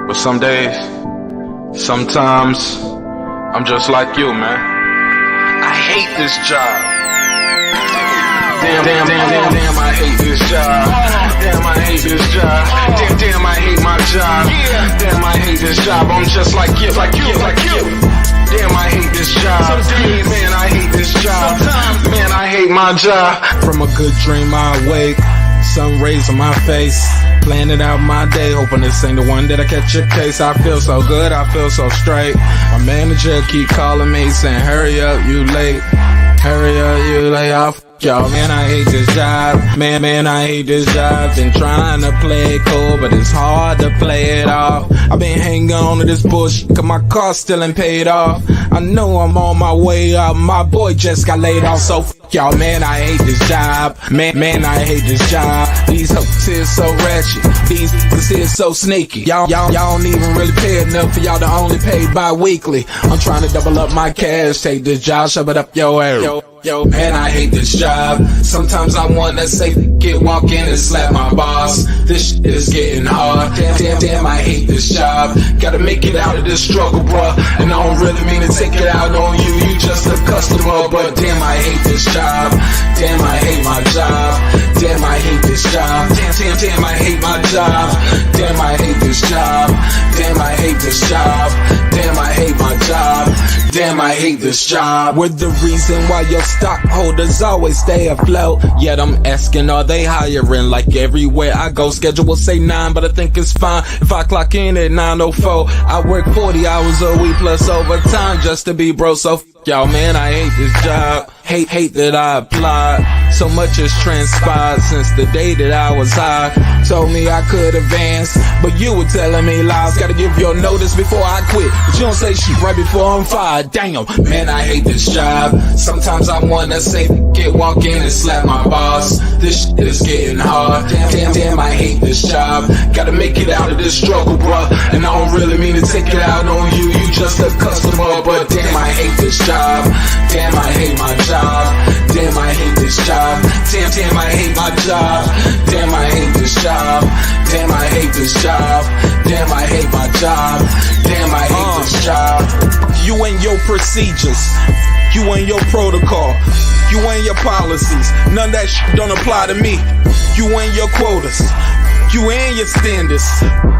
But some days, sometimes, I'm just like you, man. I hate this job. Damn, I hate this job. Damn, I hate this job. Damn, I hate my job. Damn, I hate this job. I'm just like you. Damn, I hate this job. Man, I hate this job. Man, I hate my job. From a good dream I wake, sun rays on my face, planning out my day, hoping this ain't the one that I catch a case. I feel so good, I feel so straight. My manager keep calling me saying, hurry up, you late. Hurry up, you lay off. Y'all, man, I hate this job. Man, I hate this job. Been trying to play it cool, but it's hard to play it off. I've been hanging on to this bullshit, cause my car still ain't paid off. I know I'm on my way up, my boy just got laid off, so y'all, man, I hate this job. Man, I hate this job. These hoes here so ratchet, these niggas here so sneaky. Y'all don't even really pay enough for y'all to only pay bi-weekly. I'm trying to double up my cash, take this job, shove it up your ass. Yo, man, I hate this job. Sometimes I wanna say, walk in and slap my boss. This shit is getting hard. Damn, I hate this job. Gotta make it out of this struggle, bruh. And I don't really mean to take it out on you. You just a customer, but damn, I hate this job. Damn, I hate my job. Damn, I hate this job. Damn, I hate my job. Damn, I hate this job. Damn, I hate this job. Damn, I hate my job. Damn, I hate this job. We're the reason why your stockholders always stay afloat. Yet I'm asking, are they hiring? Like everywhere I go, schedule will say 9, but I think it's fine if I clock in at 9:04. I work 40 hours a week plus overtime just to be bro. So y'all, man, I hate this job. Hate that I applied. So much has transpired since the day that I was high. Told me I could advance, but you were telling me lies. Gotta give your notice before I quit, but you don't say shit right before I'm fired. Damn, man, I hate this job. Sometimes I wanna say, walk in and slap my boss. This shit is getting hard. Damn, I hate this job. Gotta make it out of this struggle, bruh. And I don't really mean to take it out on you. You just a customer, but damn, I hate this job. Damn, I hate my job. Damn, I hate this job. Damn, I hate my job. Damn, I hate this job. Damn, I hate this job. Damn, I hate my job. Damn, I hate this job. You and your procedures, you and your protocol, you and your policies, none of that shit don't apply to me. You and your quotas, you and your standards,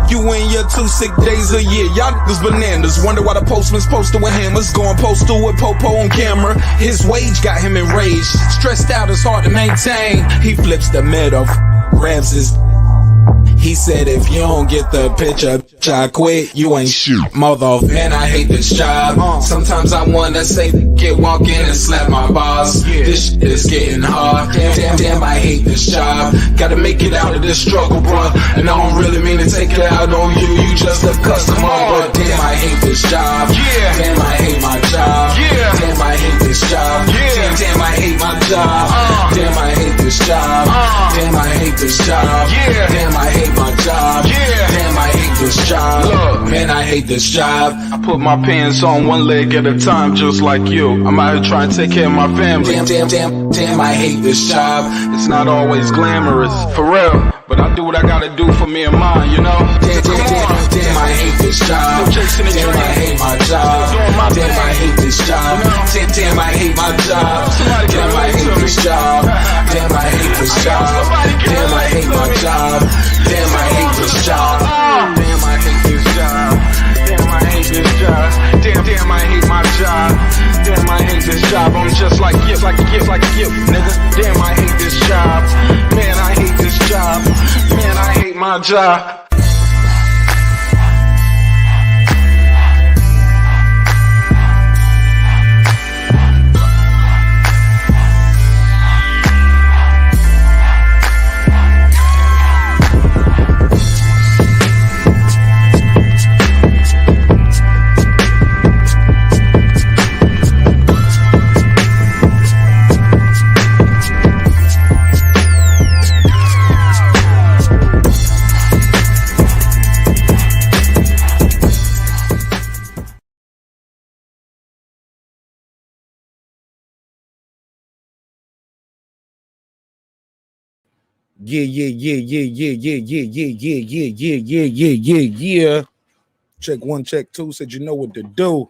you and your 2 sick days a year. Y'all niggas bananas. Wonder why the postman's posted with hammers, going postal with Popo on camera. His wage got him enraged, stressed out, it's hard to maintain. He flips the middle, grabs his. He said, if you don't get the picture, I quit, you ain't shoot. Mother, man, I hate this job. Sometimes I wanna say, walk in and slap my boss. This shit is getting hard. Damn, I hate this job. Gotta make it out of this struggle, bruh. And I don't really mean to take it out on you. You just a customer, but damn, I hate this job. Damn, I hate my job. Damn, I hate this job. Damn, I hate my job. Damn, I hate this job. Damn, I hate this job. Damn, I hate my job. Damn, I hate this job. Look, man, I hate this job. I put my pants on one leg at a time, just like you. I'm out here trying to take care of my family. Damn, I hate this job. It's not always glamorous, for real, but I do what I gotta do for me and mine, you know? Damn, I hate this job. Damn, I hate my job. Damn, I hate this job. Damn, I hate my job. Damn, I hate this job. Damn, I hate this job. Damn, I hate my job. Damn, I hate this job. Damn, I hate this job. Damn, I hate this job. Damn, I hate my job. Damn, I hate this job. I'm just like you, nigga. Damn, I hate this job. Man, I hate this job. Man, I hate my job. Yeah. Check 1, check 2. Said you know what to do.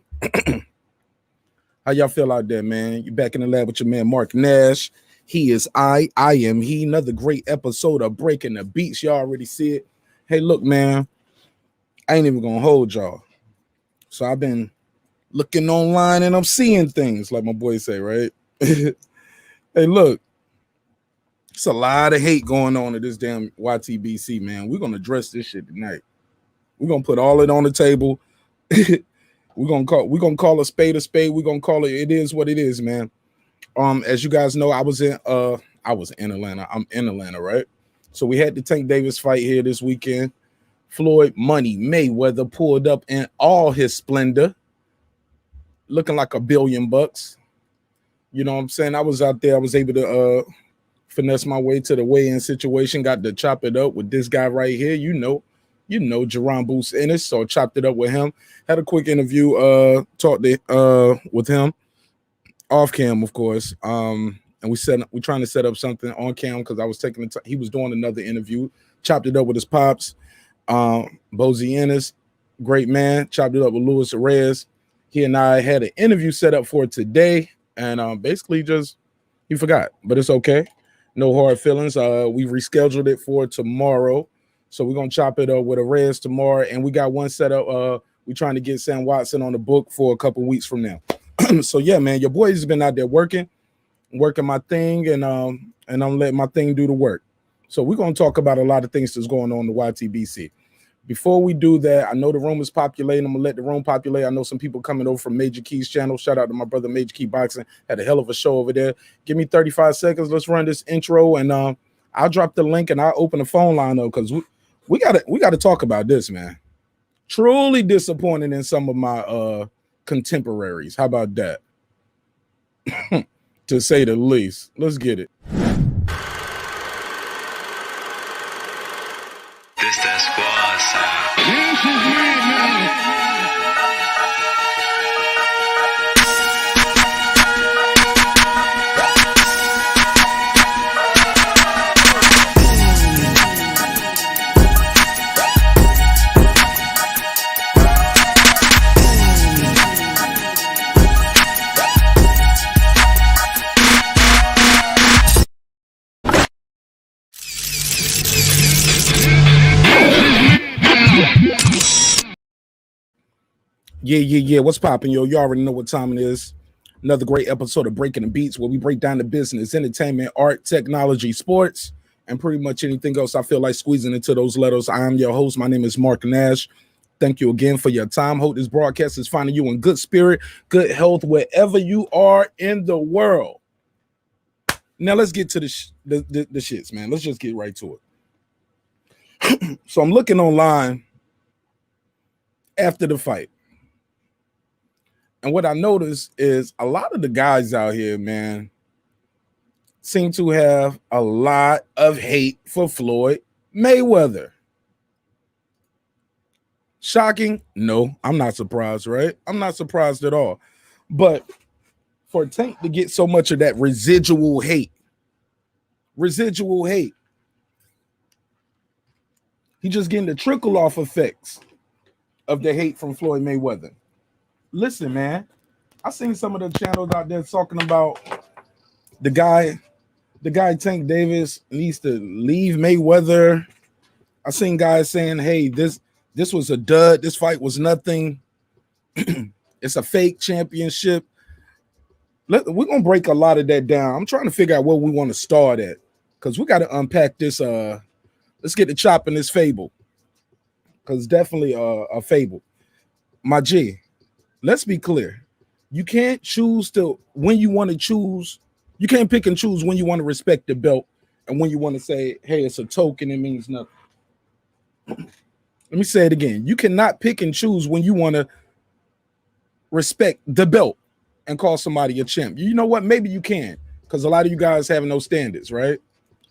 How y'all feel out there, man? You back in the lab with your man Marq Nash. He is I am he. Another great episode of Breaking the Beats. Y'all already see it. Hey, look, man. I ain't even gonna hold y'all. So I've been looking online and I'm seeing things, like my boy say, right? Hey, look. It's a lot of hate going on at this damn YTBC, man. We're gonna address this shit tonight. We're gonna put all it on the table. We're gonna call a spade a spade. We're gonna call it is what it is, man. As you guys know, I was in Atlanta. I'm in Atlanta, right? So we had the Tank Davis fight here this weekend. Floyd Money Mayweather pulled up in all his splendor, looking like $1 billion. You know what I'm saying? I was out there. I was able to finesse my way to the weigh-in situation. Got to chop it up with this guy right here. You know, Jerron Boots Ennis. So chopped it up with him. Had a quick interview. Talked with him off cam, of course. And we trying to set up something on cam because I was taking the time. He was doing another interview. Chopped it up with his pops. Bozy Ennis, great man. Chopped it up with Luis Reyes. He and I had an interview set up for today, and basically just he forgot, but it's okay. No hard feelings. We rescheduled it for tomorrow, so we're gonna chop it up with a Reyes tomorrow, and we got one set up. We're trying to get Sam Watson on the book for a couple weeks from now. So yeah, man, your boy's been out there working my thing, and I'm letting my thing do the work. So we're gonna talk about a lot of things that's going on in the YTBC. Before we do that, I know the room is populating. I'm gonna let the room populate. I know some people coming over from Major Key's channel. Shout out to my brother Major Key Boxing. Had a hell of a show over there. Give me 35 seconds. Let's run this intro, and I'll drop the link and I'll open the phone line up because we gotta talk about this, man. Truly disappointed in some of my contemporaries. How about that? To say the least. Let's get it. This that squad sound. This is madness. Yeah. What's popping, yo? You already know what time it is. Another great episode of Breaking the Beats, where we break down the business, entertainment, art, technology, sports, and pretty much anything else I feel like squeezing into those letters. I am your host. My name is Marq Nash. Thank you again for your time. Hope this broadcast is finding you in good spirit, good health, wherever you are in the world. Now let's get to the shits, man. Let's just get right to it. So I'm looking online after the fight. And what I noticed is a lot of the guys out here, man, seem to have a lot of hate for Floyd Mayweather. Shocking? No, I'm not surprised, right? I'm not surprised at all. But for Tank to get so much of that residual hate, he just getting the trickle-off effects of the hate from Floyd Mayweather. Listen, man, I seen some of the channels out there talking about the guy Tank Davis needs to leave Mayweather. I seen guys saying, hey, this was a dud. This fight was nothing. It's a fake championship. We're going to break a lot of that down. I'm trying to figure out where we want to start at because we got to unpack this. Let's get the chop in this fable because it's definitely a fable. My G. Let's be clear. You can't choose when you want to choose. You can't pick and choose when you want to respect the belt and when you want to say, hey, it's a token, it means nothing. Let me say it again. You cannot pick and choose when you want to respect the belt and call somebody a champ. You know what? Maybe you can, because a lot of you guys have no standards, right?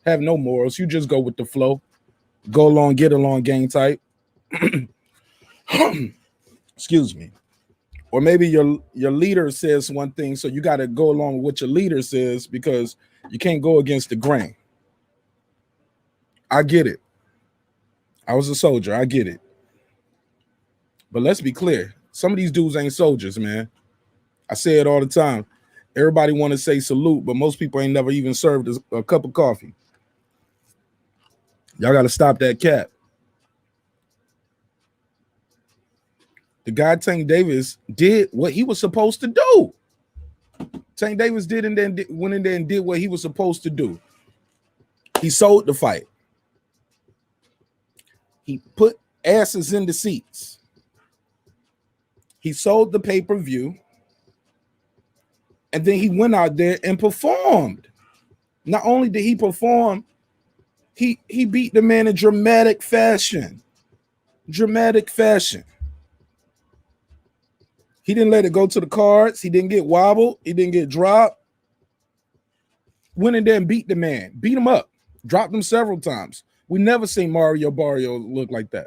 Have no morals. You just go with the flow. Go along, get along, gang type. Excuse me. Or maybe your leader says one thing, so you got to go along with what your leader says because you can't go against the grain. I get it. I was a soldier. I get it. But let's be clear. Some of these dudes ain't soldiers, man. I say it all the time. Everybody want to say salute, but most people ain't never even served a cup of coffee. Y'all got to stop that cap. The guy Tank Davis did what he was supposed to do. Tank Davis did and then went in there and did what he was supposed to do. He sold the fight. He put asses in the seats. He sold the pay-per-view. And then he went out there and performed. Not only did he perform, he beat the man in dramatic fashion. Dramatic fashion. He didn't let it go to the cards. He didn't get wobbled. He didn't get dropped. Went in there and beat the man. Beat him up. Dropped him several times. We never seen Mario Barrios look like that.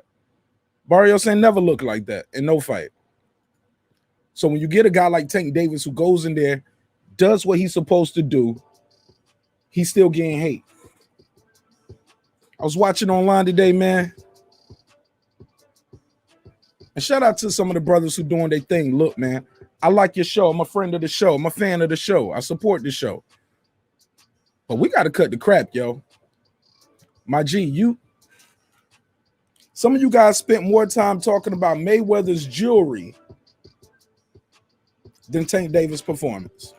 Barrios ain't never looked like that in no fight. So when you get a guy like Tank Davis who goes in there, does what he's supposed to do, he's still getting hate. I was watching online today, man. And shout out to some of the brothers who doing their thing. Look, man, I like your show. I'm a friend of the show. I'm a fan of the show. I support the show. But we got to cut the crap, yo. My G, some of you guys spent more time talking about Mayweather's jewelry than Tank Davis' performance.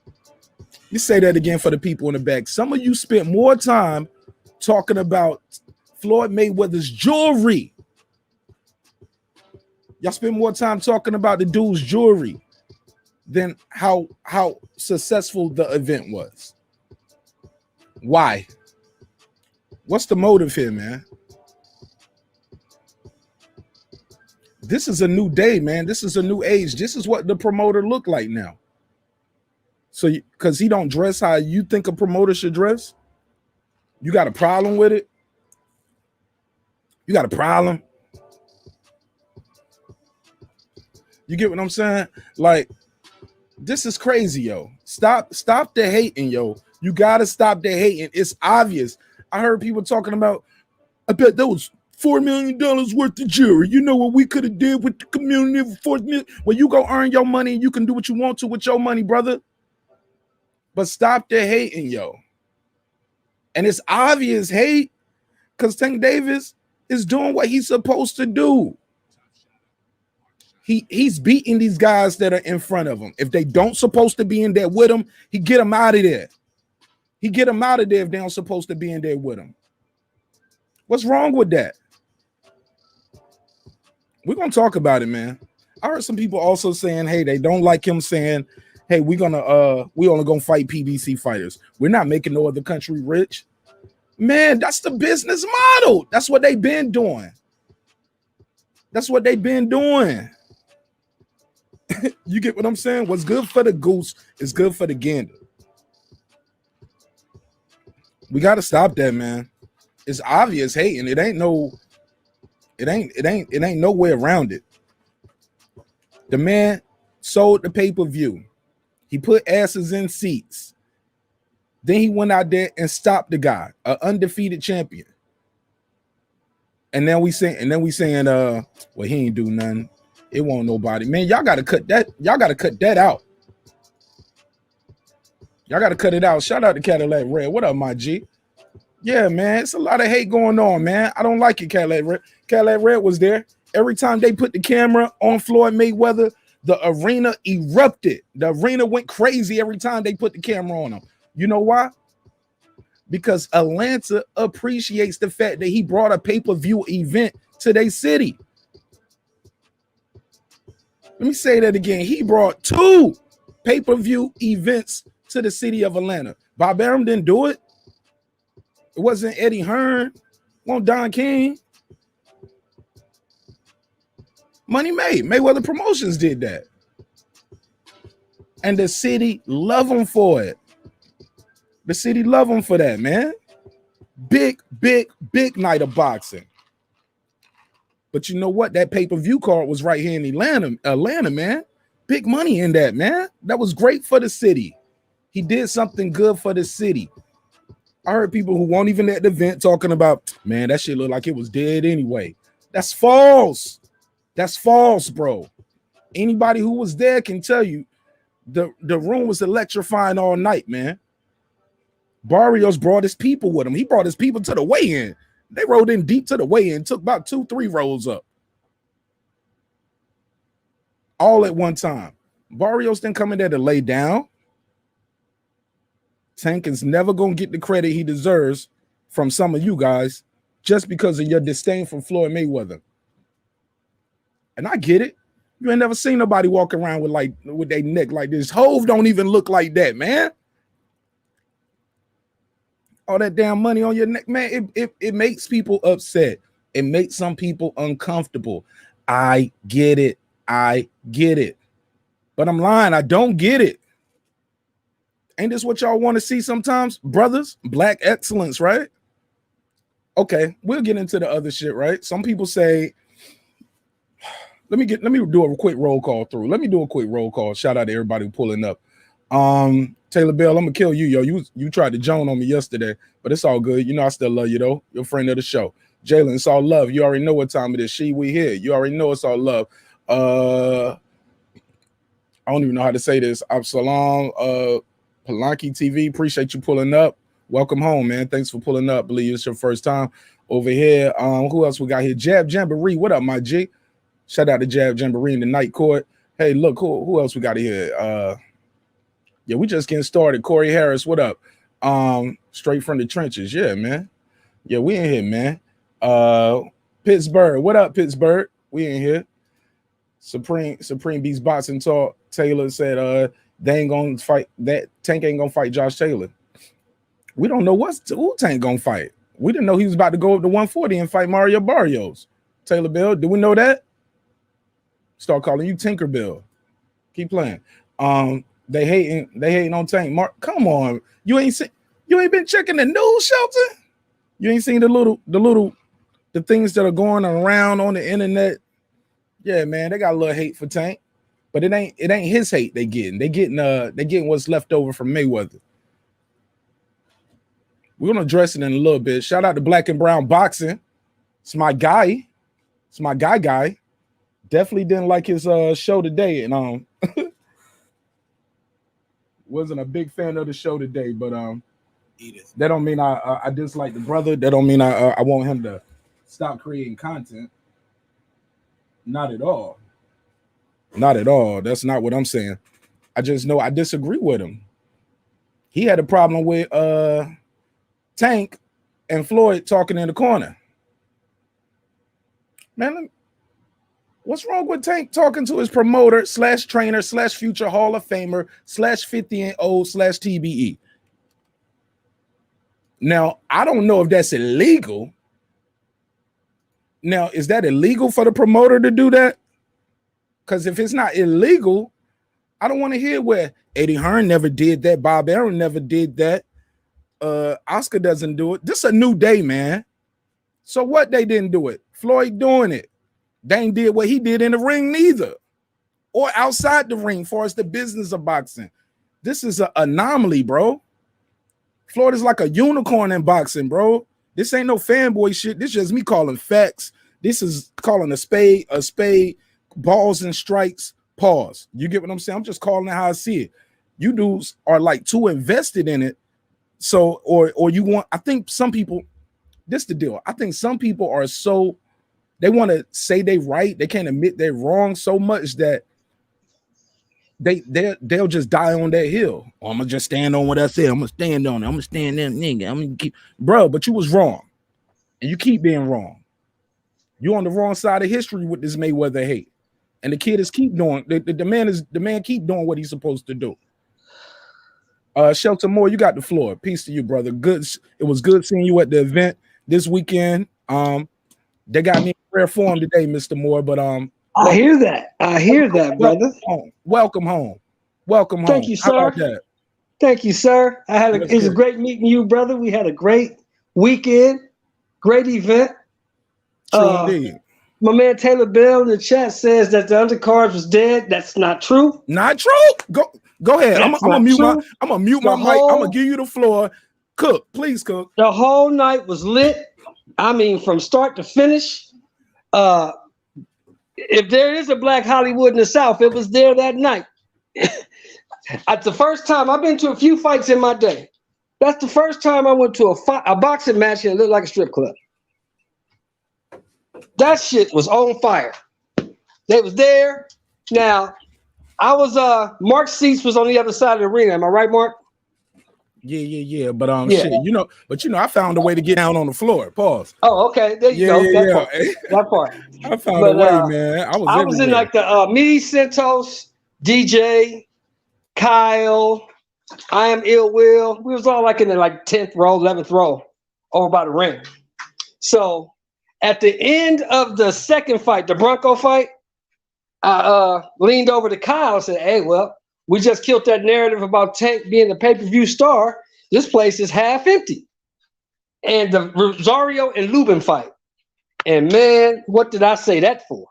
Let me say that again for the people in the back. Some of you spent more time talking about Floyd Mayweather's jewelry. Y'all spend more time talking about the dude's jewelry than how successful the event was. Why? What's the motive here, man? This is a new day, man. This is a new age. This is what the promoter look like now. So, because he don't dress how you think a promoter should dress, you got a problem with it? You got a problem? You get what I'm saying? Like, this is crazy, yo. Stop the hating, yo. You got to stop the hating. It's obvious. I heard people talking about, I bet that was $4 million worth of jewelry. You know what we could have did with the community for $4 million? Well, you go earn your money and you can do what you want to with your money, brother. But stop the hating, yo. And it's obvious hate because Tank Davis is doing what he's supposed to do. He's beating these guys that are in front of him. If they don't supposed to be in there with him, he get them out of there. He get them out of there if they don't supposed to be in there with him. What's wrong with that? We're going to talk about it, man. I heard some people also saying, hey, they don't like him saying, hey, we only gonna fight PBC fighters. We're not making no other country rich. Man, that's the business model. That's what they've been doing. That's what they've been doing. You get what I'm saying? What's good for the goose is good for the gander. We got to stop that, man. It's obvious hating. It ain't no way around it. The man sold the pay-per-view. He put asses in seats. Then he went out there and stopped the guy, an undefeated champion. And then we saying, well, he ain't do nothing. It won't nobody. Man, y'all gotta cut that. Y'all gotta cut that out. Y'all gotta cut it out. Shout out to Cadillac Red. What up, my G? Yeah, man. It's a lot of hate going on, man. I don't like it, Cadillac Red. Cadillac Red was there. Every time they put the camera on Floyd Mayweather, the arena erupted. The arena went crazy every time they put the camera on him. You know why? Because Atlanta appreciates the fact that he brought a pay-per-view event to their city. Let me say that again. He brought 2 pay-per-view events to the city of Atlanta. Bob Arum didn't do it. It wasn't Eddie Hearn. It wasn't Don King. Money made. Mayweather Promotions did that. And the city love him for it. The city love him for that, man. Big night of boxing. But you know what? That pay-per-view card was right here in Atlanta, man. Big money in that, man. That was great for the city. He did something good for the city. I heard people who weren't even at the event talking about, man, that shit looked like it was dead anyway. That's false. That's false, bro. Anybody who was there can tell you the room was electrifying all night, man. Barrios brought his people with him. He brought his people to the weigh-in. They rode in deep to the weigh-in, took about 2-3 rolls up. All at one time. Barrios didn't come in there to lay down. Tank is never going to get the credit he deserves from some of you guys just because of your disdain for Floyd Mayweather. And I get it. You ain't never seen nobody walk around with their neck like this. Hove don't even look like that, man. All that damn money on your neck, man, it makes people upset. It makes some people uncomfortable. I get it. I get it. But I'm lying. I don't get it. Ain't this what y'all want to see sometimes? Brothers, black excellence, right? Okay, we'll get into the other shit, right? Some people say, let me do a quick roll call through. Let me do a quick roll call. Shout out to everybody pulling up. Taylor Bell, I'm gonna kill you, yo. You tried to joan on me yesterday, but it's all good. You know I still love you though. You're a friend of the show. Jalen, it's all love. You already know what time it is. We here. You already know it's all love. I don't even know how to say this. Absalom, Palanki TV. Appreciate you pulling up. Welcome home, man. Thanks for pulling up. Believe it's your first time over here. Who else we got here? Jab Jamboree. What up, my G? Shout out to Jab Jamboree in the night court. Hey, look, who else we got here? Yeah, we just getting started. Corey Harris, what up? Straight from the trenches. Yeah, man. Yeah, we in here, man. Pittsburgh, what up, Pittsburgh? We in here. Supreme Beast Boxing Talk. Taylor said they ain't gonna fight that. Tank ain't gonna fight Josh Taylor. We don't know who Tank gonna fight. We didn't know he was about to go up to 140 and fight Mario Barrios. Taylor Bill, do we know that? Start calling you Tinkerbell. Keep playing. They hating on Tank. Mark, come on. You ain't been checking the news, Shelton? You ain't seen the things that are going around on the internet. Yeah, man, they got a little hate for Tank, but it ain't his hate they getting. They getting what's left over from Mayweather. We're gonna address it in a little bit. Shout out to Black and Brown Boxing. It's my guy. It's my guy. Definitely didn't like his show today, and wasn't a big fan of the show today. But that don't mean I dislike the brother. That don't mean I want him to stop creating content. Not at all. Not at all. That's not what I'm saying. I just know I disagree with him. He had a problem with Tank and Floyd talking in the corner. Man, what's wrong with Tank talking to his promoter / trainer / future Hall of Famer / 50 and old / TBE? Now, I don't know if that's illegal. Now, is that illegal for the promoter to do that? Because if it's not illegal, I don't want to hear where Eddie Hearn never did that. Bob Arum never did that. Oscar doesn't do it. This is a new day, man. So what? They didn't do it. Floyd doing it. They ain't did what he did in the ring neither. Or outside the ring for us, the business of boxing. This is an anomaly, bro. Floyd is like a unicorn in boxing, bro. This ain't no fanboy shit. This is just me calling facts. This is calling a spade, balls and strikes, pause. You get what I'm saying? I'm just calling it how I see it. You dudes are like too invested in it. So, or you want, I think some people, this the deal. I think some people are so, they want to say they right. They can't admit they're wrong so much that they'll just die on that hill. Oh, I'm gonna just stand on what I said. I'm gonna stand on it. I'm gonna stand there, nigga. I'm gonna keep, bro. But you was wrong, and you keep being wrong. You on the wrong side of history with this Mayweather hate, and the kid is keep doing. The man keep doing what he's supposed to do. Shelton Moore, you got the floor. Peace to you, brother. Good. It was good seeing you at the event this weekend. They got me in rare form today, Mr. Moore. But I hear that. I hear that, brother. Welcome home. Welcome home. Thank you, sir. How about that? Thank you, sir. It was great meeting you, brother. We had a great weekend, great event. True indeed. My man Taylor Bell in the chat says that the undercard was dead. That's not true. Not true. Go ahead. I'm gonna mute my mic. I'm gonna give you the floor. Cook, please, Cook. The whole night was lit. I mean, from start to finish. if there is a Black Hollywood in the South, it was there that night. At the first time, I've been to a few fights in my day. That's the first time I went to a boxing match and it looked like a strip club. That shit was on fire. They was there. Now, I was Marq's seats was on the other side of the arena. Am I right, Marq? Yeah. But shit, I found a way to get down on the floor. Pause. Oh, okay. There you go. That part. I found a way, man. I was in like the me, Santos, DJ, Kyle, I Am Ill Will. We was all like in the 10th row, 11th row, over by the ring. So at the end of the second fight, the Bronco fight, I leaned over to Kyle and said, "Hey, well, we just killed that narrative about Tank being the pay-per-view star. This place is half empty." And the Rosario and Lubin fight. And man, what did I say that for?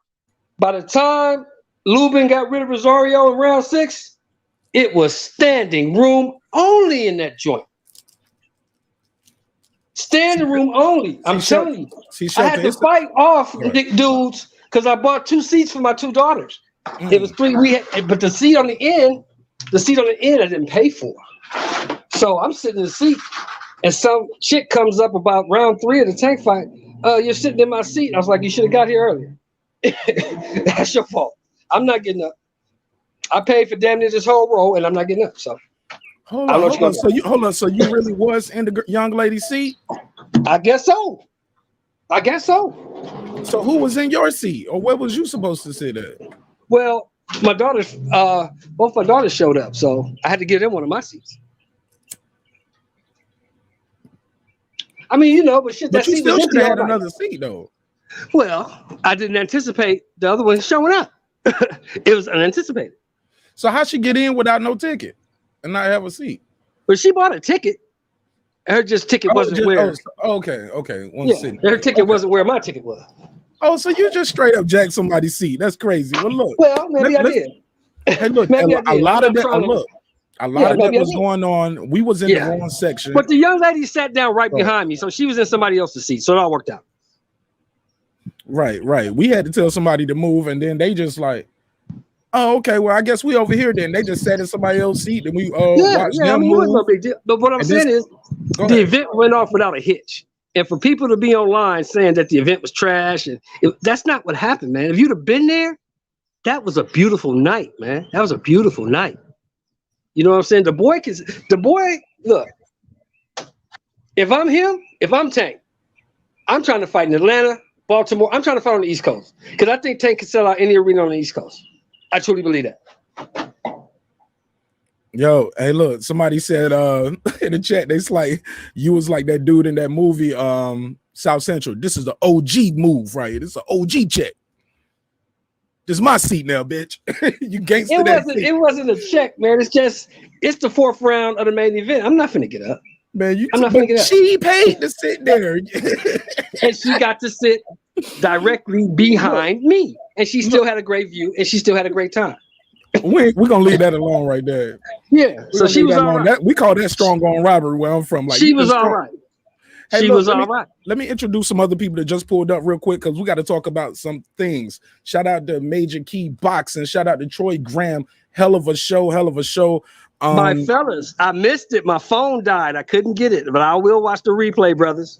By the time Lubin got rid of Rosario in round 6, it was standing room only in that joint. Standing room only. I'm telling you. I had to fight off the dudes because I bought 2 seats for my 2 daughters. It was 3. But the seat on the end I didn't pay for. So I'm sitting in the seat and some chick comes up about round 3 of the Tank fight. You're sitting in my seat. I was like, you should have got here earlier. That's your fault. I'm not getting up. I paid for damn near this whole row and I'm not getting up. So hold on. So you really was in the young lady's seat? I guess so. So who was in your seat, or where was you supposed to sit at? Well, my daughters, both my daughters showed up, so I had to give them one of my seats. I mean, but shit, that you seat still was should empty have had all night. another seat though. Well, I didn't anticipate the other one showing up. It was unanticipated. So how'd she get in without no ticket and not have a seat? But she bought a ticket. Her ticket wasn't where. Okay. Her ticket wasn't where my ticket was. Oh, so you just straight up jacked somebody's seat? That's crazy. Well, look. Well, maybe I did. Hey, look. A lot of that was going on. We was in the wrong section. But the young lady sat down right behind me, so she was in somebody else's seat. So it all worked out. Right. We had to tell somebody to move, and then they just like, oh, okay. Well, I guess we over here. Then they just sat in somebody else's seat, and we watched them I mean, move. it was no big deal. But what I'm saying is, the event went off without a hitch. And for people to be online saying that the event was trash, and that's not what happened, man. If you'd have been there, that was a beautiful night, man. That was a beautiful night. You know what I'm saying? The boy, look, if I'm him, if I'm Tank, I'm trying to fight in Atlanta, Baltimore. I'm trying to fight on the East Coast because I think Tank can sell out any arena on the East Coast. I truly believe that. Yo, hey, look, somebody said in the chat, they like you was like that dude in that movie South Central. This is the OG move, right? This is an OG check. This is my seat now, bitch. You gangster. It wasn't a check, man. It's the 4th round of the main event. I'm not finna get up. Man, I'm not finna get up. She paid to sit there. And she got to sit directly behind me. And she still had a great view and she still had a great time. We're gonna leave that alone right there. Yeah. So she was all right. We call that strong on robbery where I'm from. Like she was all right. Hey, she was all right. Let me introduce some other people that just pulled up real quick because we got to talk about some things. Shout out to Major Key Boxing. Shout out to Troy Graham. Hell of a show. My fellas, I missed it. My phone died. I couldn't get it, but I will watch the replay, brothers.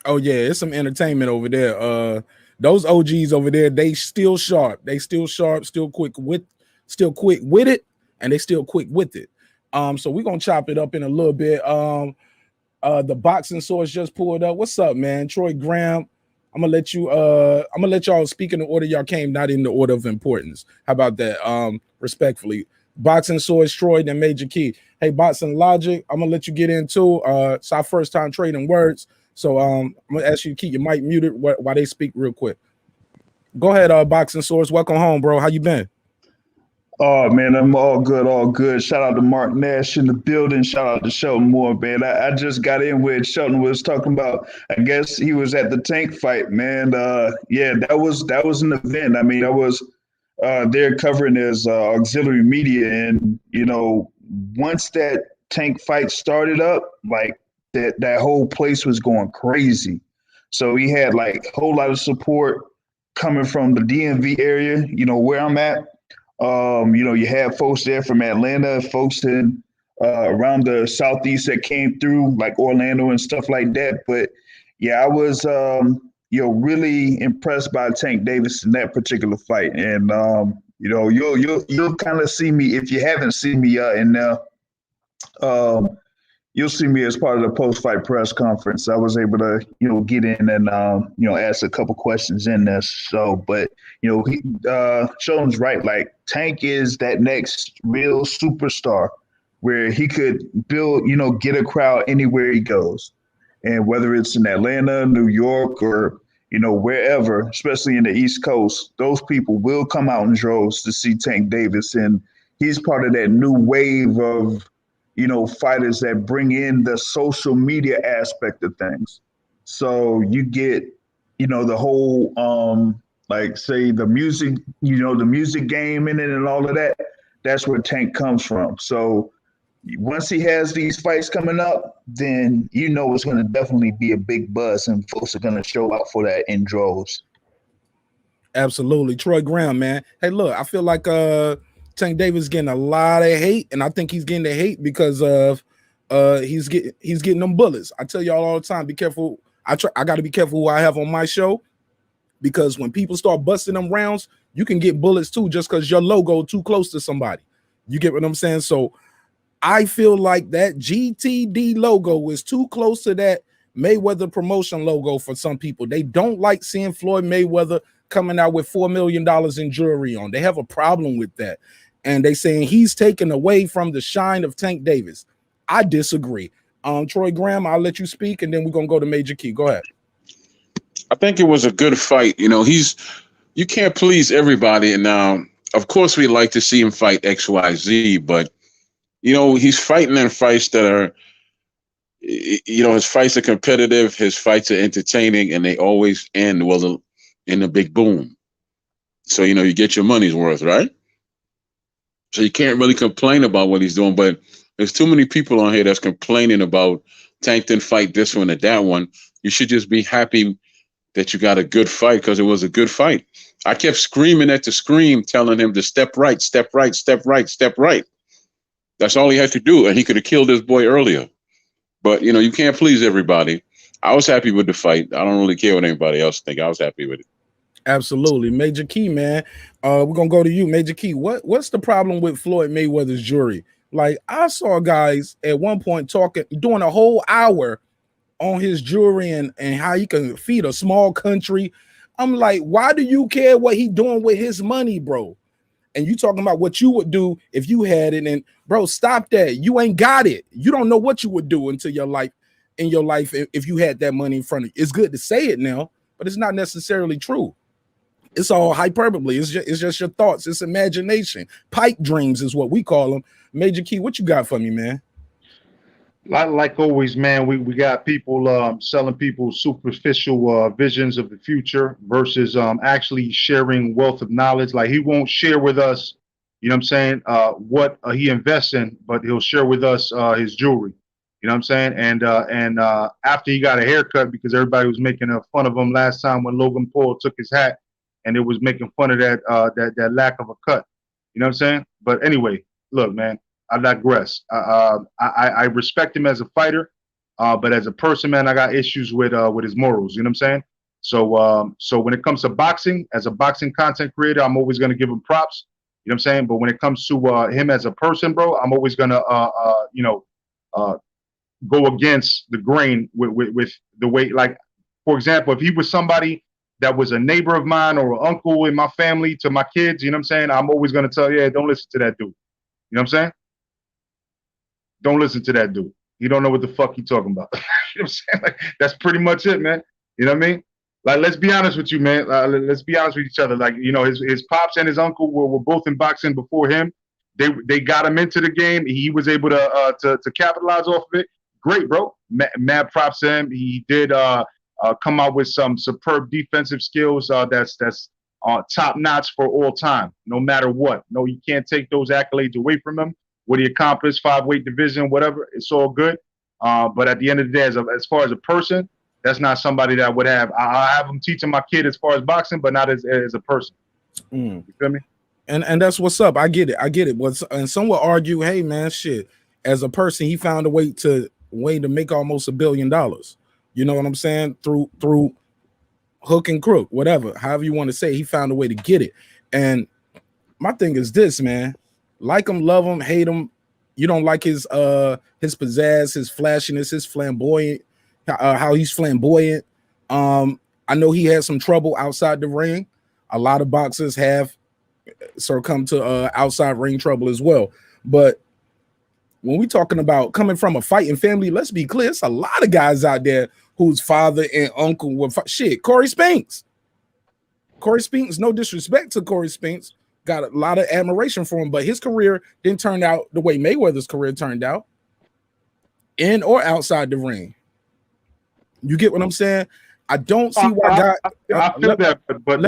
Oh yeah, it's some entertainment over there. Those OGs over there, they still sharp. Still quick with it, and they still quick with it. So we're gonna chop it up in a little bit. The boxing source just pulled up. What's up, man? Troy Graham. I'm gonna let y'all speak in the order y'all came, not in the order of importance. How about that? Respectfully. Boxing source, Troy, then Major Key. Hey, Boxing Logic, I'm gonna let you get into it's our first time trading words. So I'm gonna ask you to keep your mic muted while they speak real quick. Go ahead, Boxing source. Welcome home, bro. How you been? Oh man, I'm all good. Shout out to Marq in the building. Shout out to Shelton Moore, man. I just got in with Shelton was talking about. I guess he was at the Tank fight, man. Yeah, that was an event. I mean, I was there covering as auxiliary media, and once that Tank fight started up, like that whole place was going crazy. So he had like a whole lot of support. coming from the DMV area, where I'm at. You have folks there from Atlanta, folks in around the Southeast that came through, like Orlando and stuff like that. But yeah, I was, really impressed by Tank Davis in that particular fight. And, you'll kind of see me, if you haven't seen me in there, you'll see me as part of the post-fight press conference. I was able to, get in and, ask a couple questions in there. So, but, Shelton's right. Like, Tank is that next real superstar where he could build, get a crowd anywhere he goes. And whether it's in Atlanta, New York, or, wherever, especially in the East Coast, those people will come out in droves to see Tank Davis. And he's part of that new wave of, fighters that bring in the social media aspect of things. So you get, the whole, say the music, the music game in it and all of that. That's where Tank comes from. So once he has these fights coming up, then it's going to definitely be a big buzz and folks are going to show out for that in droves. Absolutely. Troy Graham, man. Hey, look, I feel like Tank Davis getting a lot of hate, and I think he's getting the hate because of he's getting them bullets. I tell y'all all the time, be careful. I got to be careful who I have on my show, because when people start busting them rounds, you can get bullets too, just because your logo too close to somebody. You get what I'm saying? So I feel like that GTD logo is too close to that Mayweather promotion logo for some people. They don't like seeing Floyd Mayweather coming out with $4 million in jewelry on. They have a problem with that. And they saying he's taken away from the shine of Tank Davis. I disagree. Troy Graham, I'll let you speak, and then we're going to go to Major Key. Go ahead. I think it was a good fight. You can't please everybody. And of course, we'd like to see him fight XYZ, but, he's fighting in fights that are, his fights are competitive. His fights are entertaining, and they always end in a big boom. So, you get your money's worth, right? So you can't really complain about what he's doing, but there's too many people on here that's complaining about Tank didn't fight this one or that one. You should just be happy that you got a good fight, because it was a good fight. I kept screaming at the screen, telling him to step right, step right, step right, step right. That's all he had to do, and he could have killed this boy earlier. But, you can't please everybody. I was happy with the fight. I don't really care what anybody else think. I was happy with it. Absolutely. Major Key, man. We're going to go to you, Major Key. What's the problem with Floyd Mayweather's jury? Like, I saw guys at one point doing a whole hour on his jury and how he can feed a small country. I'm like, why do you care what he doing with his money, bro? And you talking about what you would do if you had it. And bro, stop that. You ain't got it. You don't know what you would do in your life if you had that money in front of you. It's good to say it now, but it's not necessarily true. It's all hyperbole. It's just your thoughts. It's imagination. Pipe dreams is what we call them. Major Key, what you got for me, man? Like always, man, we got people selling people superficial visions of the future versus actually sharing wealth of knowledge. Like, he won't share with us, what he invests in, but he'll share with us his jewelry. You know what I'm saying? And after he got a haircut, because everybody was making fun of him last time when Logan Paul took his hat, and it was making fun of that lack of a cut. You know what I'm saying? But anyway, look, man, I digress. I respect him as a fighter, but as a person, man, I got issues with his morals. You know what I'm saying? So when it comes to boxing, as a boxing content creator, I'm always gonna give him props. You know what I'm saying? But when it comes to him as a person, bro, I'm always gonna go against the grain with the way. Like, for example, if he was somebody that was a neighbor of mine or an uncle in my family to my kids, you know what I'm saying? I'm always gonna tell you, yeah, don't listen to that dude. You know what I'm saying? Don't listen to that dude. He don't know what the fuck he talking about. You know what I'm saying? Like, that's pretty much it, man. You know what I mean? Like, let's be honest with you, man. Let's be honest with each other. Like, his pops and his uncle were both in boxing before him. They got him into the game. He was able to capitalize off of it. Great, bro. Mad props to him. He did come out with some superb defensive skills that's top notch for all time, no matter what. No, you can't take those accolades away from him. What he accomplished, 5-weight division, whatever, it's all good. But at the end of the day, as far as a person, That's not somebody that would have. I have him teaching my kid as far as boxing, but not as a person. You feel me? And that's what's up. I get it. And some will argue, hey man, shit. As a person, he found a way to make almost $1 billion. You know what I'm saying? Through hook and crook, whatever, however you want to say, he found a way to get it. And my thing is this, man. Like him, love him, hate him. You don't like his pizzazz, his flashiness, his flamboyant, how he's flamboyant. I know he had some trouble outside the ring. A lot of boxers have succumbed to outside ring trouble as well. But when we're talking about coming from a fighting family, let's be clear, it's a lot of guys out there whose father and uncle were shit. Corey Spinks, no disrespect to Corey Spinks, got a lot of admiration for him, but his career didn't turn out the way Mayweather's career turned out, in or outside the ring. You get what I'm saying? I don't see why I feel that, but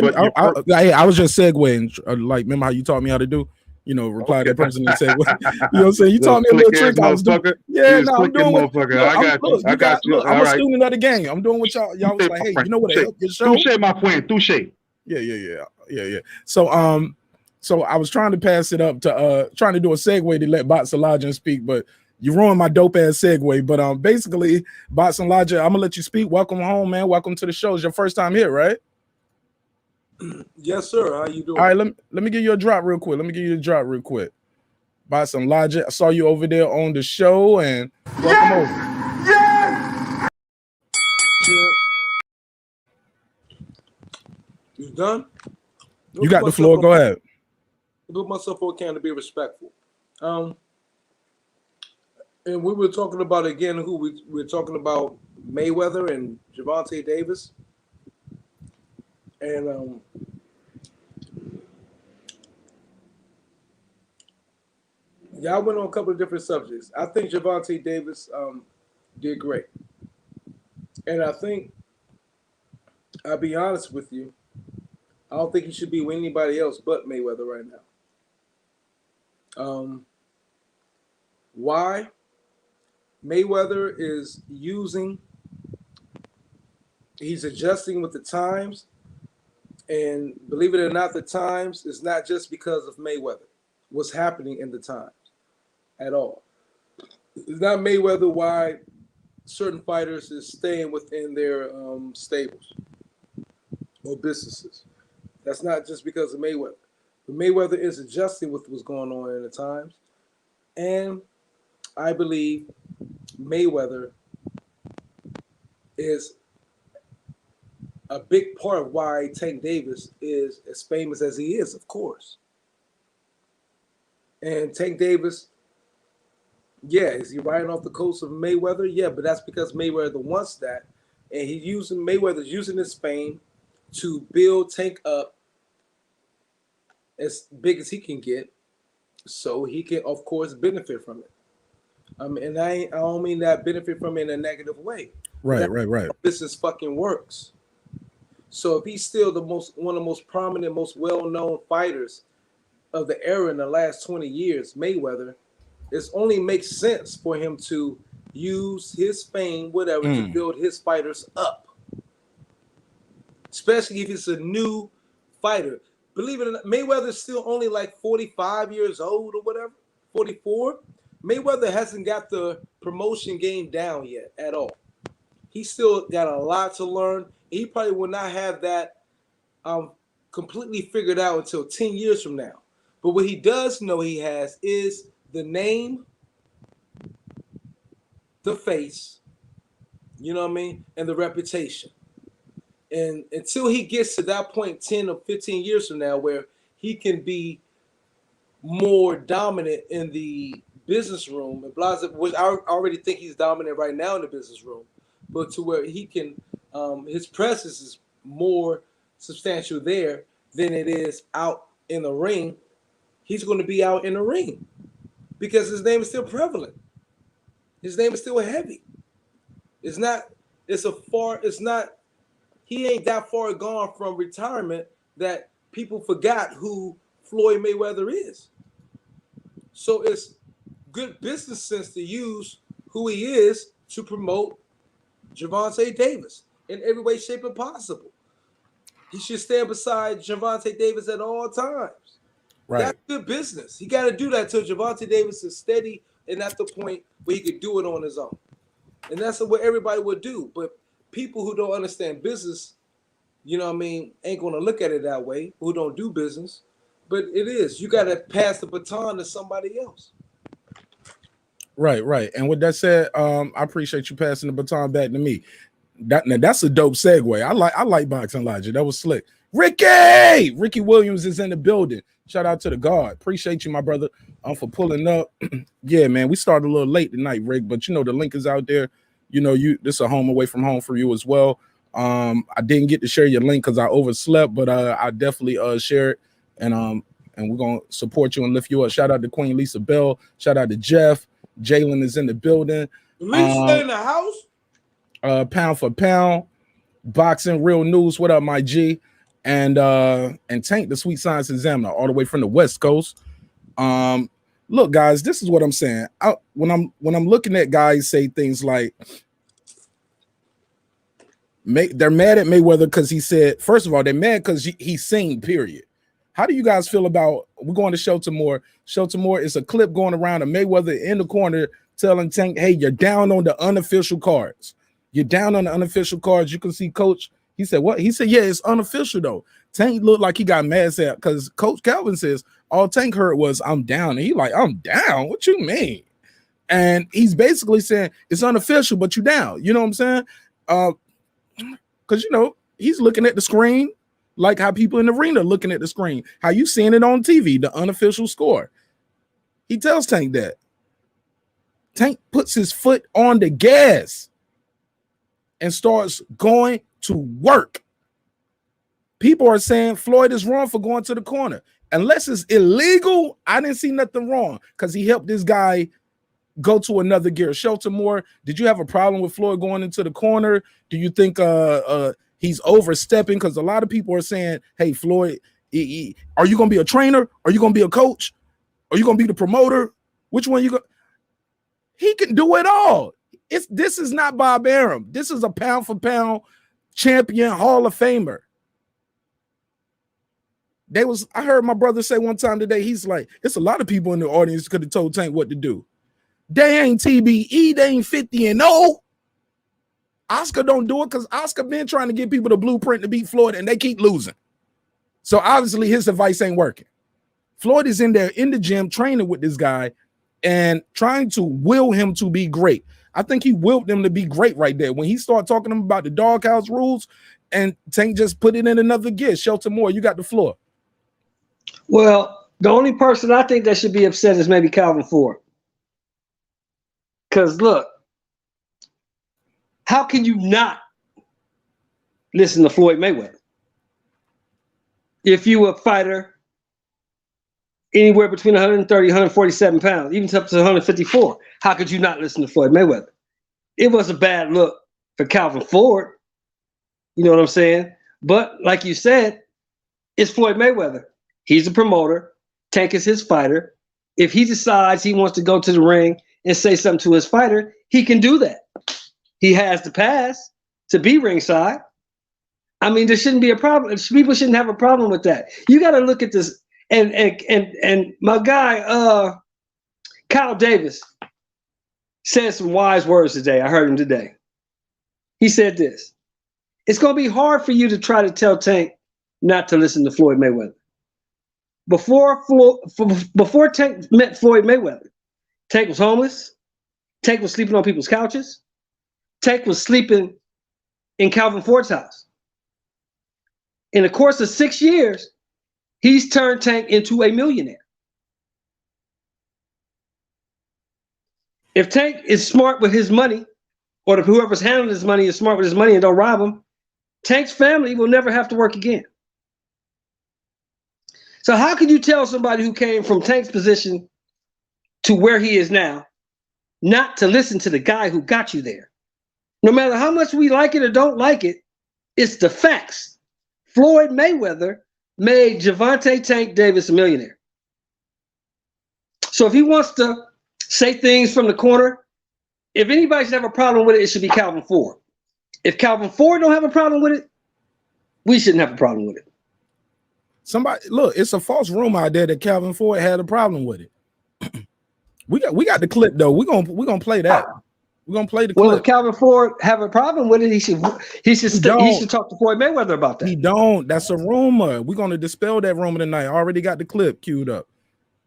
I was just segueing, like, remember how you taught me how to do? You know, reply to that person and say, well, you know what I'm saying? You taught me a little trick. I was doing. Yeah, no, I'm doing what, look, I got you. Look, I'm a student of the game. I'm doing what y'all was like, hey, you know what? Help your show. Touche, my friend. Touche. Yeah. So I was trying to pass it up to trying to do a segue to let Bots Elijah speak, but you ruined my dope ass segue. But basically, Bots Elijah, I'm gonna let you speak. Welcome home, man. Welcome to the show. It's your first time here, right? Yes, sir. How you doing? All right, let me give you a drop real quick. Buy some logic. I saw you over there on the show, and welcome over. Yeah. You done? You got the floor. Go ahead. Put myself on camera to be respectful. And we were talking about again who we were talking about Mayweather and Gervonta Davis. And y'all went on a couple of different subjects. I think Gervonta Davis did great. And I think, I'll be honest with you, I don't think he should be with anybody else but Mayweather right now. Why? Mayweather is he's adjusting with the times. And believe it or not, the times is not just because of Mayweather, what's happening in the times at all. It's not Mayweather why certain fighters is staying within their stables or businesses. That's not just because of Mayweather. But Mayweather is adjusting with what's going on in the times. And I believe Mayweather is a big part of why Tank Davis is as famous as he is, of course. And Tank Davis, yeah, is he riding off the coast of Mayweather? Yeah, but that's because Mayweather wants that. And Mayweather's using his fame to build Tank up as big as he can get so he can, of course, benefit from it. And I don't mean that benefit from it in a negative way. Right. Business fucking works. So if he's still one of the most prominent, most well-known fighters of the era in the last 20 years, Mayweather, it only makes sense for him to use his fame, whatever, to build his fighters up. Especially if it's a new fighter. Believe it or not, Mayweather's still only like 45 years old or whatever, 44. Mayweather hasn't got the promotion game down yet at all. He's still got a lot to learn. He probably will not have that completely figured out until 10 years from now. But what he does know he has is the name, the face, you know what I mean, and the reputation. And until he gets to that point 10 or 15 years from now where he can be more dominant in the business room, which I already think he's dominant right now in the business room, but to where he can, his presence is more substantial there than it is out in the ring. He's going to be out in the ring because his name is still prevalent. His name is still heavy. He ain't that far gone from retirement that people forgot who Floyd Mayweather is. So it's good business sense to use who he is to promote Gervonta Davis in every way, shape, and possible. He should stand beside Gervonta Davis at all times. Right. That's good business. He got to do that till Gervonta Davis is steady and at the point where he could do it on his own. And that's what everybody would do. But people who don't understand business, you know what I mean, ain't going to look at it that way, who don't do business. But it is. You got to pass the baton to somebody else. Right, right. And with that said, I appreciate you passing the baton back to me. That's a dope segue. I like Boxing Logic. That was slick. Ricky Williams is in the building. Shout out to the guard. Appreciate you, my brother, for pulling up. Yeah, man, we started a little late tonight, Rick, but you know the link is out there. You know, this is a home away from home for you as well. I didn't get to share your link because I overslept, but I definitely share it, and we're gonna support you and lift you up. Shout out to Queen Lisa Bell. Shout out to Jeff. Jalen is in the building. Lisa in the house. Pound for pound, boxing real news. What up, my G? And Tank, the Sweet Science Examiner, all the way from the West Coast. Look, guys, this is what I'm saying. When I'm looking at guys say things like, they're mad at Mayweather because he said, first of all, they're mad because he's seen, period. How do you guys feel about, we're going to Shelton Moore. Shelton Moore is a clip going around of Mayweather in the corner telling Tank, hey, you're down on the unofficial cards. You're down on the unofficial cards. You can see Coach. He said, what? He said, yeah, it's unofficial, though. Tank looked like he got mad at because Coach Calvin says, all Tank heard was, I'm down. And he like, I'm down? What you mean? And he's basically saying, it's unofficial, but you down. You know what I'm saying? Because, you know, he's looking at the screen like how people in the arena are looking at the screen. How you seeing it on TV, the unofficial score. He tells Tank that. Tank puts his foot on the gas and starts going to work. People are saying Floyd is wrong for going to the corner. Unless it's illegal, I didn't see nothing wrong because he helped this guy go to another gear. Shelton Moore, did you have a problem with Floyd going into the corner? Do you think he's overstepping? Because a lot of people are saying, hey, Floyd, are you going to be a trainer? Are you going to be a coach? Are you going to be the promoter? Which one you go? He can do it all. This is not Bob Arum. This is a pound for pound champion Hall of Famer. I heard my brother say one time today, he's like, it's a lot of people in the audience could have told Tank what to do. They ain't TBE, they ain't 50-0. Oscar don't do it because Oscar been trying to get people the blueprint to beat Floyd and they keep losing. So obviously his advice ain't working. Floyd is in there in the gym training with this guy and trying to will him to be great. I think he willed them to be great right there. When he started talking to him about the doghouse rules, and Tank just put it in another gear. Shelton Moore, you got the floor. Well, the only person I think that should be upset is maybe Calvin Ford. Because look, how can you not listen to Floyd Mayweather? If you a fighter anywhere between 130, 147 pounds, even up to 154, how could you not listen to Floyd Mayweather? It was a bad look for Calvin Ford. You know what I'm saying? But like you said, it's Floyd Mayweather. He's a promoter. Tank is his fighter. If he decides he wants to go to the ring and say something to his fighter, he can do that. He has the pass to be ringside. I mean, there shouldn't be a problem. People shouldn't have a problem with that. You got to look at this. And my guy, Kyle Davis, said some wise words today. I heard him today. He said this: it's going to be hard for you to try to tell Tank not to listen to Floyd Mayweather. Before Tank met Floyd Mayweather, Tank was homeless. Tank was sleeping on people's couches. Tank was sleeping in Calvin Ford's house. In the course of 6 years, he's turned Tank into a millionaire. If Tank is smart with his money, or if whoever's handling his money is smart with his money and don't rob him, Tank's family will never have to work again. So how can you tell somebody who came from Tank's position to where he is now not to listen to the guy who got you there? No matter how much we like it or don't like it, it's the facts. Floyd Mayweather made Gervonta Tank Davis a millionaire. So if he wants to say things from the corner, if anybody should have a problem with it, it should be Calvin Ford. If Calvin Ford don't have a problem with it, we shouldn't have a problem with it. Somebody look, it's a false rumor out there that Calvin Ford had a problem with it. we got the clip though. We're gonna play that. We're gonna play the clip. Well, if Calvin Ford have a problem with it, he should talk to Floyd Mayweather about that. He don't. That's a rumor. We're gonna dispel that rumor tonight. I already got the clip queued up.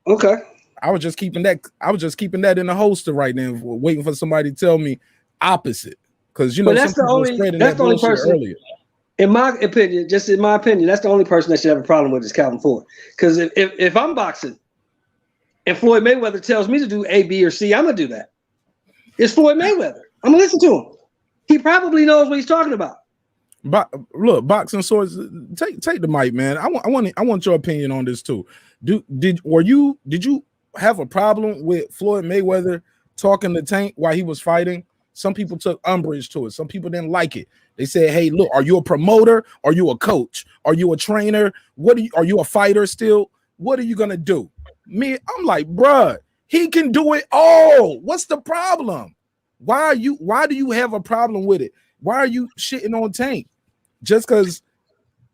Okay. I was just keeping that in the holster right now, waiting for somebody to tell me opposite. Because you know, that's the only person earlier. In my opinion, that's the only person that should have a problem with is Calvin Ford. Because if I'm boxing and Floyd Mayweather tells me to do A, B, or C, I'm gonna do that. It's Floyd Mayweather. I'm gonna listen to him. He probably knows what he's talking about. But look, boxing swords. Take the mic, man. I want your opinion on this too. Did you have a problem with Floyd Mayweather talking to Tank while he was fighting? Some people took umbrage to it. Some people didn't like it. They said, "Hey, look, are you a promoter? Are you a coach? Are you a trainer? Are you a fighter still? What are you gonna do?" Me, I'm like, bruh, he can do it all. What's the problem? Why do you have a problem with it? Why are you shitting on Tank? Just because,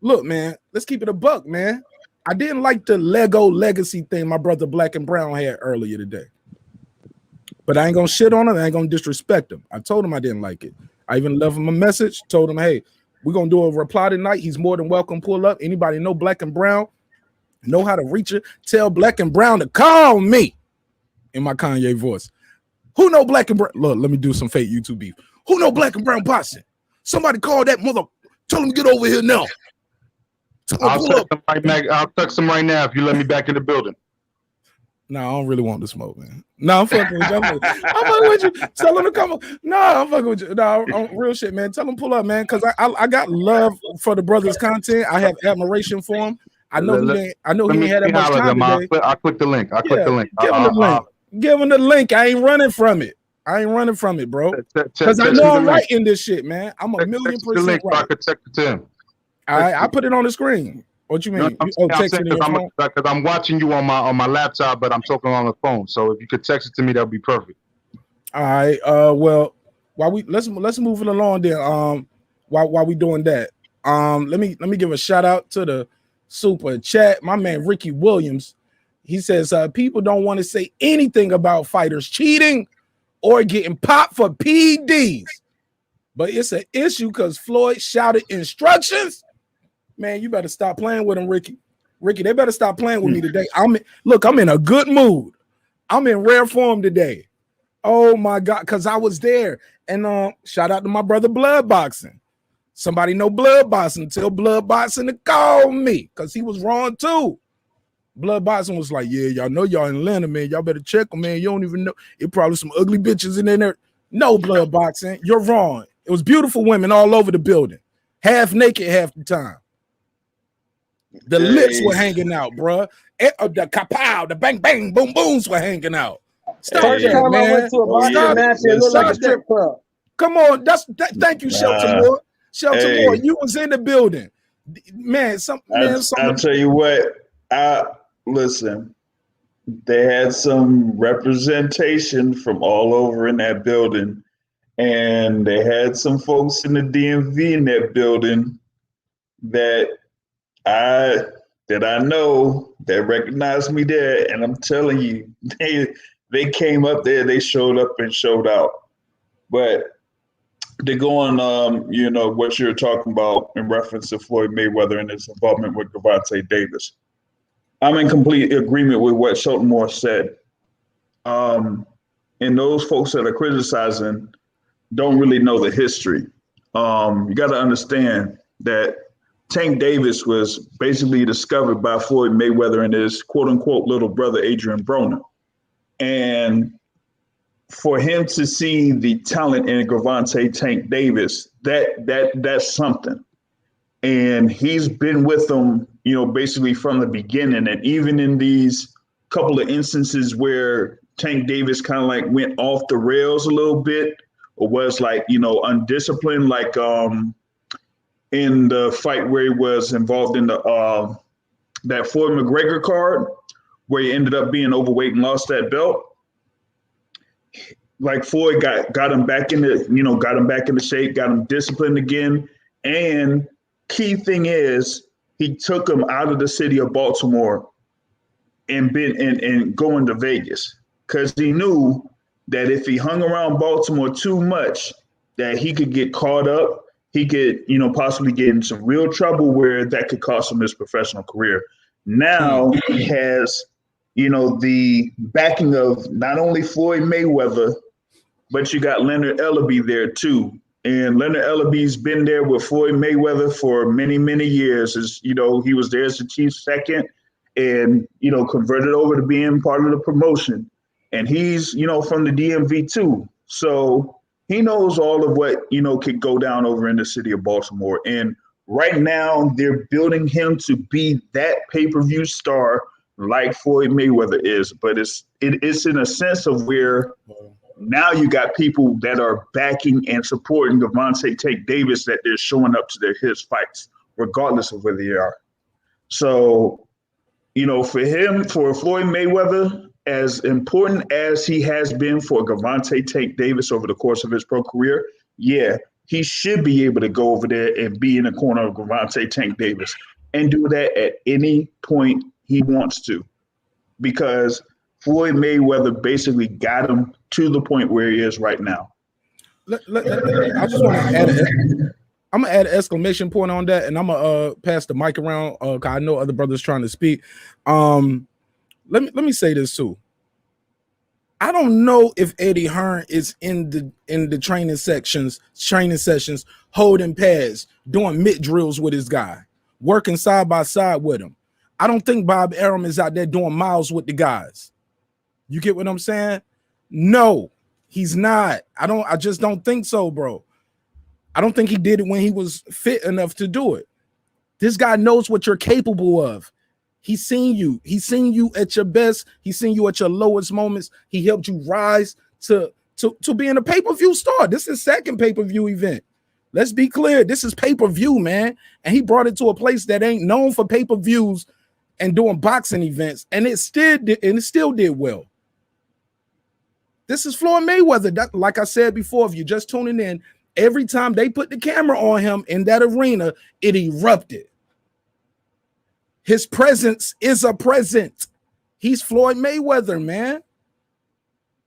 look, man, let's keep it a buck, man. I didn't like the Lego legacy thing my brother Black and Brown had earlier today. But I ain't gonna shit on him. I ain't gonna disrespect him. I told him I didn't like it. I even left him a message, told him, hey, we're gonna do a reply tonight. He's more than welcome. Pull up. Anybody know Black and Brown? Know how to reach it? Tell Black and Brown to call me in my Kanye voice. Who know Black and Brown? Look, let me do some fake YouTube beef. Who know Black and Brown boxing? Somebody call that mother. Tell him to get over here now. I'll text him right now if you let me back in the building. No, I don't really want to smoke, man. No, I'm fucking with you. I'm fucking with you. Tell him to come. No, I'm fucking with you. No, I'm real shit, man. Tell him pull up, man. Because I got love for the brother's content. I have admiration for him. I know he ain't had that much time today. I'll click the link. Click the link. Give him the link. Give him the link. I ain't running from it. Bro. Because I know I'm right in this shit, man. I'm a million percent right. I could text it to him. I put it on the screen. What you mean? Text it in your phone? Because I'm watching you on my laptop, but I'm talking on the phone. So if you could text it to me, that would be perfect. All right. Well, let's move it along there. While we doing that, let me give a shout out to the super chat. My man Ricky Williams. He says people don't want to say anything about fighters cheating or getting popped for PEDs, but it's an issue because Floyd shouted instructions. Man, you better stop playing with him, Ricky. They better stop playing with me today. I'm in a good mood. I'm in rare form today. Oh my God, because I was there. And shout out to my brother Blood Boxing. Somebody know Blood Boxing. Tell Blood Boxing to call me because he was wrong too. Blood Boxing was like, yeah, y'all know y'all in Atlanta, man. Y'all better check them, man. You don't even know. It probably some ugly bitches in there. No, Blood Boxing, you're wrong. It was beautiful women all over the building. Half naked half the time. The lips were hanging out, bruh. The kapow, the bang, bang, boom, booms were hanging out. Stop that, man. I went to a boxing match and it looked like a strip club. Come on, thank you, Shelton Moore. Shelton Moore, you was in the building, man. I'll tell you what. Listen. They had some representation from all over in that building, and they had some folks in the DMV in that building that I know that recognized me there, and I'm telling you, they came up there, they showed up and showed out. But to go on, what you're talking about in reference to Floyd Mayweather and his involvement with Gervonta Davis, I'm in complete agreement with what Shelton Moore said. And those folks that are criticizing don't really know the history. You got to understand that Tank Davis was basically discovered by Floyd Mayweather and his quote unquote little brother, Adrian Broner. And for him to see the talent in Gervonta Tank Davis, that's something. And he's been with them, basically from the beginning. And even in these couple of instances where Tank Davis kind of like went off the rails a little bit or was like, undisciplined, like in the fight where he was involved in the that Floyd McGregor card, where he ended up being overweight and lost that belt. like Floyd got him back into, got him back into shape, got him disciplined again. And key thing is he took him out of the city of Baltimore and going to Vegas, because he knew that if he hung around Baltimore too much, that he could get caught up. He could, possibly get in some real trouble where that could cost him his professional career. Now he has, the backing of not only Floyd Mayweather, but you got Leonard Ellaby there too. And Leonard Ellaby's been there with Floyd Mayweather for many, many years. He was there as the chief second and, converted over to being part of the promotion. And he's, from the DMV too. So he knows all of what, could go down over in the city of Baltimore. And right now they're building him to be that pay-per-view star like Floyd Mayweather is. But it's in a sense of where now you got people that are backing and supporting Gervonta Tank Davis, that they're showing up to his fights, regardless of where they are. So, for Floyd Mayweather, as important as he has been for Gervonta Tank Davis over the course of his pro career, yeah, he should be able to go over there and be in the corner of Gervonta Tank Davis and do that at any point he wants to, because Floyd Mayweather basically got him to the point where he is right now. I just want to add I'm gonna add an exclamation point on that, and I'm gonna pass the mic around. Cause I know other brothers trying to speak. Let me say this too. I don't know if Eddie Hearn is in the training sessions holding pads, doing mitt drills with his guy, working side by side with him. I don't think Bob Arum is out there doing miles with the guys. You get what I'm saying? No, he's not. I just don't think so, bro. I don't think he did it when he was fit enough to do it. This guy knows what you're capable of. He's seen you. He's seen you at your best. He's seen you at your lowest moments. He helped you rise to being a pay-per-view star. This is second pay-per-view event. Let's be clear. This is pay-per-view, man. And he brought it to a place that ain't known for pay-per-views and doing boxing events. And it still did well. This is Floyd Mayweather. That, like I said before, if you're just tuning in, every time they put the camera on him in that arena, it erupted. His presence is a present. He's Floyd Mayweather, man.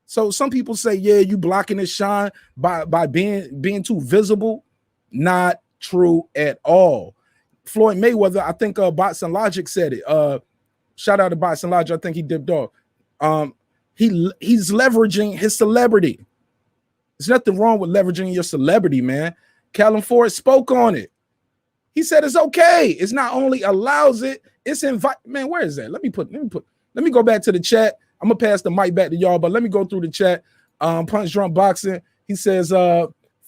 So some people say, yeah, you blocking his shine by being too visible. Not true at all. Floyd Mayweather, I think Boxing Logic said it. Shout out to Boxing Logic. I think he dipped off. He's leveraging his celebrity. There's nothing wrong with leveraging your celebrity, man. Callum Ford spoke on it. He said it's okay. It's not only allows it, it's invite. Man, where is that? Let me go back to the chat. I'm gonna pass the mic back to y'all, but let me go through the chat. Punch Drunk Boxing. He says,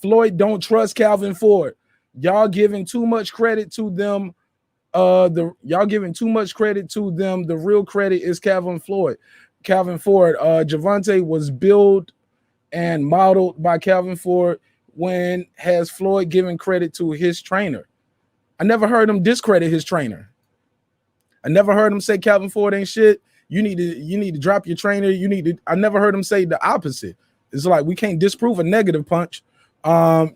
Floyd don't trust Calvin Ford. Y'all giving too much credit to them. Y'all giving too much credit to them. The real credit is Calvin Ford. Gervonta was built and modeled by Calvin Ford. When has Floyd given credit to his trainer? I never heard him discredit his trainer. I never heard him say Calvin Ford ain't shit. You need to drop your trainer. I never heard him say the opposite. It's like we can't disprove a negative, Punch. Let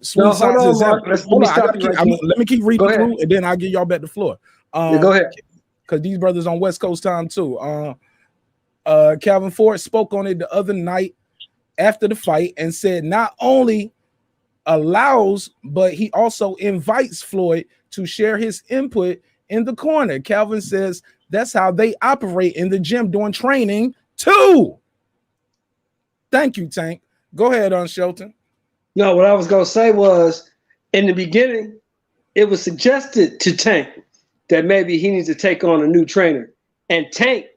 me keep reading through, and then I'll give y'all back the floor. Go ahead. Because these brothers on West Coast time too. Calvin Ford spoke on it the other night after the fight and said not only allows, but he also invites Floyd to share his input in the corner. Calvin says that's how they operate in the gym during training too. Thank you, Tank. Go ahead on Shelton. No, what I was going to say was, in the beginning, it was suggested to Tank that maybe he needs to take on a new trainer. And Tank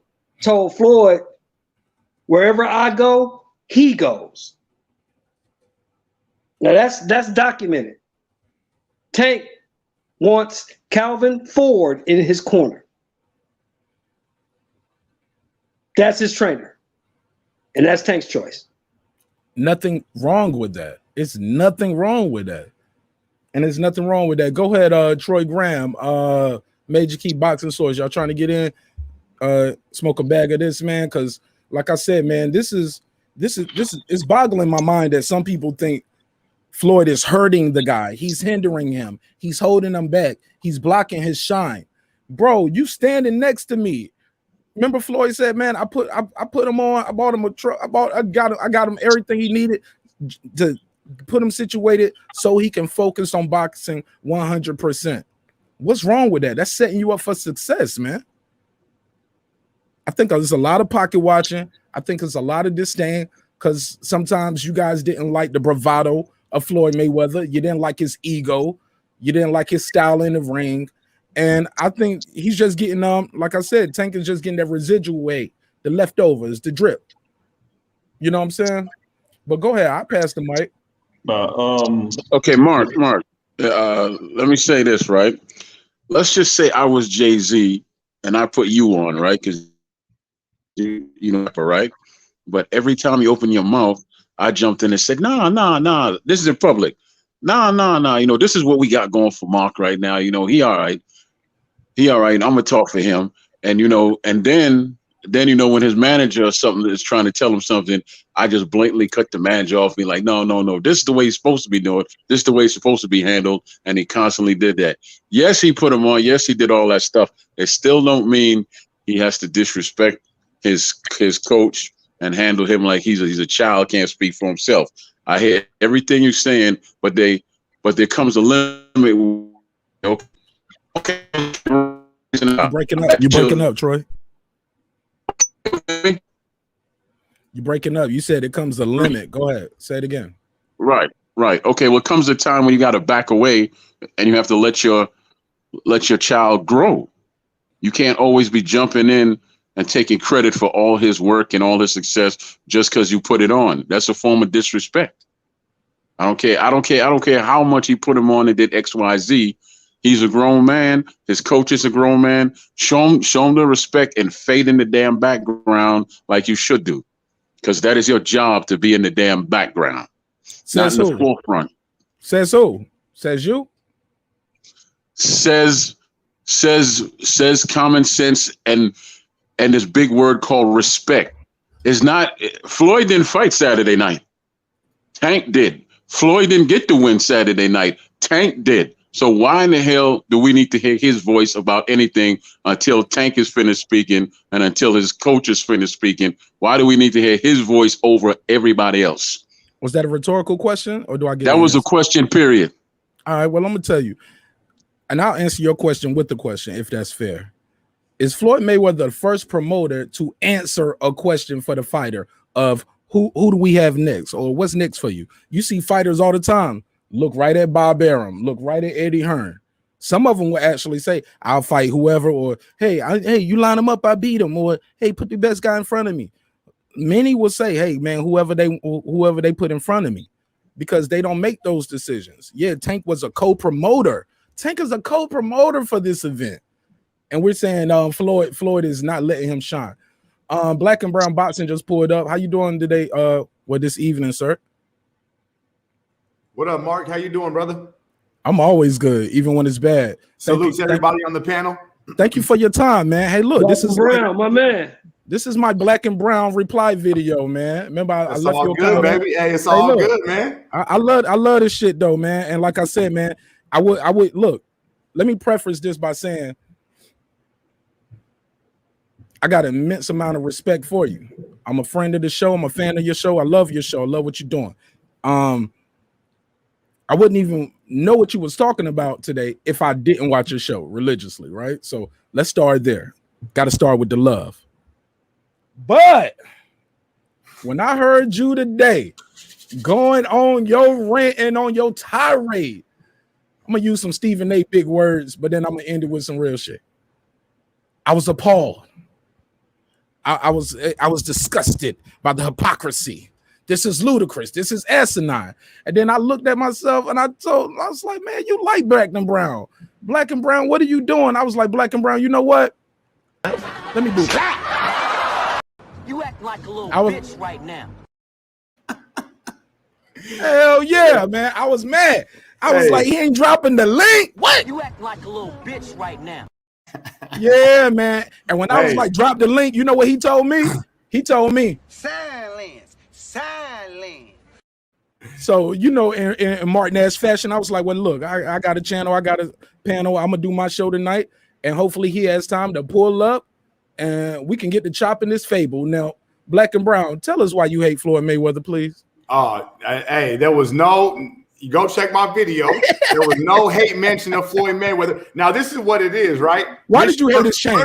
told Floyd, wherever I go, he goes. Now that's documented. Tank wants Calvin Ford in his corner. That's his trainer. And that's Tank's choice. Nothing wrong with that. It's nothing wrong with that. And there's nothing wrong with that. Go ahead, Troy Graham, Major Key Boxing Source. Y'all trying to get in? Smoke a bag of this, man, because like I said, man, this is this is it's boggling my mind that some people think Floyd is hurting the guy. He's hindering him. He's holding him back. He's blocking his shine. Bro, you standing next to me. Remember Floyd said, man, I put him on. I bought him a truck. I got him everything he needed to put him situated so he can focus on boxing 100%. What's wrong with that? That's setting you up for success, man. I think there's a lot of pocket watching. I think there's a lot of disdain because sometimes you guys didn't like the bravado of Floyd Mayweather. You didn't like his ego. You didn't like his style in the ring. And I think he's just getting, like I said, Tank is just getting that residual weight, the leftovers, the drip. You know what I'm saying? But go ahead. I pass the mic. Okay, Mark. Let me say this, right? Let's just say I was Jay-Z and I put you on, right? Because you know, right? But every time you open your mouth, I jumped in and said, nah. This is in public. Nah. You know, this is what we got going for Marq right now. You know, he all right. I'm gonna talk for him. And you know, and then you know, when his manager or something is trying to tell him something, I just blatantly cut the manager off. Be like, no. This is the way he's supposed to be doing. This is the way it's supposed to be handled. And he constantly did that. Yes, he put him on. Yes, he did all that stuff. It still don't mean he has to disrespect his coach and handle him like he's a child, can't speak for himself. I hear everything you're saying, but there comes a limit. Okay. You're breaking up, Troy. You're breaking up. You said it comes a limit. Go ahead. Say it again. Right. Okay. Well, comes a time when you got to back away and you have to let your child grow. You can't always be jumping in and taking credit for all his work and all his success just because you put it on. That's a form of disrespect. I don't care how much he put him on and did X, Y, Z. He's a grown man. His coach is a grown man. Show him the respect and fade in the damn background like you should do. Because that is your job, to be in the damn background. Says not in who? the forefront. Says who? Says you? Says common sense and this big word called respect. Is not Floyd didn't fight Saturday night. Tank did. Floyd didn't get the win Saturday night. Tank did. So why in the hell do we need to hear his voice about anything until Tank is finished speaking and until his coach is finished speaking? Why do we need to hear his voice over everybody else? Was that a rhetorical question, or do I get that? Was a question, period. All right, well, I'm gonna tell you, and I'll answer your question with the question if that's fair. Is Floyd Mayweather the first promoter to answer a question for the fighter of who do we have next, or what's next for you? You see fighters all the time. Look right at Bob Arum. Look right at Eddie Hearn. Some of them will actually say, I'll fight whoever, or hey, you line them up, I beat him, or hey, put the best guy in front of me. Many will say, hey, man, whoever they put in front of me, because they don't make those decisions. Yeah, Tank was a co-promoter. Tank is a co-promoter for this event. And we're saying Floyd is not letting him shine. Black and Brown Boxing just pulled up. How you doing today? This evening, sir? What up, Mark? How you doing, brother? I'm always good, even when it's bad. Salute to everybody on the panel. Thank you for your time, man. Hey, look, this is Brown, my man. This is my Black and Brown reply video, man. Remember, I left your good, baby. Hey, it's all good, man. I love this shit though, man. And like I said, man, I would look. Let me preface this by saying I got an immense amount of respect for you. I'm a friend of the show. I'm a fan of your show. I love your show. I love what you're doing. I wouldn't even know what you was talking about today if I didn't watch your show religiously, right? So let's start there. Got to start with the love. But when I heard you today going on your rant and on your tirade, I'm gonna use some Stephen A. big words, but then I'm gonna end it with some real shit. I was appalled. I was disgusted by the hypocrisy. This is ludicrous. This is asinine. And then I looked at myself and I was like, man, you like Black and Brown. Black and Brown, what are you doing? I was like, Black and Brown, you know what? Let me do that. You act like a little bitch right now. Hell yeah, man. I was mad. I was like, he ain't dropping the link. What? You act like a little bitch right now. Yeah, man. And when I was like, drop the link, you know what he told me? He told me, So, you know, in Mark Nash fashion, I was like, well, look, I got a channel, I got a panel, I'm gonna do my show tonight, and hopefully he has time to pull up and we can get to chopping this fable. Now, Black and Brown, tell us why you hate Floyd Mayweather, please. Hey, there was no, you go check my video. There was no hate mention of Floyd Mayweather. Now, this is what it is, right? Why did you hate his chain?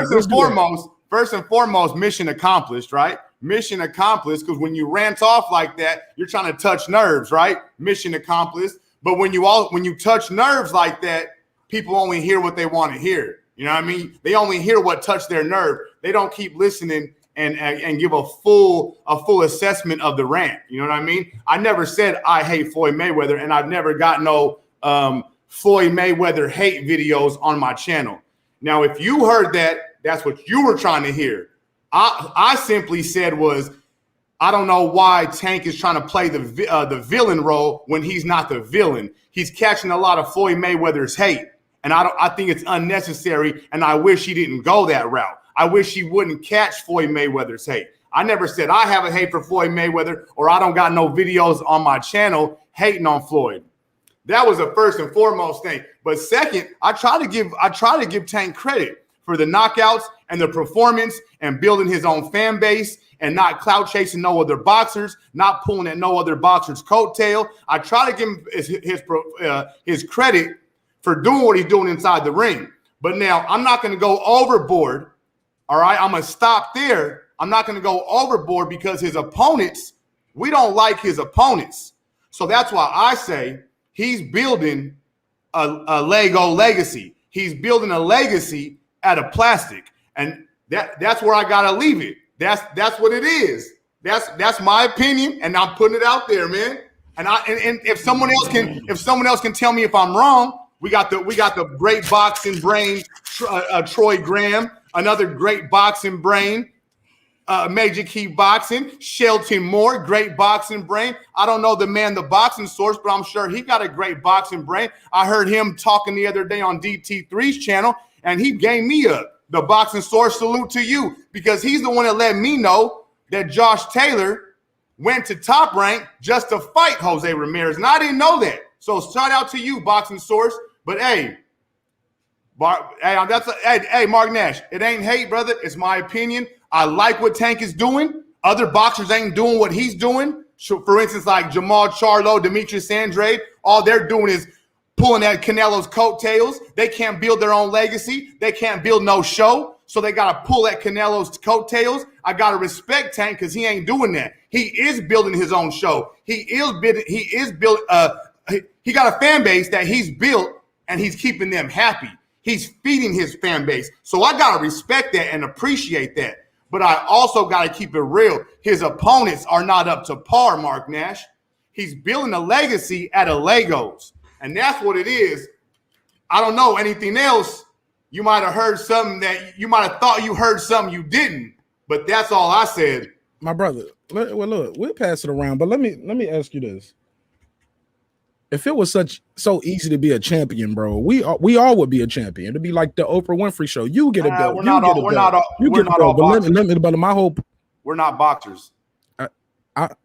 First and foremost, mission accomplished, right? Mission accomplished, because when you rant off like that, you're trying to touch nerves, right? Mission accomplished. But when you touch nerves like that, people only hear what they want to hear. You know what I mean? They only hear what touched their nerve. They don't keep listening and give a full assessment of the rant. You know what I mean? I never said I hate Floyd Mayweather, and I've never got no Floyd Mayweather hate videos on my channel. Now, if you heard that, that's what you were trying to hear. I simply said was, I don't know why Tank is trying to play the villain role when he's not the villain. He's catching a lot of Floyd Mayweather's hate, and I think it's unnecessary, and I wish he didn't go that route. I wish he wouldn't catch Floyd Mayweather's hate. I never said I have a hate for Floyd Mayweather, or I don't got no videos on my channel hating on Floyd. That was the first and foremost thing. But second, I try to give Tank credit for the knockouts and the performance and building his own fan base and not clout chasing no other boxers, not pulling at no other boxer's coattail. I try to give him his credit for doing what he's doing inside the ring. But now I'm not going to go overboard. All right, I'm going to stop there. I'm not going to go overboard because his opponents, we don't like his opponents. So that's why I say he's building a Lego legacy. He's building a legacy out of plastic. And that's where I got to leave it. That's what it is. That's my opinion, and I'm putting it out there, man. And if someone else can tell me if I'm wrong, we got the great boxing brain, Troy Graham, another great boxing brain, Major Key Boxing, Shelton Moore, great boxing brain. I don't know the man, the boxing source, but I'm sure he got a great boxing brain. I heard him talking the other day on DT3's channel, and he gave me the boxing source. Salute to you, because he's the one that let me know that Josh Taylor went to Top Rank just to fight Jose Ramirez, and I didn't know that. So shout out to you, boxing source. But hey, Marq Nash, it ain't hate, brother. It's my opinion. I like what Tank is doing. Other boxers ain't doing what he's doing. For instance, like Jamal Charlo, Demetrius Andrade, all they're doing is pulling at Canelo's coattails. They can't build their own legacy. They can't build no show. So they got to pull at Canelo's coattails. I got to respect Tank because he ain't doing that. He is building his own show. He got a fan base that he's built, and he's keeping them happy. He's feeding his fan base. So I got to respect that and appreciate that. But I also got to keep it real. His opponents are not up to par, Marq Nash. He's building a legacy out of Legos. And that's what it is. I don't know anything else. You might have heard something that you might have thought you heard something you didn't. But that's all I said. My brother, well, look, we'll pass it around. But let me ask you this. If it was so easy to be a champion, bro, we all would be a champion. It'd be like the Oprah Winfrey show. You get a belt. We're not all boxers. We're not boxers.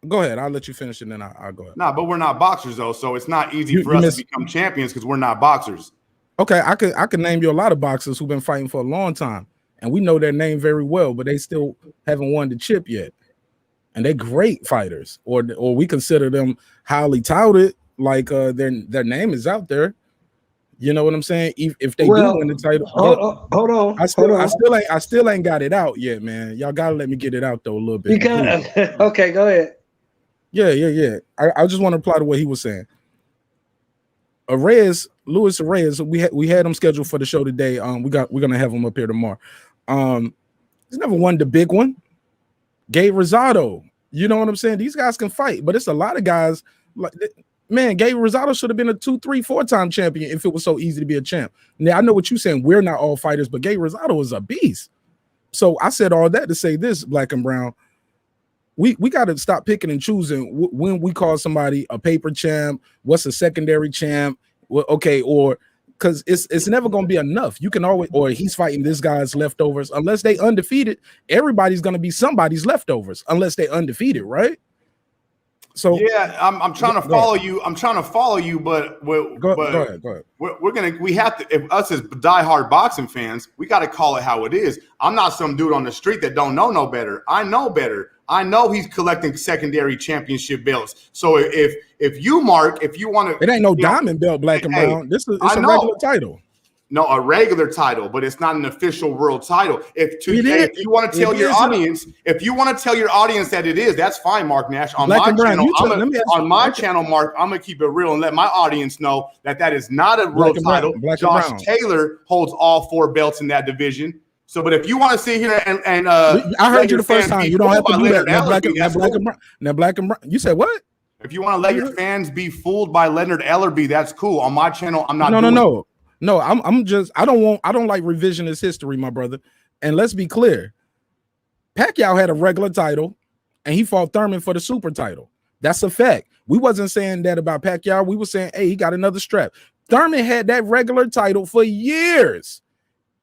Go ahead. I'll let you finish and then I'll go ahead. Nah, but we're not boxers though, so it's not easy for us to become champions because we're not boxers. Okay, I could name you a lot of boxers who've been fighting for a long time, and we know their name very well, but they still haven't won the chip yet. And they're great fighters, or we consider them highly touted. Like their name is out there, you know what I'm saying? If they do win the title, hold on. I still ain't got it out yet, man. Y'all gotta let me get it out though a little bit. Okay, go ahead. Yeah. I just want to reply to what he was saying. Luis Reyes, we had him scheduled for the show today. We're gonna have him up here tomorrow. He's never won the big one. Gabe Rosado, you know what I'm saying? These guys can fight, but it's a lot of guys like. Man, Gabe Rosado should have been a 2, 3, 4-time champion if it was so easy to be a champ. Now, I know what you're saying. We're not all fighters, but Gabe Rosado is a beast. So I said all that to say this, Black and Brown. We got to stop picking and choosing when we call somebody a paper champ, what's a secondary champ, or because it's never going to be enough. You can always, or he's fighting this guy's leftovers. Unless they undefeated, everybody's going to be somebody's leftovers unless they undefeated, right? So yeah, I'm trying to follow you. I'm trying to follow you, but go ahead. We have to, if us as diehard boxing fans, we got to call it how it is. I'm not some dude on the street that don't know no better. I know better. I know he's collecting secondary championship belts. So if you, Marq, if you want to, it ain't no diamond belt, black and brown. It's a regular title. No, a regular title, but it's not an official world title. If you want to tell your audience, if you want to tell your audience that it is, that's fine, marqnash. On my channel, Marq, I'm gonna keep it real and let my audience know that that is not a world title. Josh Taylor holds all 4 belts in that division. So, but if you want to sit here and I heard you the first time. You don't have to do that. Now, black and brown. You said what? If you want to let your fans be fooled by Leonard Ellerby, that's cool. On my channel, I'm not. No, I'm just I don't like revisionist history, my brother. And let's be clear. Pacquiao had a regular title and he fought Thurman for the super title. That's a fact. We wasn't saying that about Pacquiao. We were saying, hey, he got another strap. Thurman had that regular title for years.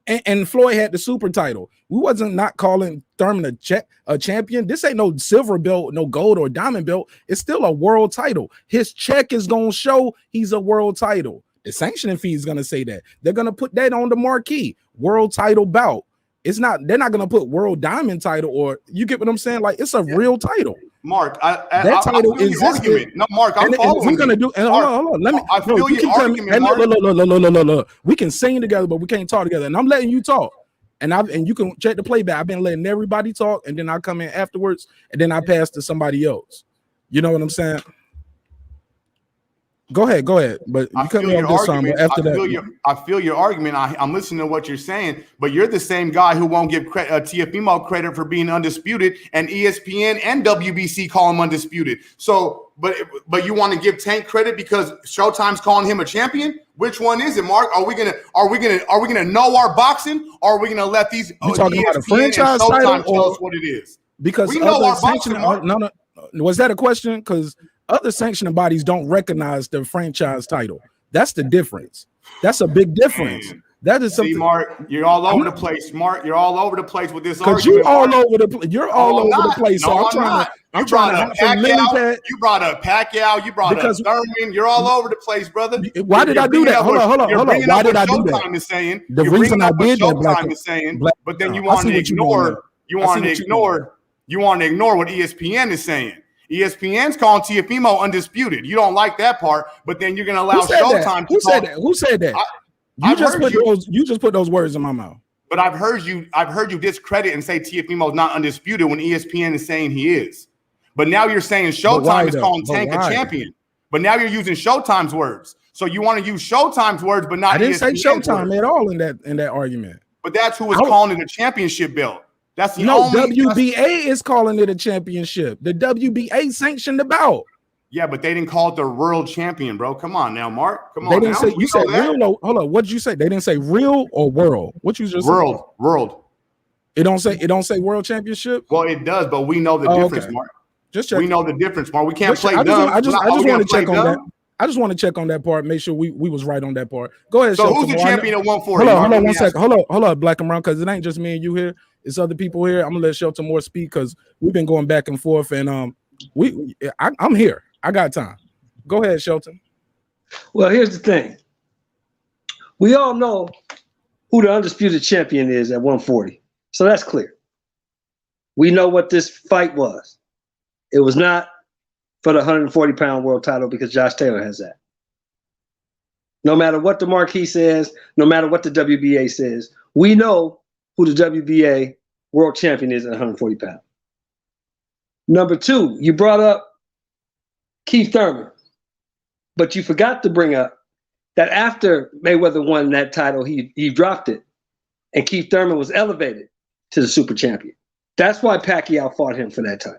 And Floyd had the super title. We wasn't not calling Thurman a champion. This ain't no silver belt, no gold or diamond belt. It's still a world title. His check is gonna show he's a world title. The sanctioning fee is going to say that. They're going to put that on the marquee. World title bout. It's not, they're not going to put world diamond title, or you get what I'm saying? Like, it's a real title. Marq, that title existed. No, Marq, I'm following we're going to do, and hold on. Let me, I feel your argument, look. We can sing together, but we can't talk together. And I'm letting you talk. And you can check the playback. I've been letting everybody talk, and then I come in afterwards, and then I pass to somebody else. You know what I'm saying? Go ahead. But you cut me off this time. But after I feel your argument. I'm listening to what you're saying, but you're the same guy who won't give TFMO credit for being undisputed, and ESPN and WBC call him undisputed. So, but you want to give Tank credit because Showtime's calling him a champion? Which one is it, Marq? Are we gonna know our boxing, or are we gonna let these talking ESPN about a franchise and Showtime title tell us what it is? Because we know our boxing. No. Was that a question? Because other sanctioning bodies don't recognize the franchise title. That's the difference. That's a big difference. That is something. See, Marq, you're all over the place. Marq, you're all over the place with this argument. Because you're all over the place. No, so I'm trying to have some lily pad. You brought up Pacquiao. You brought up Thurman. You're all over the place, brother. Why did I do that? Hold on. Why did I do that? The reason I did that, but then you want to ignore. You want to ignore what ESPN is saying. ESPN's calling TFMO undisputed. You don't like that part, but then you're going to allow Showtime to talk. Who said that? You just put those words in my mouth. But I've heard you discredit and say TFMO is not undisputed when ESPN is saying he is. But now you're saying Showtime is calling Tank a champion. But now you're using Showtime's words. So you want to use Showtime's words, but not. I didn't say ESPN's Showtime words. at all in that argument. But that's who is calling it a championship belt. That's the only WBA is calling it a championship. The WBA sanctioned the bout. Yeah, but they didn't call it the world champion, bro. Come on now, Marq. Come on. They didn't now. say you said real. Hold on. What did you say? They didn't say real or world. What you just said? World. It don't say world championship. Well, it does, but we know the difference, Marq. Just check. We know the difference, Marq. We can't play dumb. I just want to check on that. I just want to check on that part. Make sure we was right on that part. Go ahead. So who's the champion at 140? Hold on 1 second. Hold on, black and brown, because it ain't just me and you here. It's other people here. I'm gonna let Shelton more speak because we've been going back and forth, and I'm here. I got time. Go ahead, Shelton. Well, here's the thing. We all know who the undisputed champion is at 140. So that's clear. We know what this fight was. It was not for the 140-pound world title because Josh Taylor has that. No matter what the marquee says, no matter what the WBA says, we know who the WBA world champion is at 140 pounds. Number two, you brought up Keith Thurman, but you forgot to bring up that after Mayweather won that title, he dropped it, and Keith Thurman was elevated to the super champion. That's why Pacquiao fought him for that title.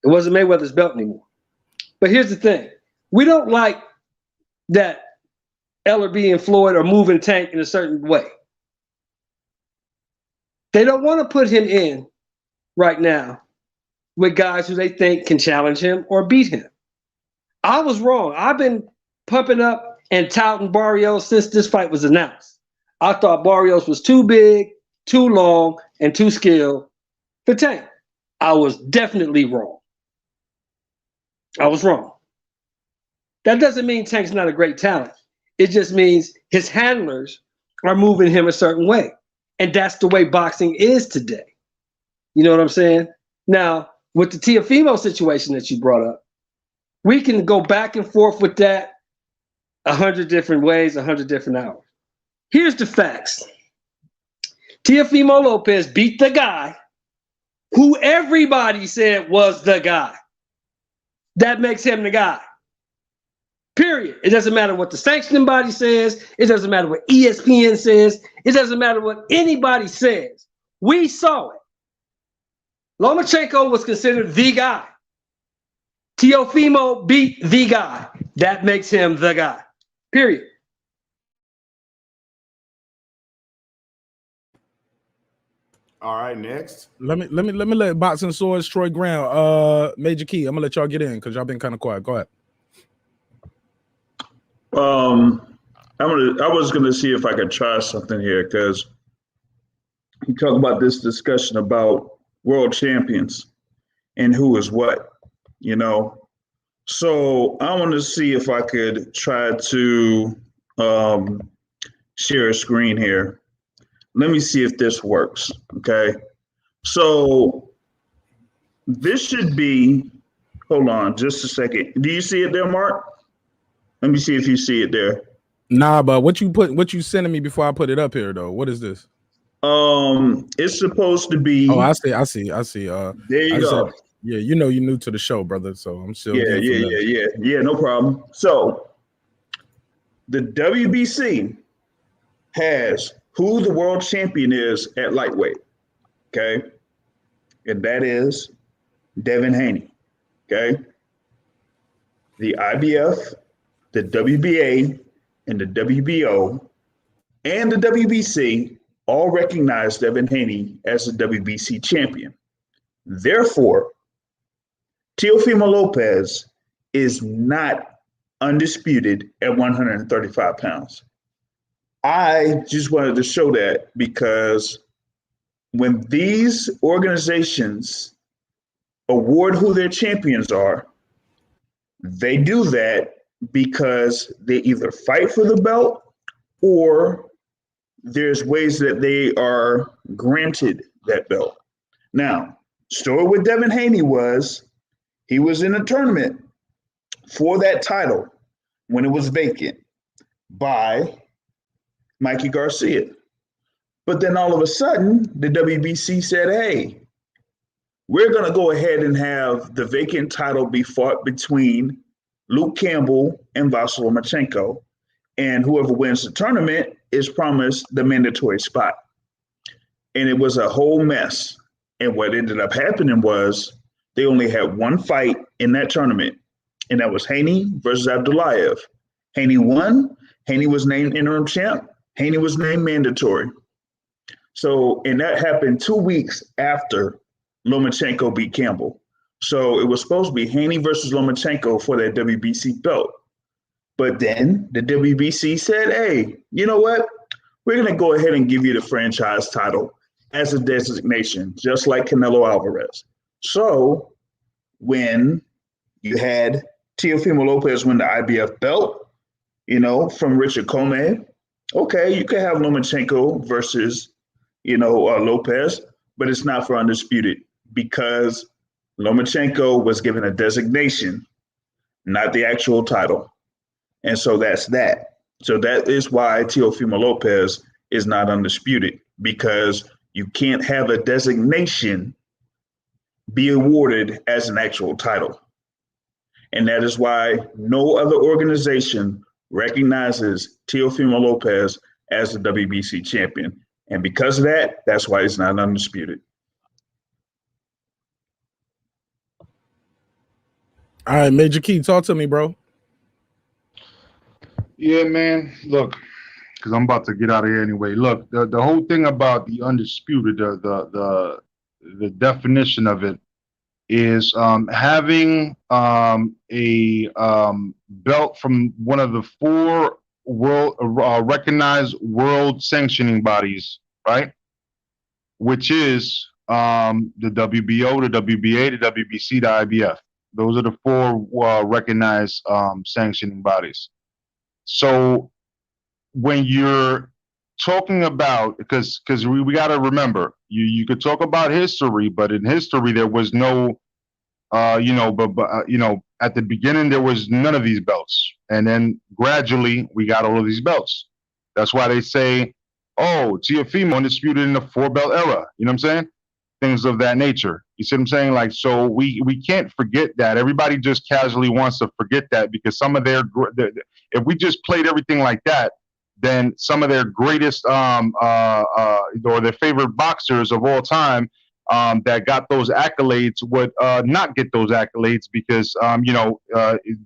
It wasn't Mayweather's belt anymore. But here's the thing. We don't like that Ellerby and Floyd are moving Tank in a certain way. They don't want to put him in right now with guys who they think can challenge him or beat him. I was wrong. I've been pumping up and touting Barrios since this fight was announced. I thought Barrios was too big, too long, and too skilled for Tank. I was definitely wrong. I was wrong. That doesn't mean Tank's not a great talent. It just means his handlers are moving him a certain way. And that's the way boxing is today. You know what I'm saying? Now, with the Teofimo situation that you brought up, we can go back and forth with that 100 different ways, 100 different hours. Here's the facts. Teofimo Lopez beat the guy who everybody said was the guy. That makes him the guy. Period. It doesn't matter what the sanctioning body says. It doesn't matter what ESPN says. It doesn't matter what anybody says. We saw it. Lomachenko was considered the guy. Teofimo beat the guy. That makes him the guy. Period. All right, next. Let me let Boxing Swords Troy Graham, Major Key. I'm gonna let y'all get in because y'all been kind of quiet. Go ahead. I was gonna see if I could try something here because you talk about this discussion about world champions and who is what, you know. So I want to see if I could try to share a screen here. Let me see if this works. Okay. So this should be, hold on just a second. Do you see it there, Mark? Let me see if you see it there. Nah, but what you sending me before I put it up here though? What is this? It's supposed to be. Oh, I see. There you go. Yeah, you know you're new to the show, brother. So I'm still. Yeah. No problem. So the WBC has who the world champion is at lightweight. Okay, and that is Devin Haney. Okay, the IBF, the WBA, and the WBO, and the WBC all recognize Devin Haney as the WBC champion. Therefore, Teofimo Lopez is not undisputed at 135 pounds. I just wanted to show that because when these organizations award who their champions are, they do that because they either fight for the belt or there's ways that they are granted that belt. Now, story with Devin Haney was he was in a tournament for that title when it was vacant by Mikey Garcia. But then all of a sudden, the WBC said, hey, we're going to go ahead and have the vacant title be fought between Luke Campbell and Vasyl Lomachenko. And whoever wins the tournament is promised the mandatory spot. And it was a whole mess. And what ended up happening was they only had one fight in that tournament, and that was Haney versus Abdullayev. Haney won. Haney was named interim champ. Haney was named mandatory. So, and that happened 2 weeks after Lomachenko beat Campbell. So it was supposed to be Haney versus Lomachenko for that WBC belt. But then the WBC said, hey, you know what? We're going to go ahead and give you the franchise title as a designation, just like Canelo Alvarez. So when you had Teofimo Lopez win the IBF belt, you know, from Richard Comey, okay, you can have Lomachenko versus, you know, Lopez, but it's not for undisputed because Lomachenko was given a designation, not the actual title. And so that's that. So that is why Teofimo Lopez is not undisputed, because you can't have a designation be awarded as an actual title. And that is why no other organization recognizes Teofimo Lopez as the WBC champion. And because of that, that's why it's not undisputed. All right, Major Key, talk to me, bro. Yeah, man. Look, because I'm about to get out of here anyway. Look, the whole thing about the undisputed, the definition of it is having a belt from one of the four world recognized world sanctioning bodies, right? Which is the WBO, the WBA, the WBC, the IBF. Those are the four recognized sanctioning bodies. So when you're talking about, because we got to remember, you could talk about history, but in history there was no, at the beginning there was none of these belts, and then gradually we got all of these belts. That's why they say, oh, Teofimo undisputed in the 4-belt era. You know what I'm saying? Things of that nature. You see what I'm saying? Like, so we can't forget that. Everybody just casually wants to forget that because some of their if we just played everything like that, then some of their greatest or their favorite boxers of all time that got those accolades would not get those accolades because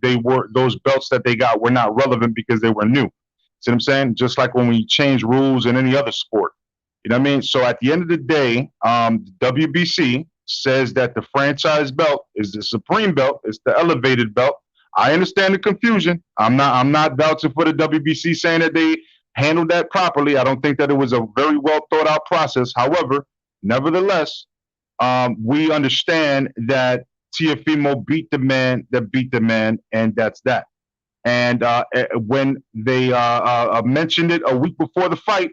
they were, those belts that they got were not relevant because they were new. See what I'm saying? Just like when we change rules in any other sport. You know what I mean? So at the end of the day, WBC says that the franchise belt is the supreme belt. It's the elevated belt. I understand the confusion. I'm not vouching for the WBC saying that they handled that properly. I don't think that it was a very well thought out process. However, nevertheless, we understand that Teofimo beat the man that beat the man, and that's that. And when they mentioned it a week before the fight,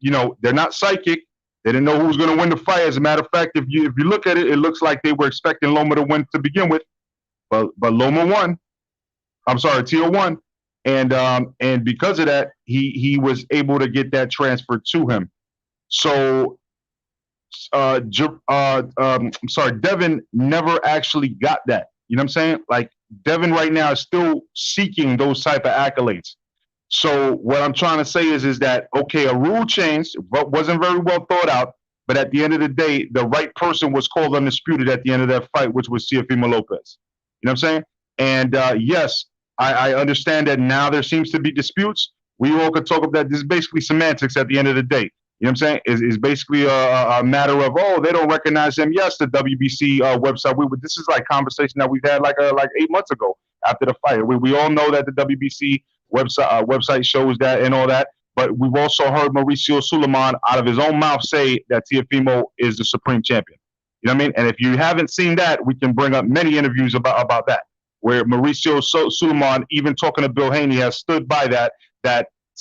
they're not psychic. They didn't know who was going to win the fight. As a matter of fact, if you look at it, it looks like they were expecting Loma to win to begin with, but Loma won. I'm sorry, Teo won, and because of that, he was able to get that transferred to him. So, I'm sorry, Devin never actually got that. You know what I'm saying? Like, Devin right now is still seeking those type of accolades. So what I'm trying to say is that, okay, a rule change, but wasn't very well thought out. But at the end of the day, the right person was called undisputed at the end of that fight, which was Teofimo Lopez. You know what I'm saying? And yes, I understand that now there seems to be disputes. We all could talk about that. This is basically semantics at the end of the day. You know what I'm saying? It's basically a matter of, oh, they don't recognize him. Yes, the WBC website. This is like conversation that we've had like 8 months ago after the fight. We all know that the WBC website shows that and all that. But we've also heard Mauricio Suleiman out of his own mouth say that Teofimo is the supreme champion. You know what I mean? And if you haven't seen that, we can bring up many interviews about that, where Mauricio Suleiman, even talking to Bill Haney, has stood by that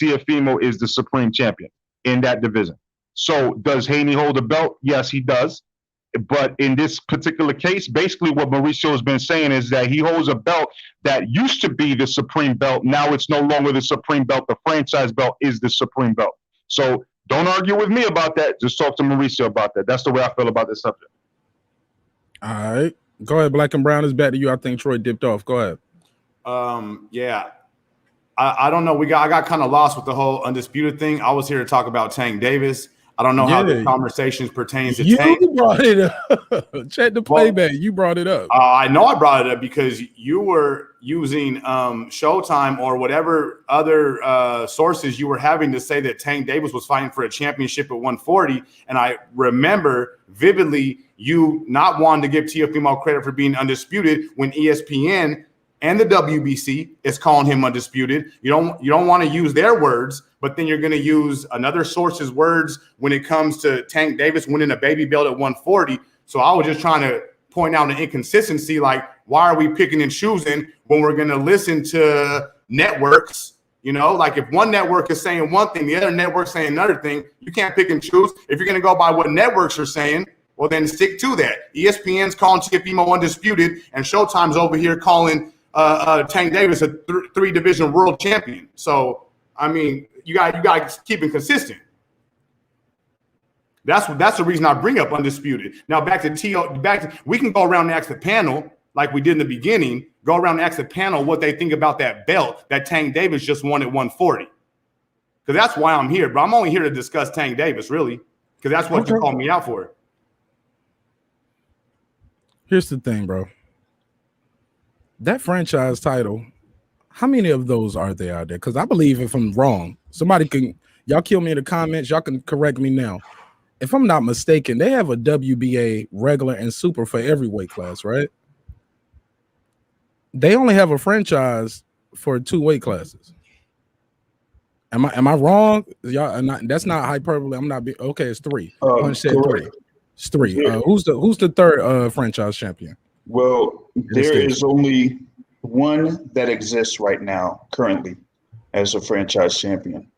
Teofimo is the supreme champion in that division. So does Haney hold a belt? Yes, he does. But in this particular case, basically what Mauricio has been saying is that he holds a belt that used to be the supreme belt. Now it's no longer the supreme belt. The franchise belt is the supreme belt. So don't argue with me about that. Just talk to Mauricio about that. That's the way I feel about this subject. All right. Go ahead. Black and Brown is back to you. I think Troy dipped off. Go ahead. Yeah. I don't know. I got kind of lost with the whole undisputed thing. I was here to talk about Tank Davis. I don't know how the conversations pertains to Tank. You brought it up. Check the playback. You brought it up. I know I brought it up because you were using Showtime or whatever other sources you were having to say that Tank Davis was fighting for a championship at 140. And I remember vividly you not wanting to give Teofimo credit for being undisputed when ESPN and the WBC is calling him undisputed. You don't want to use their words, but then you're going to use another source's words when it comes to Tank Davis winning a baby belt at 140. So I was just trying to point out an inconsistency, like, why are we picking and choosing when we're going to listen to networks? You know, like if one network is saying one thing, the other network saying another thing, you can't pick and choose. If you're going to go by what networks are saying, well, then stick to that. ESPN's calling Teofimo undisputed, and Showtime's over here calling Tank Davis a three-division world champion. So, I mean, you got to keep it consistent. That's the reason I bring up undisputed. Now back to we can go around and ask the panel like we did in the beginning. Go around and ask the panel what they think about that belt that Tank Davis just won at 140. Because that's why I'm here, but I'm only here to discuss Tank Davis, really, because that's what you called me out for. Here's the thing, bro. That franchise title, how many of those are there out there? Because I believe if I'm wrong, y'all kill me in the comments, y'all can correct me now. If I'm not mistaken, they have a WBA regular and super for every weight class, right? They only have a franchise for 2 weight classes. Am I wrong? Y'all, that's not hyperbole. I'm not okay. It's 3. One said 3. It's 3. Who's the third franchise champion? Well, there is only one that exists right now, currently, as a franchise champion.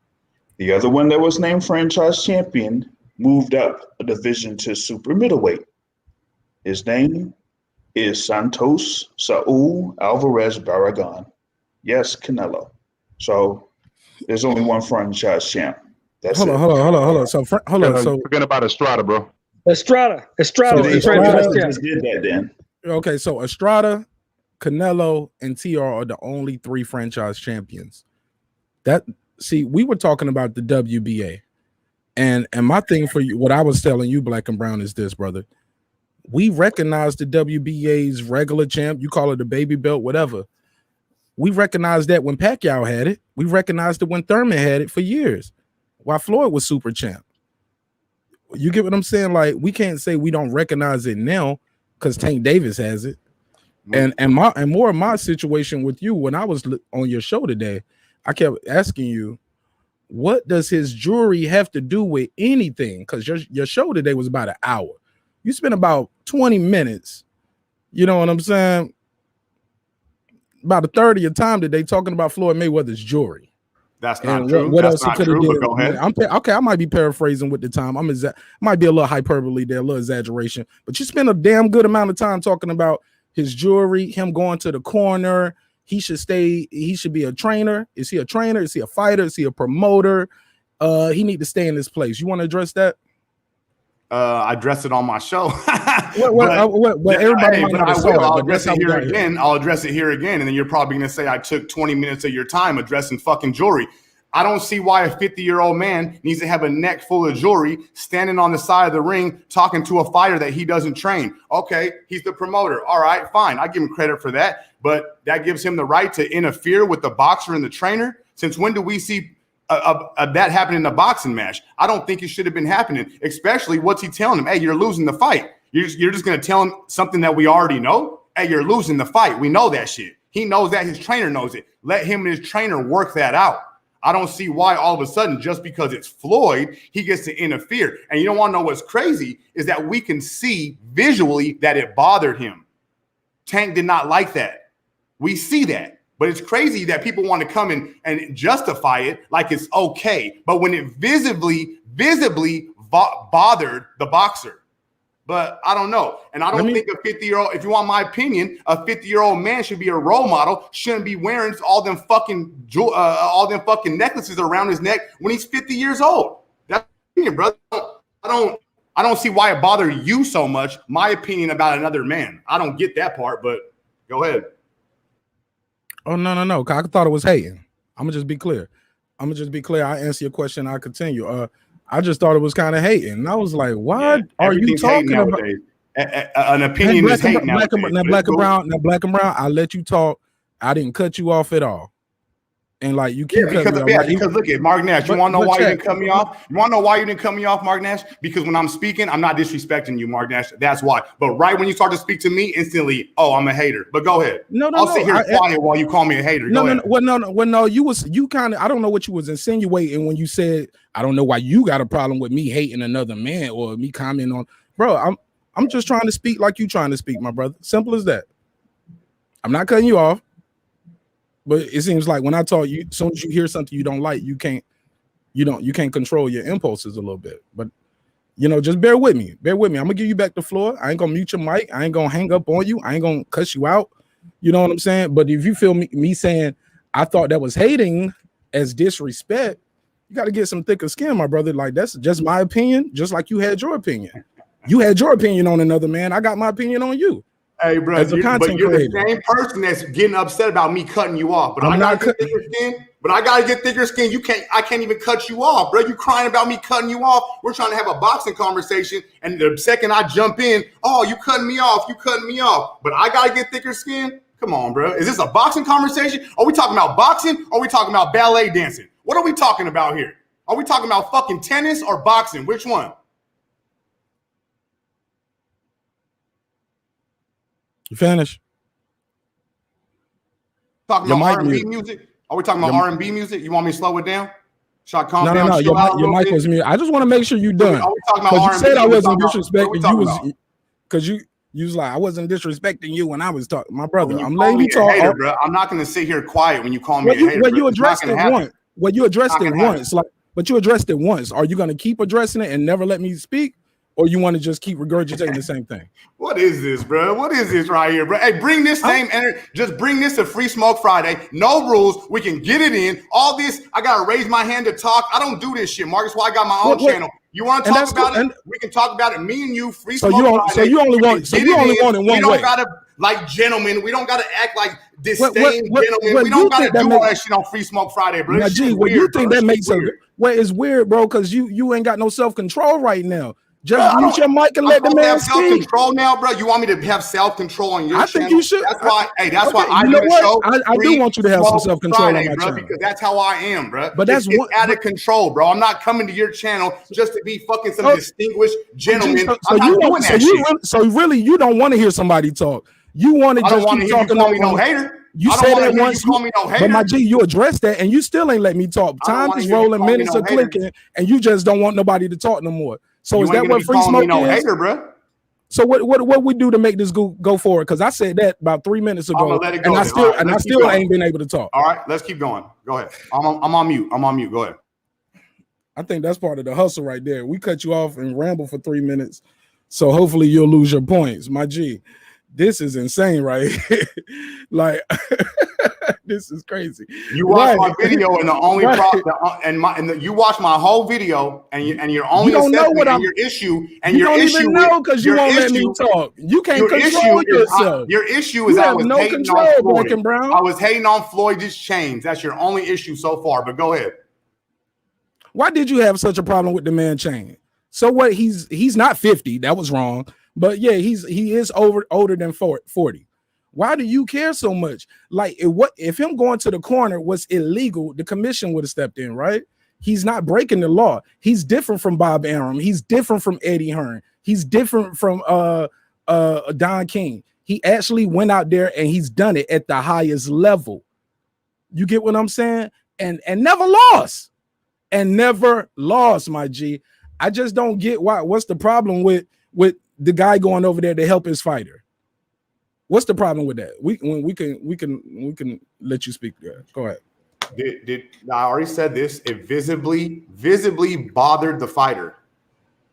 The other one that was named franchise champion moved up a division to super middleweight. His name is Santos Saul Alvarez Barragan. Yes, Canelo. So there's only one franchise champ. That's hold it. on. So hold on. So forget about Estrada, bro. Estrada. So franchise champ. Just did that then. Okay, so Estrada, Canelo, and TR are the only 3 franchise champions. We were talking about the WBA. And my thing for you, what I was telling you, Black and Brown, is this, brother. We recognize the WBA's regular champ. You call it a baby belt, whatever. We recognized that when Pacquiao had it. We recognized it when Thurman had it for years, while Floyd was super champ. You get what I'm saying? Like, we can't say we don't recognize it now because Tank Davis has it. And more of my situation with you, when I was on your show today, I kept asking you, what does his jewelry have to do with anything? Because your show today was about an hour. You spent about 20 minutes, you know what I'm saying? About a third of your time today talking about Floyd Mayweather's jewelry. That's not And true. What That's else not he could have true, did? but go ahead. Okay, I might be paraphrasing with the time. Might be a little hyperbole there, a little exaggeration. But you spent a damn good amount of time talking about his jewelry, him going to the corner. He should be a trainer. Is he a trainer? Is he a fighter? Is he a promoter? He need to stay in this place. You want to address that? I addressed it on my show. Everybody might not have saw it, I'll but address that's it how here we got again. I'll address it here again, and then you're probably going to say I took 20 minutes of your time addressing fucking jewelry. I don't see why a 50-year-old man needs to have a neck full of jewelry standing on the side of the ring talking to a fighter that he doesn't train. Okay, he's the promoter. All right, fine. I give him credit for that, but that gives him the right to interfere with the boxer and the trainer. Since when do we see that happened in a boxing match? I don't think it should have been happening, especially what's he telling him? Hey, you're losing the fight. You're just going to tell him something that we already know? Hey, you're losing the fight. We know that shit. He knows that. His trainer knows it. Let him and his trainer work that out. I don't see why all of a sudden, just because it's Floyd, he gets to interfere. And you don't want to know what's crazy is that we can see visually that it bothered him. Tank did not like that. We see that. But it's crazy that people want to come in and justify it like it's okay. But when it visibly bothered the boxer. But I don't know. And I don't think a 50-year-old, if you want my opinion, a 50-year-old man should be a role model, shouldn't be wearing all them fucking necklaces around his neck when he's 50 years old. That's my opinion, brother. I don't see why it bothered you so much, my opinion about another man. I don't get that part, but go ahead. Oh, no. I thought it was hating. I'm going to just be clear. I answer your question. I continue. I just thought it was kind of hating. And I was like, why are you talking about an opinion is hate nowadays. Now, Black and Brown, I let you talk. I didn't cut you off at all. And like you keep because look at Marq Nash. You want to know why you didn't cut me off? You want to know why you didn't cut me off, Marq Nash? Because when I'm speaking, I'm not disrespecting you, Marq Nash. That's why. But right when you start to speak to me, instantly, oh, I'm a hater. But go ahead. I'll sit here quiet while you call me a hater. No. You kind of, I don't know what you was insinuating when you said, I don't know why you got a problem with me hating another man or me commenting on, bro. I'm just trying to speak like you trying to speak, my brother. Simple as that. I'm not cutting you off. But it seems like when I talk, you as soon as you hear something you don't like, you can't control your impulses a little bit. But just bear with me. I'm gonna give you back the floor. I ain't gonna mute your mic. I ain't gonna hang up on you. I ain't gonna cuss you out. You know what I'm saying? But if you feel me saying I thought that was hating as disrespect, you got to get some thicker skin, my brother. Like that's just my opinion, just like you had your opinion. You had your opinion on another man. I got my opinion on you. Hey, bro, you're the same person that's getting upset about me cutting you off. But I gotta get thicker skin. I can't even cut you off, bro. You crying about me cutting you off. We're trying to have a boxing conversation, and the second I jump in, oh, you cutting me off. But I gotta get thicker skin. Come on, bro. Is this a boxing conversation? Are we talking about boxing? Or are we talking about ballet dancing? What are we talking about here? Are we talking about fucking tennis or boxing? Which one? You finished? Talking about R&B music? Are we talking about R&B music? You want me to slow it down? Should I calm down? No. Your mic was muted. I just want to make sure you're done. Are we talking about R&B? You said I wasn't disrespecting. You was because you You was like, I wasn't disrespecting you when I was talking. My brother, When you I'm call letting me you a talk. hater, bro. I'm not gonna sit here quiet when you call me a hater. Well, you bro. It's not addressed gonna it happen. once. Well, you addressed Not it gonna happen. once. Like, but you addressed it once. Are you gonna keep addressing it and never let me speak? Or you want to just keep regurgitating the same thing? What is this, bro? What is this right here, bro? Hey, bring this same energy. Just bring this to Free Smoke Friday. No rules. We can get it in. All this, I gotta raise my hand to talk. I don't do this shit, Mark. That's why I got my own channel. You want to talk about it? We can talk about it. Me and you, Free Smoke Friday. So you only want it one way. We don't gotta like gentlemen. We don't gotta act like disdain gentlemen. We don't gotta do all that shit on Free Smoke Friday, bro. Now, G, what you think that makes a it's weird, bro? Because you ain't got no self-control right now. Just mute your mic and let the man speak. Self-control now, bro. You want me to have self-control on your channel? I think you should. That's why. Hey, that's why I do the show. I do want you to have some self-control on my bro, channel because that's how I am, bro. But it's out of control, bro. I'm not coming to your channel just to be fucking some distinguished gentleman. So really, you don't want to hear somebody talk. You want to just keep talking. You call me no hater. You said that once. You call me no hater. But my G, you addressed that, and you still ain't let me talk. Time is rolling, minutes are clicking, and you just don't want nobody to talk no more. So is that what Free Smoke is? Hater, bro. So what we do to make this go forward? Because I said that about 3 minutes ago, let it go, and I still ain't been able to talk. All right, let's keep going. Go ahead. I'm on mute. I'm on mute. Go ahead. I think that's part of the hustle right there. We cut you off and ramble for 3 minutes, so hopefully you'll lose your points, my G. This is insane, right? Like, this is crazy. You watch my video, and the only you watch my whole video, and your only you don't know what I'm your issue, and you your don't issue even know because you won't let me talk. You can't control yourself. Your issue is I was no hating control, on Floyd. Black and Brown. I was hating on Floyd's chains. That's your only issue so far. But go ahead. Why did you have such a problem with the man chain? So what? He's not 50. That was wrong. But yeah, he is older than 40. Why do you care so much? Like, if him going to the corner was illegal, the commission would have stepped in, right? He's not breaking the law. He's different from Bob Arum. He's different from Eddie Hearn. He's different from Don King. He actually went out there and he's done it at the highest level. You get what I'm saying? And never lost. And never lost, my G. I just don't get what's the problem with the guy going over there to help his fighter. What's the problem with that? We can let you speak there. Go ahead. I already said this. It visibly bothered the fighter.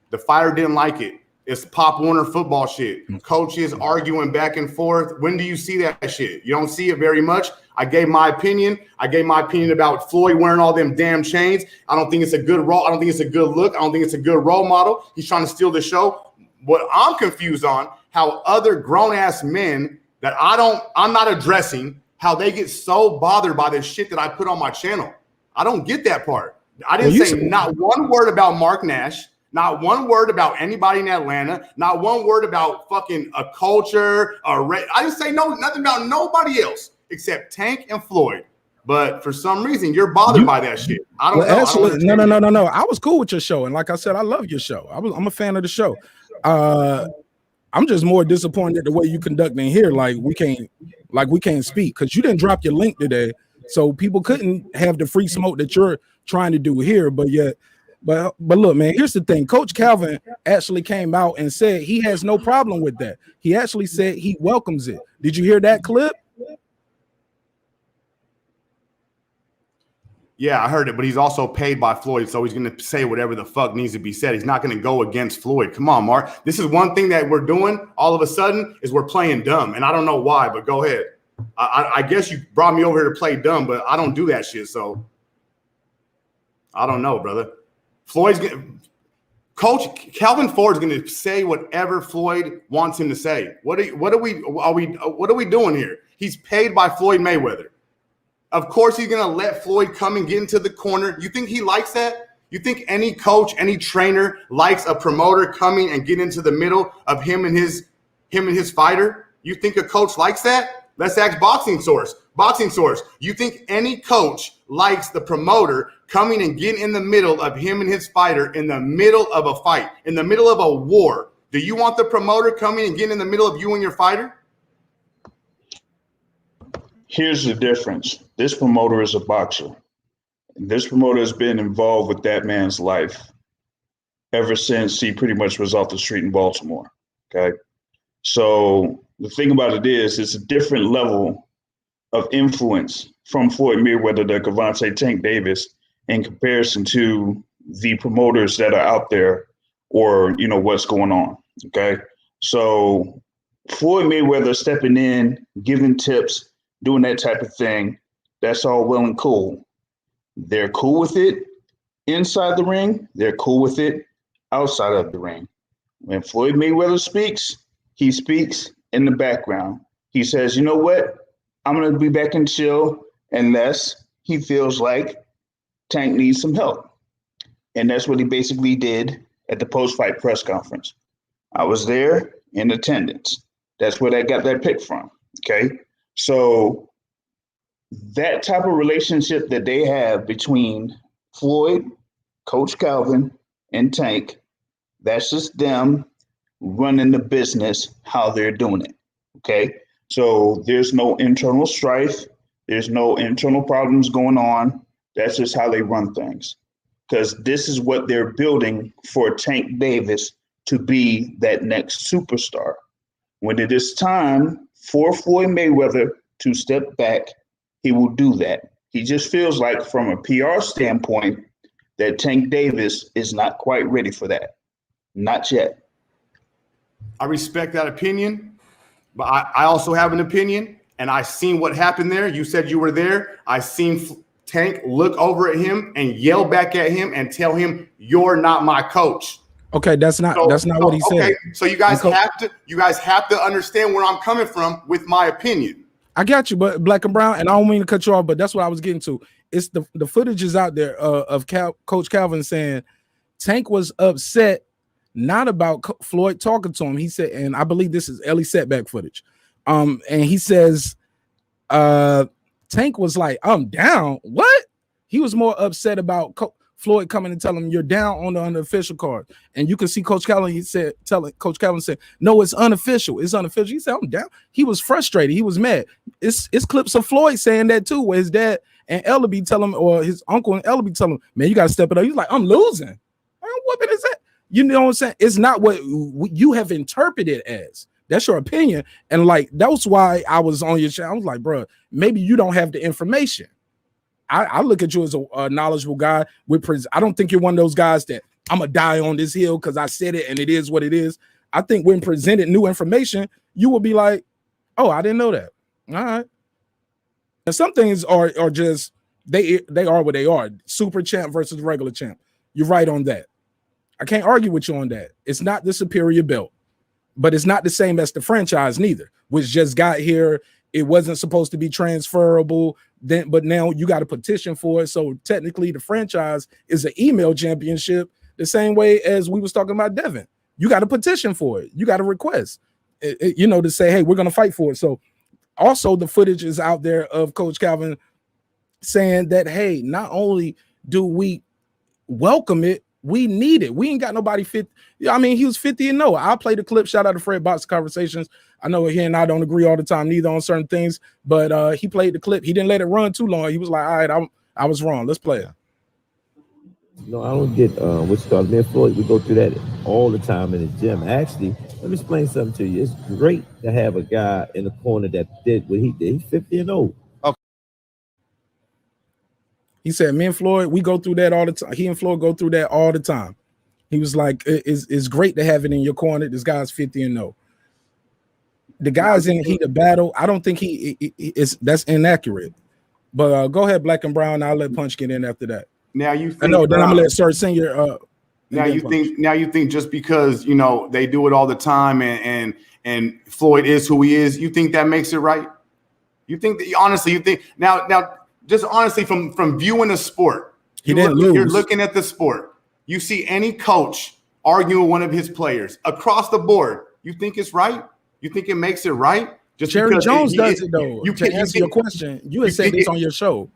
The fighter didn't like it. It's Pop Warner football shit. Coaches arguing back and forth. When do you see that shit? You don't see it very much. I gave my opinion. I gave my opinion about Floyd wearing all them damn chains. I don't think it's a good role. I don't think it's a good look. I don't think it's a good role model. He's trying to steal the show. What I'm confused on, how other grown-ass men that I'm not addressing, how they get so bothered by this shit that I put on my channel. I don't get that part. I didn't say not one word about Marq Nash, not one word about anybody in Atlanta, not one word about fucking a culture, I didn't say nothing about nobody else except Tank and Floyd. But for some reason, you're bothered by that shit. I don't know. Actually, no. I was cool with your show. And like I said, I love your show. I'm a fan of the show. I'm just more disappointed the way you conducting here. Like we can't speak because you didn't drop your link today. So people couldn't have the free smoke that you're trying to do here. But look, man, here's the thing. Coach Calvin actually came out and said he has no problem with that. He actually said he welcomes it. Did you hear that clip? Yeah, I heard it, but he's also paid by Floyd, so he's going to say whatever the fuck needs to be said. He's not going to go against Floyd. Come on, Mark. This is one thing that we're doing all of a sudden is we're playing dumb, and I don't know why, but go ahead. I guess you brought me over here to play dumb, but I don't do that shit, so I don't know, brother. Coach Calvin Ford's going to say whatever Floyd wants him to say. What are we doing here? He's paid by Floyd Mayweather. Of course, he's going to let Floyd come and get into the corner. You think he likes that? You think any coach, any trainer likes a promoter coming and get into the middle of him and his fighter? You think a coach likes that? Let's ask Boxing Source. Boxing Source, you think any coach likes the promoter coming and getting in the middle of him and his fighter in the middle of a fight, in the middle of a war? Do you want the promoter coming and getting in the middle of you and your fighter? Here's the difference. This promoter is a boxer. This promoter has been involved with that man's life ever since he pretty much was off the street in Baltimore. Okay. So the thing about it is, it's a different level of influence from Floyd Mayweather to Gervonta Tank Davis in comparison to the promoters that are out there, or what's going on. Okay, so Floyd Mayweather stepping in, giving tips, doing that type of thing, that's all well and cool. They're cool with it inside the ring. They're cool with it outside of the ring. When Floyd Mayweather speaks, he speaks in the background. He says, you know what? I'm going to be back in chill unless he feels like Tank needs some help. And that's what he basically did at the post-fight press conference. I was there in attendance. That's where they got that pick from. Okay. So that type of relationship that they have between Floyd, Coach Calvin, and Tank, that's just them running the business how they're doing it. Okay. So there's no internal strife. There's no internal problems going on. That's just how they run things. Because this is what they're building for Tank Davis to be that next superstar. When it is time for Floyd Mayweather to step back, he will do that. He just feels like, from a PR standpoint, that Tank Davis is not quite ready for that. Not yet. I respect that opinion, but I also have an opinion, and I seen what happened there. You said you were there. I seen Tank look over at him and yell back at him and tell him, "You're not my coach." Okay, that's not what he said. Okay, so you guys have to understand where I'm coming from with my opinion. I got you, but Black and Brown, and I don't mean to cut you off, but that's what I was getting to. It's the footage is out there of Coach Calvin saying Tank was upset, not about Floyd talking to him. He said, and I believe this is Ellie setback footage. And he says, Tank was like, "I'm down." What? He was more upset about Floyd coming and telling him, "You're down on the unofficial card." And you can see Coach Calvin, Coach Calvin said, "No, it's unofficial. It's unofficial." He said, "I'm down." He was frustrated. He was mad. It's clips of Floyd saying that too, where his dad and Ellaby tell him, or his uncle and Ellaby tell him, "Man, you got to step it up." He's like, "I'm losing." What is that? You know what I'm saying? It's not what you have interpreted as. That's your opinion. And like, that's why I was on your channel. I was like, bro, maybe you don't have the information. I look at you as a knowledgeable guy. I don't think you're one of those guys that I'm going to die on this hill because I said it and it is what it is. I think when presented new information, you will be like, "Oh, I didn't know that." All right. And some things are just, they are what they are. Super champ versus regular champ. You're right on that. I can't argue with you on that. It's not the superior belt, but it's not the same as the franchise neither, which just got here. It wasn't supposed to be transferable then, but now you got to petition for it. So technically the franchise is an email championship, the same way as we was talking about Devin. You got to petition for it. You got to request, to say, "Hey, we're going to fight for it." So also the footage is out there of Coach Calvin saying that, "Hey, not only do we welcome it, we need it. We ain't got nobody fit." I mean, he was 50-0. I'll play the clip. Shout out to Fred Box Conversations. I know he and I don't agree all the time, neither on certain things, but he played the clip. He didn't let it run too long. He was like, "All right, I was wrong. Let's play it." No, I don't get what's called. Me and Floyd, we go through that all the time in the gym. Actually, let me explain something to you. It's great to have a guy in the corner that did what he did. He's 50-0. He said, "Me and Floyd, we go through that all the time." He and Floyd go through that all the time. He was like, it's great to have it in your corner. This guy's 50-0. The guy's in the heat of battle. I don't think that's inaccurate. But go ahead, Black and Brown. I'll let Punch get in after that. Now you think, then I'm gonna let Sir Senior. Now you think just because they do it all the time and Floyd is who he is, you think that makes it right? You think that honestly, you think now just honestly from viewing the sport, you're looking at the sport. You see any coach arguing with one of his players across the board, you think it's right? You think it makes it right? Just Jerry Jones does it though. To answer your question, you had said this on your show,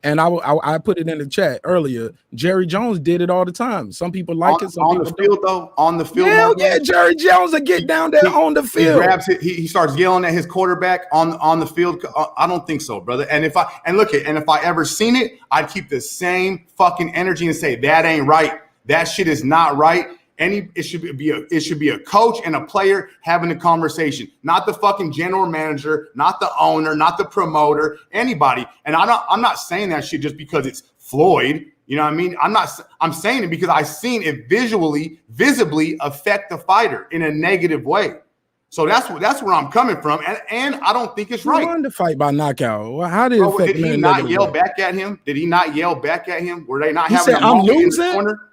and I put it in the chat earlier. Jerry Jones did it all the time. Some people like it. Some people on the field though. On the field. Hell yeah, Jerry Jones will get down there on the field. He grabs it. He starts yelling at his quarterback on the field. I don't think so, brother. And if I ever seen it, I'd keep the same fucking energy and say that ain't right. That shit is not right. It should be a coach and a player having a conversation, not the fucking general manager, not the owner, not the promoter, anybody. And I'm not saying that shit just because it's Floyd. You know what I mean? I'm saying it because I've seen it visibly affect the fighter in a negative way. So that's where I'm coming from, and I don't think it's right. He won the fight by knockout. Well, how did it affect did he not yell back at him? Did he not yell back at him? Were they not having a moment in the corner?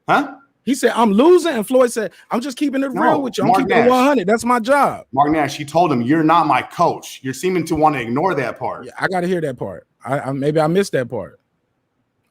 Huh? He said, "I'm losing," and Floyd said, "I'm just keeping it real with you. I'm keeping it 100. That's my job." Marq Nash, he told him, "You're not my coach." You're seeming to want to ignore that part. Yeah, I got to hear that part. Maybe I missed that part.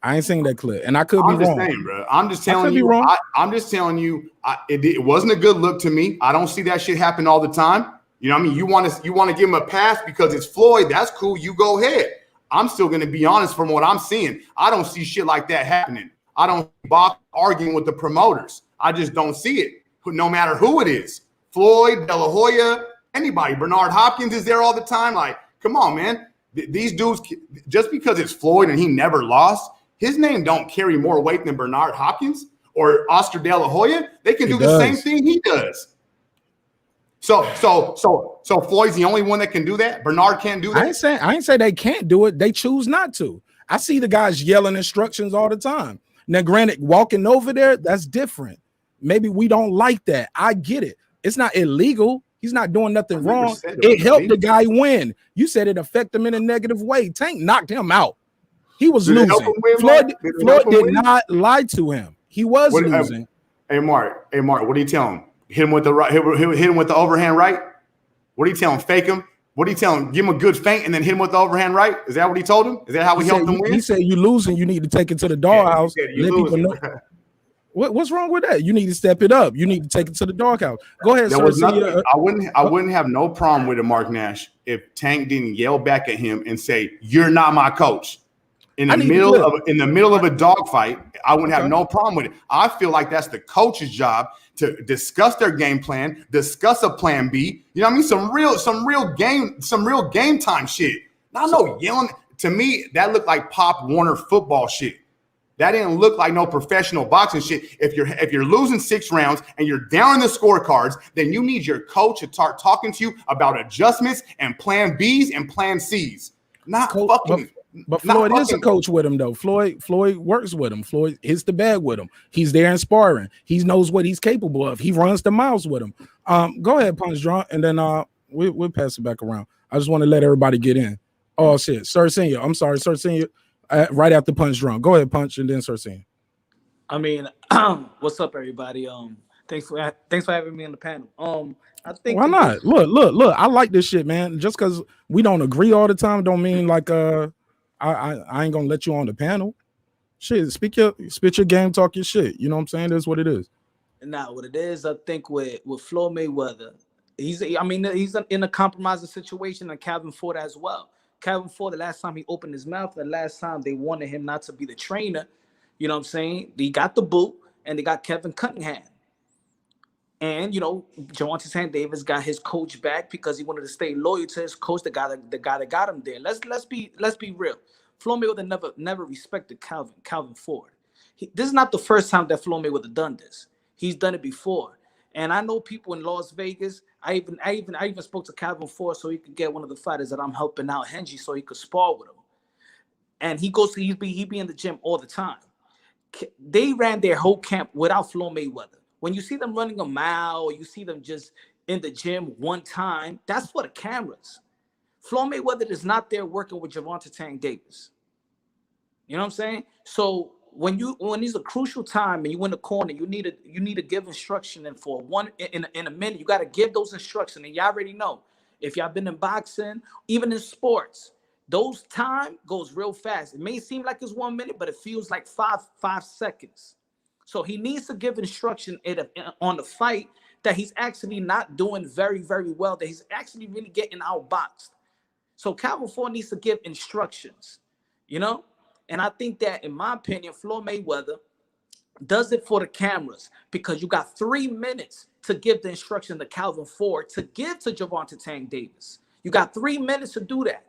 I ain't seen that clip, and I could be wrong. Saying, bro. I'm just telling you. I'm just telling you. It wasn't a good look to me. I don't see that shit happen all the time. You know what I mean? You want to give him a pass because it's Floyd. That's cool. You go ahead. I'm still going to be honest from what I'm seeing. I don't see shit like that happening. I don't see Bob arguing with the promoters. I just don't see it. No matter who it is, Floyd, De La Hoya, anybody. Bernard Hopkins is there all the time. Like, come on, man. These dudes, just because it's Floyd and he never lost, his name don't carry more weight than Bernard Hopkins or Oscar De La Hoya. They can do the same thing he does. So Floyd's the only one that can do that. Bernard can't do that. I ain't say they can't do it. They choose not to. I see the guys yelling instructions all the time. Now, granted, walking over there, that's different. Maybe we don't like that. I get it. It's not illegal. He's not doing nothing wrong. It helped the guy win. You said it affected him in a negative way. Tank knocked him out. He was losing. Floyd did not lie to him. He was losing. Hey, Marq, what do you tell him? Hit him with the right. Hit him with the overhand right. What do you tell him? Fake him. What do you tell him? Give him a good feint and then hit him with the overhand right. Is that what he told him? Is that how he helped him win? He said, "You losing. You need to take it to the doghouse. Let people know." What's wrong with that? You need to step it up. You need to take it to the doghouse. Go ahead, sir. I wouldn't have no problem with it, Marq Nash, if Tank didn't yell back at him and say, "You're not my coach." In the middle of a dogfight, I wouldn't have no problem with it. I feel like that's the coach's job to discuss their game plan, discuss a plan B. You know what I mean? Some real game time shit. Not no yelling. To me, that looked like Pop Warner football shit. That didn't look like no professional boxing shit. If you're losing 6 rounds and you're down in the scorecards, then you need your coach to start talking to you about adjustments and plan Bs and plan Cs. Not fucking. But Floyd is a coach with him, though. Floyd works with him. Floyd hits the bag with him. He's there in sparring. He knows what he's capable of. He runs the miles with him. Go ahead, Punch Drunk, and then we'll pass it back around. I just want to let everybody get in. Oh shit, Sir Senior. I'm sorry, Sir Senior. Right after Punch Drunk. Go ahead, Punch, and then Sir Senior. I mean, what's up, everybody? Thanks for having me on the panel. I think why not? Look. I like this shit, man. Just because we don't agree all the time, don't mean like I ain't gonna let you on the panel. Shit, spit your game, talk your shit. You know what I'm saying? That's what it is. Nah, what it is, I think with Floyd Mayweather, he's in a compromising situation, and Calvin Ford as well. Calvin Ford, the last time he opened his mouth, the last time they wanted him not to be the trainer, you know what I'm saying? He got the boot, and they got Kevin Cunningham. And Gervonta Tank Davis got his coach back because he wanted to stay loyal to his coach, the guy that got him there. Let's be real. Floyd Mayweather never respected Calvin Ford. This is not the first time that Floyd Mayweather done this. He's done it before. And I know people in Las Vegas. I even spoke to Calvin Ford so he could get one of the fighters that I'm helping out, Henry, so he could spar with him. And he be in the gym all the time. They ran their whole camp without Floyd Mayweather. When you see them running a mile or you see them just in the gym one time, that's for the cameras. Floyd Mayweather is not there working with Gervonta Tank Davis. You know what I'm saying? So when it's a crucial time and you in the corner, you need to give instruction, and for in a minute, you got to give those instructions. And y'all already know, if y'all been in boxing, even in sports, those time goes real fast. It may seem like it's 1 minute, but it feels like five seconds. So he needs to give instruction on the fight that he's actually not doing very, very well, that he's actually really getting outboxed. So Calvin Ford needs to give instructions, And I think that, in my opinion, Floyd Mayweather does it for the cameras because you got 3 minutes to give the instruction to Calvin Ford to give to Gervonta Tank Davis. You got 3 minutes to do that.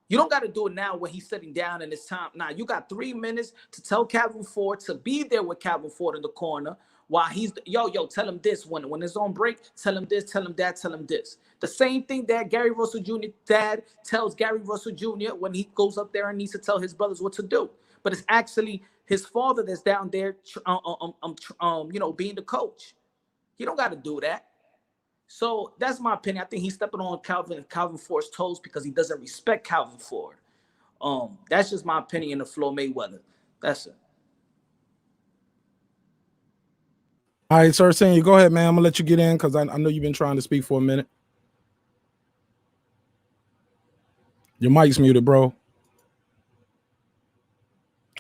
You don't got to do it now when he's sitting down in his time. Now, you got 3 minutes to tell Calvin Ford to be there with Calvin Ford in the corner While he's yo, tell him this when it's on break, tell him this, tell him that, tell him this. The same thing that Gary Russell Jr. dad tells Gary Russell Jr. when he goes up there and needs to tell his brothers what to do. But it's actually his father that's down there, being the coach. He don't got to do that. So that's my opinion. I think he's stepping on Calvin Ford's toes because he doesn't respect Calvin Ford. That's just my opinion of Floyd Mayweather. That's it. All right, sir, Senior, go ahead, man. I'm gonna let you get in because I know you've been trying to speak for a minute. Your mic's muted, bro.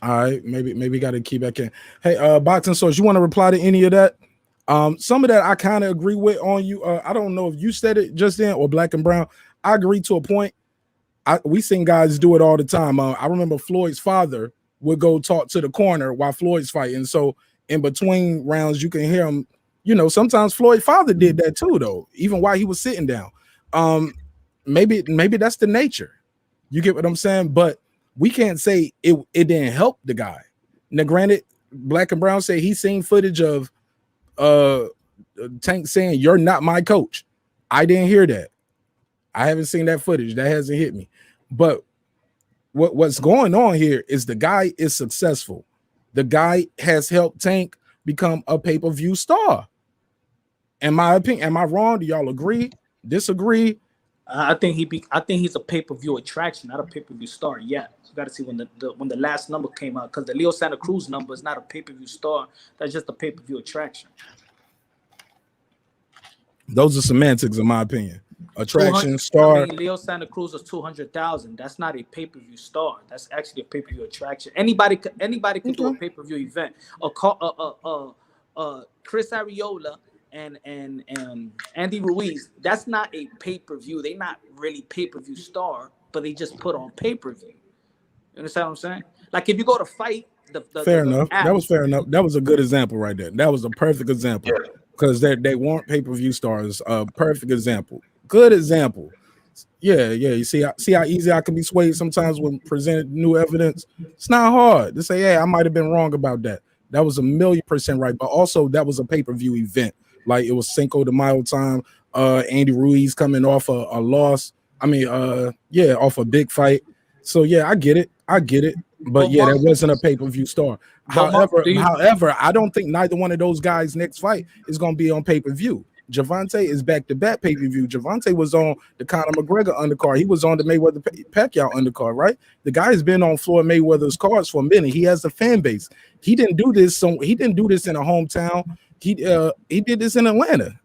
All right, maybe got to keep back in. Hey, Boxing Source, you want to reply to any of that? Some of that I kind of agree with on you. I don't know if you said it just then or Black and Brown. I agree to a point. We seen guys do it all the time. I remember Floyd's father would go talk to the corner while Floyd's fighting. So in between rounds, you can hear him. Sometimes Floyd's father did that too, though, even while he was sitting down. Maybe that's the nature. You get what I'm saying? But we can't say it didn't help the guy. Now, granted, Black and Brown say he's seen footage of Tank saying, "You're not my coach." I didn't hear that. I haven't seen that footage. That hasn't hit me. But what's going on here is the guy is successful. The guy has helped Tank become a pay-per-view star. In my opinion, am I wrong? Do y'all agree? Disagree? I think he's a pay-per-view attraction, not a pay-per-view star yet. You got to see when the last number came out, because the Leo Santa Cruz number is not a pay-per-view star. That's just a pay-per-view attraction. Those are semantics, in my opinion. Attraction, star. Leo Santa Cruz is 200,000. That's not a pay-per-view star. That's actually a pay-per-view attraction. Anybody can do a pay-per-view event. Chris Arreola and Andy Ruiz, that's not a pay-per-view. They're not really pay-per-view star, but they just put on pay-per-view. You understand what I'm saying? Like if you go to fight, fair enough. That was fair enough. That was a good example right there. That was a perfect example because they weren't pay-per-view stars. Perfect example. Good example. Yeah. You see how easy I can be swayed sometimes when presented new evidence. It's not hard to say, "Hey, I might have been wrong about that." That was 1,000,000% right. But also that was a pay-per-view event. Like it was Cinco de Mayo time. Andy Ruiz coming off a loss. Off a big fight. So yeah, I get it. But yeah, that wasn't a pay-per-view star. However, I don't think neither one of those guys' next fight is going to be on pay-per-view. Javante is back-to-back pay-per-view. Javante was on the Conor McGregor undercard. He was on the Mayweather Pacquiao undercard, right? The guy has been on Floyd Mayweather's cards for a minute. He has a fan base. He didn't do this. So he didn't do this in a hometown. He did this in Atlanta.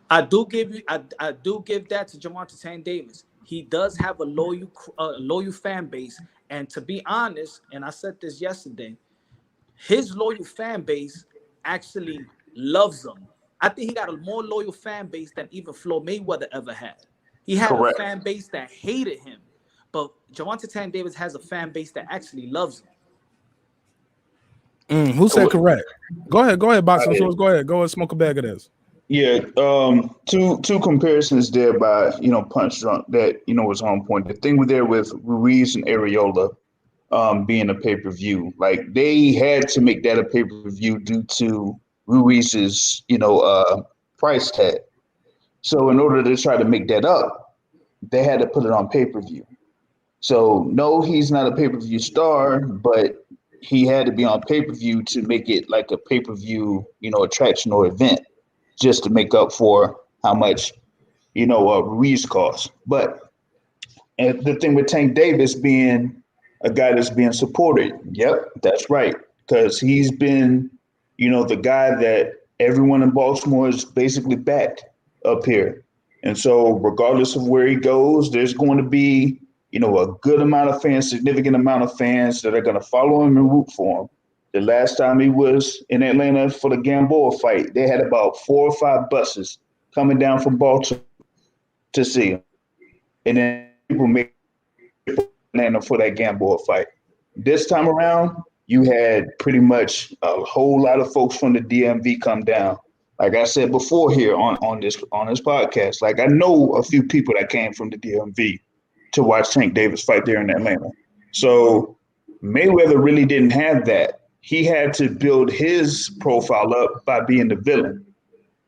I do give that to Javante Tank Davis. He does have a loyal fan base, and to be honest, and I said this yesterday, his loyal fan base actually loves him. I think he got a more loyal fan base than even Floyd Mayweather ever had. He had a fan base that hated him, but Javante Tank Davis has a fan base that actually loves him. Who said correct? Go ahead, Boxing Source. Go ahead, smoke a bag of this. Yeah, two comparisons there by Punch Drunk that was on point. The thing there with Ruiz and Areola being a pay-per-view, like they had to make that a pay-per-view due to Ruiz's price tag. So in order to try to make that up, they had to put it on pay-per-view. So no, he's not a pay-per-view star, but he had to be on pay-per-view to make it like a pay-per-view attraction or event, just to make up for how much Ruiz costs. But the thing with Tank Davis being a guy that's being supported, yep, that's right, because he's been the guy that everyone in Baltimore is basically backed up here. And so regardless of where he goes, there's going to be, a good amount of fans, significant amount of fans that are going to follow him and root for him. The last time he was in Atlanta for the Gamboa fight, they had about 4 or 5 buses coming down from Baltimore to see him. And then people make Atlanta for that Gamboa fight. This time around, you had pretty much a whole lot of folks from the DMV come down. Like I said before here on this podcast, like I know a few people that came from the DMV to watch Tank Davis fight there in Atlanta. So Mayweather really didn't have that he had to build his profile up by being the villain.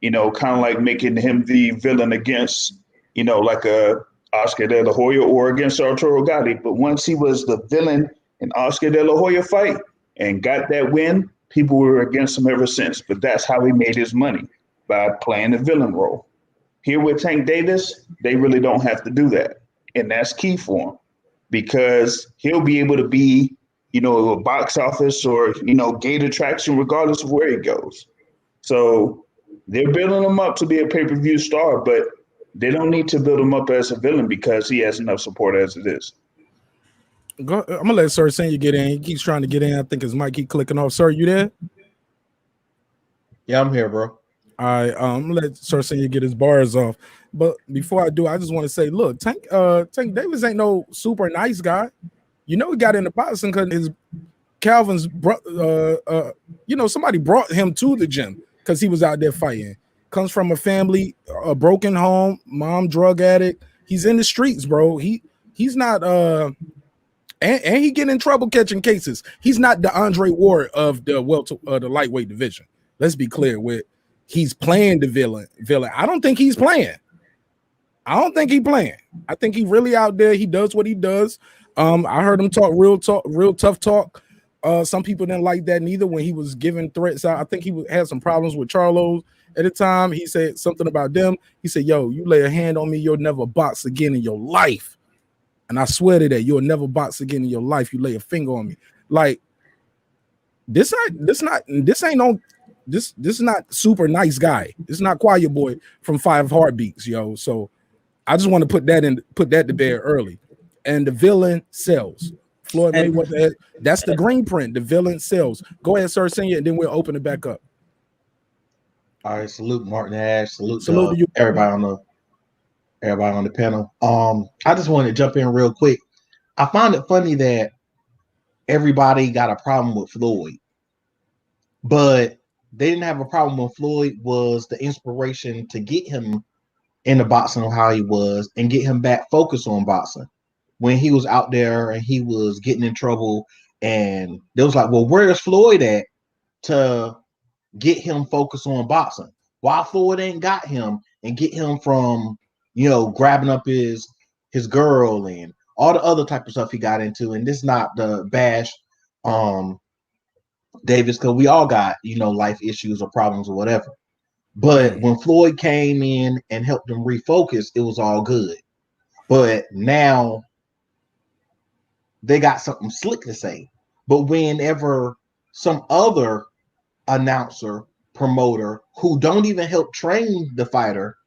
You know, kind of like making him the villain against, you know, like a Oscar De La Hoya or against Arturo Gatti. But once he was the villain in Oscar De La Hoya fight and got that win, people were against him ever since. But that's how he made his money, by playing the villain role. Here with Tank Davis, they really don't have to do that. And that's key for him because he'll be able to be, you know, a box office or, you know, gate attraction regardless of where he goes. So they're building him up to be a pay-per-view star, but they don't need to build him up as a villain because he has enough support as it is. I'm gonna let Sir Senior get in. He keeps trying to get in. I think his mic keep clicking off. Sir, you there? Yeah, I'm here, bro. All right, I'm gonna let Sir Senior get his bars off. But before I do, I just want to say, look, Tank Davis ain't no super nice guy. You know, he got into boxing because his Calvin's you know, somebody brought him to the gym because he was out there fighting. Comes from a family, a broken home, mom drug addict. He's in the streets, bro. He's not and he get in trouble catching cases. He's not the Andre Ward of the the lightweight division. Let's be clear with he's playing the villain. I don't think he's playing. I don't think he's playing. I think he really out there. He does what he does. I heard him talk real tough talk. Some people didn't like that neither when he was giving threats out. I think he had some problems with Charlos at the time. He said something about them. He said, yo, you lay a hand on me, you'll never box again in your life. And I swear to that, you'll never box again in your life. You lay a finger on me. Like, this is not super nice guy. This is not Choir Boy from 5 Heartbeats, yo. So I just want to put that to bed early. And the villain sells. Floyd Mayweather, that's the green print. The villain sells. Go ahead, Sir Senior, and then we'll open it back up. All right, salute Mark Nash. Salute to you. Everybody on the panel. I just wanted to jump in real quick. I found it funny that everybody got a problem with Floyd, but they didn't have a problem when Floyd was the inspiration to get him into boxing on how he was and get him back focused on boxing. When he was out there and he was getting in trouble, and they was like, well, where's Floyd at to get him focused on boxing? Why Floyd ain't got him and get him from, you know, grabbing up his girl and all the other type of stuff he got into. And this is not the bash Davis, because we all got, you know, life issues or problems or whatever. But when Floyd came in and helped him refocus, it was all good. But now they got something slick to say. But whenever some other announcer, promoter, who don't even help train the fighter,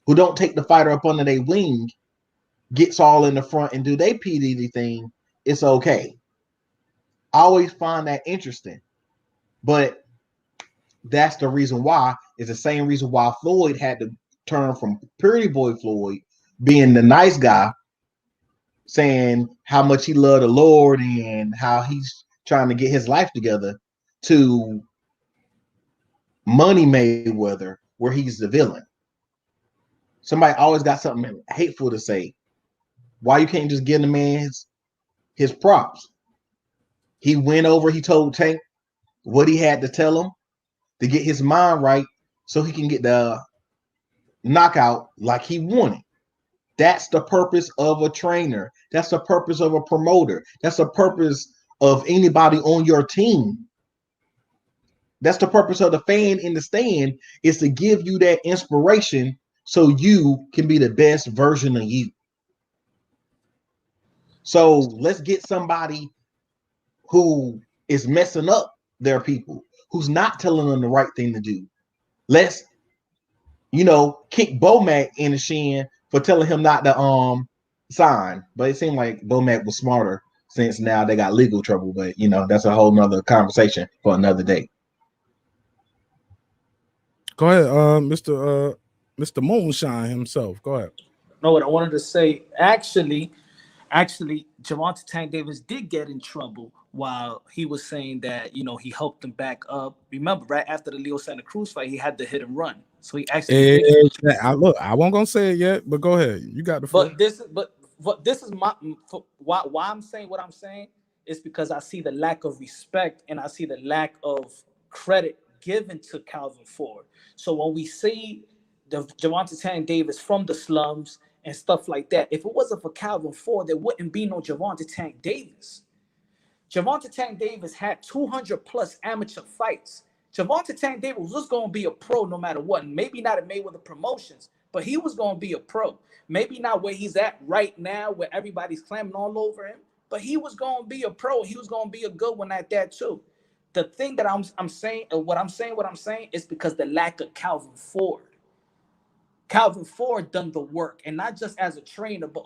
who don't take the fighter up under their wing, gets all in the front and do their PDD thing, it's okay. I always find that interesting. But that's the reason why. It's the same reason why Floyd had to turn from Pretty Boy Floyd, being the nice guy, saying how much he loved the Lord and how he's trying to get his life together, to Money Mayweather, where he's the villain. Somebody always got something hateful to say. Why you can't just give the man his props? He went over, he told Tank what he had to tell him to get his mind right so he can get the knockout like he wanted. That's the purpose of a trainer. That's the purpose of a promoter. That's the purpose of anybody on your team. That's the purpose of the fan in the stand, is to give you that inspiration so you can be the best version of you. So let's get somebody who is messing up their people, who's not telling them the right thing to do. Let's, you know, kick Bomac in the shin for telling him not to sign. But it seemed like Bomac was smarter since now they got legal trouble. But, you know, that's a whole nother conversation for another day. Go ahead, Mr. Moonshine himself. Go ahead. No, what I wanted to say, actually, Gervonta Tank Davis did get in trouble while he was saying that, you know, he helped him back up. Remember, right after the Leo Santa Cruz fight, he had to hit and run. So he actually I won't gonna say it yet, but go ahead. You got the floor. But this is my why I'm saying what I'm saying it's because I see the lack of respect and I see the lack of credit given to Calvin Ford. So when we see the Javante Tank Davis from the slums and stuff like that, if it wasn't for Calvin Ford, there wouldn't be no Javante Tank Davis. Javante Tank Davis had 200 plus amateur fights. Javante Tank Davis was going to be a pro no matter what. Maybe not at Mayweather Promotions, but he was going to be a pro. Maybe not where he's at right now, where everybody's clamming all over him, but he was going to be a pro. He was going to be a good one at that too. The thing that I'm saying is because the lack of Calvin Ford. Calvin Ford done the work, and not just as a trainer, but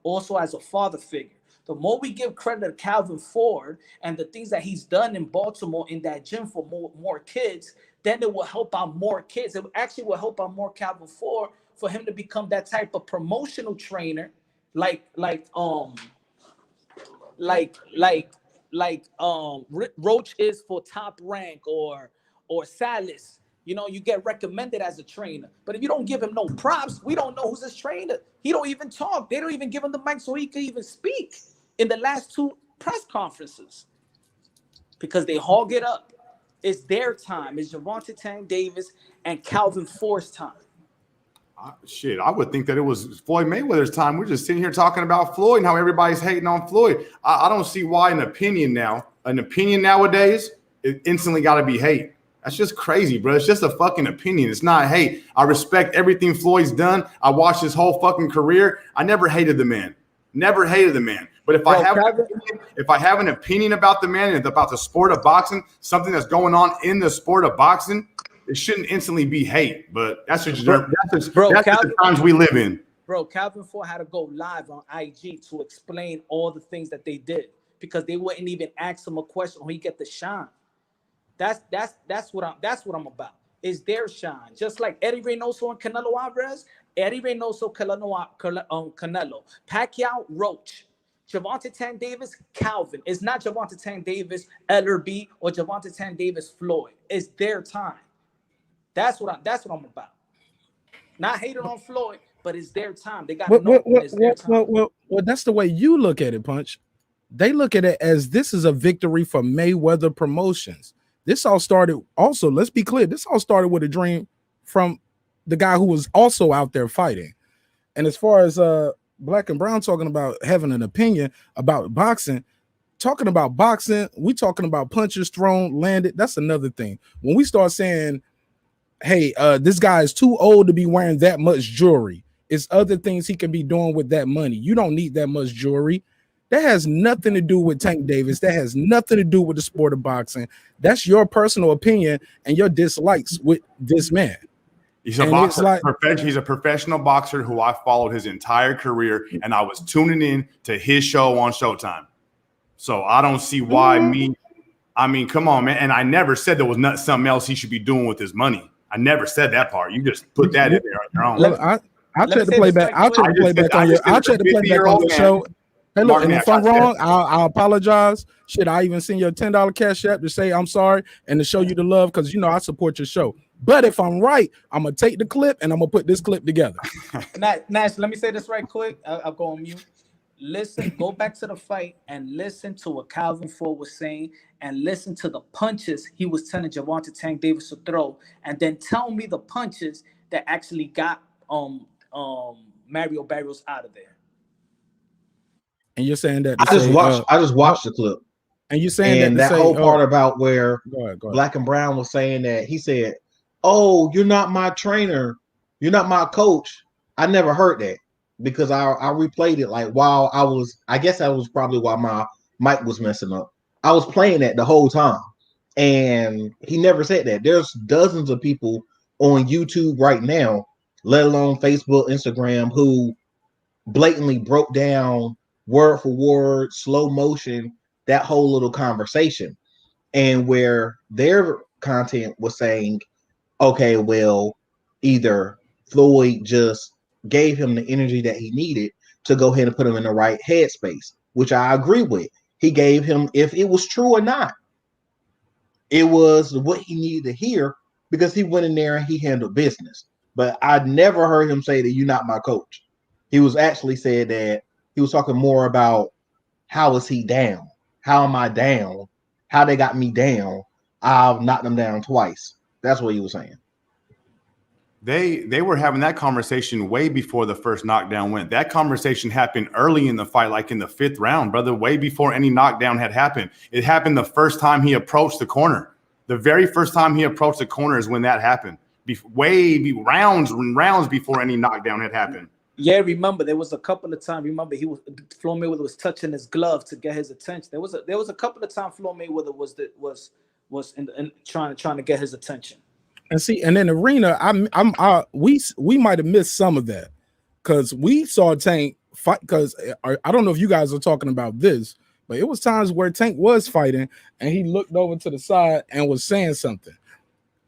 also as a father figure. The more we give credit to Calvin Ford and the things that he's done in Baltimore in that gym for more kids, then it will help out more kids. It actually will help out more Calvin Ford for him to become that type of promotional trainer, like Roach is for Top Rank or Salas. You know, you get recommended as a trainer. But if you don't give him no props, we don't know who's his trainer. He don't even talk. They don't even give him the mic so he can even speak in the last 2 press conferences because they hog it up. It's their time. It's Javante Tank Davis and Calvin Ford's time. Shit, I would think that it was Floyd Mayweather's time. We're just sitting here talking about Floyd and how everybody's hating on Floyd. I don't see why an opinion nowadays, it instantly got to be hate. That's just crazy, bro. It's just a fucking opinion. It's not hate. I respect everything Floyd's done. I watched his whole fucking career. I never hated the man. Never hated the man. But if I have an opinion about the man and about the sport of boxing, something that's going on in the sport of boxing, it shouldn't instantly be hate. But that's just the times we live in. Bro, Calvin Ford had to go live on IG to explain all the things that they did because they wouldn't even ask him a question when he get the shine. That's what I'm about. Is their shine. Just like Eddie Reynoso and Canelo Alvarez, Eddie Reynoso, Canelo, Pacquiao, Roach, Javante Tank Davis, Calvin. It's not Javante Tank Davis, LRB, or Javante Tank Davis, Floyd. It's their time. That's what I'm about. Not hating on Floyd, but it's their time. They got to know it's their time. Well, that's the way you look at it, Punch. They look at it as this is a victory for Mayweather Promotions. This all started also, let's be clear, this all started with a dream from the guy who was also out there fighting. And as far as Black and Brown talking about having an opinion about boxing, we talking about punches thrown, landed. That's another thing. When we start saying, hey, this guy is too old to be wearing that much jewelry, it's other things he can be doing with that money. You don't need that much jewelry. That has nothing to do with Tank Davis. That has nothing to do with the sport of boxing. That's your personal opinion and your dislikes with this man. He's a boxer. He's a professional boxer who I followed his entire career, and I was tuning in to his show on Showtime. So I don't see why I mean, come on, man. And I never said there was not something else he should be doing with his money. I never said that part. You just put that in there on your own. Well, I'll check the playback. I'll check the playback on your show. Hey, look, and if I'm wrong, I'll apologize. Shit, I even send you a $10 cash app to say I'm sorry and to show you the love because, you know, I support your show. But if I'm right, I'm going to take the clip and I'm going to put this clip together. Nash, let me say this right quick. I'll go on mute. Listen, go back to the fight and listen to what Calvin Ford was saying and listen to the punches he was telling Javante Tank Davis to throw, and then tell me the punches that actually got Mario Barrios out of there. And you're saying that I just watched the clip. And you're saying that whole part about where go ahead. Black and Brown was saying that he said, "Oh, you're not my trainer, you're not my coach." I never heard that because I replayed it like while I guess that was probably why my mic was messing up. I was playing that the whole time, and he never said that. There's dozens of people on YouTube right now, let alone Facebook, Instagram, who blatantly broke down word for word, slow motion, that whole little conversation, and where their content was saying, okay, well, either Floyd just gave him the energy that he needed to go ahead and put him in the right headspace, which I agree with. He gave him, if it was true or not, it was what he needed to hear because he went in there and he handled business. But I never heard him say that you're not my coach. He was actually said that he was talking more about how is he down. how am I down? How they got me down? I've knocked them down twice. That's what he was saying. They were having that conversation way before the first knockdown went. That conversation happened early in the fight, like in the 5th round, brother, way before any knockdown had happened. It happened the first time he approached the corner. The very first time he approached the corner is when that happened. Rounds before any knockdown had happened. Yeah, remember there was a couple of times. Remember Floyd Mayweather was touching his glove to get his attention. There was a couple of times Floyd Mayweather was trying to get his attention. And see, and in the arena, we might have missed some of that because we saw Tank fight. Because I don't know if you guys are talking about this, but it was times where Tank was fighting and he looked over to the side and was saying something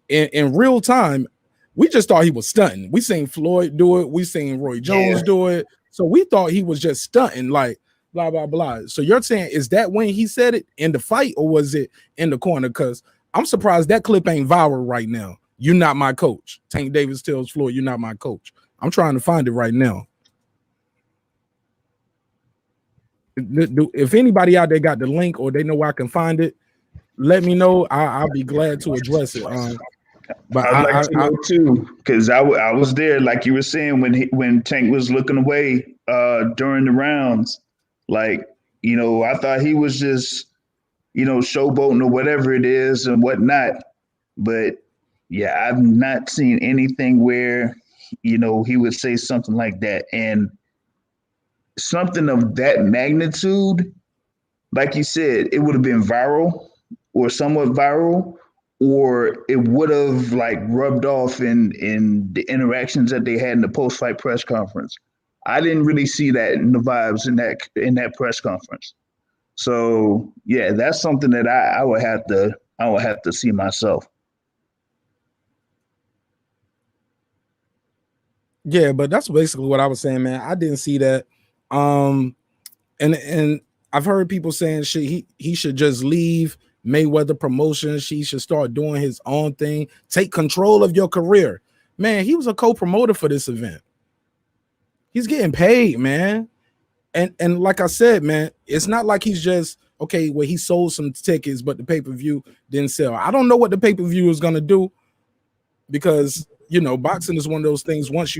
in real time. We just thought he was stunting. We seen Floyd do it. We seen Roy Jones do it. So we thought he was just stunting, like blah blah blah. So you're saying, is that when he said it in the fight, or was it in the corner? Because I'm surprised that clip ain't viral right now. You're not my coach. Tank Davis tells Floyd, "You're not my coach." I'm trying to find it right now. If anybody out there got the link or they know where I can find it, let me know. I'll be glad to address it. But I'd like to know too, because I was there, like you were saying, when Tank was looking away during the rounds. Like, you know, I thought he was just, you know, showboating or whatever it is and whatnot. But yeah, I've not seen anything where, you know, he would say something like that. And something of that magnitude, like you said, it would have been viral or somewhat viral, or it would have like rubbed off in the interactions that they had in the post-fight press conference. I didn't really see that in the vibes in that press conference. So yeah, that's something that I would have to see myself. Yeah, but that's basically what I was saying, man. I didn't see that. And I've heard people saying he should just leave Mayweather Promotions. He should start doing his own thing. Take control of your career. Man, he was a co-promoter for this event. He's getting paid, man. And like I said, man, it's not like he's just, okay, well, he sold some tickets, but the pay-per-view didn't sell. I don't know what the pay-per-view is going to do, because you know, boxing is one of those things. Once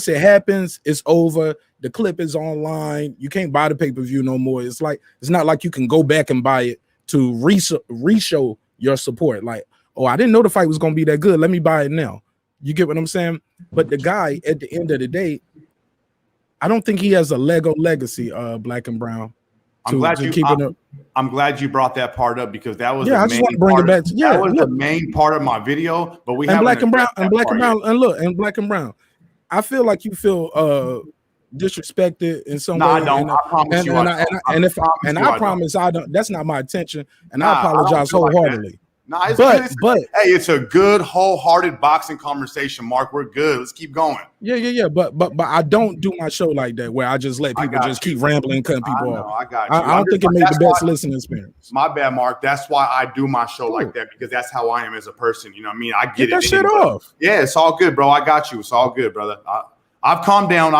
it happens, it's over. The clip is online. You can't buy the pay-per-view no more. It's not like you can go back and buy it to re-show your support. Like, oh, I didn't know the fight was gonna be that good. Let me buy it now. You get what I'm saying? But the guy, at the end of the day, I don't think he has a Lego legacy, Black and Brown. I'm glad you brought that part up, because that was I just want to bring it back. That was the main part of my video. But we have Black and Brown and Black and Brown. I feel like you feel disrespected in some way. I don't. I promise you. I promise I don't. That's not my intention, and I apologize wholeheartedly. It's good. Hey, it's a good, wholehearted boxing conversation, Mark. We're good. Let's keep going. Yeah. But I don't do my show like that, where I just let people just keep rambling and cutting people off. I got you. I don't think it made the best listening experience. My bad, Mark. That's why I do my show like that, because that's how I am as a person. You know what I mean? I get that shit off. Yeah, it's all good, bro. I got you. It's all good, brother. I've calmed down.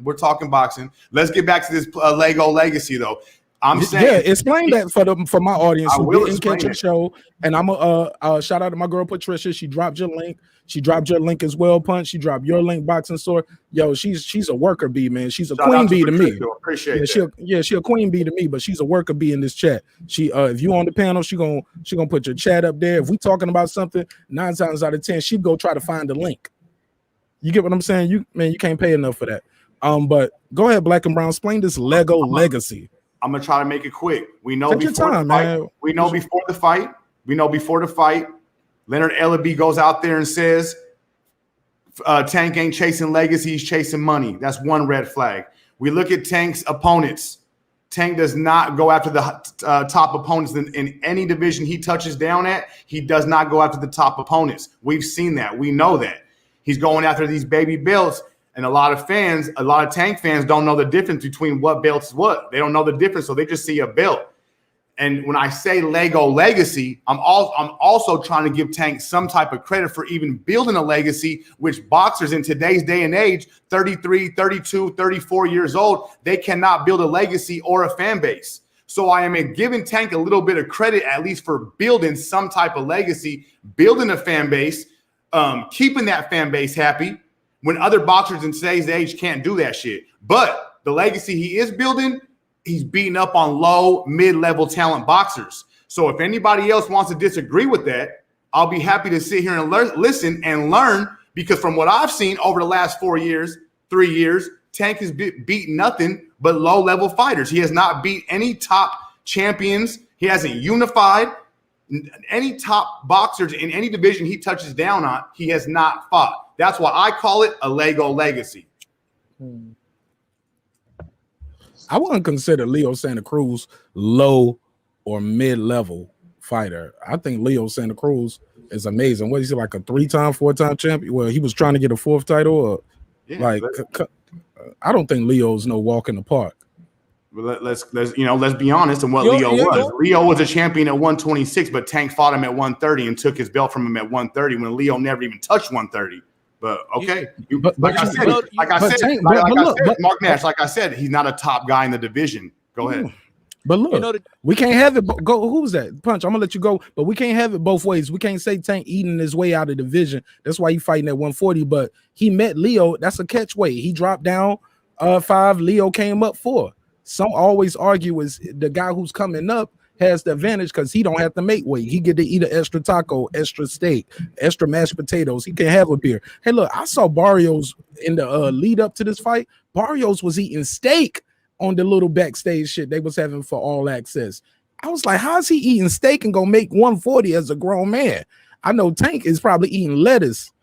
We're talking boxing. Let's get back to this Lego legacy, though. I'm saying, explain that for my audience who didn't catch the it. show. And I'm a shout out to my girl Patricia. She dropped your link. She dropped your link as well, Punch. She dropped your link, Boxing Store. Yo, she's a worker bee, man. She's a queen bee to me. Appreciate that. She a queen bee to me, but she's a worker bee in this chat. She if you on the panel, she gonna put your chat up there. If we talking about something, 9 times out of 10, she'd go try to find the link. You get what I'm saying? You can't pay enough for that. But go ahead, Black and Brown. Explain this Lego legacy. I'm gonna try to make it quick. We know before the fight, Leonard Ellaby goes out there and says, Tank ain't chasing legacy, he's chasing money. That's one red flag. We look at Tank's opponents. Tank does not go after the top opponents in any division he touches down at. He does not go after the top opponents. We've seen that. We know that. He's going after these baby belts. And a lot of Tank fans don't know the difference between what belts is what. They don't know the difference, so they just see a belt. And when I say Lego legacy, I'm also trying to give Tank some type of credit for even building a legacy, which boxers in today's day and age, 33, 32, 34 years old, they cannot build a legacy or a fan base. So I am giving Tank a little bit of credit, at least for building some type of legacy, building a fan base, keeping that fan base happy when other boxers in today's age can't do that shit. But the legacy he is building, he's beating up on low, mid-level talent boxers. So if anybody else wants to disagree with that, I'll be happy to sit here and listen and learn, because from what I've seen over the last 3 years, Tank has beat nothing but low-level fighters. He has not beat any top champions. He hasn't unified any top boxers in any division he touches down on. He has not fought. That's why I call it a Lego legacy. I wouldn't consider Leo Santa Cruz low or mid-level fighter. I think Leo Santa Cruz is amazing. What is he, like a 3-time, 4-time champion? Well, he was trying to get a 4th title. Or I don't think Leo's no walk in the park. But let's be honest on what Leo was. Leo was a champion at 126, but Tank fought him at 130 and took his belt from him at 130 when Leo never even touched 130. But okay, like I said, Marq Nash, like I said, he's not a top guy in the division. Go ahead. But look, we can't have it go. Who's that? Punch, I'm gonna let you go, but we can't have it both ways. We can't say Tank eating his way out of the division. That's why he's fighting at 140. But he met Leo. That's a catch weight. He dropped down 5. Leo came up 4. Some always argue is the guy who's coming up has the advantage because he don't have to make weight. He get to eat an extra taco, extra steak, extra mashed potatoes. He can have a beer. Hey, look, I saw Barrios in the lead up to this fight. Barrios was eating steak on the little backstage shit they was having for All Access. I was like, how's he eating steak and gonna make 140 as a grown man? I know Tank is probably eating lettuce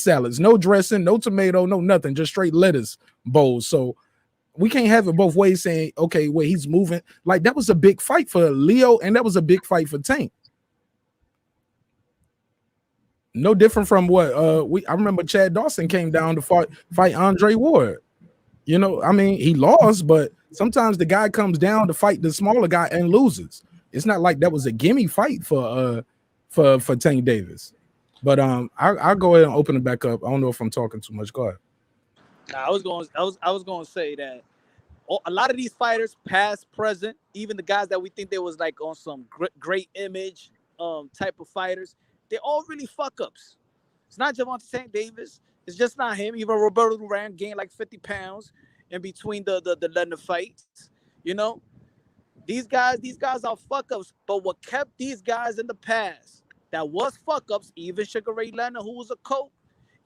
salads, no dressing, no tomato, no nothing, just straight lettuce bowls. So we can't have it both ways, saying, okay, well, he's moving. Like, that was a big fight for Leo, and that was a big fight for Tank. No different from what I remember Chad Dawson came down to fight Andre Ward. You know, I mean, he lost, but sometimes the guy comes down to fight the smaller guy and loses. It's not like that was a gimme fight for Tank Davis. But I'll go ahead and open it back up. I don't know if I'm talking too much. Go ahead. I was going to say that a lot of these fighters, past, present, even the guys that we think they was like on some great image type of fighters, they're all really fuck ups. It's not Gervonta Tank Davis. It's just not him. Even Roberto Duran gained like 50 pounds in between the Leonard fights. You know, these guys are fuck ups. But what kept these guys in the past that was fuck ups, even Sugar Ray Leonard, who was a coach,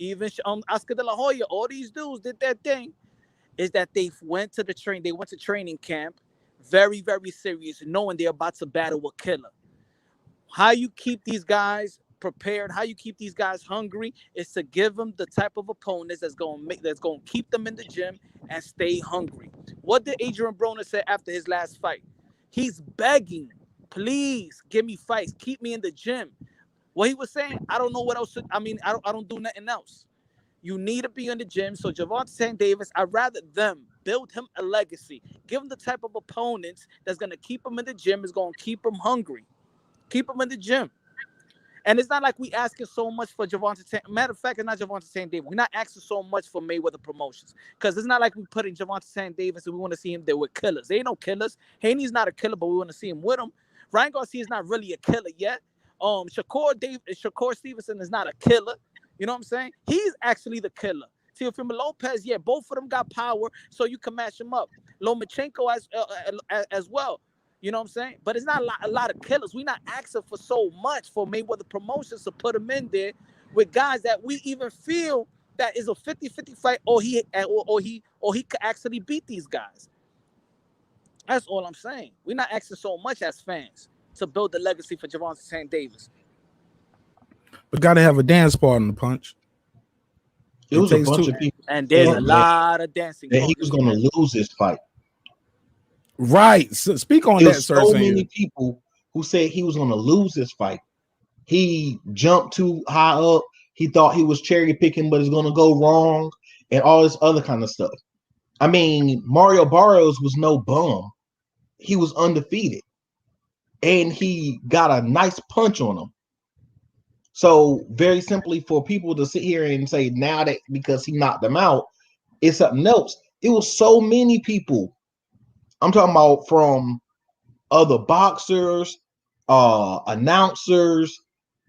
even Oscar De La Hoya, all these dudes did their thing, is that they went to training camp very, very serious, knowing they're about to battle a killer. How you keep these guys prepared, how you keep these guys hungry, is to give them the type of opponents that's going to keep them in the gym and stay hungry. What did Adrian Broner say after his last fight? He's begging, please give me fights, keep me in the gym. What he was saying, I don't know what else. I don't do nothing else. You need to be in the gym. So Gervonta Tank Davis, I'd rather them build him a legacy, give him the type of opponents that's going to keep him in the gym, is going to keep him hungry, keep him in the gym. And it's not like we asking so much for Gervonta Tank. Matter of fact, it's not Gervonta Tank Davis. We're not asking so much for Mayweather Promotions, because it's not like we put in Gervonta Tank Davis and we want to see him there with killers. They ain't no killers. Haney's not a killer, but we want to see him with him. Ryan Garcia's not really a killer yet. Shakur Stevenson is not a killer. You know what I'm saying? He's actually the killer. Teofimo Lopez, yeah, both of them got power, so you can match them up. Lomachenko as well. You know what I'm saying? But it's not a lot of killers. We're not asking for so much for Mayweather Promotions to put them in there with guys that we even feel that is a 50-50 fight, or he could actually beat these guys. That's all I'm saying. We're not asking so much as fans to build the legacy for Gervonta Tank Davis. But got to have a dance part in the Punch. It was a bunch of people, and there's a lot of dancing. That he was going to lose this fight. Right. So speak on that, sir. So many people who said he was going to lose this fight. He jumped too high up. He thought he was cherry picking, but it's going to go wrong, and all this other kind of stuff. I mean, Mario Barrios was no bum. He was undefeated, and he got a nice punch on him. So very simply, for people to sit here and say now that because he knocked them out, it's something else. It was so many people I'm talking about from other boxers, announcers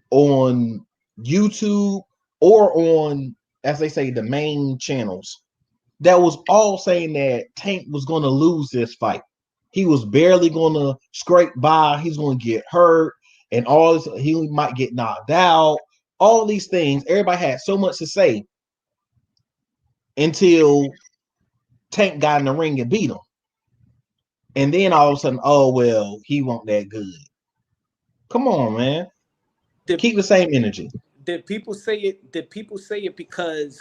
on YouTube or on, as they say, the main channels that was all saying that Tank was going to lose this fight. He was barely going to scrape by. He's going to get hurt and all this. He might get knocked out. All these things. Everybody had so much to say until Tank got in the ring and beat him. And then all of a sudden, oh, well, he wasn't that good. Come on, man. Keep the same energy. Did people say it? Did people say it because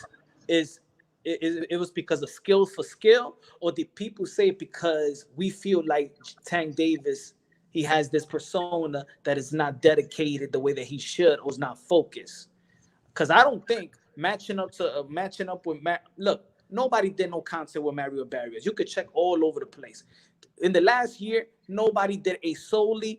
it was because of skill for skill, or did people say it because we feel like Tank Davis, he has this persona that is not dedicated the way that he should, or is not focused? Because I don't think matching up with look, nobody did no content with Mario Barrios. You could check all over the place. In the last year, nobody did a solo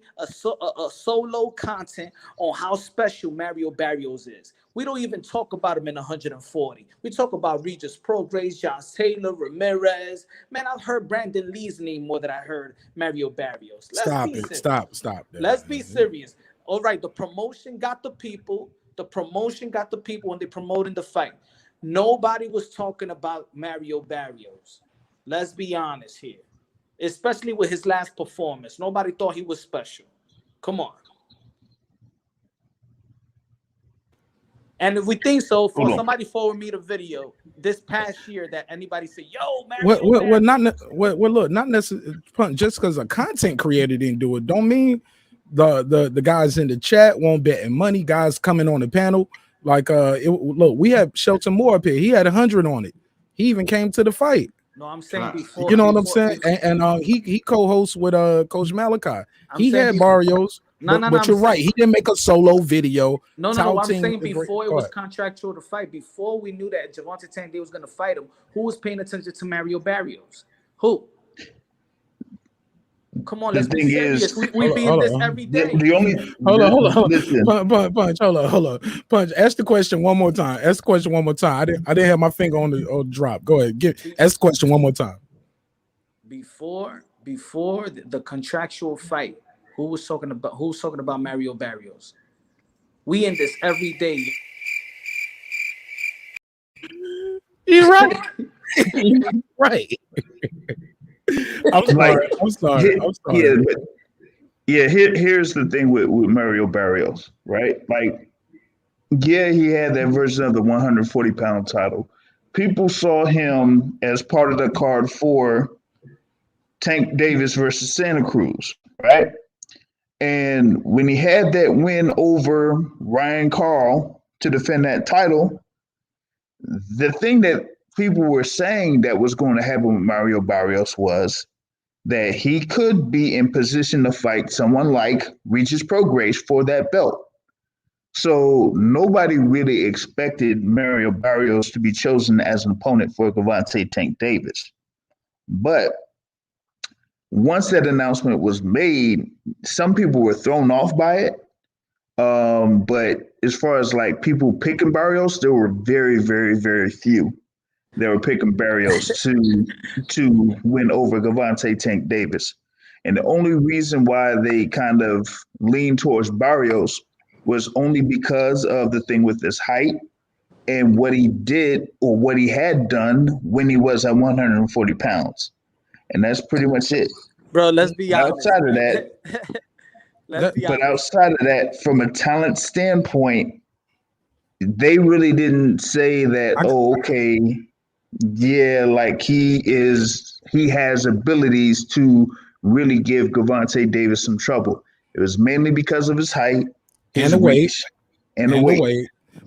content on how special Mario Barrios is. We don't even talk about him in 140. We talk about Regis Prograis, Josh Taylor, Ramirez. Man, I've heard Brandon Lee's name more than I heard Mario Barrios. Stop it. Stop. Let's be serious. All right, the promotion got the people. The promotion got the people when they promoting the fight. Nobody was talking about Mario Barrios. Let's be honest here. Especially with his last performance. Nobody thought he was special. Come on. And if we think so, for somebody forward me the video this past year that anybody said, yo, man. Look, not necessarily just because a content creator didn't do it, don't mean the guys in the chat won't bet money, guys coming on the panel. Like look, we have Shelton Moore up here. He had 100 on it. He even came to the fight. No, I'm saying before. You know what I'm saying? And he co-hosts with Coach Malachi. He had Barrios. But you're right. He didn't make a solo video. No. I'm saying before it was contractual to fight. Before we knew that Gervonta Tank Day was going to fight him, who was paying attention to Mario Barrios? Who? Come on, let's be serious. We be in this every day. Hold on. Punch. Ask the question one more time. I didn't have my finger on the drop. Go ahead. Ask the question one more time. Before the contractual fight, who was talking about Mario Barrios? We in this every day. You're right. Right. I'm sorry. Here's the thing with Mario Barrios, right? Like, yeah, he had that version of the 140-pound title. People saw him as part of the card for Tank Davis versus Santa Cruz, right? And when he had that win over Ryan Carl to defend that title, the thing that people were saying that was going to happen with Mario Barrios was that he could be in position to fight someone like Regis Prograis for that belt. So nobody really expected Mario Barrios to be chosen as an opponent for Gervonta Tank Davis. But once that announcement was made, some people were thrown off by it. But as far as like people picking Barrios, there were very, very, very few. They were picking Barrios to win over Gervonta Tank Davis. And the only reason why they kind of leaned towards Barrios was only because of the thing with his height and what he did or what he had done when he was at 140 pounds. And that's pretty much it. Bro, let's be honest. Outside of that, outside of that, from a talent standpoint, they really didn't say that, like he has abilities to really give Gervonta Davis some trouble. It was mainly because of his height and the weight.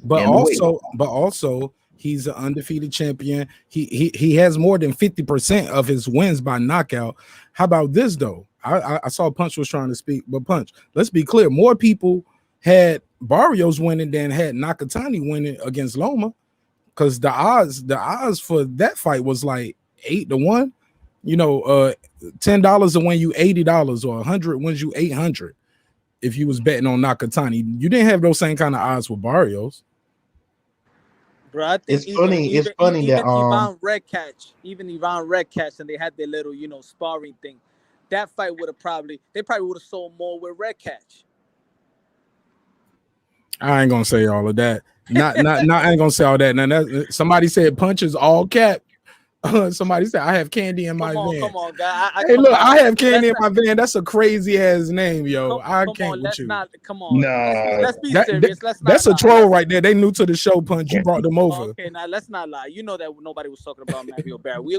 But weight. also he's an undefeated champion. He has more than 50% of his wins by knockout. How about this though? I saw Punch was trying to speak, but Punch, let's be clear. More people had Barrios winning than had Nakatani winning against Loma. Because the odds for that fight was like 8-1, $10 to win you $80 or 100 wins you 800. If you was betting on Nakatani, you didn't have those same kind of odds with Barrios. Bro, I think It's funny. It's funny that Iran Red Catch, and they had their little, sparring thing. That fight would have probably would have sold more with Red Catch. I ain't gonna say all of that. Not I ain't gonna say all that. Now that somebody said punches all cap. Somebody said I have candy in my van. Come on, guy. Hey, look, I have candy in my van. That's a crazy ass name, yo. I can't with you. Come on. Nah. Let's be serious. That's a troll right there. They new to the show, Punch. You brought them over. Okay, now let's not lie. You know that nobody was talking about Mario Barry.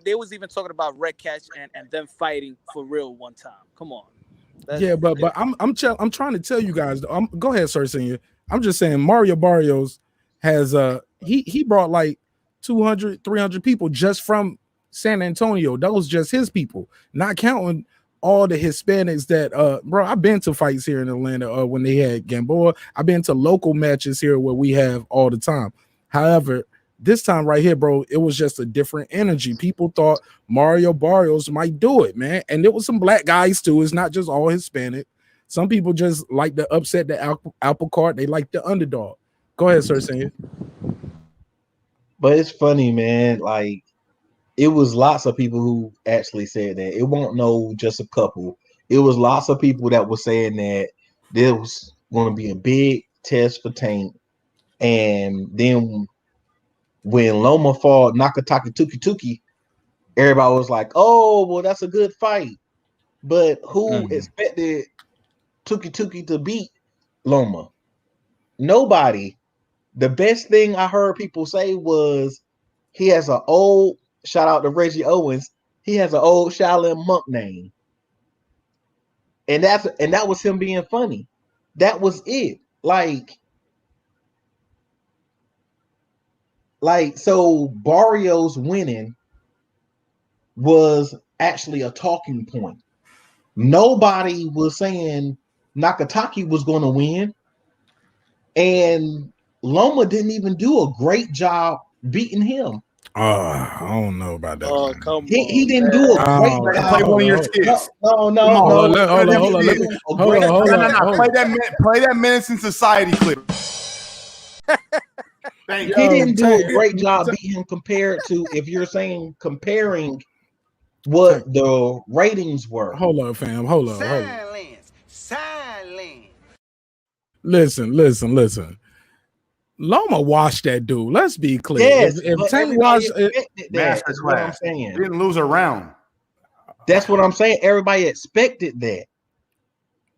They was even talking about Red Catch and them fighting for real one time. Come on. But I'm trying to tell you guys. Go ahead, Sir Senior. I'm just saying Mario Barrios has he brought like 200, 300 people just from San Antonio. That was just his people, not counting all the Hispanics that bro, I've been to fights here in Atlanta when they had Gamboa. I've been to local matches here where we have all the time. However, this time right here, bro, it was just a different energy. People thought Mario Barrios might do it, man. And there was some black guys too. It's not just all Hispanic. Some people just like to upset the apple cart. They like the underdog. Go ahead, Sir Senior. But it's funny, man. Like, it was lots of people who actually said that. It won't know just a couple. It was lots of people that were saying that there was going to be a big test for Tank. And then when Loma fought Nakataki Tuki, everybody was like, oh, well, that's a good fight. But who expected Tuki to beat Loma? Nobody. The best thing I heard people say was he has an old, shout out to Reggie Owens, he has an old Shaolin monk name. And that was him being funny. That was it. Like so Barrios winning was actually a talking point. Nobody was saying Nakataki was going to win. And Loma didn't even do a great job beating him. I don't know about that. Oh, come on. He didn't do a great job. Play one of your skits. Hold on. Play that Menace in Society clip. He didn't do a great job beating him compared to, if you're saying comparing what the ratings were. Hold on, fam. Hold on. Silence. Listen. Loma washed that dude. Let's be clear. Yes, if Tank washed that's what I'm saying. Didn't lose a round. That's what I'm saying. Everybody expected that.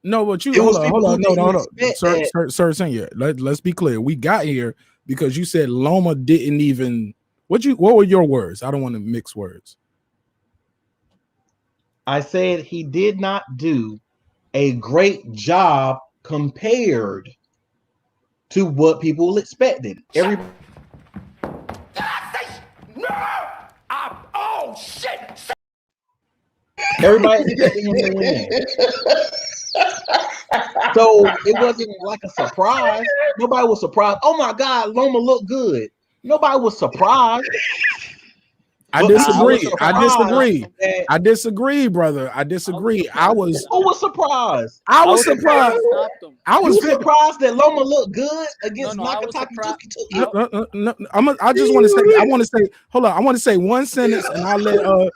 No, but you hold on. No. Sir Senior, let's be clear. We got here because you said Loma didn't even what were your words? I don't want to mix words. I said he did not do a great job compared to what people expected. Everybody. Oh shit! Everybody expected him to win. So it wasn't like a surprise. Nobody was surprised. Oh my God, Loma looked good. Nobody was surprised. I disagree, brother. I disagree. Who was surprised? I was surprised. I was surprised that Loma looked good against Nakataki. I just want to say. I want to say. Hold on. I want to say one sentence, and I'll let.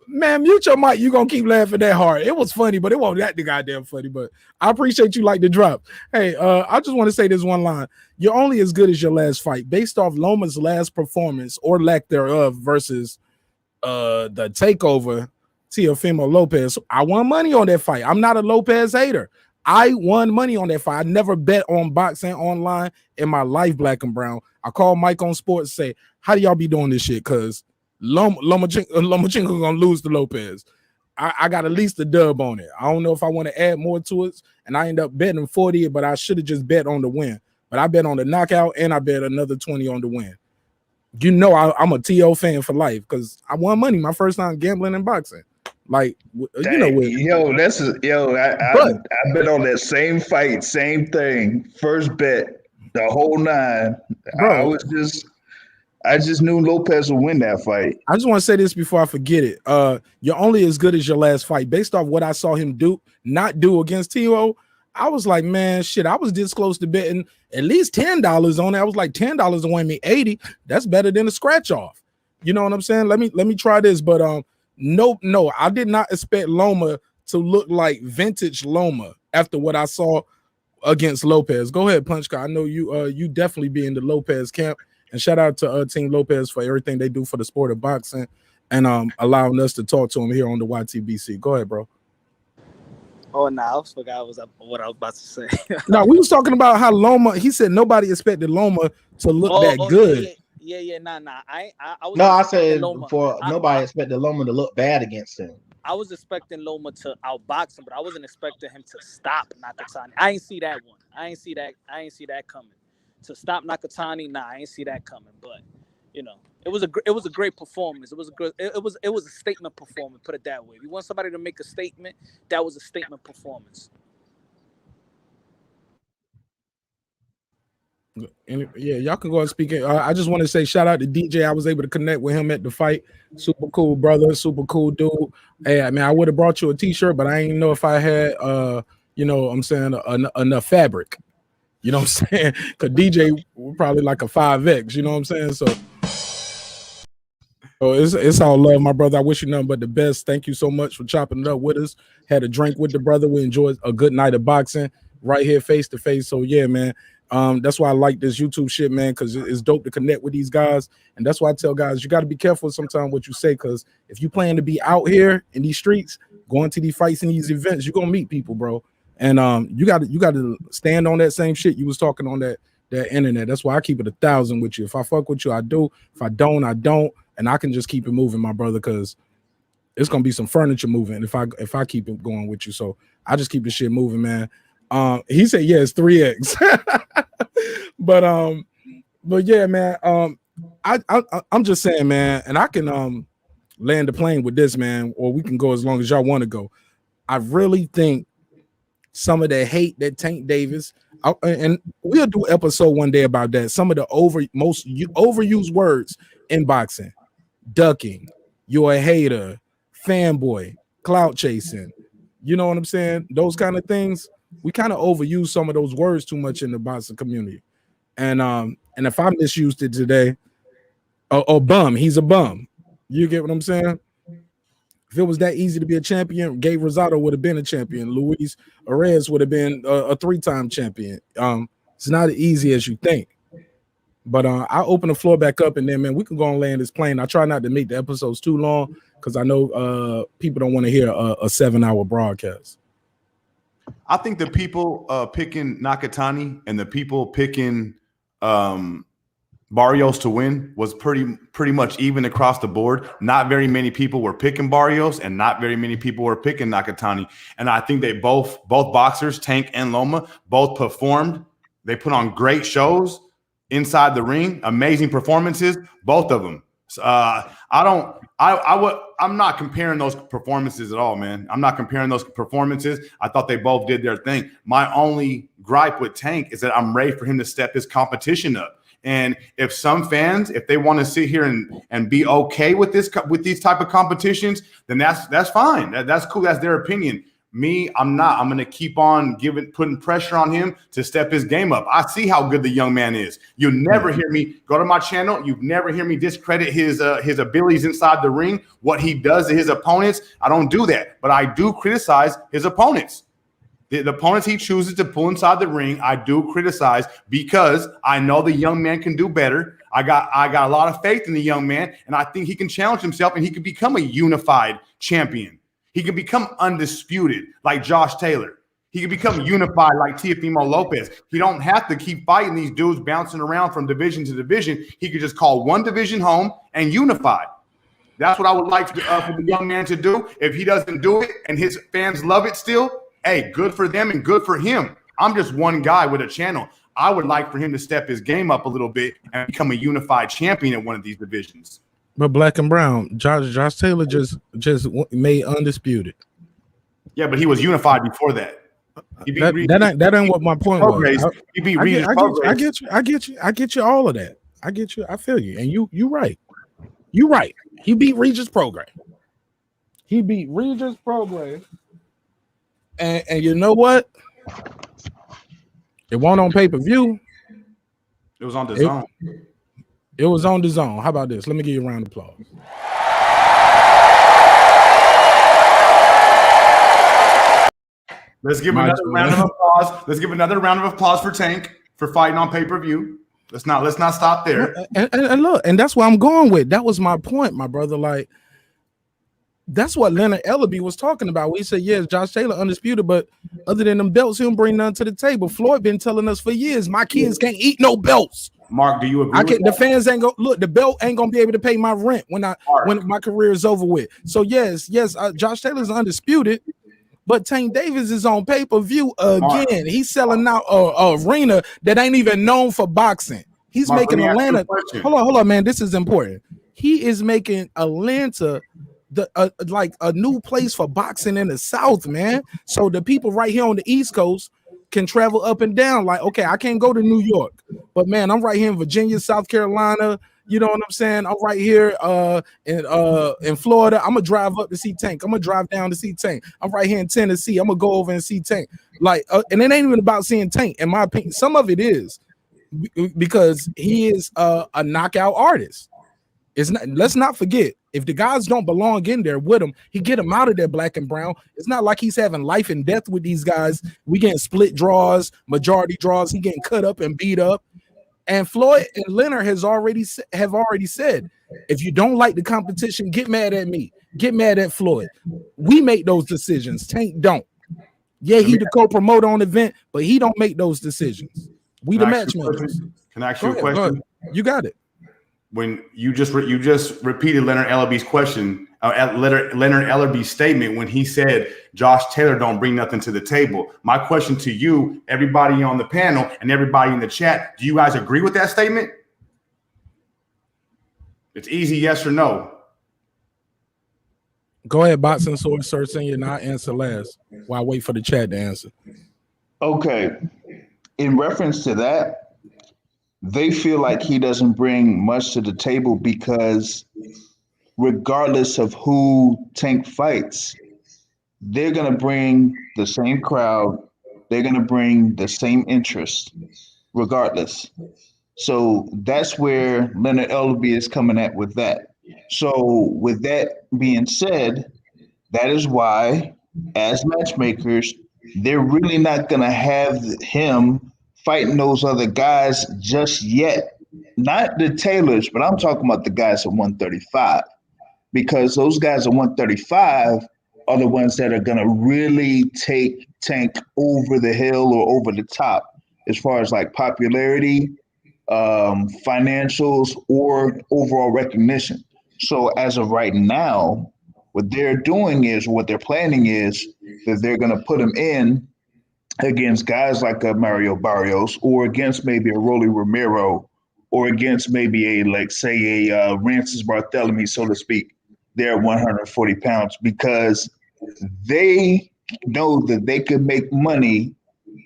Man, mute your mic. You gonna keep laughing that hard. It was funny, but it wasn't that goddamn funny. But I appreciate you like the drop. Hey, I just want to say this one line. You're only as good as your last fight. Based off Loma's last performance or lack thereof versus the takeover, Teofimo Lopez. I won money on that fight. I'm not a Lopez hater. I won money on that fight. I never bet on boxing online in my life, black and brown. I called Mike on sports, say, how do y'all be doing this shit? Because Lomachenko gonna lose to Lopez. I got at least a dub on it. I don't know if I want to add more to it, and I end up betting 40, but I should have just bet on the win. But I bet on the knockout, and I bet another 20 on the win. You know, I'm a TO fan for life because I won money my first time gambling and boxing. Like, you know what? I bet on that same fight, same thing, first bet, the whole nine. Bro, I just knew Lopez would win that fight. I just want to say this before I forget it. You're only as good as your last fight. Based off what I saw him not do against Tio, I was like, man, shit, I was this close to betting at least $10 on it. I was like, $10 to win me 80. That's better than a scratch off. You know what I'm saying? Let me try this. But no, I did not expect Loma to look like vintage Loma after what I saw against Lopez. Go ahead, Punch. I know you definitely be in the Lopez camp. And shout out to Team Lopez for everything they do for the sport of boxing and allowing us to talk to him here on the YTBC. Go ahead, bro. Oh, no, I forgot what I was about to say. No, we was talking about how Loma, he said nobody expected Loma to look that good. Yeah, nah. I said nobody expected Loma to look bad against him. I was expecting Loma to outbox him, but I wasn't expecting him to stop Nakatani. I ain't see that one. I ain't see that coming. To stop Nakatani, nah, I ain't see that coming. But you know, it was a great performance. It was a statement performance. Put it that way. If you want somebody to make a statement, that was a statement performance. And yeah, y'all can go and speak. I just want to say shout out to DJ. I was able to connect with him at the fight. Super cool brother, super cool dude. Hey, I mean, I would have brought you a t-shirt, but I didn't know if I had you know what I'm saying, enough fabric. You know what I'm saying? Because DJ probably like a 5X, you know what I'm saying? So it's all love, my brother. I wish you nothing but the best. Thank you so much for chopping it up with us. Had a drink with the brother. We enjoyed a good night of boxing right here face to face. So yeah, man. That's why I like this YouTube shit, man, because it's dope to connect with these guys. And that's why I tell guys, you got to be careful sometimes what you say, because if you plan to be out here in these streets, going to these fights and these events, you're gonna meet people, bro. And you got to stand on that same shit you was talking on that internet. That's why I keep it 1,000 with you. If I fuck with you, I do. If I don't, I don't. And I can just keep it moving, my brother, because it's gonna be some furniture moving if I keep it going with you. So I just keep the shit moving, man. He said, yeah, it's 3X. but yeah, man. I'm just saying, man, and I can land the plane with this, man, or we can go as long as y'all want to go. I really think some of the hate that Tank Davis, and we'll do an episode one day about that. Some of the most overused words in boxing: ducking, you're a hater, fanboy, clout chasing. You know what I'm saying? Those kind of things. We kind of overuse some of those words too much in the boxing community. And if I misused it today, bum, he's a bum. You get what I'm saying? If it was that easy to be a champion, Gabe Rosado would have been a champion. Luis Arez would have been a 3-time champion. It's not as easy as you think. But I'll open the floor back up, and then, man, we can go and land this plane. I try not to make the episodes too long because I know people don't want to hear a 7-hour broadcast. I think the people picking Nakatani and the people picking Barrios to win was pretty much even across the board. Not very many people were picking Barrios, and not very many people were picking Nakatani. And I think they both boxers, Tank and Loma, both performed. They put on great shows inside the ring, amazing performances, both of them. I'm not comparing those performances at all, man. I'm not comparing those performances. I thought they both did their thing. My only gripe with Tank is that I'm ready for him to step his competition up. And if some fans, if they want to sit here and be okay with these type of competitions, then that's fine. That's cool. That's their opinion. Me, I'm not. I'm going to keep on putting pressure on him to step his game up. I see how good the young man is. You'll never hear me go to my channel. You've never hear me discredit his abilities inside the ring, what he does to his opponents. I don't do that, but I do criticize his opponents. The opponents he chooses to pull inside the ring, I do criticize because I know the young man can do better. I got a lot of faith in the young man, and I think he can challenge himself and he can become a unified champion. He can become undisputed like Josh Taylor. He can become unified like Teofimo Lopez. He don't have to keep fighting these dudes bouncing around from division to division. He could just call one division home and unify. That's what I would like for the young man to do. If he doesn't do it and his fans love it still, hey, good for them and good for him. I'm just one guy with a channel. I would like for him to step his game up a little bit and become a unified champion in one of these divisions. But Black and Brown, Josh Taylor just made undisputed. Yeah, but he was unified before that. That ain't what my point was. He beat Regis Prograis. I get you all of that. I get you. I feel you. And you right. You right. He beat Regis Prograis. And you know what? It wasn't on pay-per-view. It was on the zone. It was on the zone. How about this? Let me give you a round of applause. Let's give another round of applause. Let's give another round of applause for Tank for fighting on pay-per-view. Let's not stop there. And look, and that's what I'm going with. That was my point, my brother. Like, that's what Leonard Ellerby was talking about. We said, yes, Josh Taylor undisputed, but other than them belts, he don't bring none to the table. Floyd been telling us for years, my kids can't eat no belts. Mark, do you agree? The fans ain't gonna look. The belt ain't gonna be able to pay my rent when my career is over with. So yes, Josh Taylor's undisputed, but Tank Davis is on pay-per-view again. He's selling out a arena that ain't even known for boxing. He's making Atlanta. Hold on, man. This is important. He is making Atlanta like a new place for boxing in the South, man. So the people right here on the East Coast can travel up and down. Like, okay, I can't go to New York, but man, I'm right here in Virginia, South Carolina. You know what I'm saying? I'm right here in Florida. I'm gonna drive up to see Tank. I'm gonna drive down to see Tank. I'm right here in Tennessee. I'm gonna go over and see Tank. Like, and it ain't even about seeing Tank, in my opinion. Some of it is because he is a knockout artist. It's not. Let's not forget, if the guys don't belong in there with him, he get them out of there black and brown. It's not like he's having life and death with these guys. We getting split draws, majority draws. He getting cut up and beat up. And Floyd and Leonard have already said, if you don't like the competition, get mad at me. Get mad at Floyd. We make those decisions. Tank don't. Yeah, he the co-promoter on the event, but he don't make those decisions. We the matchmakers. Can I ask you a question? You got it. When you just repeated Leonard Ellerby's question, Leonard Ellerby's statement when he said Josh Taylor don't bring nothing to the table. My question to you, everybody on the panel and everybody in the chat, do you guys agree with that statement? It's easy, yes or no. Go ahead, boxing sword search senior, and I'll answer last while I wait for the chat to answer. Okay. In reference to that, they feel like he doesn't bring much to the table because regardless of who Tank fights, they're going to bring the same crowd. They're going to bring the same interest regardless. So that's where Leonard Ellerby is coming at with that. So with that being said, that is why as matchmakers, they're really not going to have him fighting those other guys just yet. Not the Taylors, but I'm talking about the guys at 135. Because those guys at 135 are the ones that are going to really take Tank over the hill or over the top as far as like popularity, financials, or overall recognition. So as of right now, what they're doing is, what they're planning is that they're going to put him in against guys like a Mario Barrios, or against maybe a Rolly Romero, or against maybe a Rancis Barthélemy, so to speak. They're 140 pounds because they know that they could make money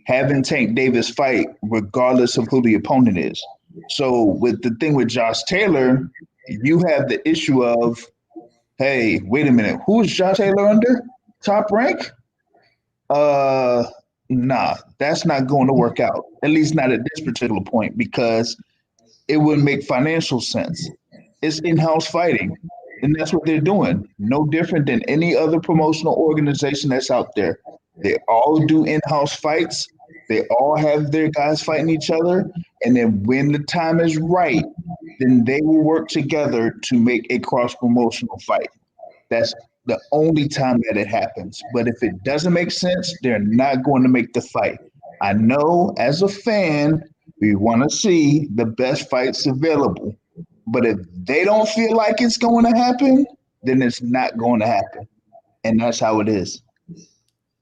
having Tank Davis fight regardless of who the opponent is. So with the thing with Josh Taylor, you have the issue of, hey, wait a minute, who is Josh Taylor under? Top rank? Nah, that's not going to work out, at least not at this particular point, because it wouldn't make financial sense. It's in-house fighting, and that's what they're doing. No different than any other promotional organization that's out there. They all do in-house fights. They all have their guys fighting each other, and then when the time is right, then they will work together to make a cross-promotional fight. That's the only time that it happens. But if it doesn't make sense, they're not going to make the fight. I know as a fan, we want to see the best fights available. But if they don't feel like it's going to happen, then it's not going to happen. And that's how it is.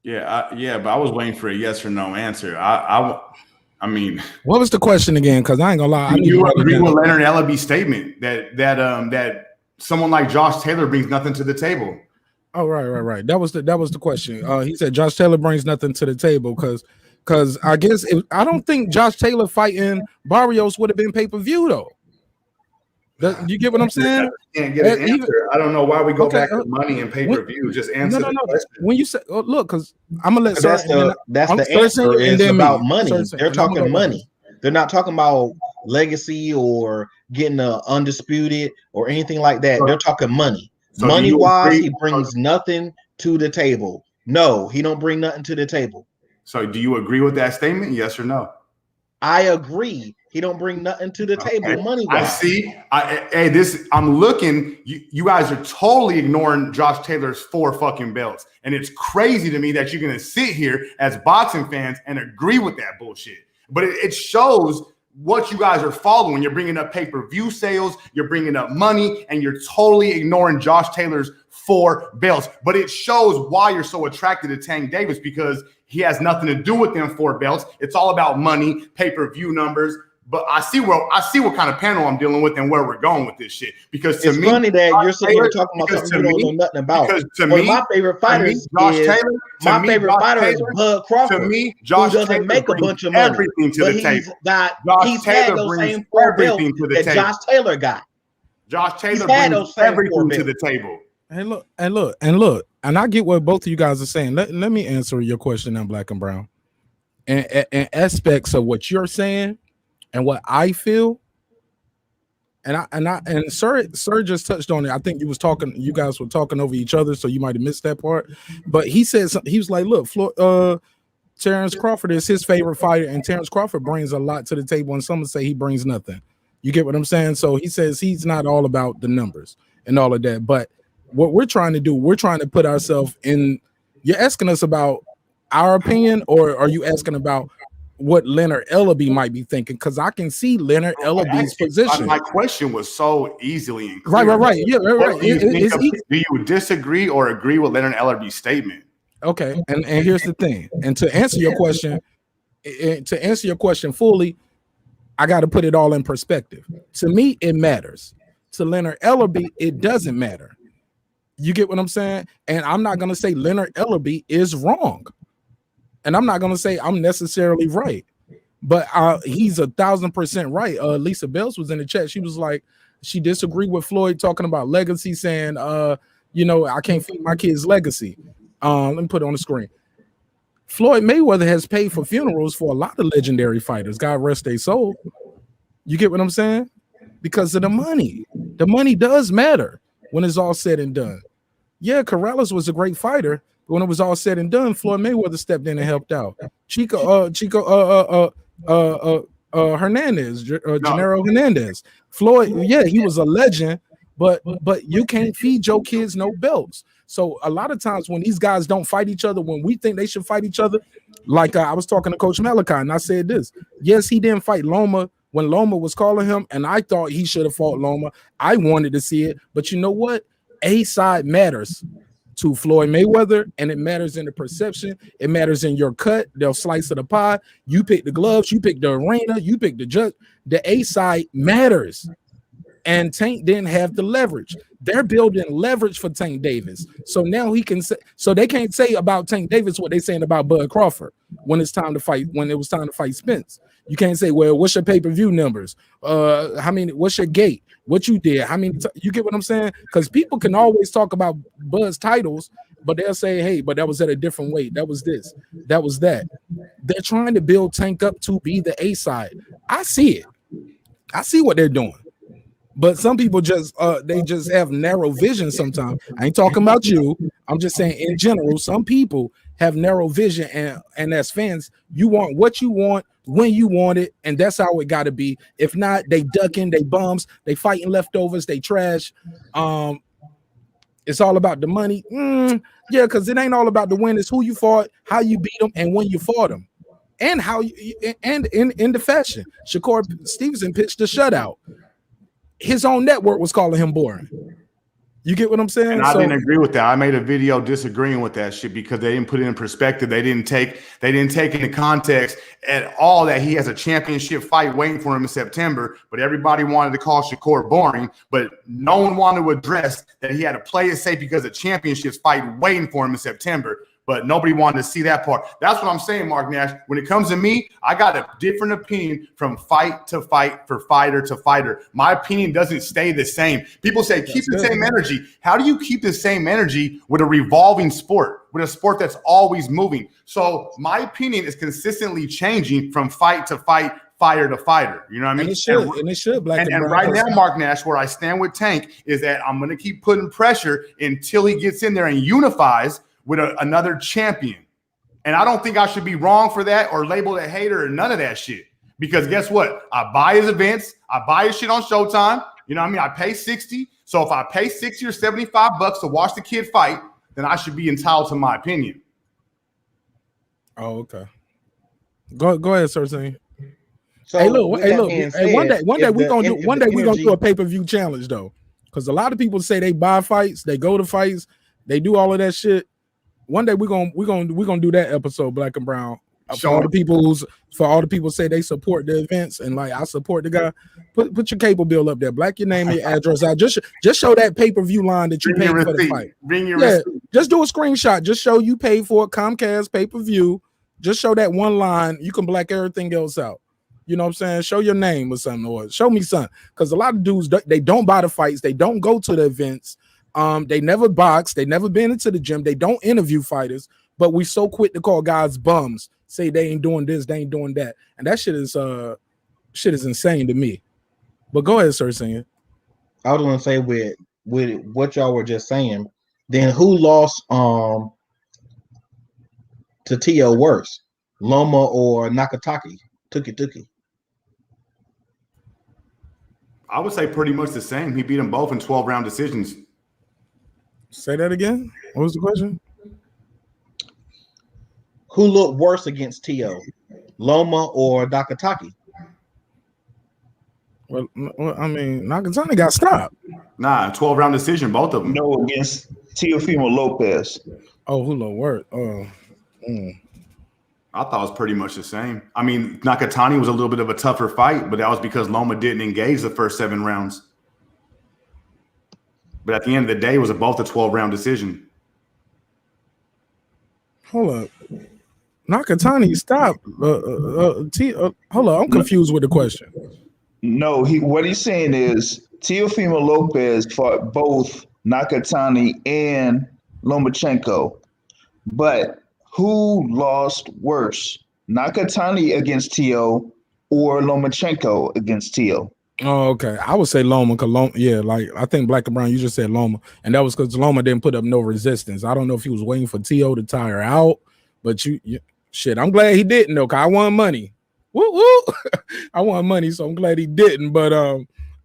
Yeah, but I was waiting for a yes or no answer. I mean, what was the question again? Because I ain't gonna lie. You agree with Leonard Ellerby's statement that someone like Josh Taylor brings nothing to the table? Oh, right. That was the question. He said Josh Taylor brings nothing to the table because I guess I don't think Josh Taylor fighting Barrios would have been pay-per-view though. You get what I'm saying? Can't get an answer. I don't know why we go back to money and pay-per-view. Just answer the question. When you say, look, because I'm gonna let that's the answer is about money. They're talking money. They're not talking about legacy or getting undisputed or anything like that. They're talking money. So money wise, he brings nothing to the table. No, he don't bring nothing to the table. So do you agree with that statement? Yes or no? I agree. He don't bring nothing to the table money wise. I see. I'm looking. You guys are totally ignoring Josh Taylor's 4 fucking belts, and it's crazy to me that you're gonna sit here as boxing fans and agree with that bullshit. But it shows what you guys are following. You're bringing up pay-per-view sales, you're bringing up money, and you're totally ignoring Josh Taylor's 4 belts. But it shows why you're so attracted to Tank Davis, because he has nothing to do with them 4 belts. It's all about money, pay-per-view numbers. But I see what kind of panel I'm dealing with and where we're going with this shit. Because to it's me, funny that you're sitting here talking about something you don't know nothing about. Because to me, my favorite fighter is Bud Crawford. To me, Josh who doesn't Taylor make a bunch of money, everything to the table. He's had those same 4 belts that Josh Taylor got. Josh Taylor brings everything to the table. And look, and I get what both of you guys are saying. Let me answer your question now, Black and Brown. And aspects of what you're saying and what I feel. And sir just touched on it. I think you guys were talking over each other, so you might have missed that part. But he said he was like, look, Terrence Crawford is his favorite fighter, and Terrence Crawford brings a lot to the table, and some would say he brings nothing. You get what I'm saying? So he says he's not all about the numbers and all of that. But what we're trying to do, we're trying to put ourselves in. You're asking us about our opinion, or are you asking about what Leonard Ellaby might be thinking? Because I can see Leonard Ellaby's position. My question was so easily and clear. Right. Yeah, right. Do you disagree or agree with Leonard Ellaby's statement? Okay, and here's the thing. And to answer your question fully, I got to put it all in perspective. To me, it matters. To Leonard Ellaby, it doesn't matter. You get what I'm saying? And I'm not going to say Leonard Ellaby is wrong. And I'm not going to say I'm necessarily right. But he's 1,000% right. Lisa Bells was in the chat. She was like, she disagreed with Floyd talking about legacy, saying, I can't feed my kids' legacy. Let me put it on the screen. Floyd Mayweather has paid for funerals for a lot of legendary fighters. God rest their soul. You get what I'm saying? Because of the money. The money does matter when it's all said and done. Yeah, Corrales was a great fighter. But when it was all said and done, Floyd Mayweather stepped in and helped out. Chico Hernandez, Gennaro Hernandez. Floyd, yeah, he was a legend, but you can't feed your kids no belts. So a lot of times when these guys don't fight each other, when we think they should fight each other, like I was talking to Coach Malachi, and I said this. Yes, he didn't fight Loma when Loma was calling him, and I thought he should have fought Loma. I wanted to see it, but you know what? A side matters to Floyd Mayweather, and it matters in the perception. It matters in your cut. They'll slice of the pie. You pick the gloves. You pick the arena. You pick the judge. The A side matters. And Tank didn't have the leverage. They're building leverage for Tank Davis. So now he can say, so they can't say about Tank Davis what they're saying about Bud Crawford when it's time to fight, when it was time to fight Spence. You can't say, well, what's your pay-per-view numbers? What's your gate? What you did? You get what I'm saying? Because people can always talk about Bud's titles, but they'll say, hey, but that was at a different weight. That was this. That was that. They're trying to build Tank up to be the A side. I see it. I see what they're doing. But some people just they just have narrow vision sometimes. I ain't talking about you. I'm just saying in general, some people have narrow vision, and as fans, you want what you want when you want it, and that's how it got to be. If not, they ducking, they bums, they fighting leftovers, they trash. It's all about the money. Yeah, because it ain't all about the win. It's who you fought, how you beat them, and when you fought them, and how you and in the fashion. Shakur Stevenson pitched a shutout. His own network was calling him boring. You get what I'm saying? And I didn't agree with that. I made a video disagreeing with that shit because they didn't put it in perspective. They didn't take into context at all that he has a championship fight waiting for him in September. But everybody wanted to call Shakur boring, but no one wanted to address that he had to play it safe because a championships fight waiting for him in September. but nobody wanted to see that part. That's what I'm saying, Marq Nash. When it comes to me, I got a different opinion from fight to fight, for fighter to fighter. My opinion doesn't stay the same. People say keep the same energy. How do you keep the same energy with a revolving sport, with a sport that's always moving? So my opinion is consistently changing from fight to fight, fighter to fighter. You know what I mean? And it should. Black and right now, Marq Nash, where I stand with Tank is that I'm going to keep putting pressure until he gets in there and unifies with another champion. And I don't think I should be wrong for that or labeled a hater or none of that shit. Because guess what? I buy his events. I buy his shit on Showtime. You know what I mean? I pay 60. So if I pay 60 or 75 bucks to watch the kid fight, then I should be entitled to my opinion. Oh, okay. Go ahead, Sir. So hey, look. One day we're gonna do a pay-per-view challenge though, because a lot of people say they buy fights, they go to fights, they do all of that shit. One day we're gonna do that episode, Black and Brown. For all the people say they support the events and like I support the guy. Put your cable bill up there, black your name and your address out. Just show that pay-per-view line that you paid for the fight. Bring your receipt. Just do a screenshot. Just show you paid for a Comcast pay-per-view. Just show that one line. You can black everything else out. You know what I'm saying? Show your name or something, or show me something. Because a lot of dudes, they don't buy the fights. They don't go to the events. They never box. They never been into the gym. They don't interview fighters. But we so quick to call guys bums. Say they ain't doing this, they ain't doing that. And that shit is insane to me. But go ahead, Sir Singer. I was gonna say with what y'all were just saying, then who lost to T.O. worse? Loma or Nakataki? Tuki. I would say pretty much the same. He beat them both in 12-round decisions. Say that again. What was the question? Who looked worse against T.O., Loma or Nakataki? Well, I mean, Nakatani got stopped. Nah, 12-round decision, both of them. No, against Teofimo Lopez. Oh, who looked worse? I thought it was pretty much the same. I mean, Nakatani was a little bit of a tougher fight, but that was because Loma didn't engage the first 7 rounds. But at the end of the day, it was both a 12-round decision. Hold up. Nakatani stopped. Hold on, I'm confused with the question. No, what he's saying is Teofimo Lopez fought both Nakatani and Lomachenko, but who lost worse, Nakatani against T.O. or Lomachenko against T.O.? Oh, okay. I would say Loma, cause like I think Black and Brown, you just said Loma, and that was because Loma didn't put up no resistance. I don't know if he was waiting for T.O. to tire out, but shit, I'm glad he didn't though, cause I won money. Woo woo! I won money, so I'm glad he didn't. But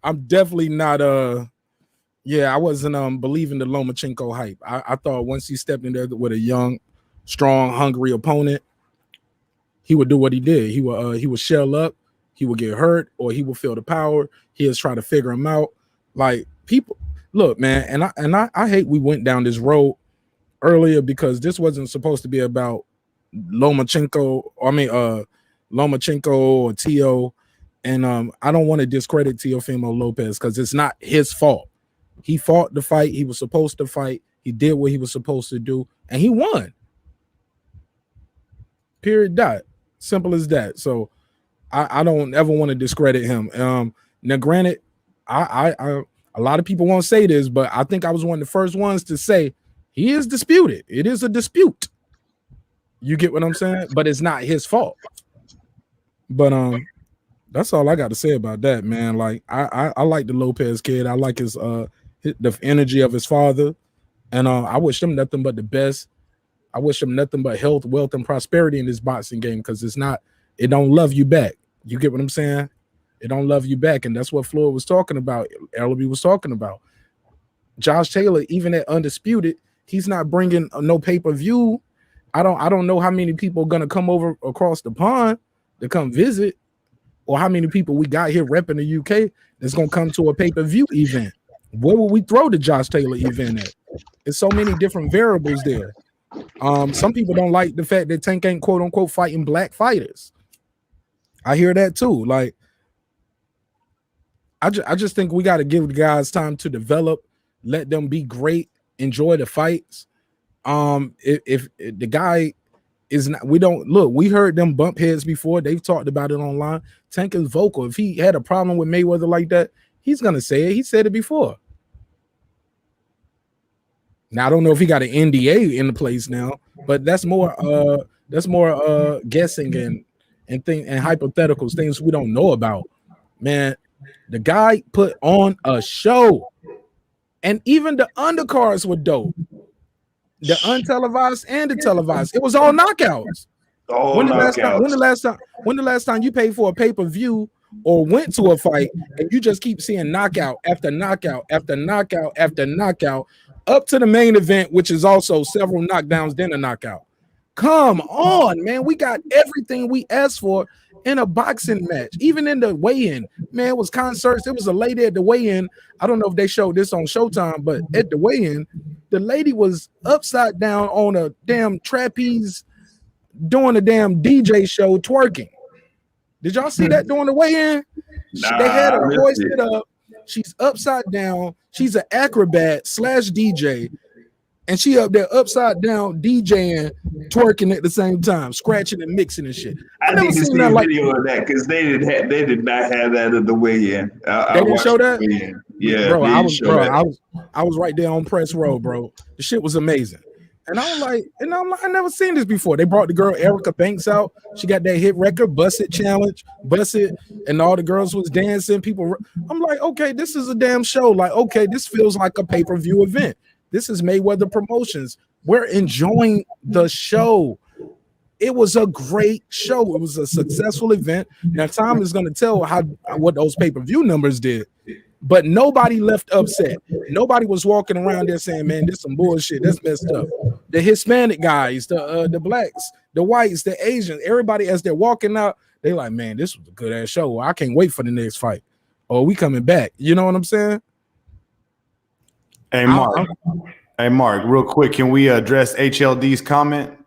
I'm definitely not I wasn't believing the Lomachenko hype. I thought once he stepped in there with a young, strong, hungry opponent, he would do what he did. He would shell up, he would get hurt, or he would feel the power. He was trying to figure him out. Like people, look, man, and I hate we went down this road earlier because this wasn't supposed to be about Lomachenko or T.O. And I don't want to discredit Teofimo Lopez because it's not his fault. He fought the fight he was supposed to fight. He did what he was supposed to do, and he won. Period. Dot. Simple as that. So I don't ever want to discredit him. Now, granted, I a lot of people won't say this, but I think I was one of the first ones to say he is disputed. It is a dispute. You get what I'm saying? But it's not his fault. But that's all I got to say about that, man. Like I like the Lopez kid. I like his the energy of his father, and I wish him nothing but the best. I wish him nothing but health, wealth, and prosperity in this boxing game because it don't love you back. You get what I'm saying? It don't love you back, and that's what Floyd was talking about. Ellaby was talking about. Josh Taylor, even at Undisputed, he's not bringing no pay-per-view. I don't know how many people are gonna come over across the pond to come visit, or how many people we got here repping the UK that's gonna come to a pay-per-view event. Where will we throw the Josh Taylor event at? There's so many different variables there. Some people don't like the fact that Tank ain't quote unquote fighting black fighters. I hear that too. Like, I just think we got to give the guys time to develop, let them be great, enjoy the fights, If the guy is not, we don't look. We heard them bump heads before. They've talked about it online. Tank is vocal. If he had a problem with Mayweather like that, he's gonna say it. He said it before. Now I don't know if he got an NDA in the place now, but that's more guessing and hypotheticals, things we don't know about. Man, the guy put on a show, and even the undercards were dope. The untelevised and the televised. It was all knockouts. When the last time you paid for a pay-per-view or went to a fight and you just keep seeing knockout after knockout after knockout after knockout up to the main event, which is also several knockdowns, then a knockout. Come on, man. We got everything we asked for in a boxing match. Even in the weigh-in, man, it was concerts. It was a lady at the weigh-in. I don't know if they showed this on Showtime, but at the weigh-in, the lady was upside down on a damn trapeze doing a damn DJ show twerking. Did y'all see that during the weigh-in? They had her hoisted up. She's upside down. She's an acrobat / DJ. And she up there upside down DJing, twerking at the same time, scratching and mixing and shit. I need to see a video of that because they did not have that at the weigh-in. They didn't show that? Yeah, bro. I was right there on press row, bro. The shit was amazing. And I'm like, I never seen this before. They brought the girl Erica Banks out. She got that hit record, Bust It Challenge, Bust It, and all the girls was dancing. People, I'm like, okay, this is a damn show. Like, okay, this feels like a pay-per-view event. This is Mayweather Promotions. We're enjoying the show. It was a great show. It was a successful event. Now, time is going to tell what those pay-per-view numbers did. But nobody left upset. Nobody was walking around there saying, man, this is some bullshit. That's messed up. The Hispanic guys, the blacks, the whites, the Asians, everybody as they're walking out, they like, man, this was a good-ass show. I can't wait for the next fight. Oh, we coming back. You know what I'm saying? Hey, Mark, real quick, can we address HLD's comment?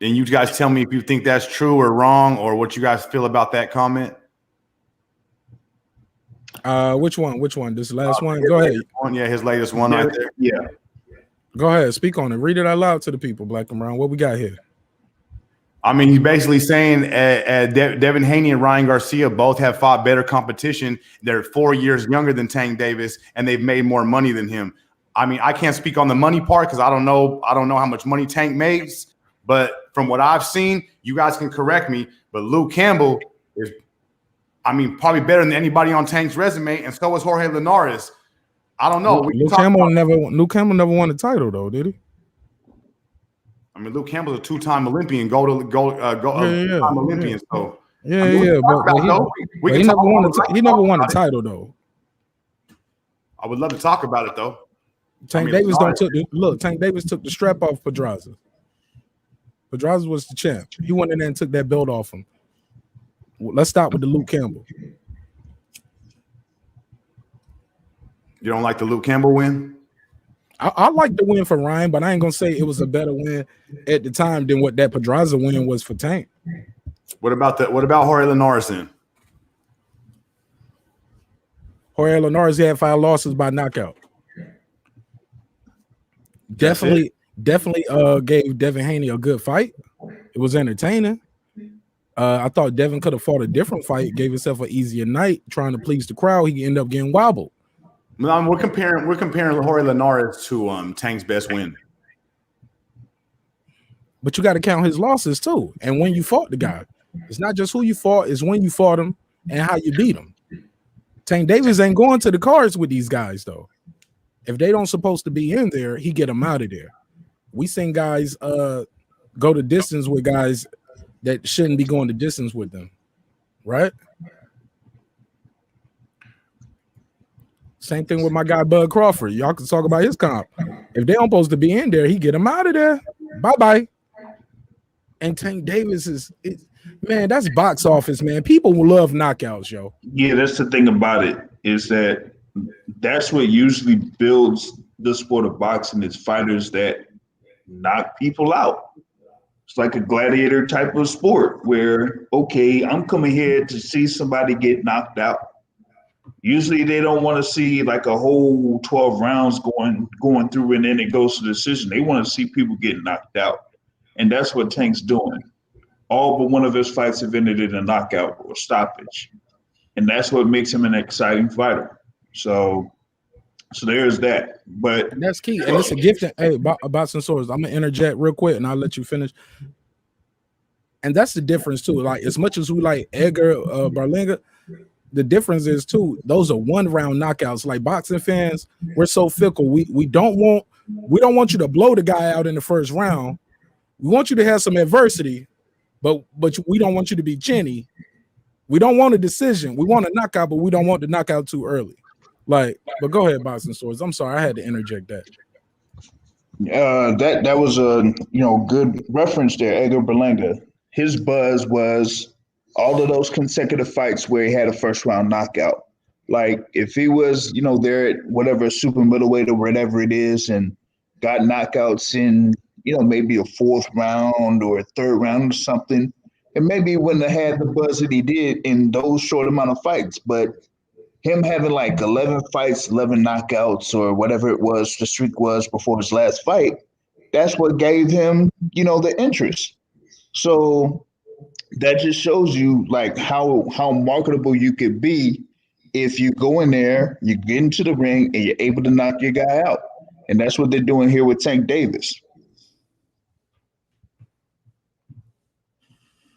And you guys tell me if you think that's true or wrong or what you guys feel about that comment. Which one? This last one? Go ahead. Yeah, his latest one right there. Yeah. Go ahead. Speak on it. Read it out loud to the people, Black and Brown. What we got here? I mean, he's basically saying Devin Haney and Ryan Garcia both have fought better competition. They're 4 years younger than Tank Davis, and they've made more money than him. I mean, I can't speak on the money part because I don't know how much money Tank makes. But from what I've seen, you guys can correct me. But Luke Campbell is, I mean, probably better than anybody on Tank's resume, and so is Jorge Linares. I don't know. Luke Campbell never won a title though, did he? I mean, Luke Campbell's a two-time Olympian, two-time Olympian. So he never won a title though. I would love to talk about it though. Tank Davis took the strap off Pedraza. Pedraza was the champ. He went in there and took that belt off him. Let's start with the Luke Campbell. You don't like the Luke Campbell win? I like the win for Ryan, but I ain't gonna say it was a better win at the time than what that Pedraza win was for Tank. What about Jorge Linares then? Jorge Linares had 5 losses by knockout. Definitely gave Devin Haney a good fight. It was entertaining. I thought Devin could have fought a different fight, gave himself an easier night trying to please the crowd. He ended up getting wobbled. We're comparing Jorge Linares to Tank's best win. But you got to count his losses too. And when you fought the guy, it's not just who you fought, it's when you fought him and how you beat him. Tank Davis ain't going to the cards with these guys though. If they don't supposed to be in there, he get them out of there. We seen guys go the distance with guys that shouldn't be going the distance with them, right? Same thing with my guy Bud Crawford. Y'all can talk about his comp. If they don't supposed to be in there, he get them out of there. Bye-bye. And Tank Davis man, that's box office, man. People will love knockouts, yo. Yeah, that's the thing about it, is that's what usually builds the sport of boxing, is fighters that knock people out. It's like a gladiator type of sport where, okay, I'm coming here to see somebody get knocked out. Usually they don't want to see like a whole 12 rounds going through and then it goes to the decision. They want to see people get knocked out. And that's what Tank's doing. All but one of his fights have ended in a knockout or stoppage. And that's what makes him an exciting fighter. So there's that. But and that's key. And it's a gift. Hey, about some swords, I'm gonna interject real quick and I'll let you finish. And that's the difference too. Like as much as we like Edgar Berlanga, the difference is too, those are 1 round knockouts. Like boxing fans, we're so fickle. We don't want you to blow the guy out in the first round. We want you to have some adversity, but we don't want you to be chinny. We don't want a decision. We want a knockout, but we don't want the knockout too early. Like, but go ahead, Boxing Swords. I'm sorry, I had to interject that. That was a good reference there, Edgar Berlanga. His buzz was all of those consecutive fights where he had a first round knockout. Like if he was, there at whatever super middleweight or whatever it is and got knockouts in, maybe a 4th round or a 3rd round or something, and maybe he wouldn't have had the buzz that he did in those short amount of fights. But him having like 11 fights, 11 knockouts or whatever it was, the streak was before his last fight, that's what gave him, the interest. So that just shows you like how marketable you could be if you go in there, you get into the ring, and you're able to knock your guy out. And that's what they're doing here with Tank Davis.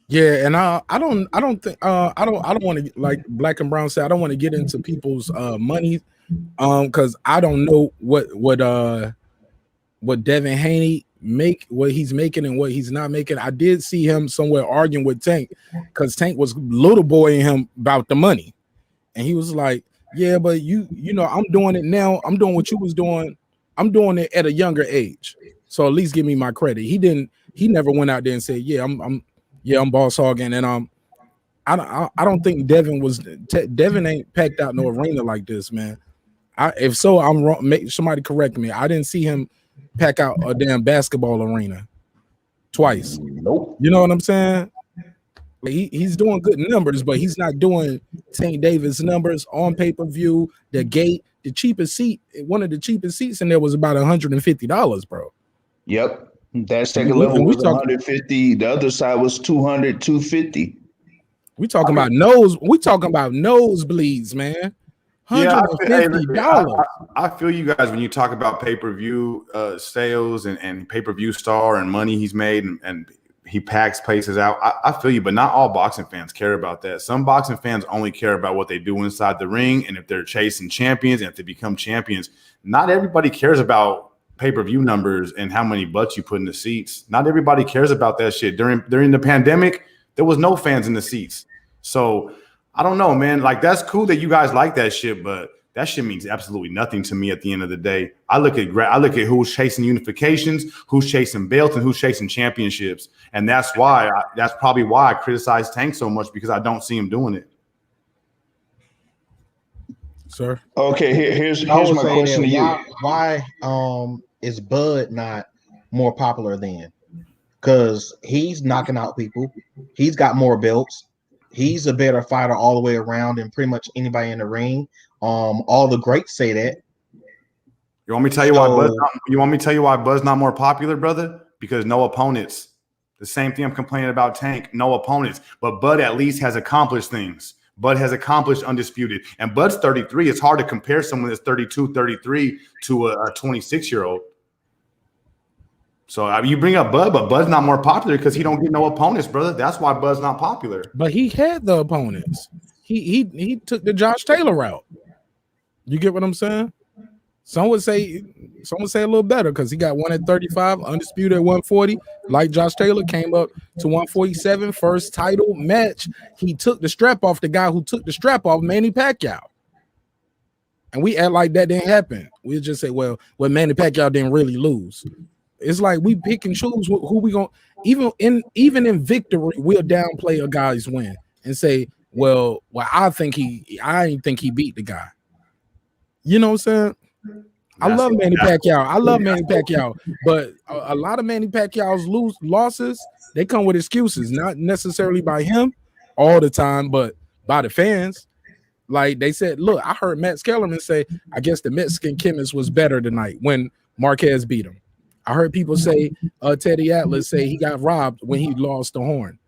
Yeah, and I don't want to, like Black and Brown said, I don't want to get into people's money, because I don't know what Devin Haney what he's making and what he's not making. I did see him somewhere arguing with Tank because Tank was little boying him about the money, and he was like, "Yeah, but you know, I'm doing it now. I'm doing what you was doing. I'm doing it at a younger age, so at least give me my credit." He never went out there and said, "Yeah, I'm boss hogging," and I don't think Devin ain't packed out no arena like this, man. If so, I'm wrong. Somebody correct me. I didn't see him pack out a damn basketball arena twice. Nope. You know what I'm saying? He's doing good numbers, but he's not doing Tank Davis numbers on pay-per-view. The gate, the cheapest seat, one of the cheapest seats in there was about $150, bro. Yep. That second level was 150. The other side was 200, 250. We talking about nosebleeds, man. $150. I feel you guys when you talk about pay-per-view sales and pay-per-view star and money he's made and he packs places out. I feel you, but not all boxing fans care about that. Some boxing fans only care about what they do inside the ring and if they're chasing champions and if they become champions. Not everybody cares about pay-per-view numbers and how many butts you put in the seats. Not everybody cares about that shit. During the pandemic, there was no fans in the seats. So I don't know, man. Like, that's cool that you guys like that shit, but that shit means absolutely nothing to me at the end of the day. I look at who's chasing unifications, who's chasing belts, and who's chasing championships. And that's probably why I criticize Tank so much, because I don't see him doing it. Sir. Okay, here's my question to you. Why is Bud not more popular then? Because he's knocking out people. He's got more belts. He's a better fighter all the way around than pretty much anybody in the ring. All the greats say that. You want me to tell you why Bud's not more popular, brother? Because no opponents. The same thing I'm complaining about Tank. No opponents. But Bud at least has accomplished things. Bud has accomplished undisputed. And Bud's 33. It's hard to compare someone that's 32, 33 to a 26-year-old. So you bring up Bud, but Bud's not more popular because he don't get no opponents, brother. That's why Bud's not popular. But he had the opponents. He took the Josh Taylor route. You get what I'm saying? Some would say a little better because he got one at 35, undisputed at 140. Like Josh Taylor came up to 147, first title match. He took the strap off the guy who took the strap off Manny Pacquiao. And we act like that didn't happen. We just say, well, Manny Pacquiao didn't really lose. It's like we pick and choose who we gonna even in victory, we'll downplay a guy's win and say, well, I didn't think he beat the guy. You know what I'm saying? I love Manny Pacquiao. But a lot of Manny Pacquiao's losses, they come with excuses, not necessarily by him all the time, but by the fans. Like they said, look, I heard Matt Kellerman say, I guess the Mexican chemist was better tonight when Marquez beat him. I heard people say Teddy Atlas say he got robbed when he lost the horn.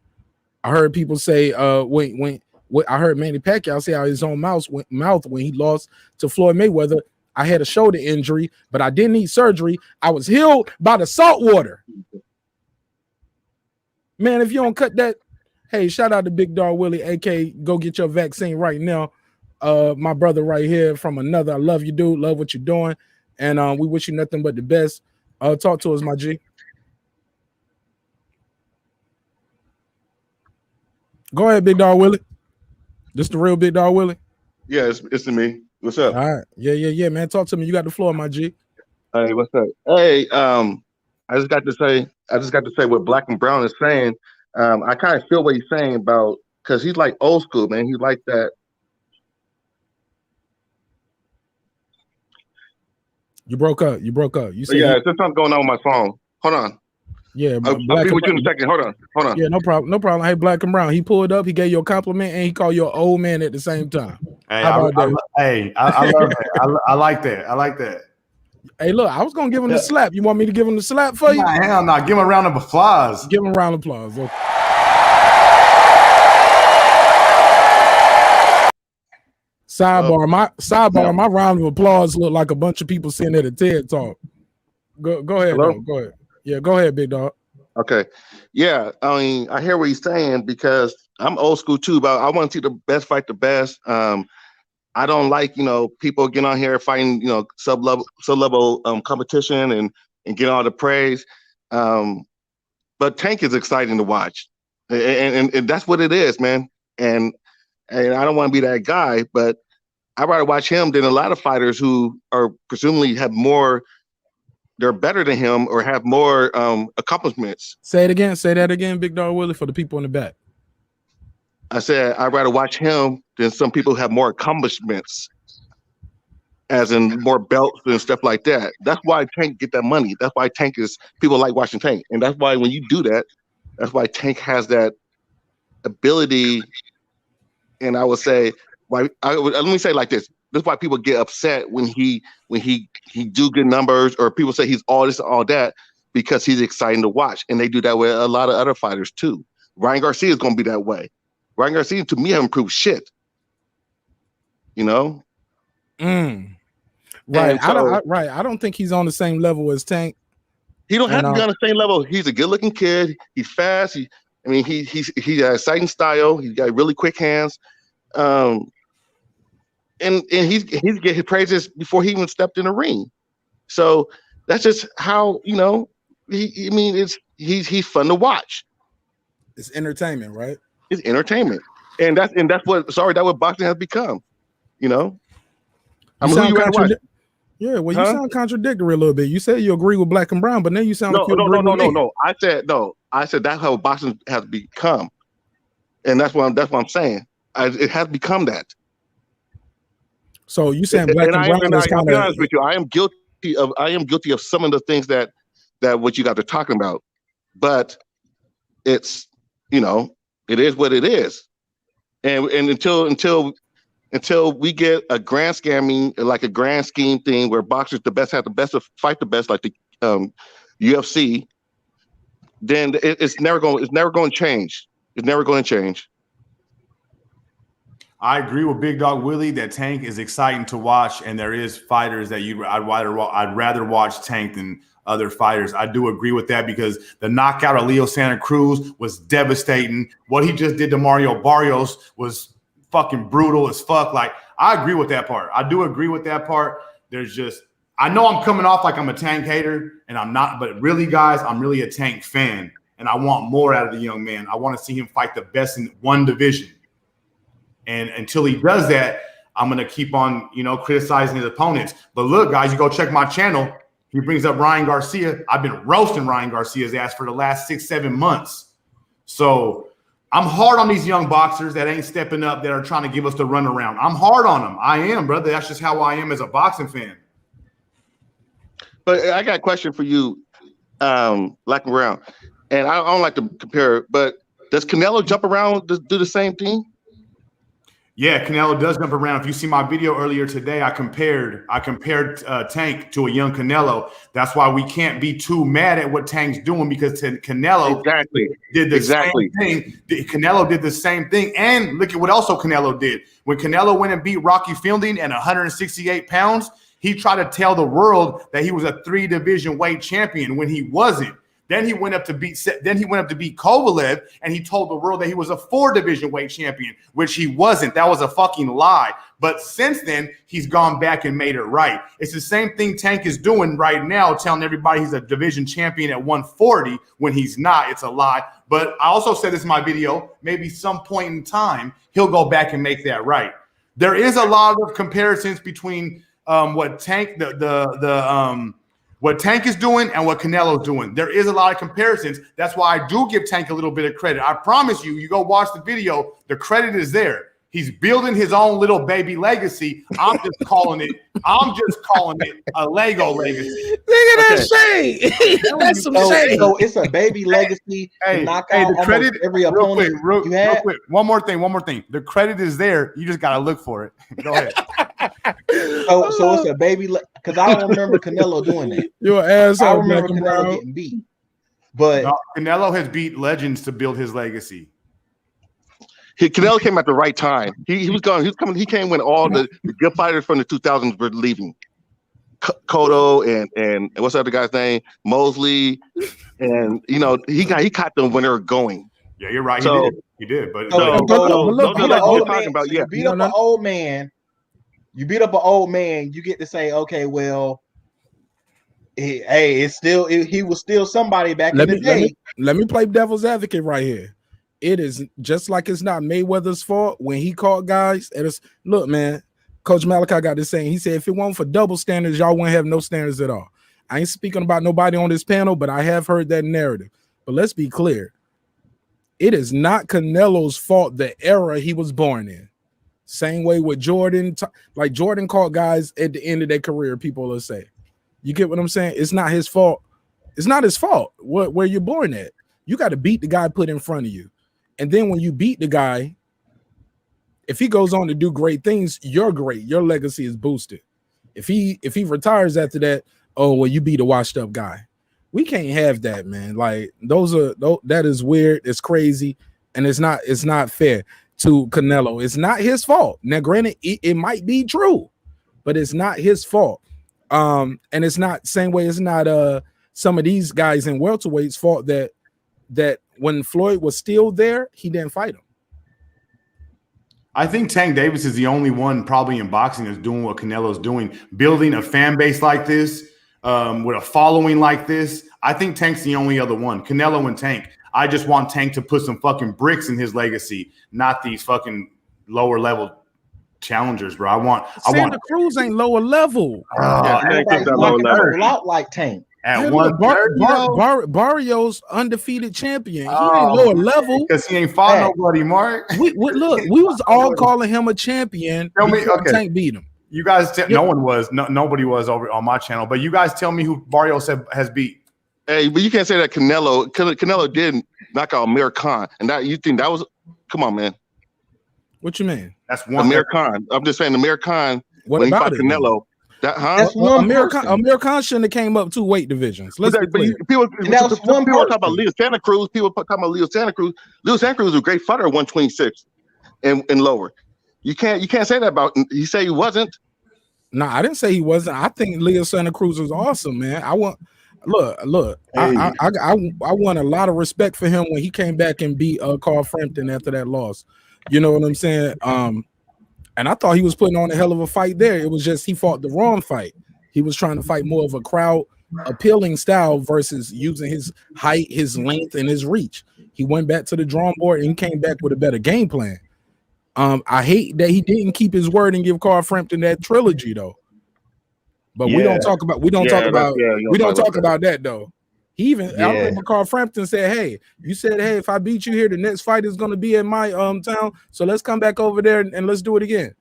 I heard people say when I heard Manny Pacquiao say out his own mouth when he lost to Floyd Mayweather. I had a shoulder injury, but I didn't need surgery. I was healed by the salt water. Man, if you don't cut that, hey, shout out to Big Dog Willie, AK, go get your vaccine right now. My brother right here from another. I love you, dude. Love what you're doing. And we wish you nothing but the best. Talk to us, my G. Go ahead, Big Dog Willie. This the real Big Dog Willie? Yeah, it's to me. What's up? All right. Yeah, man. Talk to me. You got the floor, my G. Hey, what's up? Hey, I just got to say what Black and Brown is saying. I kind of feel what he's saying about, because he's like old school, man. He's like that. You broke up. You said there's something going on with my phone. Hold on. Yeah, I'll be with you in a second. Hold on. Yeah, no problem. Hey, Black and Brown. He pulled up. He gave you a compliment, and he called you an old man at the same time. Hey, How about that? I love that. I like that. Hey, look, I was gonna give him the slap. You want me to give him the slap for you? Nah, hell no. Give him a round of applause. Give him a round of applause. Okay. Sidebar. My round of applause looked like a bunch of people sitting at a TED talk. Go ahead. Go ahead. Yeah, go ahead, Big Dog. Okay. Yeah, I mean, I hear what he's saying because I'm old school too, but I want to see the best fight the best. I don't like, people getting on here fighting, sub-level competition and getting all the praise. But Tank is exciting to watch. And that's what it is, man. And I don't want to be that guy, but I'd rather watch him than a lot of fighters who are presumably have more, they're better than him or have more accomplishments. Say it again. Say that again, Big Dog Willie, for the people in the back. I said I'd rather watch him than some people who have more accomplishments, as in more belts and stuff like that. That's why Tank get that money. That's why Tank is, people like watching Tank. And that's why when you do that, that's why Tank has that ability. And I would say, let me say it like this. That's why people get upset when he do good numbers, or people say he's all this, all that, because he's exciting to watch. And they do that with a lot of other fighters too. Ryan Garcia is going to be that way. Ryan Garcia, to me, haven't proved shit. Right. I don't think he's on the same level as Tank. He don't have to be on the same level. He's a good-looking kid. He's fast. He has exciting style. He's got really quick hands. And he's get his praises before he even stepped in the ring. So that's just how, he's fun to watch. It's entertainment, right? It's entertainment. And that's what boxing has become. Yeah, well, you sound contradictory a little bit. You said you agree with Black and Brown, but then you sound like you agree with me. No. I said that's how boxing has become, and that's what I'm saying. It has become that. So you saying Black and Brown is kind of? I'll be honest with you. I am guilty of some of the things that what you guys are talking about, but it's it is what it is, and until we get a grand scheme thing where boxers the best have the best to fight the best, like the UFC, then it's never going to change. It's never going to change. I agree with Big Dog Willie that Tank is exciting to watch, and there is fighters that I'd rather watch Tank than other fighters. I do agree with that because the knockout of Leo Santa Cruz was devastating. What he just did to Mario Barrios was fucking brutal as fuck. Like, I agree with that part. I do agree with that part. I know I'm coming off like I'm a Tank hater, and I'm not, but really, guys, I'm really a Tank fan, and I want more out of the young man. I want to see him fight the best in one division. And until he does that, I'm going to keep on, criticizing his opponents. But look, guys, you go check my channel. He brings up Ryan Garcia. I've been roasting Ryan Garcia's ass for the last 6-7 months. So I'm hard on these young boxers that ain't stepping up, that are trying to give us the runaround. I'm hard on them. I am, brother. That's just how I am as a boxing fan. But I got a question for you, Black and Brown. And I don't like to compare, but does Canelo jump around, do the same thing? Yeah, Canelo does jump around. If you see my video earlier today, I compared Tank to a young Canelo. That's why we can't be too mad at what Tank's doing, because Canelo did the same thing. Canelo did the same thing, and look at what also Canelo did. When Canelo went and beat Rocky Fielding at 168 pounds, he tried to tell the world that he was a 3-division weight champion when he wasn't. Then he went up to beat Kovalev, and he told the world that he was a 4-division weight champion, which he wasn't. That was a fucking lie. But since then, he's gone back and made it right. It's the same thing Tank is doing right now, telling everybody he's a division champion at 140 when he's not. It's a lie. But I also said this in my video, maybe some point in time, he'll go back and make that right. There is a lot of comparisons between what Tank is doing and what Canelo's doing. There is a lot of comparisons. That's why I do give Tank a little bit of credit. I promise you, you go watch the video, the credit is there. He's building his own little baby legacy. I'm just calling it a Lego legacy. Look at that shade. That's some shade. So it's a baby legacy. The credit, every opponent real quick. One more thing. The credit is there. You just got to look for it. Go ahead. So it's a baby, because I don't remember Canelo doing that. You're an asshole. I remember Canelo getting beat. But Canelo has beat legends to build his legacy. Canelo came at the right time. He was going. He came when all the good fighters from the 2000s were leaving. Cotto and what's the other guy's name? Mosley, and he caught them when they were going. Yeah, you're right. He did. But you beat up an old man. You beat up an old man. You get to say, okay, well, he was still somebody back in the day. Let me play devil's advocate right here. It is just like it's not Mayweather's fault when he caught guys. And it's, look, man, Coach Malachi got this saying. He said, if it weren't for double standards, y'all wouldn't have no standards at all. I ain't speaking about nobody on this panel, but I have heard that narrative. But let's be clear. It is not Canelo's fault the era he was born in. Same way with Jordan. Like Jordan caught guys at the end of their career, people will say. You get what I'm saying? It's not his fault. It's not his fault where you're born at. You got to beat the guy put in front of you. And then when you beat the guy, if he goes on to do great things, you're great. Your legacy is boosted. If he retires after that, oh, well, you beat a washed up guy. We can't have that, man. Like that is weird. It's crazy. And it's not fair to Canelo. It's not his fault. Now, granted, it might be true, but it's not his fault. And it's not same way. It's not some of these guys in welterweight's fault that when Floyd was still there, he didn't fight him. I think Tank Davis is the only one probably in boxing that's doing what Canelo's doing, building a fan base like this, with a following like this. I think Tank's the only other one. Canelo and Tank. I just want Tank to put some fucking bricks in his legacy, not these fucking lower level challengers, bro. I want Cruz ain't lower level. Out like Tank. At one Barrios undefeated champion. He ain't lower level because he ain't fought nobody, Mark. We was all calling him a champion. Tell me, okay. Tank beat him. You guys, nobody was over on my channel, but you guys tell me who Barrios has beat. Hey, but you can't say that Canelo did knock out Amir Khan, and that you think that was? Come on, man. What you mean? That's one. Amir Khan. I'm just saying, Amir Khan. What when about he fought Canelo? Amir Khan shouldn't have came up 2 weight divisions. People talk about Leo Santa Cruz. People talk about Leo Santa Cruz. Leo Santa Cruz was a great fighter at 126 and lower. You can't say that about. You say he wasn't. No, I didn't say he wasn't. I think Leo Santa Cruz was awesome, man. I want look. Hey. I want a lot of respect for him when he came back and beat Carl Frampton after that loss. You know what I'm saying? And I thought he was putting on a hell of a fight there. It was just he fought the wrong fight. He was trying to fight more of a crowd appealing style versus using his height, his length, and his reach. He went back to the drawing board and came back with a better game plan. I hate that he didn't keep his word and give Carl Frampton that trilogy though. But we don't talk about that though. He even I remember Carl Frampton said, "Hey, you said, hey, if I beat you here, the next fight is going to be in my town. So let's come back over there and let's do it again."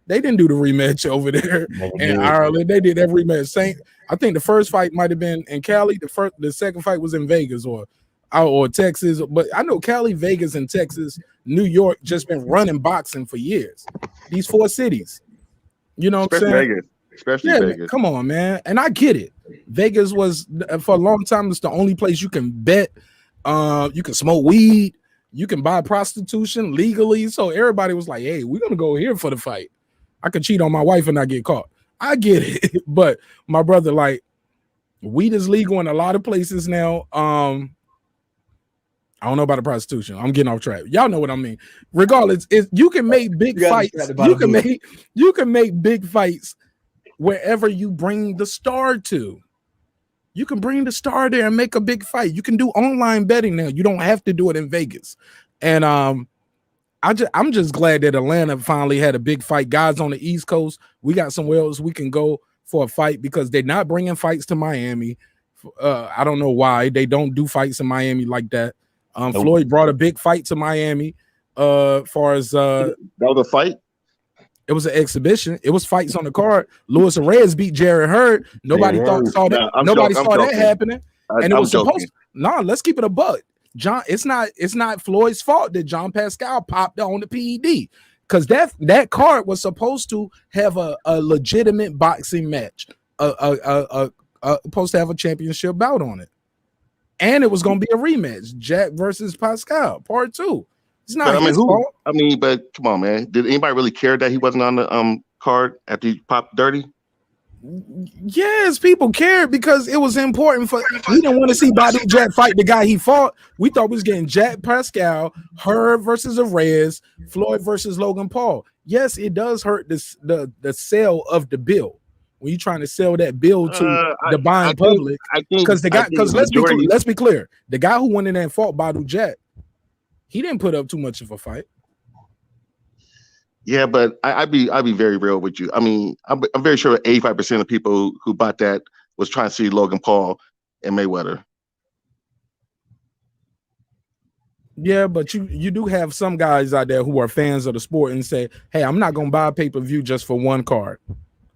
They didn't do the rematch over there in Ireland. They did every rematch. I think the first fight might have been in Cali. The second fight was in Vegas, or or Texas, but I know Cali, Vegas, and Texas, New York just been running boxing for years. These 4 cities, you know what I'm saying? Vegas, especially Vegas. Come on, man. And I get it. Vegas was for a long time. It's the only place you can bet. You can smoke weed. You can buy prostitution legally. So everybody was like, "Hey, we're gonna go here for the fight." I could cheat on my wife and not get caught. I get it, but my brother, like, weed is legal in a lot of places now. I don't know about the prostitution. I'm getting off track. Y'all know what I mean. Regardless, you can make big fights. You can make big fights wherever you bring the star to. You can bring the star there and make a big fight. You can do online betting now. You don't have to do it in Vegas. And I'm just glad that Atlanta finally had a big fight. Guys on the East Coast, we got somewhere else we can go for a fight because they're not bringing fights to Miami. I don't know why they don't do fights in Miami like that. Nope. Floyd brought a big fight to Miami. Far as that was a fight. It was an exhibition. It was fights on the card. Luis Reyes beat Jared Hurd. Nobody saw that. Nobody saw that happening. And it was supposed. Nah, let's keep it a buck. John, it's not Floyd's fault that John Pascal popped on the PED because that card was supposed to have a legitimate boxing match, supposed to have a championship bout on it, and it was going to be a rematch, Jack versus Pascal, part 2. It's not his fault. I mean, but come on, man. Did anybody really care that he wasn't on the card after he popped 30? Yes, people cared because it was important for. We didn't want to see Badu Jack fight the guy he fought. We thought we was getting Jack Pascal, Herb versus Reyes, Floyd versus Logan Paul. Yes, it does hurt the sale of the bill when you're trying to sell that bill to the buying public. Because let's be clear, the guy who went in there and fought Badu Jack, he didn't put up too much of a fight. Yeah, but I'd be very real with you. I mean, I'm very sure 85% of people who bought that was trying to see Logan Paul and Mayweather. Yeah, but you do have some guys out there who are fans of the sport and say, "Hey, I'm not gonna buy a pay-per-view just for one card.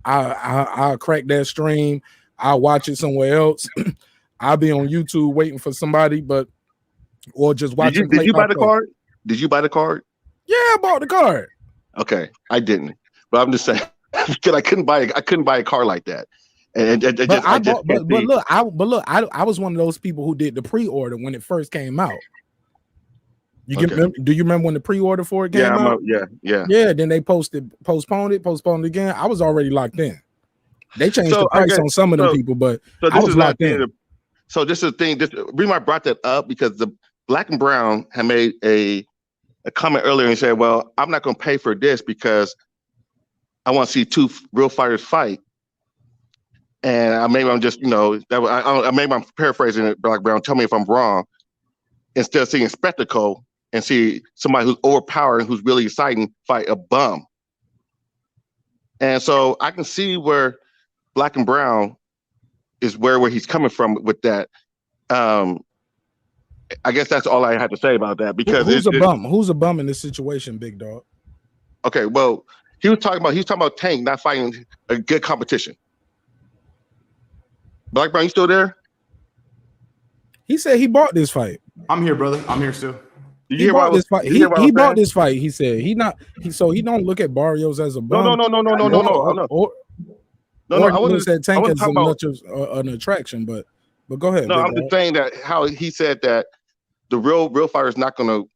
I'll crack that stream. I'll watch it somewhere else. I'll be on YouTube waiting for somebody, or just watch it." Did you buy the card? Did you buy the card? Yeah, I bought the card. Okay, I didn't, but I'm just saying because I couldn't buy a car like that. And I was one of those people who did the pre-order when it first came out. Do you remember when the pre-order for it came out? Yeah. Then they postponed it again. I was already locked in. They changed the price on some of them people, but I was locked in. So this is the thing. The reason I brought that up because the Black and Brown had made a comment earlier and said, "Well, I'm not going to pay for this because I want to see 2 real fighters fight." And maybe I'm just, maybe I'm paraphrasing it, Black Brown. Tell me if I'm wrong. Instead of seeing spectacle and see somebody who's overpowering, who's really exciting, fight a bum. And so I can see where Black and Brown is where he's coming from with that. I guess that's all I had to say about that because who's a bum? Who's a bum in this situation, big dog? Okay, well, he was talking about Tank not fighting a good competition. Black Brown, you still there? He said he bought this fight. I'm here, brother. I'm here still. He bought this fight. He bought this fight. He said so he don't look at Barrios as a bum. No. I wouldn't say Tank as much of an attraction, but go ahead. No, I'm just saying that how he said that the real fighter is not going to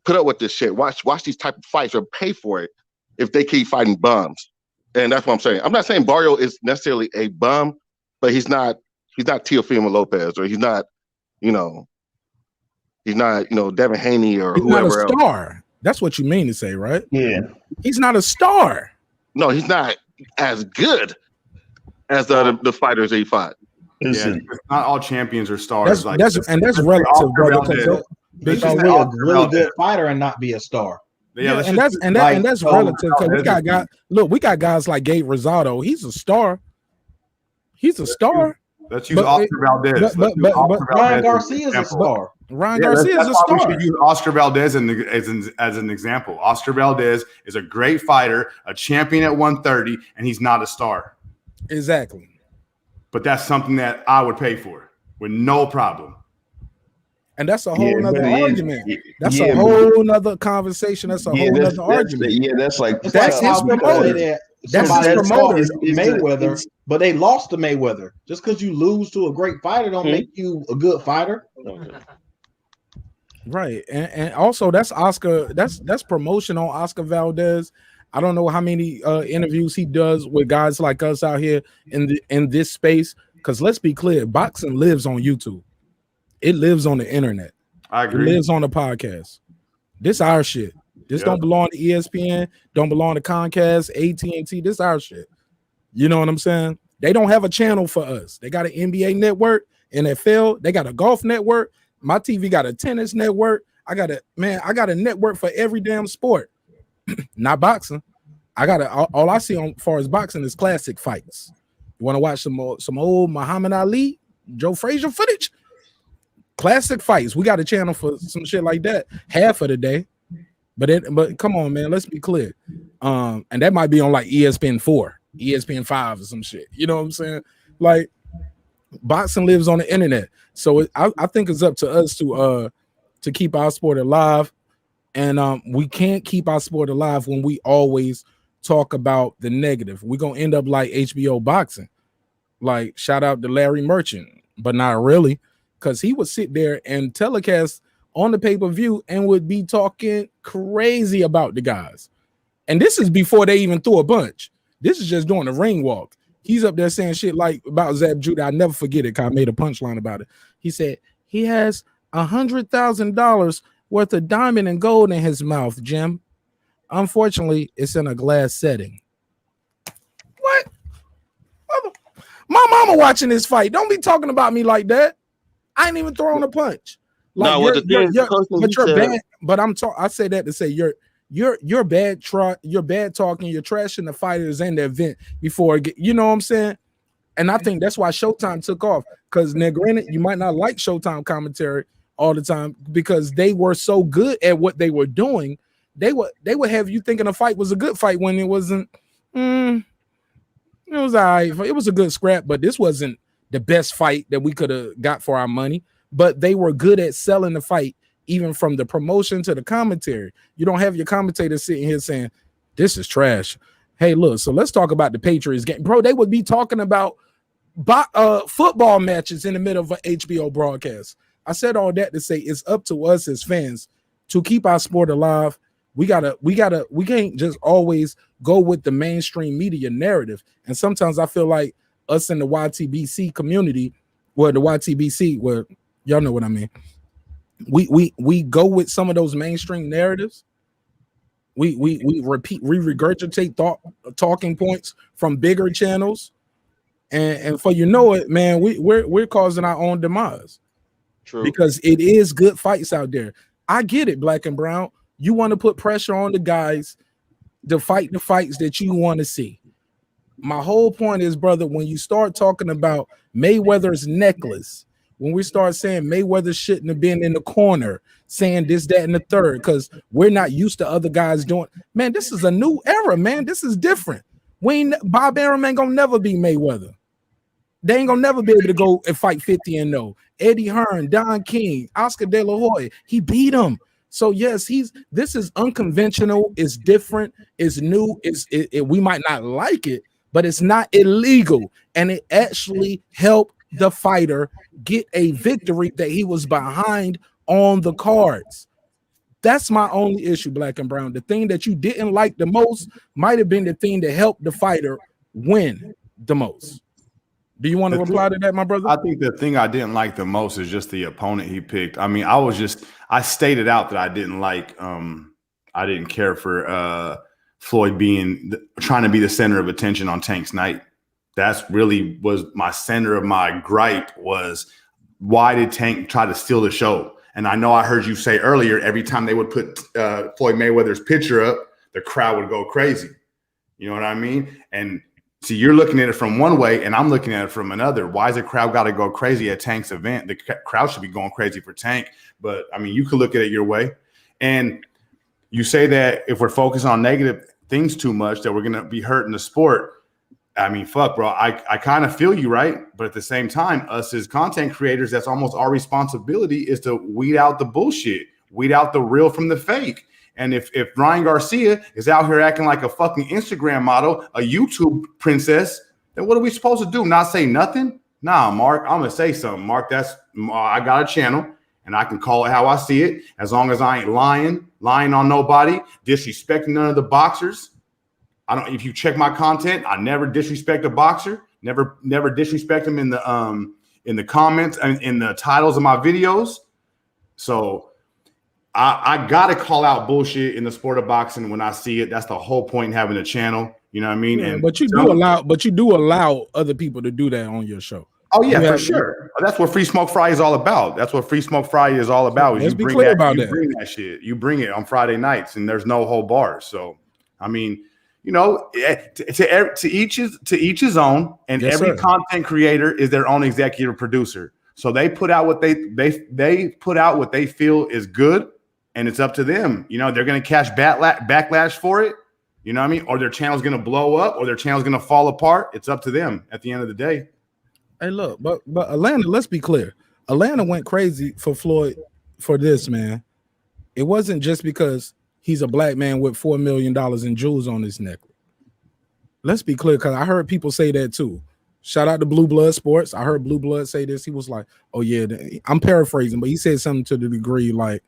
put up with this shit. Watch these type of fights or pay for it if they keep fighting bums. And that's what I'm saying. I'm not saying Barrio is necessarily a bum, but he's not Teofimo Lopez or he's not Devin Haney or whoever else. Not a star. That's what you mean to say, right? Yeah. He's not a star. No, he's not as good as the fighters he fought. Yeah, not all champions are stars. That's relative, brother. They can be a really good fighter and not be a star. Yeah, and that's relative because we got guys like Gabe Rosado. He's a star. He's a star. Let's use Oscar Valdez. But Ryan Garcia is a star. Ryan Garcia is a star. We should use Oscar Valdez as an example. Oscar Valdez is a great fighter, a champion at 130, and he's not a star. Exactly. But that's something that I would pay for with no problem. And that's a whole nother argument. That's yeah, a whole nother conversation. That's a whole nother argument. That's like That's his promoter. That's his promoter. Mayweather, but they lost to Mayweather. Just because you lose to a great fighter don't make you a good fighter. Right. And also that's Oscar, that's promotion on Oscar Valdez. I don't know how many interviews he does with guys like us out here in this space. Because let's be clear, boxing lives on YouTube. It lives on the internet. I agree. It lives on the podcast. This our shit. This don't belong to ESPN, don't belong to Comcast, AT&T. This our shit. You know what I'm saying? They don't have a channel for us. They got an NBA network, NFL. They got a golf network. My TV got a tennis network. I got a network for every damn sport. Not boxing. All I see on as far as boxing is classic fights. You want to watch some old Muhammad Ali, Joe Frazier footage? Classic fights. We got a channel for some shit like that half of the day. But come on, man, let's be clear. And that might be on like ESPN 4, ESPN 5 or some shit. You know what I'm saying? Like boxing lives on the internet. So I think it's up to us to keep our sport alive. And we can't keep our sport alive when we always talk about the negative. We're gonna end up like HBO boxing. Like shout out to Larry Merchant, but not really, because he would sit there and telecast on the pay-per-view and would be talking crazy about the guys. And this is before they even threw a bunch. This is just doing the ring walk. He's up there saying shit like about Zab Judah. I never forget it because I made a punchline about it. He said he has $100,000 worth of diamond and gold in his mouth, Jim. Unfortunately, it's in a glass setting. What? My mama watching this fight. Don't be talking about me like that. I ain't even throwing a punch. Like No, you're bad. But I say that to say you're bad. You're bad talking. You're trashing the fighters and the event before it you know what I'm saying. And I think that's why Showtime took off. Because now, granted, you might not like Showtime commentary all the time because they were so good at what they were doing. They would have you thinking a fight was a good fight when it wasn't. It was all right. It was a good scrap, but this wasn't the best fight that we could have got for our money. But they were good at selling the fight, even from the promotion to the commentary. You don't have your commentator sitting here saying, this is trash. Hey, look, so let's talk about the Patriots game. Bro, they would be talking about football matches in the middle of an HBO broadcast. I said all that to say it's up to us as fans to keep our sport alive. We can't just always go with the mainstream media narrative. And sometimes I feel like us in the YTBC community, well, the YTBC, well, y'all know what I mean. We go with some of those mainstream narratives. We regurgitate talking points from bigger channels, and for you know it, man, we're causing our own demise. True. Because it is good fights out there. I get it, Black and Brown. You want to put pressure on the guys to fight the fights that you want to see. My whole point is, brother, when you start talking about Mayweather's necklace, when we start saying Mayweather shouldn't have been in the corner, saying this, that, and the third, because we're not used to other guys doing, man, this is a new era, man. This is different. Bob Arum ain't gonna never be Mayweather. They ain't gonna never be able to go and fight 50-0. Eddie Hearn, Don King, Oscar De La Hoya, he beat him. So yes, this is unconventional, it's different, it's new, we might not like it, but it's not illegal, and it actually helped the fighter get a victory that he was behind on the cards. That's my only issue, Black and Brown. The thing that you didn't like the most might have been the thing that helped the fighter win the most. Do you want to reply to that, my brother? I think the thing I didn't like the most is just the opponent he picked. I mean, I stated out that I didn't care for Floyd trying to be the center of attention on Tank's night. That's really was my center of my gripe was, why did Tank try to steal the show? And I know I heard you say earlier, every time they would put Floyd Mayweather's picture up, the crowd would go crazy. You know what I mean? And see, you're looking at it from one way, and I'm looking at it from another. Why is the crowd got to go crazy at Tank's event? The crowd should be going crazy for Tank. But, I mean, you could look at it your way. And you say that if we're focused on negative things too much, that we're going to be hurting the sport. I mean, fuck, bro. I kind of feel you, right? But at the same time, us as content creators, that's almost our responsibility is to weed out the bullshit, weed out the real from the fake. And if Ryan Garcia is out here acting like a fucking Instagram model, a YouTube princess, then what are we supposed to do? Not say nothing? Nah, Mark, I'm gonna say something. Mark, I got a channel and I can call it how I see it, as long as I ain't lying on nobody, disrespecting none of the boxers. If you check my content, I never disrespect a boxer, never disrespect them in the comments and in the titles of my videos. So I gotta call out bullshit in the sport of boxing when I see it. That's the whole point in having a channel. You know what I mean? Yeah, but you do allow other people to do that on your show. Oh yeah, for sure. That's what Free Smoke Friday is all about. That's what Free Smoke Friday is all about. Let's be clear about that. You bring that shit. You bring it on Friday nights, and there's no whole bars. So I mean, you know, to each his own, and yes, every sir. content creator is their own executive producer. So they put out what they put out what they feel is good, and it's up to them. You know, they're gonna catch backlash for it. You know what I mean? Or their channel's gonna blow up, or their channel's gonna fall apart. It's up to them at the end of the day. Hey, look, but Atlanta, let's be clear. Atlanta went crazy for Floyd for this, man. It wasn't just because he's a black man with $4 million in jewels on his neck. Let's be clear, because I heard people say that too. Shout out to Blue Blood Sports. I heard Blue Blood say this. He was like, oh yeah, I'm paraphrasing, but he said something to the degree like,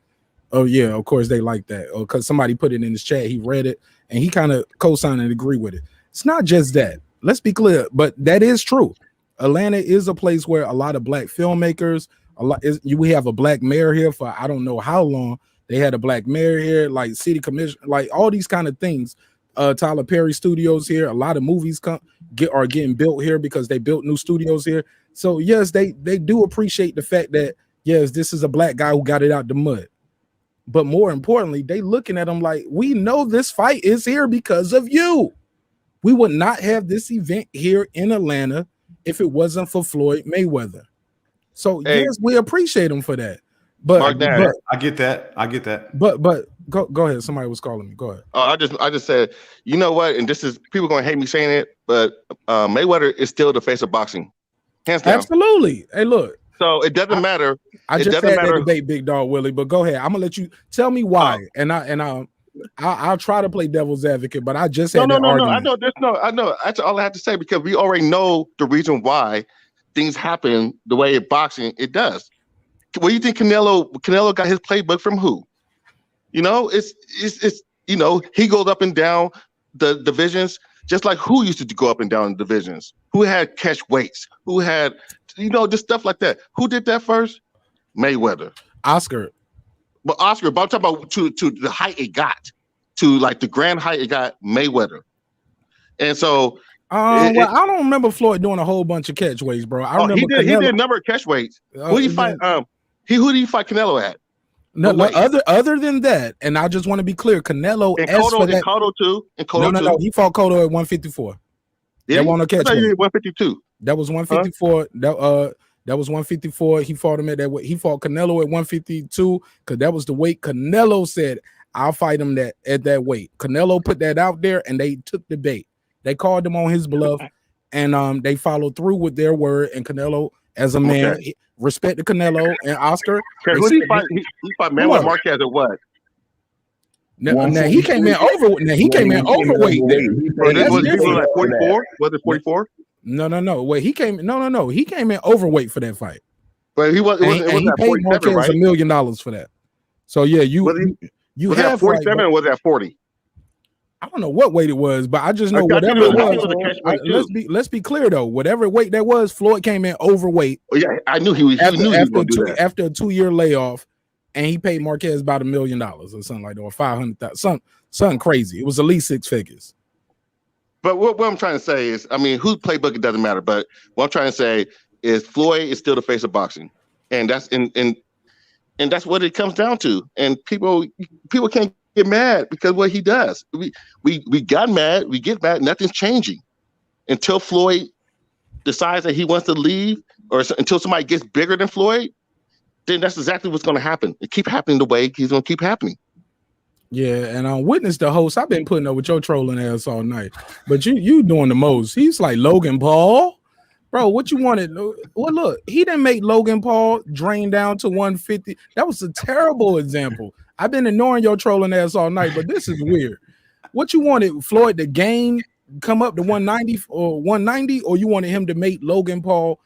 oh yeah, of course they like that. Or because somebody put it in his chat, he read it, and he kind of co-signed and agree with it. It's not just that. Let's be clear, but that is true. Atlanta is a place where a lot of black filmmakers, we have a black mayor here for I don't know how long. They had a black mayor here, like city commission, like all these kind of things. Tyler Perry Studios here. A lot of movies are getting built here because they built new studios here. So yes, they do appreciate the fact that yes, this is a black guy who got it out the mud. But more importantly, they looking at him like, we know this fight is here because of you. We would not have this event here in Atlanta if it wasn't for Floyd Mayweather. So yes, we appreciate him for that. But I get that. But go ahead. Somebody was calling me. Go ahead. I just said, you know what? And this is people gonna hate me saying it, but Mayweather is still the face of boxing, hands down. Absolutely. Hey, look. So it doesn't matter. I just had that debate, Big Dog Willie. But go ahead. I'm gonna let you tell me why, and I'll try to play devil's advocate. But I just had that argument. I know. That's all I have to say because we already know the reason why things happen the way in boxing it does. What do you think Canelo got his playbook from who? You know, it's you know, he goes up and down the divisions just like who used to go up and down the divisions. Who had catch weights? Who had, you know, just stuff like that. Who did that first? Mayweather. Oscar. But I'm talking about to the height it got, to like the grand height it got, Mayweather. And so I don't remember Floyd doing a whole bunch of catch weights, bro. I remember he did a number of catch weights. Who did he fight? Who did he fight Canelo at? No, other than that, and I just want to be clear, Canelo and Cotto too. No, he fought Cotto at 154. That won a catch weight. 152. That was 154. That was 154. He fought him at that weight. He fought Canelo at 152 because that was the weight Canelo said, I'll fight him at that weight. Canelo put that out there, and they took the bait. They called him on his bluff, and they followed through with their word. And Canelo, as a man, respected Canelo and Oscar. Who did he fight? He fought Manuel Marquez at what? Now he came in overweight. Now he came in overweight. Was it like 44? Was it 44? No. Wait, he came. No. He came in overweight for that fight. But he was. He paid Marquez $1 million for that. So yeah, you was that 47 or was that 40? I don't know what weight it was, but I just know whatever it was. Let's be clear though. Whatever weight that was, Floyd came in overweight. Oh, yeah, I knew he was. After a 2-year layoff, and he paid Marquez about $1 million or something like that, or 500,000, something crazy. It was at least 6 figures. But what I'm trying to say is, I mean, whose playbook it doesn't matter. But what I'm trying to say is, Floyd is still the face of boxing, and that's and that's what it comes down to. And people can't get mad because what he does. We got mad, we get mad, nothing's changing until Floyd decides that he wants to leave, or until somebody gets bigger than Floyd. Then that's exactly what's going to happen. It keep happening the way he's going to keep happening. Yeah, and on Witness the Host, I've been putting up with your trolling ass all night. But you doing the most. He's like Logan Paul. Bro, what you wanted? Well, look, he didn't make Logan Paul drain down to 150. That was a terrible example. I've been ignoring your trolling ass all night, but this is weird. What you wanted, Floyd to gain, come up to 190, or you wanted him to make Logan Paul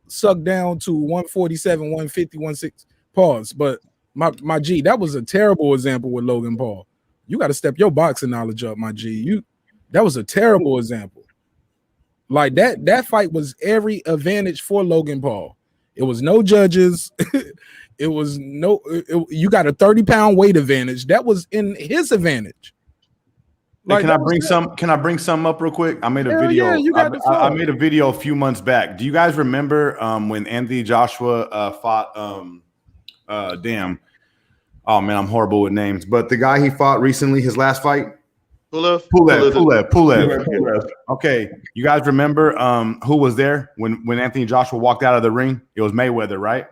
suck down to 147, 150, 160? Pause. But my G, that was a terrible example with Logan Paul. You got to step your boxing knowledge up, my G. That was a terrible example. Like that fight was every advantage for Logan Paul. It was no judges. It was you got a 30-pound weight advantage. That was in his advantage. Like, can I bring some up real quick? I made a video. Yeah, you got I made a video a few months back. Do you guys remember when Anthony Joshua fought damn. Oh man, I'm horrible with names. But the guy he fought recently, his last fight? Pulev. Okay, you guys remember who was there when Anthony Joshua walked out of the ring? It was Mayweather, right?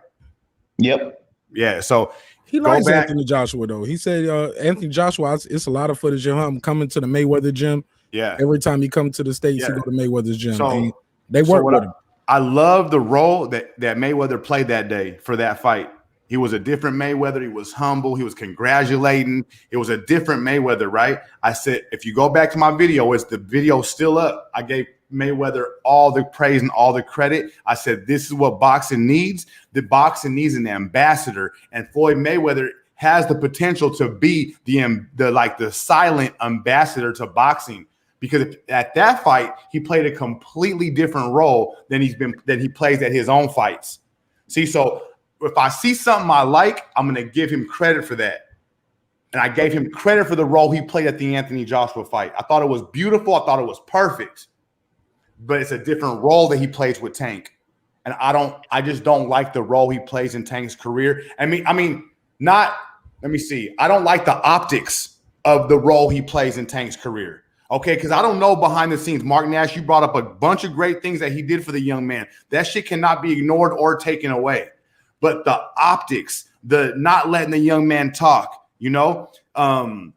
Yep. Yeah. So he likes Anthony Joshua though. He said Anthony Joshua. It's a lot of footage of him coming to the Mayweather gym. Yeah. Every time he comes to the States, he go to Mayweather's gym. So they work with him. I love the role that Mayweather played that day for that fight. He was a different Mayweather. He was humble. He was congratulating. It was a different Mayweather, right? I said, if you go back to my video, the video still up. I gave Mayweather all the praise and all the credit. I said, this is what boxing needs. The boxing needs an ambassador. And Floyd Mayweather has the potential to be the silent ambassador to boxing. Because at that fight, he played a completely different role than he plays at his own fights. See, so if I see something I like, I'm going to give him credit for that. And I gave him credit for the role he played at the Anthony Joshua fight. I thought it was beautiful. I thought it was perfect. But it's a different role that he plays with Tank. And I just don't like the role he plays in Tank's career. Let me see. I don't like the optics of the role he plays in Tank's career. Okay, because I don't know behind the scenes. Marq Nash, you brought up a bunch of great things that he did for the young man. That shit cannot be ignored or taken away. But the optics, the not letting the young man talk, being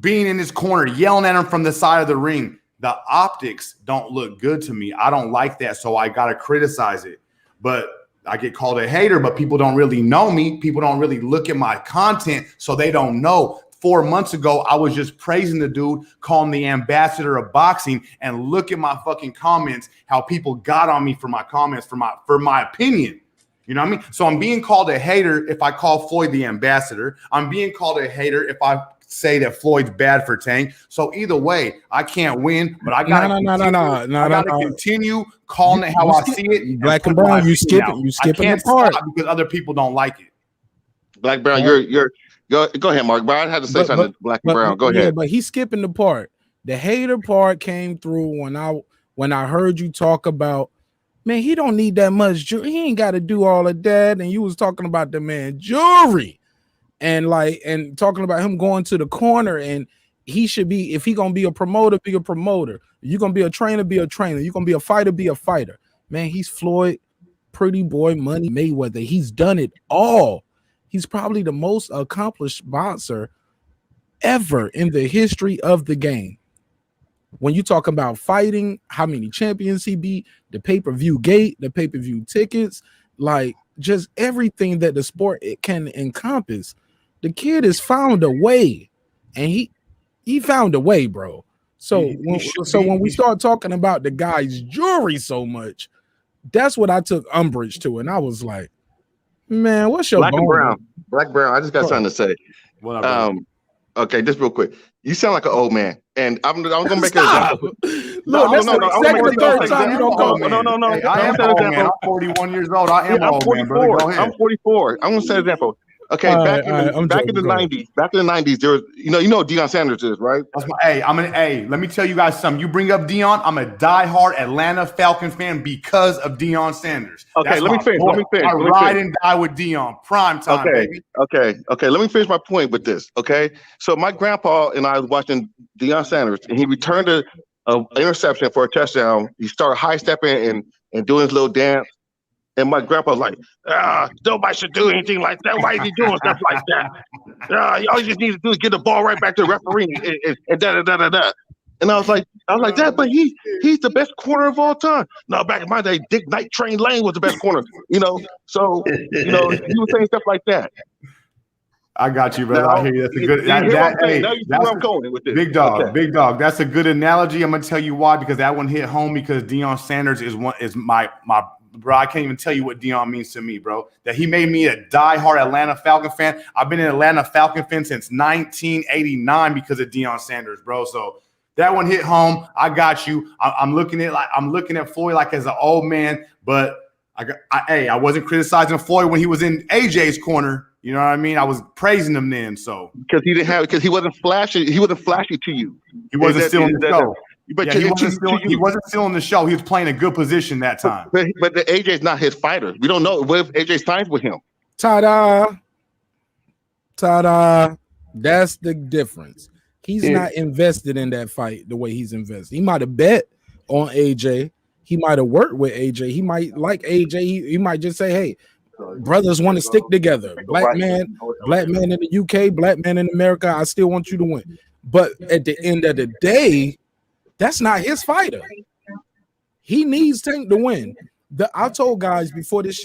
in his corner, yelling at him from the side of the ring, the optics don't look good to me. I don't like that, so I got to criticize it. But I get called a hater, but people don't really know me. People don't really look at my content, so they don't know. 4 months ago, I was just praising the dude, calling the ambassador of boxing, and look at my fucking comments, how people got on me for my comments, for my opinion. You know what I mean? So I'm being called a hater if I call Floyd the ambassador. I'm being called a hater if I say that Floyd's bad for Tank. So either way, I can't win, but I gotta continue calling it how I see it. Black and brown, you skipping the part because other people don't like it. Black Brown, you're go ahead, Mark. Brian had to say something. Black and Brown, go ahead. Yeah, but he's skipping the part. The hater part came through when I heard you talk about, man, he don't need that much jewelry. He ain't got to do all of that. And you was talking about the man jewelry and talking about him going to the corner, and he should be, if he gonna be a promoter, be a promoter. You're gonna be a trainer, be a trainer. You're gonna be a fighter, be a fighter. Man, he's Floyd, Pretty Boy Money Mayweather. He's done it all. He's probably the most accomplished boxer ever in the history of the game. When you talk about fighting, how many champions he beat, the pay-per-view gate, the pay-per-view tickets, like just everything that the sport it can encompass, the kid has found a way, and he found a way, bro. So when we start talking about the guy's jewelry so much, that's what I took umbrage to, and I was like, man, what's your Black and Brown? Black Brown, I just got something to say. Okay, just real quick. You sound like an old man, and I'm gonna make an example. No, that's the second or third time you don't call me. No. I am old, man. I'm 41 years old. I am old, man, brother. Go ahead. I'm 44. I'm gonna set an example. Okay, back in the 90s, there was, you know what Deion Sanders is, right? Let me tell you guys something. You bring up Deion, I'm a diehard Atlanta Falcons fan because of Deion Sanders. Okay, let me finish. I ride and die with Deion. Prime time, baby. Okay. Let me finish my point with this. Okay, so my grandpa and I was watching Deion Sanders, and he returned an interception for a touchdown. He started high stepping and doing his little dance. And my grandpa's like, nobody should do anything like that. Why is he doing stuff like that? All you just need to do is get the ball right back to the referee and da. And I was like, Dad, but he's the best corner of all time. No, back in my day, Dick Night Train Lane was the best corner. So he was saying stuff like that. I got you, brother. I hear you. That's a good. I'm going with this. Big dog, okay. Big dog. That's a good analogy. I'm gonna tell you why, because that one hit home. Because Deion Sanders is my bro. I can't even tell you what Deion means to me, bro. That he made me a diehard Atlanta Falcon fan. I've been an Atlanta Falcon fan since 1989 because of Deion Sanders, bro. So that one hit home. I got you. I'm looking at Floyd like as an old man, but I wasn't criticizing Floyd when he was in AJ's corner. You know what I mean? I was praising him then. So because he wasn't flashy. He wasn't flashy to you. He wasn't still in the show. But he wasn't still in the show. He was playing a good position that time. But the AJ's not his fighter. We don't know. What if AJ signs with him? Ta-da. That's the difference. He's not invested in that fight the way he's invested. He might have bet on AJ. He might have worked with AJ. He might like AJ. He might just say, hey, brothers want to stick together. Black man in the UK, black man in America, I still want you to win. But at the end of the day, that's not his fighter. He needs Tank to win. I told guys before this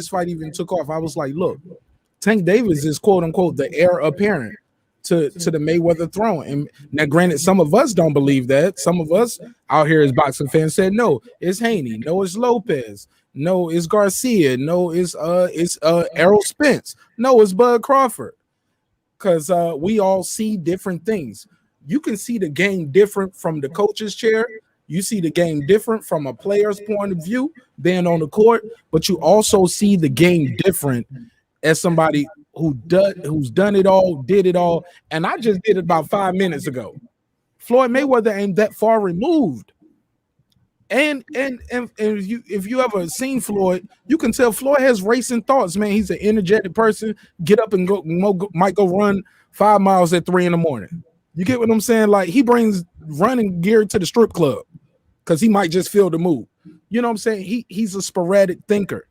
fight even took off, I was like, look, Tank Davis is quote unquote the heir apparent to the Mayweather throne. And now, granted, some of us don't believe that. Some of us out here as boxing fans said, no, it's Haney, no, it's Lopez. No, it's Garcia. No, it's Errol Spence. No, it's Bud Crawford. Because we all see different things. You can see the game different from the coach's chair. You see the game different from a player's point of view, being on the court. But you also see the game different as somebody who's done it all, did it all. And I just did it about 5 minutes ago. Floyd Mayweather ain't that far removed. And if you ever seen Floyd, you can tell Floyd has racing thoughts, man. He's an energetic person. Get up and might go run 5 miles at 3 a.m. You get what I'm saying? Like, he brings running gear to the strip club because he might just feel the mood. You know what I'm saying? He's a sporadic thinker.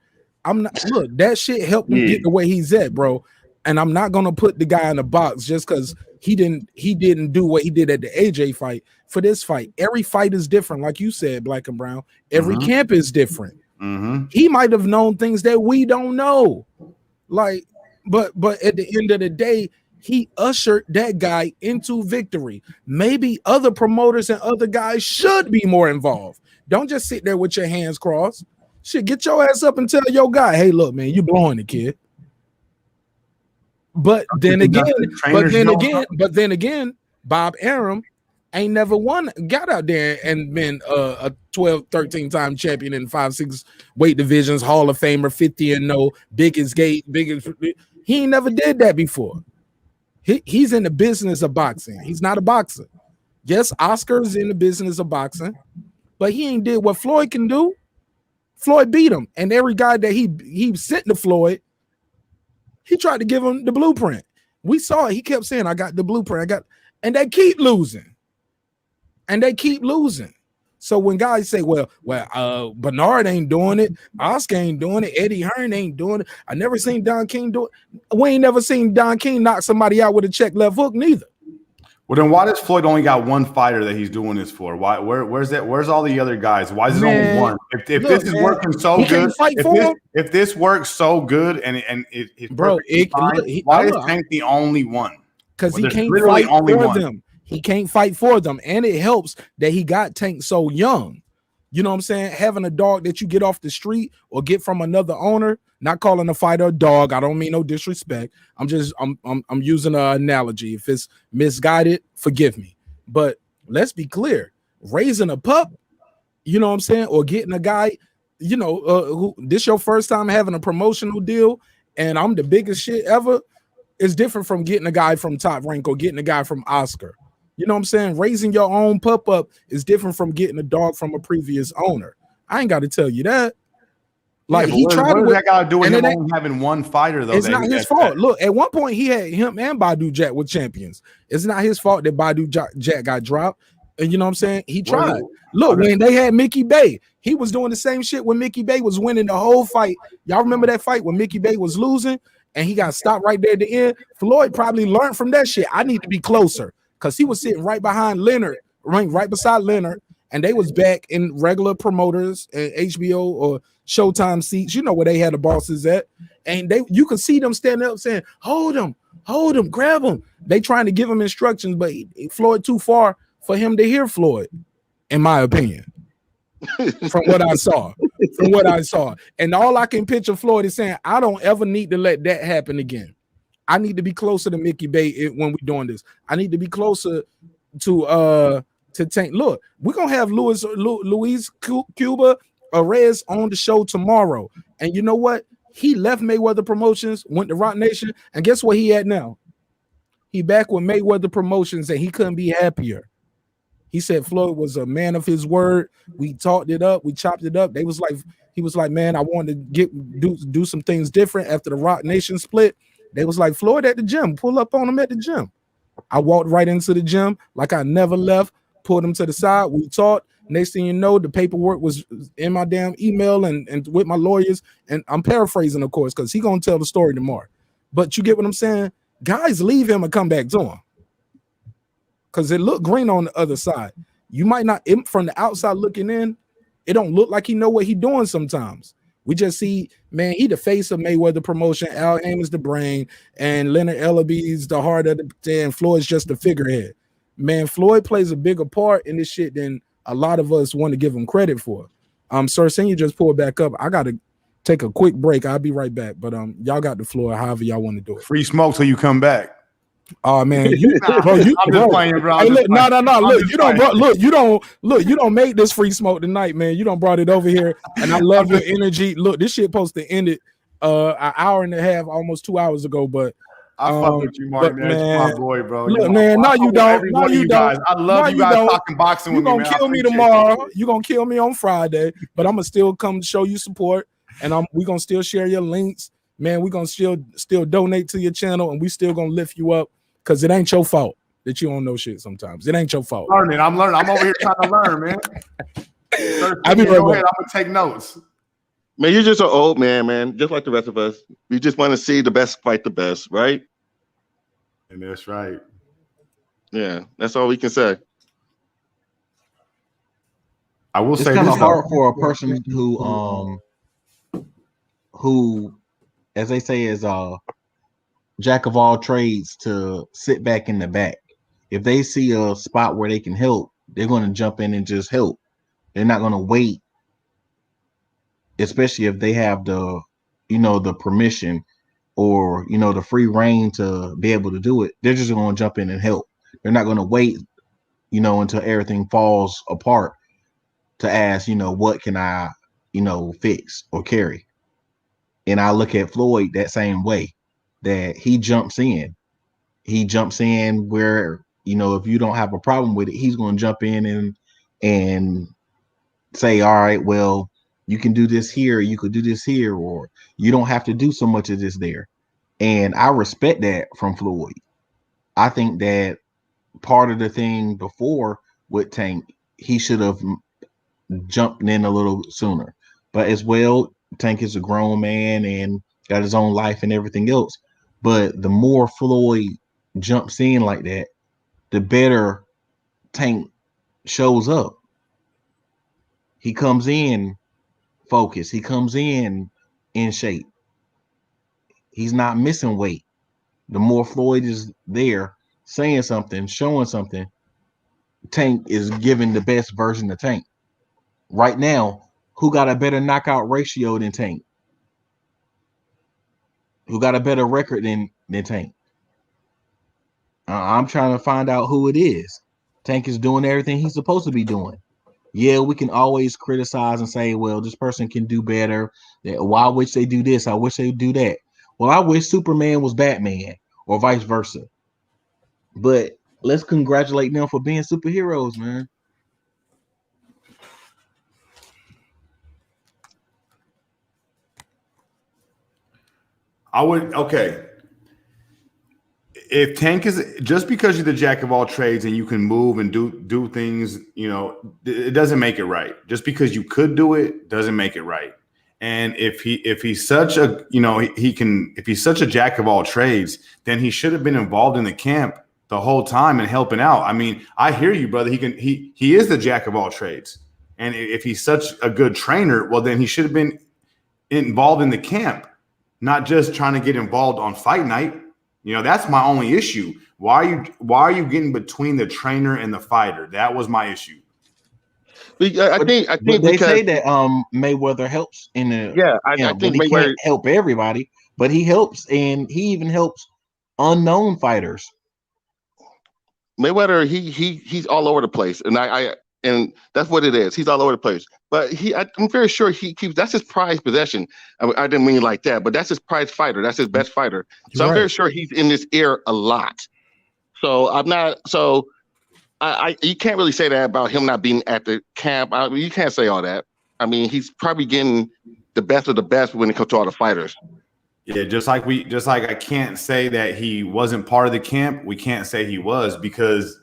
Look, that shit helped him get the way he's at, bro. And I'm not gonna put the guy in a box just because he didn't do what he did at the AJ fight. For this fight, every fight is different, like you said, Black and Brown. Every camp is different. He might have known things that we don't know. Like, but at the end of the day, he ushered that guy into victory. Maybe other promoters and other guys should be more involved. Don't just sit there with your hands crossed. Shit, get your ass up and tell your guy, hey, look, man, you blowing the kid. But then again, Bob Arum ain't never got out there and been a 12, 13-time champion in 5-6 weight divisions, Hall of Famer, 50-0, biggest. He ain't never did that before. He's in the business of boxing. He's not a boxer. Yes, Oscar's in the business of boxing, but he ain't did what Floyd can do. Floyd beat him, and every guy that he sent to Floyd, he tried to give him the blueprint. We saw it. He kept saying, I got the blueprint. And they keep losing. So when guys say, well, Bernard ain't doing it, Oscar ain't doing it, Eddie Hearn ain't doing it, I never seen Don King do it. We ain't never seen Don King knock somebody out with a check left hook neither. Well, then why does Floyd only got one fighter that he's doing this for? Why? Where's that? Where's all the other guys? Why is it only one? If this is working so good, if this works so good and why is Tank the only one? Because he can't fight for them. He can't fight for them, and it helps that he got Tank so young. You know what I'm saying? Having a dog that you get off the street or get from another owner. Not calling a fighter a dog. I don't mean no disrespect. I'm using an analogy. If it's misguided, forgive me. But let's be clear. Raising a pup, you know what I'm saying? Or getting a guy, who this your first time having a promotional deal and I'm the biggest shit ever, is different from getting a guy from Top Rank or getting a guy from Oscar. You know what I'm saying? Raising your own pup up is different from getting a dog from a previous owner. I ain't got to tell you that. Like, he tried to. What does that got to do with him only having one fighter, though? It's not his fault. Look, at one point, he had him and Badu Jack with champions. It's not his fault that Badu Jack got dropped. And you know what I'm saying? He tried. Look, when they had Mickey Bay, he was doing the same shit when Mickey Bay was winning the whole fight. Y'all remember that fight when Mickey Bay was losing and he got stopped right there at the end? Floyd probably learned from that shit. I need to be closer because he was sitting right behind Leonard, right beside Leonard, and they was back in regular promoters and HBO or Showtime seats. You know where they had the bosses at, and you could see them standing up saying, "Hold him, grab him." They trying to give him instructions, but Floyd too far for him to hear Floyd, in my opinion. From what I saw, and all I can picture Floyd is saying, "I don't ever need to let that happen again. I need to be closer to Mickey Bay when we're doing this. I need to be closer to Tank. Look, we're gonna have Luis Cuba Arez on the show tomorrow, and you know what? He left Mayweather Promotions, went to Rock Nation, and guess what he at now? He back with Mayweather Promotions, and he couldn't be happier. He said Floyd was a man of his word. We talked it up, we chopped it up. He was like, man, I wanted to do some things different after the Rock Nation split. They was like, Floyd at the gym, pull up on him at the gym. I walked right into the gym like I never left, pulled him to the side. We talked. Next thing you know, the paperwork was in my damn email and with my lawyers. And I'm paraphrasing, of course, because he's gonna tell the story tomorrow. But you get what I'm saying? Guys leave him and come back to him. Because it looked green on the other side. You might not, from the outside looking in, it don't look like he know what he doing sometimes. We just see, man, he the face of Mayweather Promotion, Al Haym's the brain, and Leonard Ellaby's the heart of the, and Floyd's just the figurehead. Man, Floyd plays a bigger part in this shit than a lot of us want to give him credit for. Sir, saying you just pull it back up. I got to take a quick break. I'll be right back. But y'all got the floor however y'all want to do it. Free smoke till you come back. Oh man, I'm just playing, bro. Hey, look, no. Look, you don't make this free smoke tonight, man. You don't brought it over here, and I love your energy. Look, this shit supposed to end it an hour and a half, almost 2 hours ago. But I fuck with you, Mark. Man, you're my boy, bro. Look, man, no, you don't. No, you don't. I love you guys talking boxing with me, man. You're gonna kill me tomorrow. You're gonna kill me on Friday, but I'm gonna still come show you support, and we're gonna still share your links, man. We're gonna still donate to your channel, and we still gonna lift you up. Because it ain't your fault that you don't know shit sometimes. It ain't your fault. I'm learning. I'm over here trying to learn, man. I'll be right back. I'm going to take notes. Man, you're just an old man, just like the rest of us. We just want to see the best fight the best, right? And that's right. Yeah, that's all we can say. I will say it's kind this of hard for a person who, as they say, is jack of all trades to sit back in the back. If they see a spot where they can help, they're going to jump in and just help. They're not going to wait, especially if they have the permission or, the free reign to be able to do it. They're just going to jump in and help. They're not going to wait, until everything falls apart to ask, what can I, fix or carry? And I look at Floyd that same way. That he jumps in where, if you don't have a problem with it, he's going to jump in and say, all right, well, you can do this here, you could do this here, or you don't have to do so much of this there. And I respect that from Floyd. I think that part of the thing before with Tank, he should have jumped in a little sooner. But as well, Tank is a grown man and got his own life and everything else. But the more Floyd jumps in like that, the better Tank shows up. He comes in focused. He comes in shape. He's not missing weight. The more Floyd is there saying something, showing something, Tank is giving the best version of Tank. Right now, who got a better knockout ratio than Tank? Who got a better record than Tank? I'm trying to find out who it is. Tank is doing everything he's supposed to be doing. Yeah, we can always criticize and say, well, this person can do better. Well, I wish they do this. I wish they do that. Well, I wish Superman was Batman or vice versa. But let's congratulate them for being superheroes, man. I would, okay. if Tank is just because you're the jack of all trades and you can move and do things, you know, it doesn't make it right. Just because you could do it doesn't make it right. And if he's such a, you know, if he's such a jack of all trades, then he should have been involved in the camp the whole time and helping out. I mean, I hear you, brother. He is the jack of all trades. And if he's such a good trainer, well, then he should have been involved in the camp, not just trying to get involved on fight night. You know, that's my only issue. Why are you getting between the trainer and the fighter? That was my issue. I think they say that Mayweather helps in the I think he Mayweather can't help everybody, but he helps, and he even helps unknown fighters. Mayweather, he's all over the place, and that's what it is. He's all over the place. But I'm very sure he keeps. That's his prized possession. I didn't mean it like that, but that's his prized fighter. That's his best fighter. So I'm very sure he's in this ear a lot. So I'm not. So you can't really say that about him not being at the camp. You can't say all that. I mean, he's probably getting the best of the best when it comes to all the fighters. Yeah, just like I can't say that he wasn't part of the camp. We can't say he was because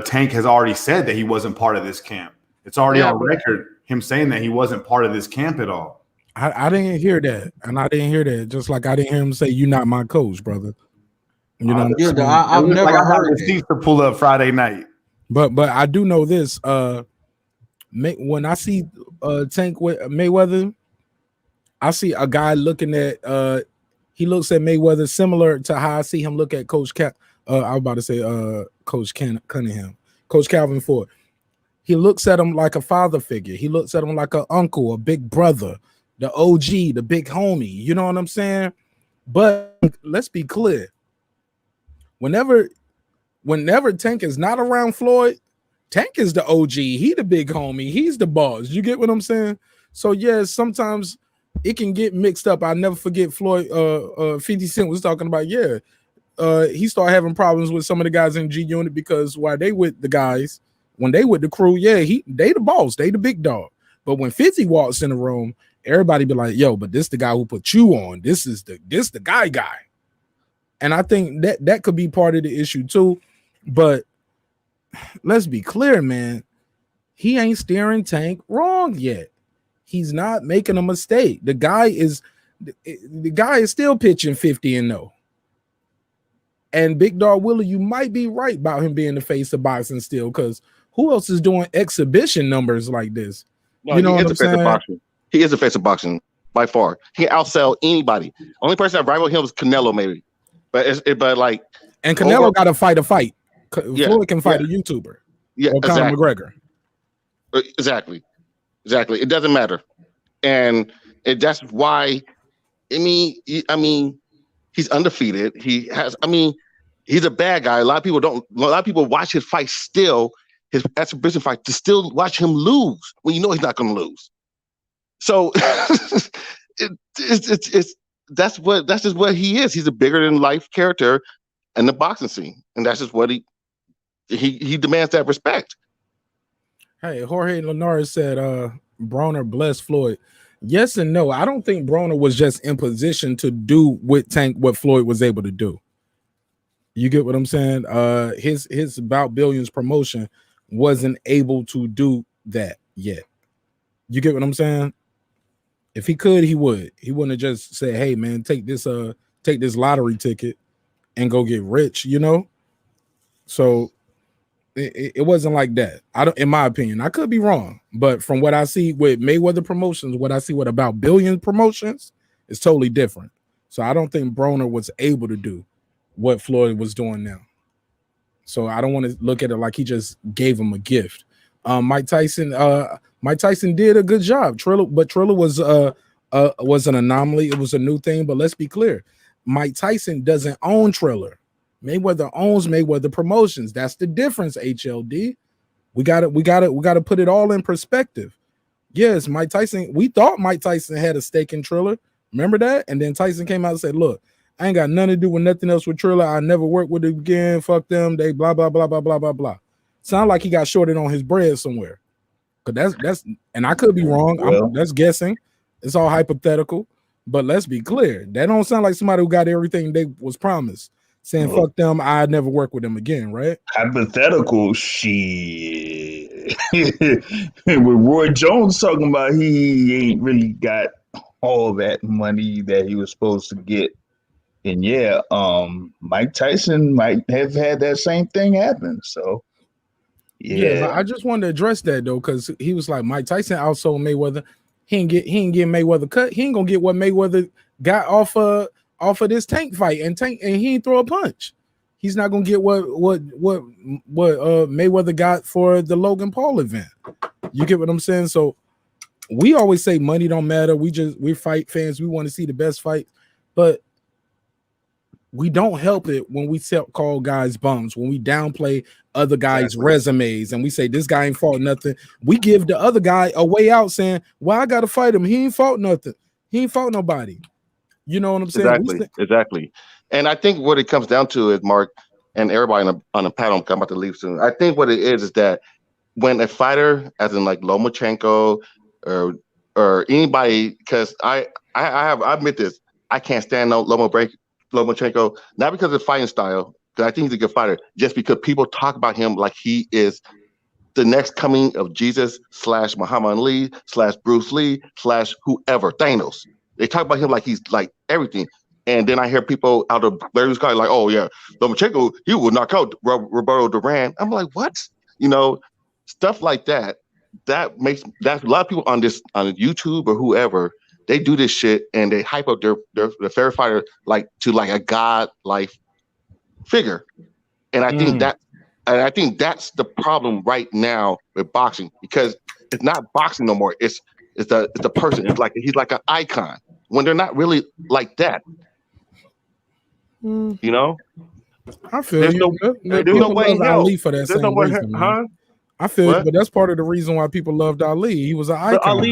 Tank has already said that he wasn't part of this camp. It's already on record, him saying that he wasn't part of this camp at all. I didn't hear that, and I didn't hear that. Just like I didn't hear him say, "You're not my coach, brother." You know, I've never heard receipts to pull up Friday night. But I do know this. When I see Tank with Mayweather, I see a guy looking at. He looks at Mayweather similar to how I see him look at Coach I was about to say Coach Cunningham, Coach Calvin Ford. He looks at him like a father figure. He looks at him like an uncle, a big brother, the OG, the big homie. You know what I'm saying? But let's be clear. Whenever Tank is not around Floyd, Tank is the OG. He the big homie. He's the boss. You get what I'm saying? So yeah, sometimes it can get mixed up. I'll never forget Floyd. 50 Cent was talking about he started having problems with some of the guys in G Unit because while they with the guys, when they with the crew, they the boss, they the big dog. But when 50 walks in the room, everybody be like, "Yo, but this the guy who put you on. This the guy." And I think that could be part of the issue too. But let's be clear, man. He ain't steering Tank wrong yet. He's not making a mistake. The guy is still pitching 50-0. And Big Dog Willie, you might be right about him being the face of boxing still, because who else is doing exhibition numbers like this? No, he is the face of boxing. He is the face of boxing by far. He can outsell anybody. Only person that rival him was Canelo, maybe. But and Canelo got to fight a fight. Floyd can fight a YouTuber. Yeah, or Conor McGregor. Exactly. It doesn't matter, and that's why. I mean, he's undefeated. He has. I mean, he's a bad guy. A lot of people watch his fight still, his exhibition fight, to still watch him lose when you know he's not going to lose. So that's just what he is. He's a bigger than life character in the boxing scene, and that's just what he demands that respect. Hey, Jorge Linares said Broner blessed Floyd. Yes and no. I don't think Broner was just in position to do with Tank what Floyd was able to do. You get what I'm saying? His About Billions promotion wasn't able to do that yet. You get what I'm saying? If he could, he would. He wouldn't have just said, "Hey man, take this lottery ticket and go get rich," you know? So it wasn't like that. In my opinion, I could be wrong, but from what I see with Mayweather promotions, what I see with About Billion promotions is totally different. So I don't think Broner was able to do what Floyd was doing now. So I don't want to look at it like he just gave him a gift. Mike Tyson did a good job. Triller was an anomaly. It was a new thing, but let's be clear. Mike Tyson doesn't own Triller. Mayweather owns Mayweather Promotions. That's the difference, HLD. We gotta put it all in perspective. Yes, Mike Tyson, we thought Mike Tyson had a stake in Triller. Remember that? And then Tyson came out and said, "Look, I ain't got nothing to do with nothing else with Triller. I never work with it again. Fuck them. They blah, blah, blah, blah, blah, blah, blah." Sound like he got shorted on his bread somewhere. Cause that's and I could be wrong. That's guessing. It's all hypothetical. But let's be clear. That don't sound like somebody who got everything they was promised. saying fuck them, I'd never work with them again, right? Hypothetical shit. With Roy Jones talking about he ain't really got all that money that he was supposed to get. And yeah, Mike Tyson might have had that same thing happen. So Yeah, but yeah. I just wanted to address that though, because he was like Mike Tyson outsold Mayweather. He ain't get Mayweather cut. He ain't gonna get what Mayweather got off of this Tank fight, and he ain't throw a punch. He's not gonna get what Mayweather got for the Logan Paul event. You get what I'm saying? So we always say money don't matter. We're fight fans. We want to see the best fight, but we don't help it when we call guys bums, when we downplay other guys' resumes and we say this guy ain't fought nothing. We give the other guy a way out saying, well, I got to fight him. He ain't fought nothing. He ain't fought nobody. You know what I'm saying? Exactly. And I think what it comes down to is, Mark, and everybody on the panel, I'm about to leave soon. I think what it is that when a fighter, as in like Lomachenko or anybody, because I admit this, I can't stand Lomachenko, not because of the fighting style, because I think he's a good fighter, just because people talk about him like he is the next coming of Jesus / Muhammad Ali / Bruce Lee / whoever, Thanos. They talk about him like he's like everything. And then I hear people out of blue sky like, oh yeah, Lomachenko, he will knock out Roberto Duran. I'm like, what? You know, stuff like that. That's a lot of people on YouTube or whoever. They do this shit and they hype up their favorite fighter like a god-like figure. And I think that's the problem right now with boxing, because it's not boxing no more. It's the person. It's like he's like an icon when they're not really like that. You know, I feel there's you. there's no way in hell. Ali for that There's no same way, reason, huh? man. I feel you, but that's part of the reason why people loved Ali. He was an icon.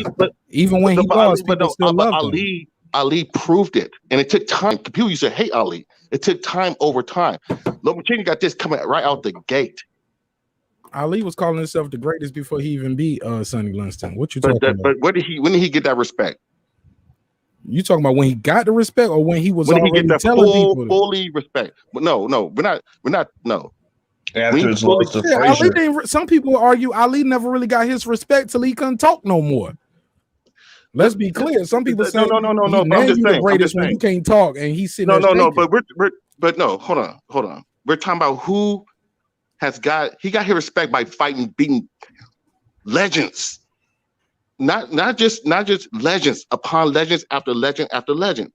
Even when he lost, people still loved him. Ali proved it, and it took time. People used to hate Ali. It took time over time. Lomachenko got this coming right out the gate. Ali was calling himself the greatest before he even beat Sonny Liston. What you talking about? But when did he get that respect? You talking about when he got the respect, or when he was already telling people? Fully respect. But no, we're not. No. After his loss to Frazier. Some people argue Ali never really got his respect till he couldn't talk no more. Let's be clear. Some people say no. Man, I'm just you saying, the greatest when you can't talk, and he's sitting there. No. But no. Hold on. We're talking about who got his respect by beating legends. Not just legends upon legends after legend after legend.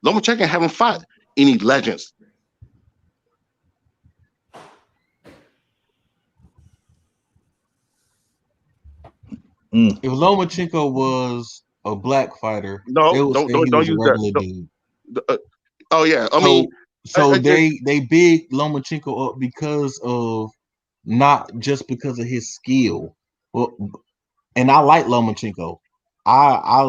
Lomachenko haven't fought any legends. If Lomachenko was a black fighter, don't use that. Dude. Oh yeah, they big Lomachenko up because of not just because of his skill. Well, and I like Lomachenko. I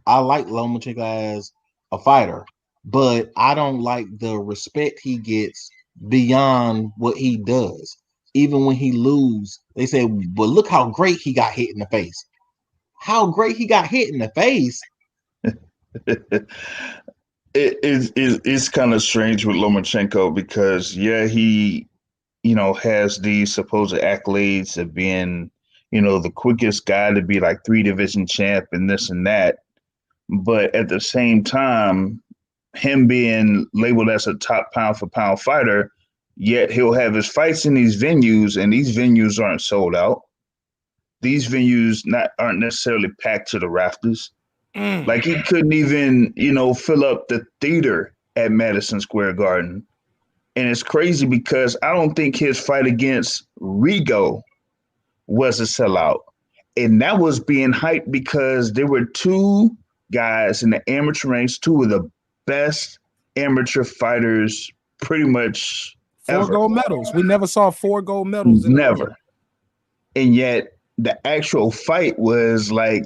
like Lomachenko as a fighter, but I don't like the respect he gets beyond what he does. Even when he lose, they say, but look how great he got hit in the face. How great he got hit in the face. It's kind of strange with Lomachenko because he has these supposed accolades of being the quickest guy to be like 3 division champ and this and that, but at the same time, him being labeled as a top pound for pound fighter, yet he'll have his fights in these venues, and these venues aren't sold out. These venues aren't necessarily packed to the rafters. Like he couldn't even, fill up the theater at Madison Square Garden. And it's crazy because I don't think his fight against Rigo was a sellout. And that was being hyped because there were 2 guys in the amateur ranks, 2 of the best amateur fighters pretty much 4 gold medals. We never saw 4 gold medals. Never. And yet the actual fight was like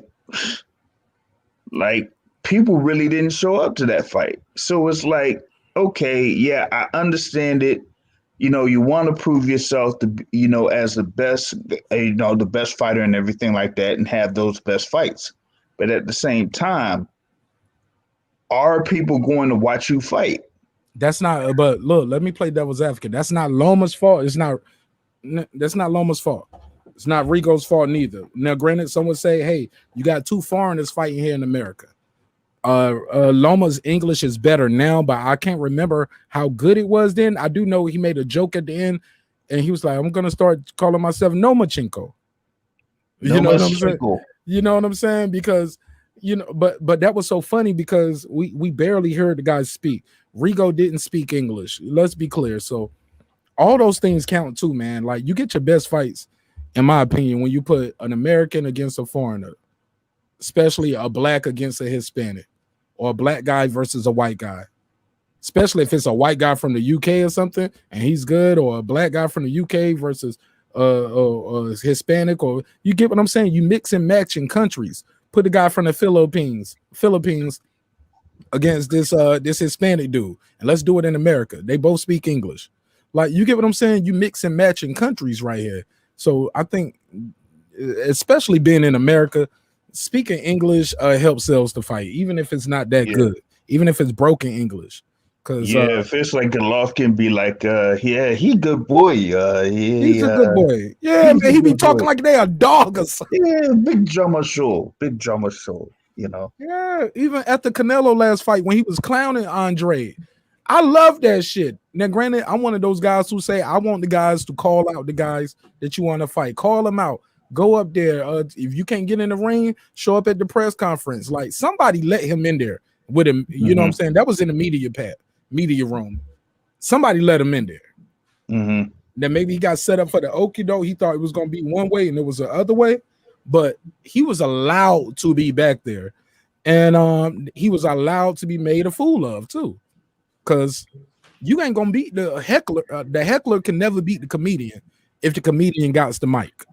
people really didn't show up to that fight. So it's like, okay, yeah, I understand it. You want to prove yourself to, as the best, the best fighter and everything like that, and have those best fights. But at the same time, are people going to watch you fight? That's not. But look, let me play devil's advocate. That's not Loma's fault. It's not. That's not Loma's fault. It's not Rigo's fault neither. Now, granted, someone say, "Hey, you got two foreigners fighting here in America." Loma's English is better now, but I can't remember how good it was then. I do know he made a joke at the end, and he was like, "I'm gonna start calling myself Nomachenko." You know what I'm saying? You know what I'm saying? Because but that was so funny because we barely heard the guy speak. Rigo didn't speak English. Let's be clear. So all those things count too, man. Like you get your best fights, in my opinion, when you put an American against a foreigner, especially a black against a Hispanic, or a black guy versus a white guy. Especially if it's a white guy from the UK or something, and he's good, or a black guy from the UK versus Hispanic, or you get what I'm saying? You mix and match in countries. Put a guy from the Philippines against this Hispanic dude, and let's do it in America. They both speak English. Like, you get what I'm saying? You mix and match in countries right here. So I think, especially being in America, speaking English helps sells the fight, even if it's not that good, even if it's broken English. Cause if it's like Golovkin be like, he good boy. He's a good boy. Yeah, man, he be talking like they a dog or something. Yeah, big drama show. Yeah, even at the Canelo last fight when he was clowning Andre, I love that shit. Now, granted, I'm one of those guys who say I want the guys to call out the guys that you want to fight. Call them out. Go up there. If you can't get in the ring, show up at the press conference. Like, somebody let him in there with him. You know what I'm saying? That was in the media room. Somebody let him in there. Then maybe he got set up for the okie-doke. He thought it was going to be one way and it was the other way. But he was allowed to be back there. And he was allowed to be made a fool of, too. Because you ain't going to beat the heckler. The heckler can never beat the comedian if the comedian got the mic.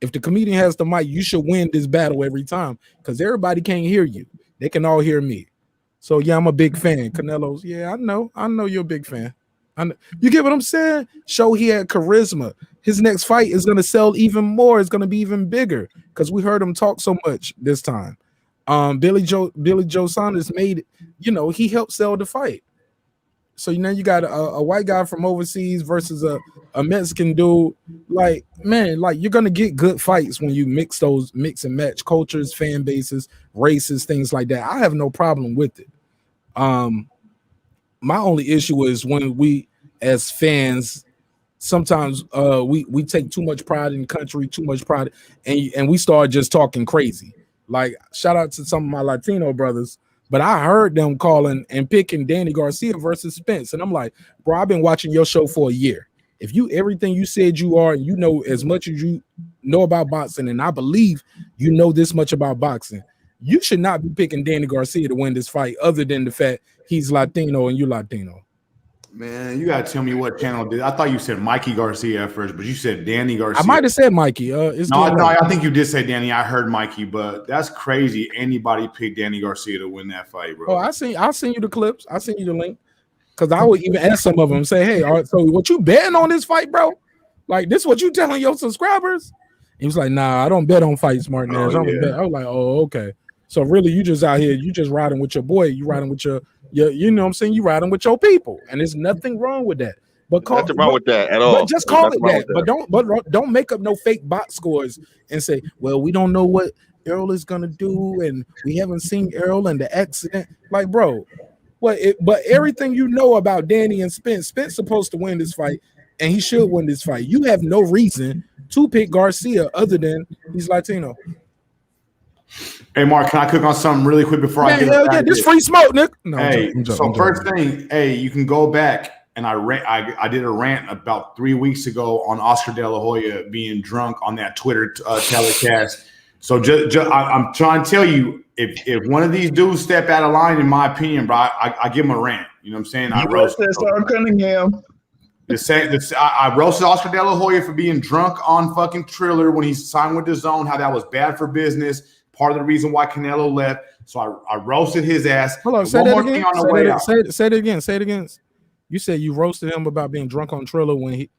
If the comedian has the mic, you should win this battle every time because everybody can't hear you. They can all hear me. So, yeah, I'm a big fan. Canelo's, yeah, I know you're a big fan. You get what I'm saying? Show he had charisma. His next fight is going to sell even more. It's going to be even bigger because we heard him talk so much this time. Billy Joe Saunders made it, he helped sell the fight. So now you got a white guy from overseas versus a Mexican dude. Like, man, like you're gonna get good fights when you mix and match cultures, fan bases, races, things like that. I have no problem with it. My only issue is when we as fans sometimes we take too much pride in the country, too much pride, and we start just talking crazy. Like, shout out to some of my Latino brothers. But I heard them calling and picking Danny Garcia versus Spence. And I'm like, bro, I've been watching your show for a year. If you everything you said you are, and you know as much as you know about boxing, and I believe you know this much about boxing, you should not be picking Danny Garcia to win this fight other than the fact he's Latino and you Latino. Man, you gotta tell me what channel did. I thought you said Mikey Garcia at first, but you said Danny Garcia. I might have said Mikey. I think you did say Danny. I heard Mikey, but that's crazy. Anybody picked Danny Garcia to win that fight, bro. Oh, I'll send you the clips. I'll send you the link. Because I would even ask some of them, say, hey, all right, so what you betting on this fight, bro? Like, this what you telling your subscribers? He was like, nah, I don't bet on fights, marqnash. I was like, oh, okay. So really, you just out here, you just riding with your boy. You riding with your you know what I'm saying? You riding with your people. And there's nothing wrong with that. But nothing wrong with that at all. But just call it that. But don't make up no fake box scores and say, well, we don't know what Earl is gonna do, and we haven't seen Earl and the accident. Like, bro, but everything you know about Danny and Spence supposed to win this fight, and he should win this fight. You have no reason to pick Garcia other than he's Latino. Hey, Mark, can I cook on something really quick before I get this free smoke, Nick? No, hey, first thing, you can go back and I did a rant about 3 weeks ago on Oscar De La Hoya being drunk on that Twitter telecast. So I'm trying to tell you, if one of these dudes step out of line, in my opinion, bro, I give him a rant. You know what I'm saying? I roasted Cunningham. I roasted Oscar De La Hoya for being drunk on fucking Triller when he signed with DAZN, how that was bad for business. Part of the reason why Canelo left. So I roasted his ass. Hold on, say that again. Say it again. You said you roasted him about being drunk on Triller when he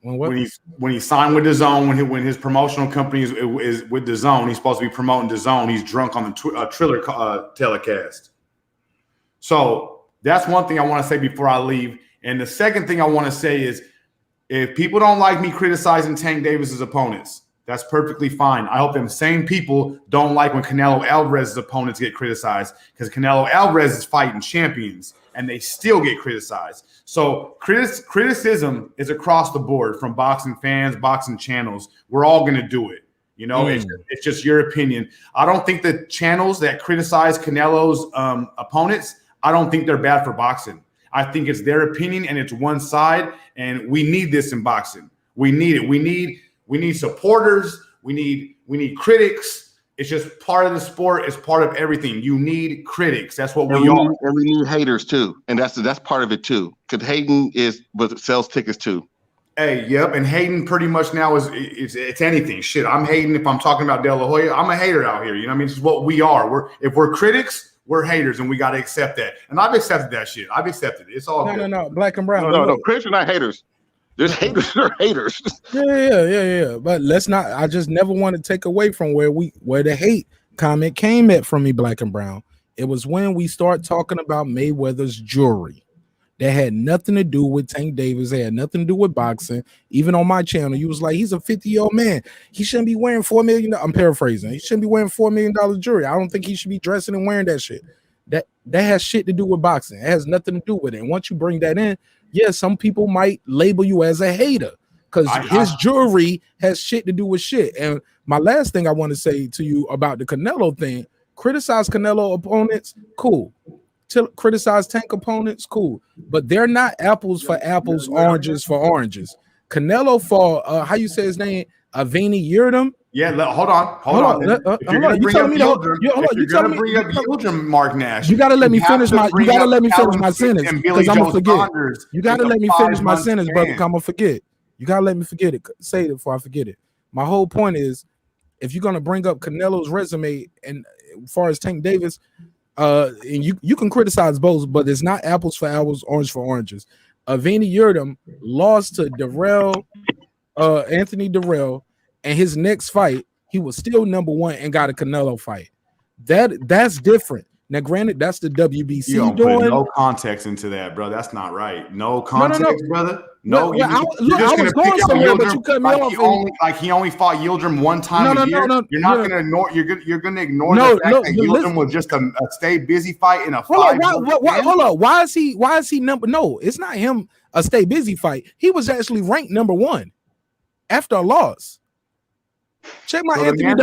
signed with DAZN, when his promotional company is with DAZN. He's supposed to be promoting DAZN. He's drunk on the Triller telecast. So That's one thing I want to say before I leave. And the second thing I want to say is, if people don't like me criticizing Tank Davis's opponents, that's perfectly fine. I hope them same people don't like when Canelo Alvarez's opponents get criticized, because Canelo Alvarez is fighting champions and they still get criticized. So criticism is across the board from boxing fans, boxing channels. We're all going to do it. You know, it's just your opinion. I don't think the channels that criticize Canelo's opponents, I don't think they're bad for boxing. I think it's their opinion and it's one side, and we need this in boxing. We need it. We need supporters. We need critics. It's just part of the sport. It's part of everything. You need critics. That's what we are. And we need haters too, and that's part of it too. Because Hatin is what sells tickets too. Hey, yep, and Hatin pretty much now it's anything. Shit, I'm hating if I'm talking about De La Hoya. I'm a hater out here. You know what I mean? It's what we are. If we're critics, we're haters, and we got to accept that. And I've accepted that shit. I've accepted it. It's all good. No. Black and brown. No. Critics are not haters. There's haters that are haters. Yeah. But let's not. I just never want to take away from where the hate comment came at from me, Black and Brown. It was when we start talking about Mayweather's jewelry. That had nothing to do with Tank Davis. It had nothing to do with boxing. Even on my channel, you was like, he's a 50-year-old man. He shouldn't be wearing $4 million. I'm paraphrasing. He shouldn't be wearing $4 million jewelry. I don't think he should be dressing and wearing that shit. That has shit to do with boxing. It has nothing to do with it. And once you bring that in, yeah, some people might label you as a hater because his jewelry has shit to do with shit. And my last thing I want to say to you about the Canelo thing, criticize Canelo opponents, cool. Criticize Tank opponents, cool, but they're not apples for apples, oranges for oranges. Canelo for how you say his name, Aveni Yildirim. Yeah, hold on. You telling me Yildirim, Marq Nash. You gotta let me finish my. You gotta let me finish my sentence because I'm gonna forget. You gotta let me finish my sentence, brother. I'm gonna forget. You gotta let me forget it. Say it before I forget it. My whole point is, if you're gonna bring up Canelo's resume and as far as Tank Davis. And you can criticize both, but it's not apples for apples, orange for oranges. Aveni Yildirim lost to Anthony Durrell, and his next fight, he was still number one and got a Canelo fight. That's different. Now, granted, that's the WBC you don't doing. Put no context into that, bro. That's not right. No context, brother. No, I was going somewhere, but you cut me off. He only fought Yildirim one time a year. You're not going to ignore. You're going to ignore the fact that Yildirim was just a stay busy fight in a fight. Hold on. Why is he number? No, it's not him. A stay busy fight. He was actually ranked number one after a loss. Check my Anthony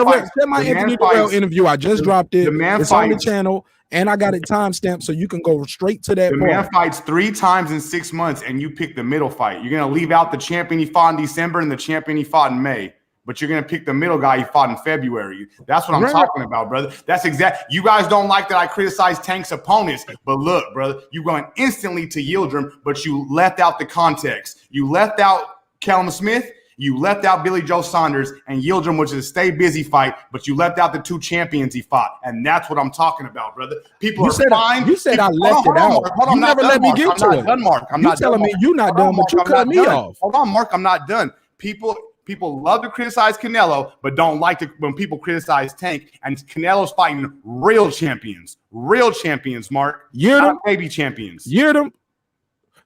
Durrell interview. I just dropped it. It's on the channel. And I got it timestamped so you can go straight to that. The man fights 3 times in 6 months, and you pick the middle fight. You're going to leave out the champion he fought in December and the champion he fought in May. But you're going to pick the middle guy he fought in February. That's what I'm talking about, brother. That's exact. You guys don't like that I criticize Tank's opponents. But look, brother, you going instantly to Yildirim, but you left out the context. You left out Callum Smith. You left out Billy Joe Saunders and Yildirim, which is a stay busy fight, but you left out the 2 champions he fought. And that's what I'm talking about, brother. You said I left it out. You never let me get to it. I'm not telling me you're not done, but you cut me off. Hold on, Mark. I'm not done. People love to criticize Canelo, but don't like to when people criticize Tank. And Canelo's fighting real champions, Mark. Yildirim, baby champions. Yildirim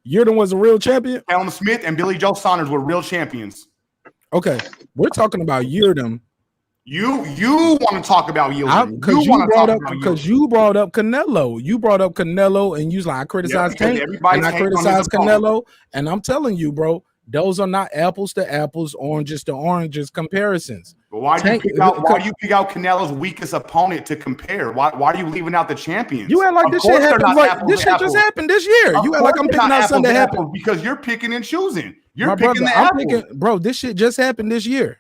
was a real champion. Callum Smith and Billy Joe Saunders were real champions. Okay, we're talking about Yildirim. You want to talk about Yildirim because you brought up Canelo. You brought up Canelo, and you was like, I criticize Tank, and I criticize Canelo, and I'm telling you, bro, those are not apples to apples, oranges to oranges comparisons. But why do you pick out Canelo's weakest opponent to compare? Why are you leaving out the champions? You act like this shit happened. Like this shit just happened this year. You act like I'm picking out something that happened because you're picking and choosing. You're picking the apples. Bro, this shit just happened this year.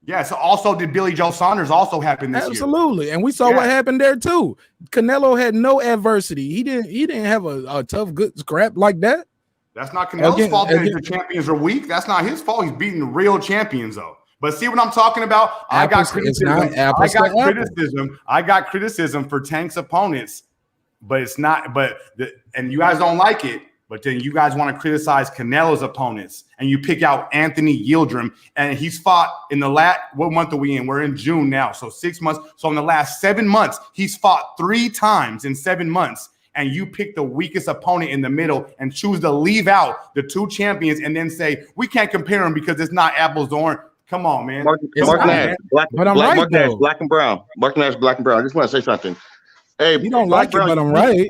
Yeah, so also did Billy Joe Saunders also happen this year? Absolutely, and we saw what happened there too. Canelo had no adversity. He didn't have a tough, good scrap like that. That's not Canelo's fault that the champions are weak. That's not his fault. He's beating real champions though. But see what I'm talking about? I got criticism for Tank's opponents, but it's not. And you guys don't like it. But then you guys want to criticize Canelo's opponents, and you pick out Anthony Yildirim, and he's fought in the last. What month are we in? We're in June now, so 6 months. So in the last 7 months, he's fought 3 times in 7 months, and you pick the weakest opponent in the middle and choose to leave out the two champions and then say we can't compare them because it's not apples to orange. Come on, man. Marq Nash, black and brown. Marq Nash, black and brown. I just want to say something. Hey, you don't like it, but I'm right.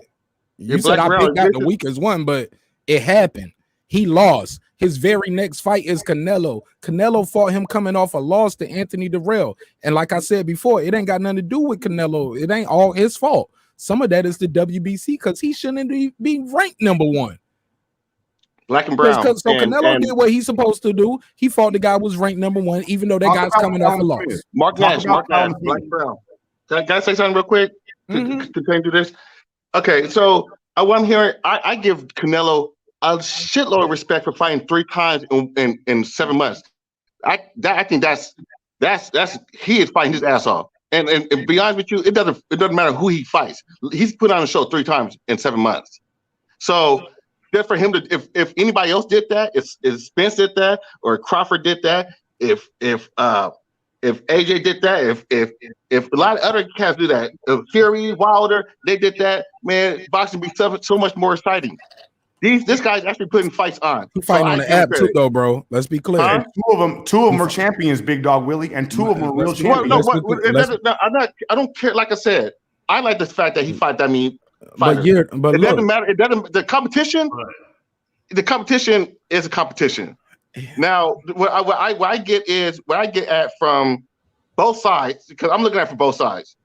You said I picked out the weakest one, but it happened. He lost. His very next fight is Canelo. Canelo fought him coming off a loss to Anthony Durrell. And like I said before, it ain't got nothing to do with Canelo. It ain't all his fault. Some of that is the WBC because he shouldn't be ranked number one. Black and brown. So Canelo did what he's supposed to do. He fought the guy who was ranked number one, even though that guy's coming off a loss. Marq Nash, black and brown. Can I say something real quick to continue to this? Okay, so what I'm hearing, I give Canelo a shitload of respect for fighting 3 times in 7 months. I think that's he is fighting his ass off. And to be honest with you, it doesn't matter who he fights. He's put on a show 3 times in 7 months. So just for him to, if anybody else did that, if Spence did that, or Crawford did that, if AJ did that, if a lot of other cats do that, if Fury, Wilder, they did that, man, boxing would be so much more exciting. This guy's actually putting fights on. He's fighting on the app too, though, bro. Let's be clear. Two of them are champions, Big Dog Willie, and 2 of them are real champions. I don't care. Like I said, I like the fact that he fought that many fighters. But it doesn't matter. It doesn't. The competition is a competition. Now, what I get at from both sides, because I'm looking at it from both sides.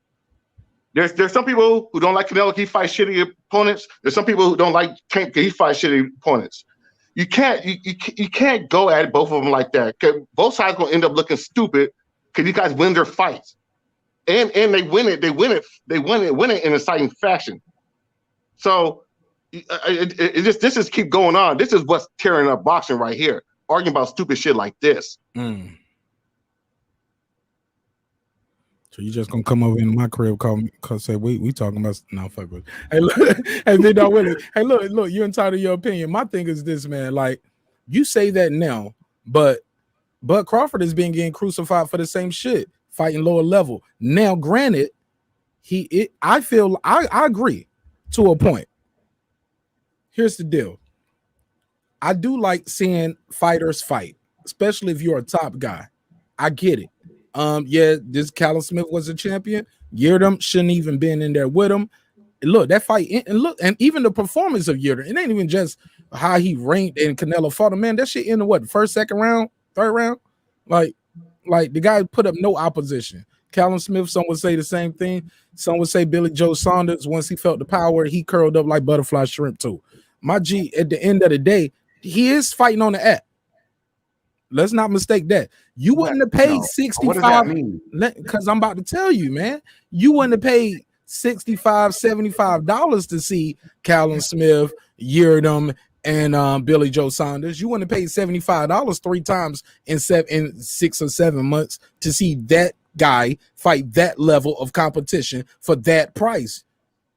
There's some people who don't like Canelo, he fights shitty opponents. There's some people who don't like Tank, he fights shitty opponents. You can't go at both of them like that. Both sides gonna end up looking stupid because you guys win their fights, and they win it in an exciting fashion. So this just keep going on. This is what's tearing up boxing right here. Arguing about stupid shit like this. So you just gonna come over in my crib, cause say we talking about no fuck with. Hey, look, hey, Big Dog Willie. Hey, look, you entitled to your opinion. My thing is this, man. Like you say that now, but Crawford is getting crucified for the same shit, fighting lower level. Now, granted, I agree to a point. Here's the deal. I do like seeing fighters fight, especially if you're a top guy. I get it. Yeah, this Callum Smith was a champion. Yildirim shouldn't even been in there with him. And look, that fight, and even the performance of Yildirim, it ain't even just how he ranked and Canelo fought him. Man, that shit in the what, first, second round, third round? Like the guy put up no opposition. Callum Smith, some would say the same thing. Some would say Billy Joe Saunders, once he felt the power, he curled up like butterfly shrimp too. My G, at the end of the day, he is fighting on the app. Let's not mistake that. You wouldn't have paid $65. What does that mean? Because I'm about to tell you, man. You wouldn't have paid $65, $75 to see Callum Smith, Yildirim, and Billy Joe Saunders. You wouldn't have paid $75 3 times in 6 or 7 months to see that guy fight that level of competition for that price.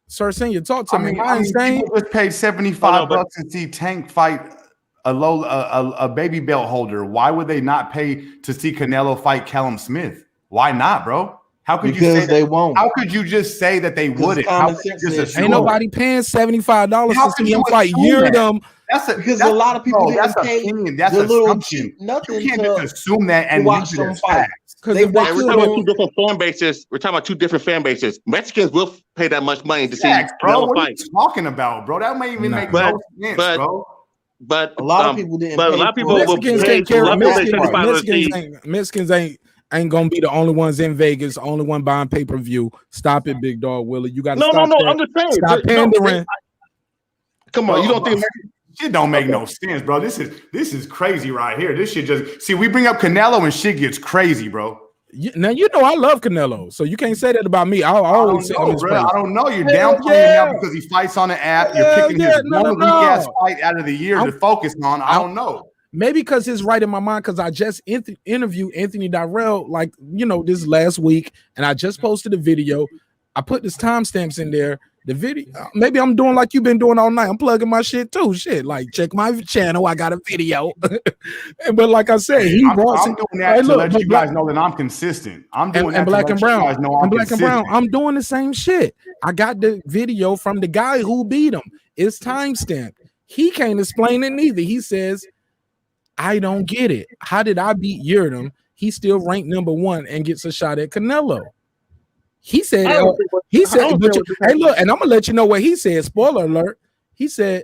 Sir Senior, talk to me. I mean, people just paid $75 to see Tank fight a baby belt holder. Why would they not pay to see Canelo fight Callum Smith? Why not, bro? How could you say they won't? How could you just say that they wouldn't? Ain't nobody paying $75 to see him fight Yildirim. Because a lot of people didn't pay that's the little assumption. nothing. You can't just assume that and watch leave it them as fight. facts. We're talking about 2 different fan bases. We're talking about 2 different fan bases. Mexicans will pay that much money to see bro. Canelo What are fight. you talking about, bro? That may even make no sense, bro. But a lot of people didn't. But a lot of people will Mexicans pay. can't carry Mexicans ain't gonna be the only ones in Vegas, only one buying pay-per-view. Stop it, Big Dog Willie. You gotta stop that. I'm just saying. Stop pandering. Come on, you don't think shit don't make no sense, bro? This is crazy right here. This shit just see we bring up Canelo and shit gets crazy, bro. Now you know I love Canelo, so you can't say that about me. I always say him, bro. I don't know. You're downplaying him now because he fights on the app. You're picking his one weak-ass fight out of the year to focus on. I don't know. Maybe because it's right in my mind because I just interviewed Anthony Durrell this last week, and I just posted a video. I put this timestamps in there. The video, maybe I'm doing like you've been doing all night. I'm plugging my shit too. Shit, like check my channel. I got a video. But like I said, I'm doing that to let you guys know that I'm consistent. I'm doing that Black to and let you Brown. guys know I'm Black and consistent. Brown. I'm doing the same shit. I got the video from the guy who beat him. It's timestamped. He can't explain it neither. He says, I don't get it. How did I beat Yurdam? He still ranked #1 and gets a shot at Canelo. He said, hey, look, and I'm gonna let you know what he said. Spoiler alert. He said,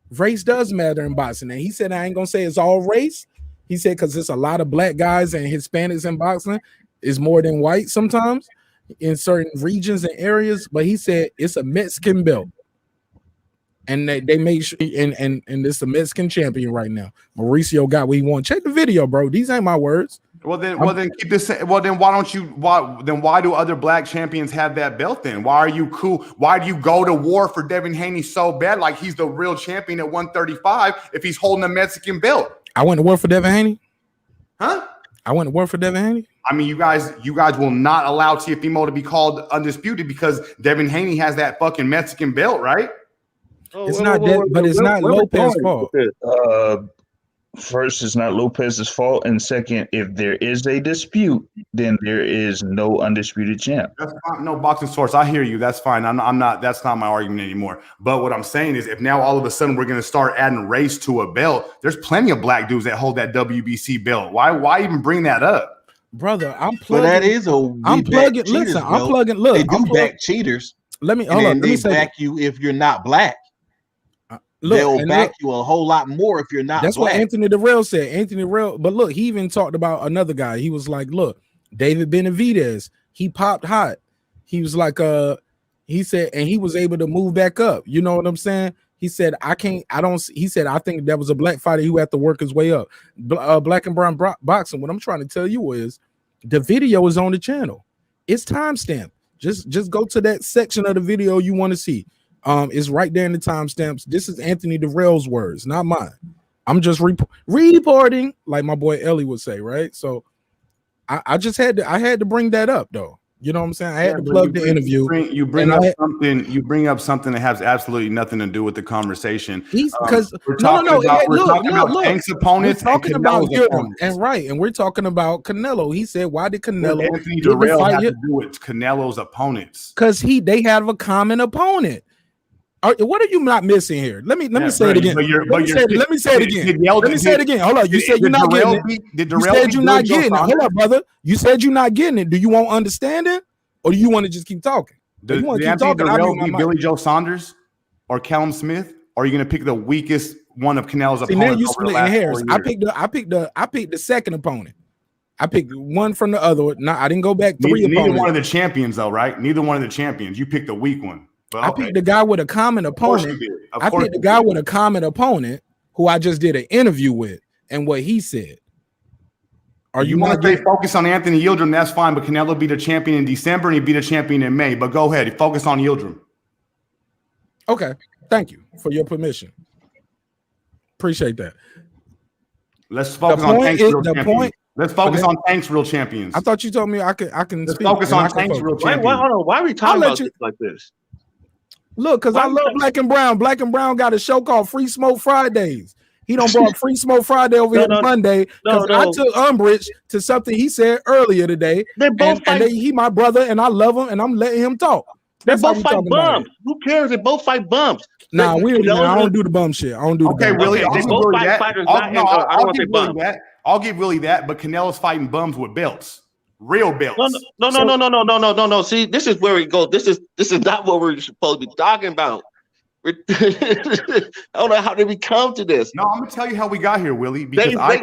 race does matter in boxing. And he said, I ain't gonna say it's all race. He said, because there's a lot of black guys and Hispanics in boxing is more than white sometimes in certain regions and areas. But he said it's a Mexican belt. And they made sure, and it's a Mexican champion right now. Mauricio got what he wanted. Check the video, bro. These ain't my words. Well then keep this. Well then why do other black champions have that belt then? Why are you cool? Why do you go to war for Devin Haney so bad? Like he's the real champion at 135 if he's holding a Mexican belt. I went to war for Devin Haney. Huh? I went to war for Devin Haney. I mean, you guys will not allow Teofimo to be called undisputed because Devin Haney has that fucking Mexican belt, right? It's not that, but it's not Lopez's fault. First, it's not Lopez's fault, and second, if there is a dispute, then there is no undisputed champ. That's fine. No boxing source. I hear you. That's fine. I'm not. That's not my argument anymore. But what I'm saying is, if now all of a sudden we're going to start adding race to a belt, there's plenty of black dudes that hold that WBC belt. Why even bring that up, brother? I'm plugging. But that is I'm plugging. Listen, I'm plugging. Look, they do back cheaters. Let me. Hold on. They back you if you're not black. They'll back you a whole lot more if you're not. That's black. what Anthony Durrell said. Anthony Durrell, but look, he even talked about another guy. He was like, "Look, David Benavidez, he popped hot. He was like, he said, and he was able to move back up. You know what I'm saying? He said, He said, I think that was a black fighter who had to work his way up. Black and Brown boxing. What I'm trying to tell you is, the video is on the channel. It's timestamped. Just go to that section of the video you want to see. It's right there in the timestamps. This is Anthony Durrell's words, not mine. I'm just reporting, like my boy Ellie would say, right? So I just had to bring that up, though. You know what I'm saying? I had to plug the interview. You bring up something that has absolutely nothing to do with the conversation. Because we're talking about Tank's opponents. We're talking about opponents. And we're talking about Canelo. He said, "Why did Canelo?" Anthony Durrell have to do with Canelo's opponents? Because they have a common opponent. What are you not missing here? Let me say it again. Let me say it again. Hold on. You said you're not getting it. You said you're not getting it. Hold on, brother. You said you're not getting it. Do you want understanding, or do you want to just keep talking? Did Anthony Durrell beat Billy Joe Saunders or Callum Smith? Or are you going to pick the weakest one of Canelo's opponents? Now you splitting hairs. I picked the second opponent. I picked one from the other. No, I didn't go back three opponents. Neither one of the champions, though, right? Neither one of the champions. You picked the weak one. I picked the guy with a common opponent. I picked the guy with a common opponent who I just did an interview with and what he said. Are you want to stay focused on Anthony Yildirim? That's fine, but Canelo beat a champion in December and he beat a champion in May. But go ahead, focus on Yildirim. Okay, thank you for your permission. Appreciate that. Let's focus on Tank's real champions. Let's focus on Tank's real champions. I thought you told me I can. Let's focus on Tank's real champions. Why are we talking about this like this? Look, because I love Black and Brown. Black and Brown got a show called Free Smoke Fridays. He don't brought Free Smoke Friday over here Monday because I took umbrage to something he said earlier today. They both fight. He my brother, and I love him, and I'm letting him talk. They both fight bums. Who cares? They both fight bums. Nah, I don't do the bum shit. I don't do the bum. Okay, really? They both fight fighters. I'll give Willie that, but Canelo's fighting bums with belts. Real belts. No. See, this is where we go. This is not what we're supposed to be talking about. I don't know how did we come to this. No, I'm gonna tell you how we got here, Willie. Because I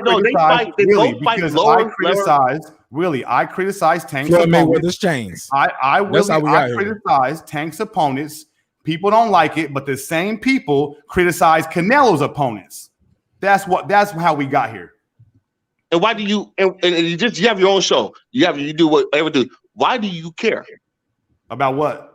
criticize Tank's Floyd Mayweather's chains. I criticize Tank's opponents. People don't like it, but the same people criticize Canelo's opponents. That's how we got here. And why do you and you have your own show? You do whatever do. Why do you care about what?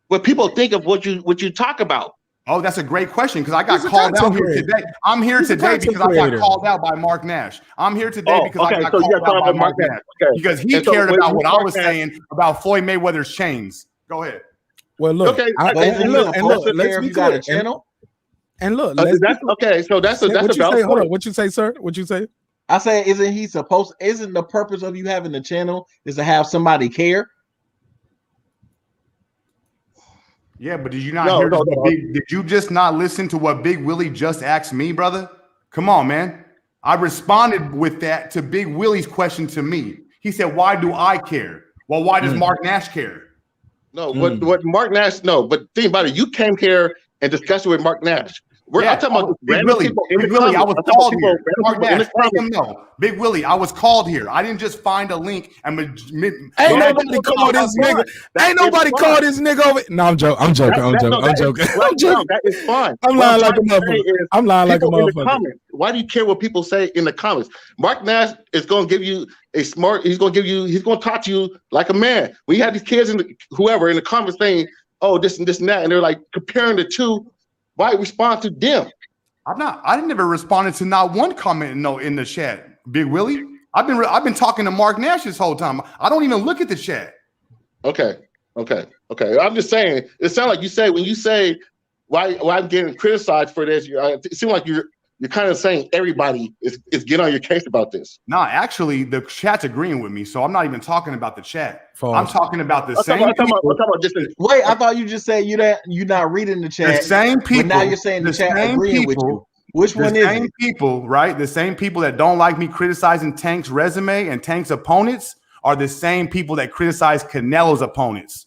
What people think of what you talk about? Oh, that's a great question because I got called out here today. I'm here today because I got called out by MarqNash. I'm here today because I got called out by MarqNash because he cared about what I was saying about Floyd Mayweather's chains. Go ahead. Well, look, Okay, and look, let's be clear. channel. And look, that's okay. So that's a what you valid say. Hold point. on, what you say, sir? What you say? I say, isn't the purpose of you having the channel is to have somebody care? Yeah, but did you not hear? Did you just not listen to what Big Willie just asked me, brother? Come on, man. I responded with that to Big Willie's question to me. He said, "Why do I care?" Well, why does Marq Nash care? No, what Marq Nash? No, but think about it. You came here and discussed it with Marq Nash. I'm talking about Big Willie. Big Willie, I was called here. Marq Nash, let him know. Big Willie, I was called here. I didn't just find a link and ain't nobody called this nigga. Ain't nobody called this nigga over. No, I'm joking. I'm joking. That is fine. I'm lying like a motherfucker. I'm lying like a motherfucker. Why do you care what people say in the comments? Marq Nash is going to give you he's going to talk to you like a man. We had these kids in the comments saying, "Oh, this and this and that," and they're like comparing the two. Why respond to them? I never responded to not one comment in the chat, Big Willie. I've been talking to Marq Nash this whole time. I don't even look at the chat. Okay. I'm just saying. It sounds like you say when you say why I'm getting criticized for this. It seems like you're kind of saying everybody is getting on your case about this. No, actually, the chat's agreeing with me, so I'm not even talking about the chat. I'm talking about the same people. Wait, I thought you just said you're not reading the chat. The same people. But now you're saying the chat agreeing with you. Which one is it? The same people, right? The same people that don't like me criticizing Tank's resume and Tank's opponents are the same people that criticize Canelo's opponents,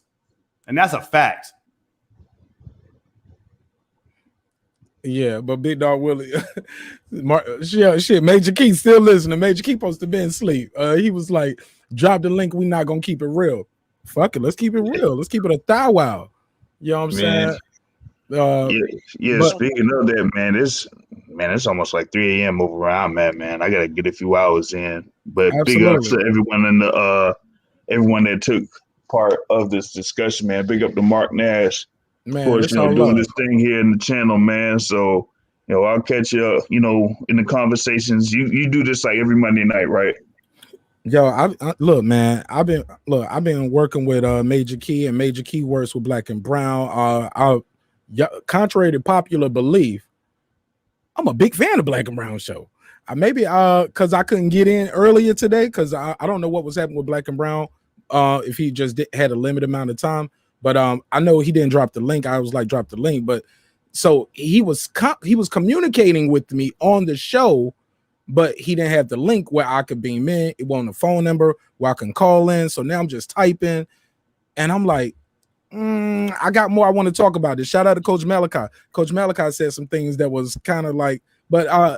and that's a fact. Yeah, but Big Dog Willie, shit, Major Key still listening. Major Key supposed to be asleep. He was like, "Drop the link. We not gonna keep it real. Fuck it, let's keep it real. Let's keep it a thou wow." You know what I'm saying? Speaking of that, man, it's almost like 3 a.m. over where I'm at, man. I gotta get a few hours in. But big up to everyone in the everyone that took part of this discussion, man. Big up to Marq Nash. Man, of course, doing this thing here in the channel, man. So, I'll catch you up, in the conversations. You do this like every Monday night, right? Yo, I look, man. I've been working with Major Key, and Major Key works with Black and Brown. Contrary to popular belief, I'm a big fan of Black and Brown show. Maybe because I couldn't get in earlier today because I don't know what was happening with Black and Brown. If he just had a limited amount of time. But I know he didn't drop the link. I was like, drop the link. But so he was communicating with me on the show, but he didn't have the link where I could beam in. It wasn't a phone number where I can call in. So now I'm just typing, and I'm like, I got more I want to talk about this. Shout out to Coach Malachi. Coach Malachi said some things that was kind of like, but I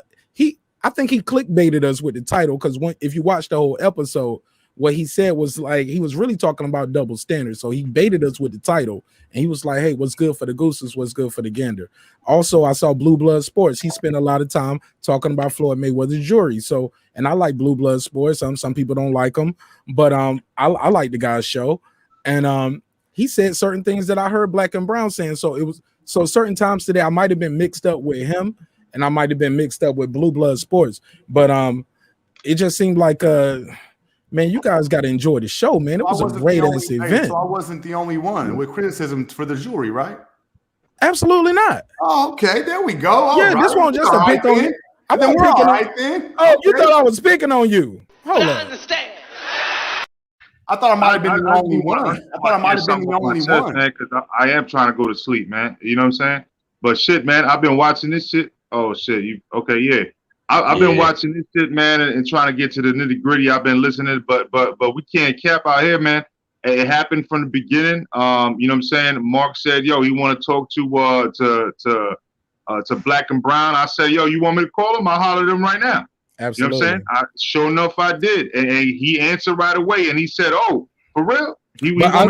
think he clickbaited us with the title because if you watch the whole episode, what he said was like he was really talking about double standards. So he baited us with the title, and he was like, "Hey, what's good for the gooses? What's good for the gander?" Also, I saw Blue Blood Sports. He spent a lot of time talking about Floyd Mayweather's jury. So, and I like Blue Blood Sports. Some people don't like him, but I like the guy's show, and he said certain things that I heard Black and Brown saying. So certain times today I might have been mixed up with him, and I might have been mixed up with Blue Blood Sports, but it just seemed like man, you guys got to enjoy the show, man. It was a great ass event. So I wasn't the only one with criticism for the jury, right? Absolutely not. Oh, okay, there we go. All yeah, this one just a pick on you. I've been picking on then. Oh, you thought I was picking on you? Hold on. I thought I might have been the only one. I thought I might have been the only one, man. Because I am trying to go to sleep, man. You know what I'm saying? But shit, man, I've been watching this shit. Oh shit, yeah. I've been watching this shit, man, and trying to get to the nitty gritty. I've been listening, but we can't cap out here, man. It happened from the beginning. You know what I'm saying? Marq said, "Yo, you want to talk to Black and Brown?" I said, "Yo, you want me to call him? I'll holler at him right now." Absolutely. You know what I'm saying? Sure enough, I did, and he answered right away, and he said, "Oh, for real?" I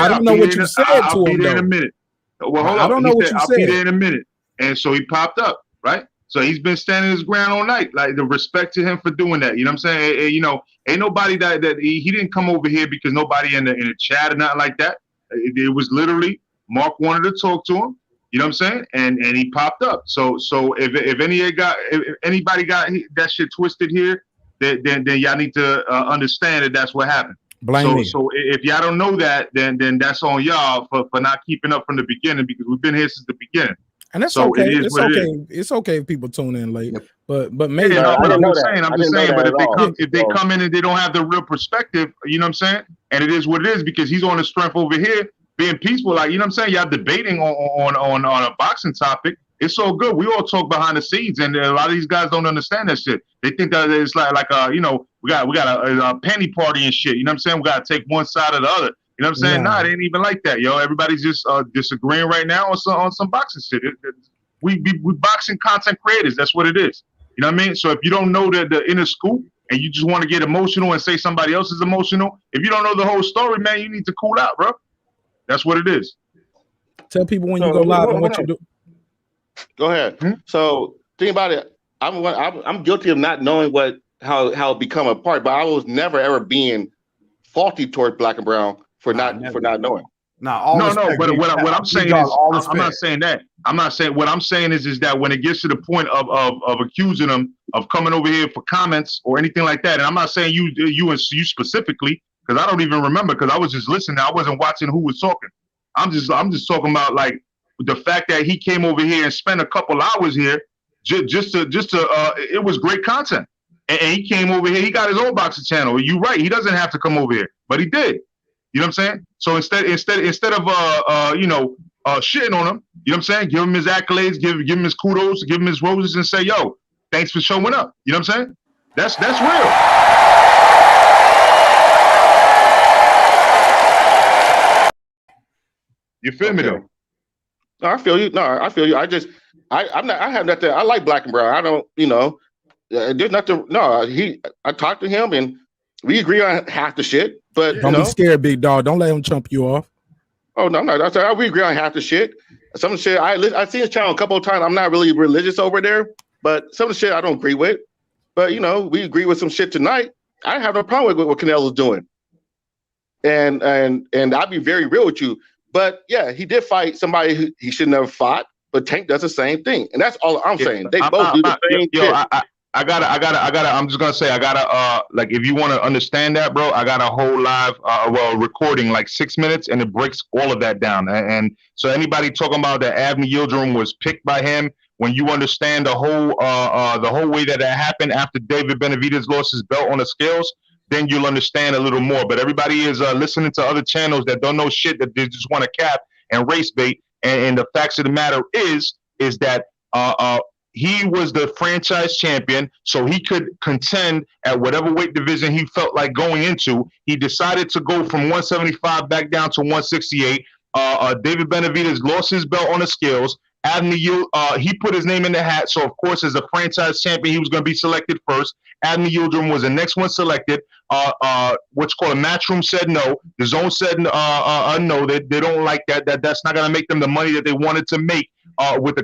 don't know what you said to him. I'll be there in a minute. Well, hold on. I don't know what you said. I'll be there in a minute, and so he popped up, right? So he's been standing his ground all night. Like, the respect to him for doing that. You know what I'm saying? Ain't nobody that he didn't come over here because nobody in the chat or nothing like that. It was literally Marq wanted to talk to him. You know what I'm saying? And he popped up. So if anybody got that shit twisted here, then y'all need to understand that that's what happened. Blame me. So if y'all don't know that, then that's on y'all for not keeping up from the beginning, because we've been here since the beginning. And that's so okay. It is it's what okay. It is. It's okay if people tune in late. But maybe I'm just saying. But if they come in and they don't have the real perspective, you know what I'm saying? And it is what it is, because he's on the strength over here being peaceful. Like, you know what I'm saying? Y'all debating on a boxing topic. It's so good. We all talk behind the scenes, and a lot of these guys don't understand that shit. They think that it's like you know, we got a penny party and shit. You know what I'm saying? We got to take one side or the other. You know what I'm saying? Nah, it ain't even like that, yo. Everybody's just disagreeing right now on some boxing shit. We boxing content creators. That's what it is. You know what I mean? So if you don't know the inner scoop and you just want to get emotional and say somebody else is emotional, if you don't know the whole story, man, you need to cool out, bro. That's what it is. Tell people when you go live and what you do. Go ahead. So think about it. I'm guilty of not knowing how it become a part, but I was never ever being faulty toward Black and Brown for not knowing. No. But what I'm saying is, I'm not saying that. I'm not saying. What I'm saying is that when it gets to the point of accusing them of coming over here for comments or anything like that, and I'm not saying you specifically, because I don't even remember, because I was just listening. I wasn't watching who was talking. I'm just talking about like the fact that he came over here and spent a couple hours here just to it was great content. And he came over here. He got his own boxing channel. You're right. He doesn't have to come over here, but he did. You know what I'm saying? So instead of shitting on him, you know what I'm saying? Give him his accolades, give him his kudos, give him his roses, and say, yo, thanks for showing up. You know what I'm saying? That's real. You feel me though? No, I feel you. I have nothing. I like Black and Brown. I don't, you know, there's nothing. No, I talked to him and we agree on half the shit. But don't be scared, big dog. Don't let him chump you off. Oh no, I'm not. We agree on half the shit. Some of the shit I've seen his channel a couple of times. I'm not really religious over there, but some of the shit I don't agree with. But you know, we agree with some shit tonight. I have no problem with what Canelo's doing. And I'll be very real with you. But yeah, he did fight somebody who he should never fought. But Tank does the same thing, and that's all I'm saying. They both do the same shit. I gotta. I'm just gonna say, I gotta. Like, if you want to understand that, bro, I got a whole live, recording, like 6 minutes, and it breaks all of that down. And so, anybody talking about that Avni Yildirim was picked by him, when you understand the whole way that happened after David Benavidez lost his belt on the scales, then you'll understand a little more. But everybody is listening to other channels that don't know shit, that they just want to cap and race bait. And the facts of the matter is that he was the franchise champion, so he could contend at whatever weight division he felt like going into. He decided to go from 175 back down to 168. David Benavidez lost his belt on the scales. Avni, he put his name in the hat, so of course, as a franchise champion, he was going to be selected first. Avni Yildirim was the next one selected. What's called a matchroom said no. The zone said no. They don't like that. That's not going to make them the money that they wanted to make with the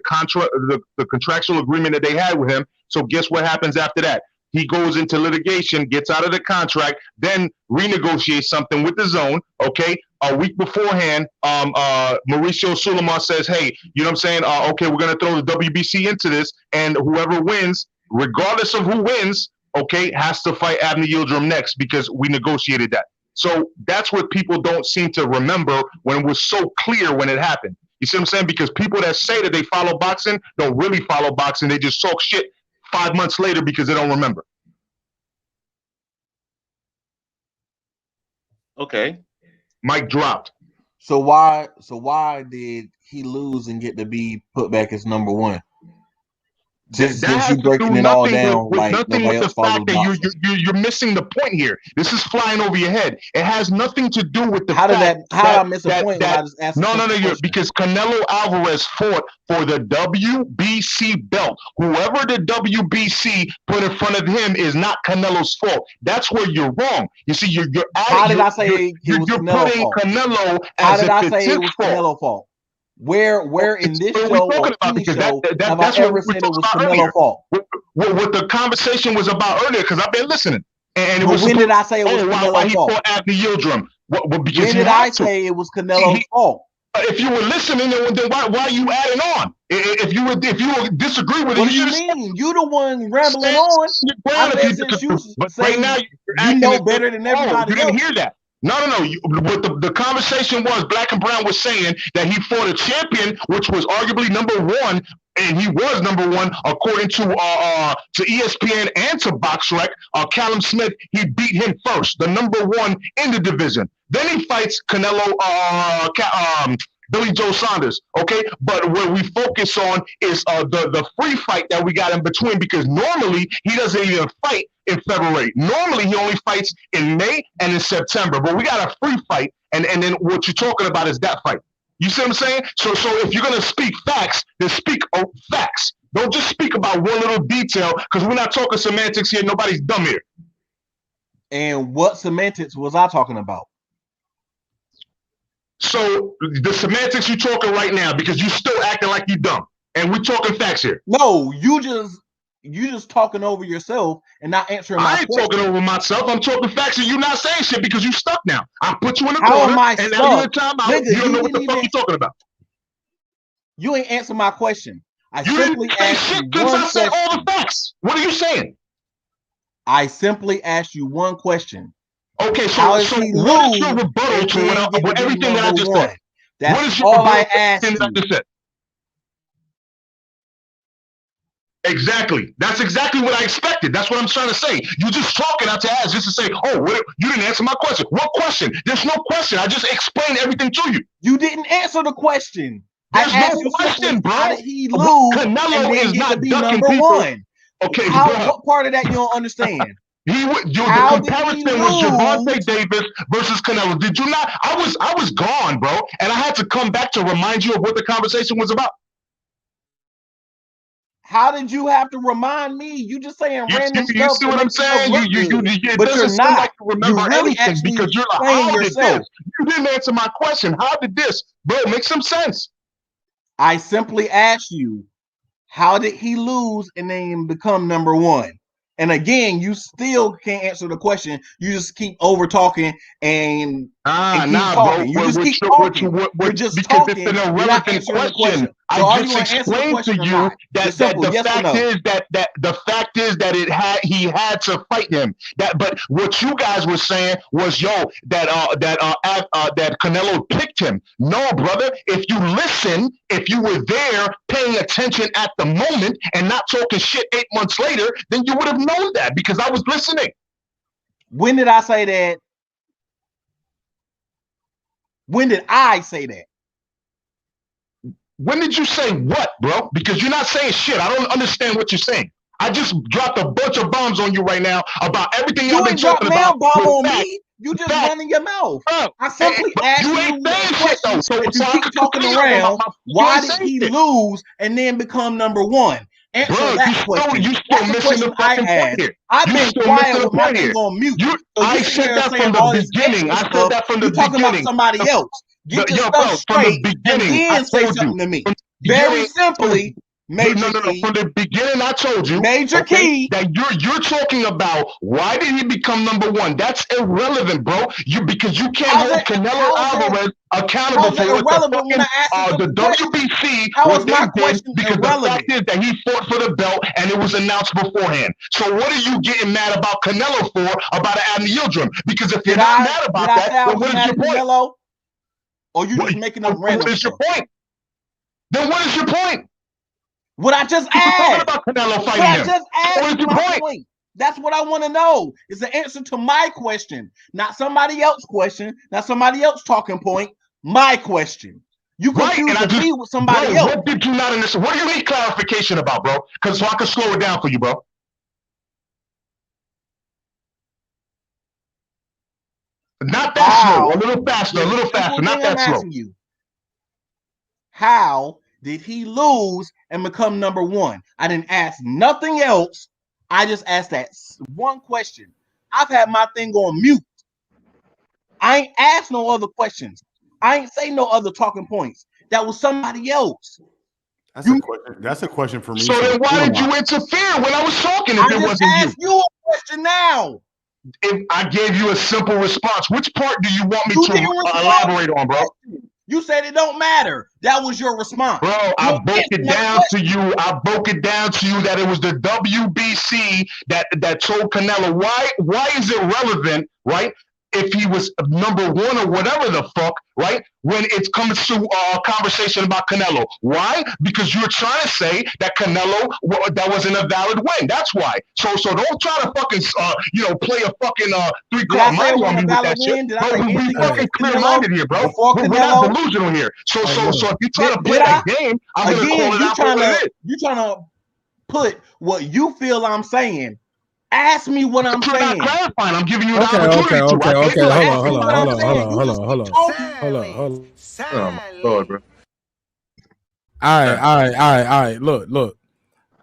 contractual agreement that they had with him. So guess what happens after that? He goes into litigation, gets out of the contract, then renegotiates something with the zone. Okay, a week beforehand, Mauricio Sulaiman says, "Hey, you know what I'm saying? Okay, we're gonna throw the WBC into this, and whoever wins, regardless of who wins, okay, has to fight Avni Yildirim next because we negotiated that." So that's what people don't seem to remember when it was so clear when it happened. You see what I'm saying? Because people that say that they follow boxing don't really follow boxing. They just talk shit 5 months later because they don't remember. Okay. Mic dropped. So why did he lose and get to be put back as number one? Just you breaking it all down like nobody else follows boxing. You're missing the point here. This is flying over your head. It has nothing to do with the how did I miss a point when I just asked? No, because Canelo Alvarez fought for the WBC belt. Whoever the WBC put in front of him is not Canelo's fault. That's where you're wrong. You see, you're how did I say you're putting Canelo as how did I say it was Canelo's fault? Where in this show or any show have I ever said it was Canelo's fault? What the conversation was about earlier, because I've been listening. And it was when did I say it was Canelo's fault? He fought Avni Yildirim. When did I say it was Canelo's fault? If you were listening, then why are you adding on? If you would disagree with it, what do you mean? You the one rambling on. I said since you but right now you know better than everybody else. You didn't hear that. No. What the conversation was, Black and Brown was saying that he fought a champion, which was arguably number one, and he was number one according to ESPN and to BoxRec. Callum Smith, he beat him first, the number one in the division. Then he fights Canelo, Billy Joe Saunders. Okay, but what we focus on is the free fight that we got in between, because normally he doesn't even fight in February. Normally he only fights in May and in September. But we got a free fight, and then what you're talking about is that fight. You see what I'm saying? So if you're gonna speak facts, then speak facts. Don't just speak about one little detail, because we're not talking semantics here. Nobody's dumb here. And what semantics was I talking about? So the semantics you're talking right now, because you still acting like you dumb, and we're talking facts here. No, you just talking over yourself and not answering my question. I ain't talking over myself. I'm talking facts, and you're not saying shit because you stuck now. I put you in the How corner, am I and stuck? now you're in timeout. Nigga, You don't know what the fuck you're talking about. You ain't answer my question. I You simply didn't say asked shit you because one I said question. all the facts. What are you saying? I simply asked you one question. Okay, How so does he what is your lose rebuttal and to then get to be everything that I number just one? said? That's What is your all I rebuttal to asked everything that I you. just said? Exactly. That's exactly what I expected. That's what I'm trying to say. You just talking out your ass just to say, oh, you didn't answer my question. What question? There's no question. I just explained everything to you. You didn't answer the question. There's I asked no you question, simply, bro. how did he lose Canelo and then is get to not be ducking number people. one? Okay, How? bro. What part of that you don't understand? The comparison was Gervonta Davis versus Canelo. Did you not? I was gone, bro, and I had to come back to remind you of what the conversation was about. How did you have to remind me? You just saying random You stuff see to what I'm make yourself saying? look good. It But doesn't you're seem not. like you remember You're really anything actually because you're like, playing how did yourself. this? You didn't answer my question. How did this? Bro, make some sense. I simply asked you, how did he lose and then become number one? And again, you still can't answer the question. You just keep over talking and keep talking. Bro. You just keep talking. You're just because talking. it's an You're not irrelevant answering the question. question. So I are you just going to answer the explained to question or you not? that It's simple. the Yes or fact no? is that he had to fight him. But what you guys were saying was, that Canelo picked him. No, brother. If you listen, if you were there paying attention at the moment and not talking shit 8 months later, then you would have known that because I was listening. When did I say that? When did I say that? When did you say what, bro? Because you're not saying shit. I don't understand what you're saying. I just dropped a bunch of bombs on you right now about everything y'all been talking about. You ain't dropped now bomb on me. You just running your mouth. I simply asked you a question. If you keep talking around, why did he lose and then become number one? Answer that question. You still missing the fucking point here. I've been quiet with my thing on mute. I said that from the beginning. I said that from the beginning. You talking about somebody else. Get your stuff straight and then say something to me. Very simply, Major Key. From the beginning, I told you, Major Key, that you're talking about why did he become number one? That's irrelevant, bro. Because you can't hold Canelo Alvarez accountable for what the WBC. How is my question because irrelevant? the fact is that he fought for the belt and it was announced beforehand. So what are you getting mad about Canelo for about Adam Yildirim? Because if you're not mad about that, then what is your point? Canelo? Or you just making up random What is your point? Then what is your point? What I just Talking asked. about Canelo fighting What I him. just asked. What is your point? That's what I want to know. Is the answer to my question, not somebody else's question, not somebody else's talking point. My question. You confused me with somebody else. What did you not understand? What do you need clarification about, bro? Because so I can slow it down for you, bro. Not that slow. A little faster. A little faster. Not that slow. You. How did he lose and become number one? I didn't ask nothing else. I just asked that one question. I've had my thing on mute. I ain't asked no other questions. I ain't say no other talking points. That was somebody else. That's a question for me. So then why did you interfere when I was talking if it wasn't you? I just asked you a question now. If I gave you a simple response, which part do you want me to elaborate on, bro? You said it don't matter. That was your response. Bro, I broke it down to you. I broke it down to you that it was the WBC that told Canelo. Why is it relevant, right? if he was number one or whatever the fuck, right? When it comes to a conversation about Canelo. Why? Because you're trying to say that Canelo, that wasn't a valid win. That's why. So don't try to fucking, play a fucking three-card money on me with that shit. Bro, we fucking clear-minded here, bro. We're not delusional here. So if you try to play that game, I'm going to call it out for what it is. You're trying to put what you feel I'm saying. Ask me what I'm saying. Not clarifying. I'm giving you an Okay. opportunity Hold on. Oh my Lord, bro. All right. Look.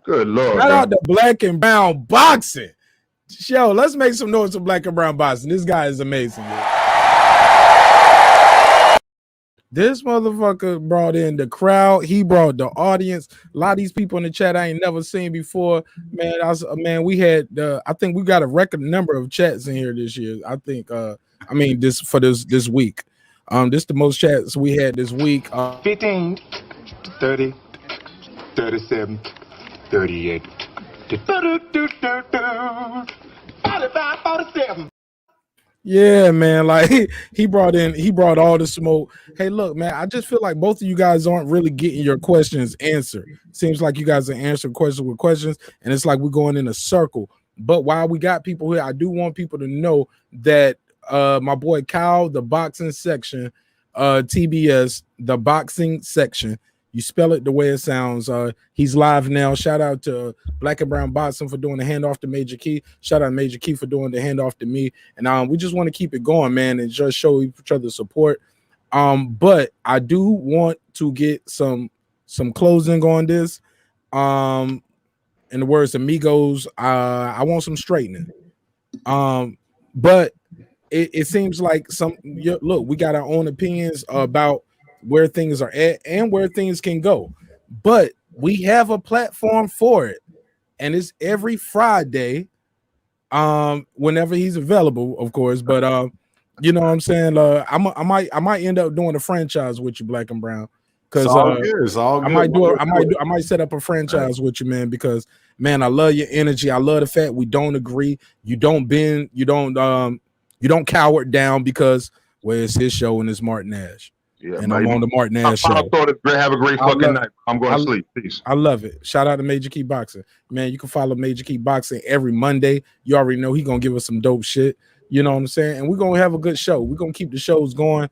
Good Lord. Shout out to Black and Brown Boxing. Show, let's make some noise for Black and Brown Boxing. This guy is amazing. Man. This motherfucker brought in the crowd. He brought the audience. A lot of these people in the chat I ain't never seen before. Man, we had I think we got a record number of chats in here this year. I think this week. This the most chats we had this week. 15, 30, 37, 38, 45, 47. Yeah, man. Like he brought all the smoke. Hey, look, man. I just feel like both of you guys aren't really getting your questions answered. Seems like you guys are answering questions with questions, and it's like we're going in a circle. But while we got people here, I do want people to know that my boy Kyle, the boxing section, TBS, the boxing section. You spell it the way it sounds. He's live now. Shout out to Black and Brown Boxing for doing the handoff to Major Key. Shout out to Major Key for doing the handoff to me. And we just want to keep it going, man, and just show each other support. But I do want to get some closing on this. In the words of Migos, I want some straightening. But it seems like look, we got our own opinions about where things are at and where things can go, but we have a platform for it, and it's every Friday, whenever he's available, of course. But you know what I'm saying? I might end up doing a franchise with you, Black and Brown, because it's all good. I might set up a franchise with you, man, because man, I love your energy. I love the fact we don't agree. You don't bend. You don't cower down because it's his show and it's marqnash. Yeah, and I'm on the marqnash show. Have a great fucking night. I'm going to sleep. Peace. I love it. Shout out to Major Key Boxing. Man, you can follow Major Key Boxing every Monday. You already know he's going to give us some dope shit. You know what I'm saying? And we're going to have a good show. We're going to keep the shows going.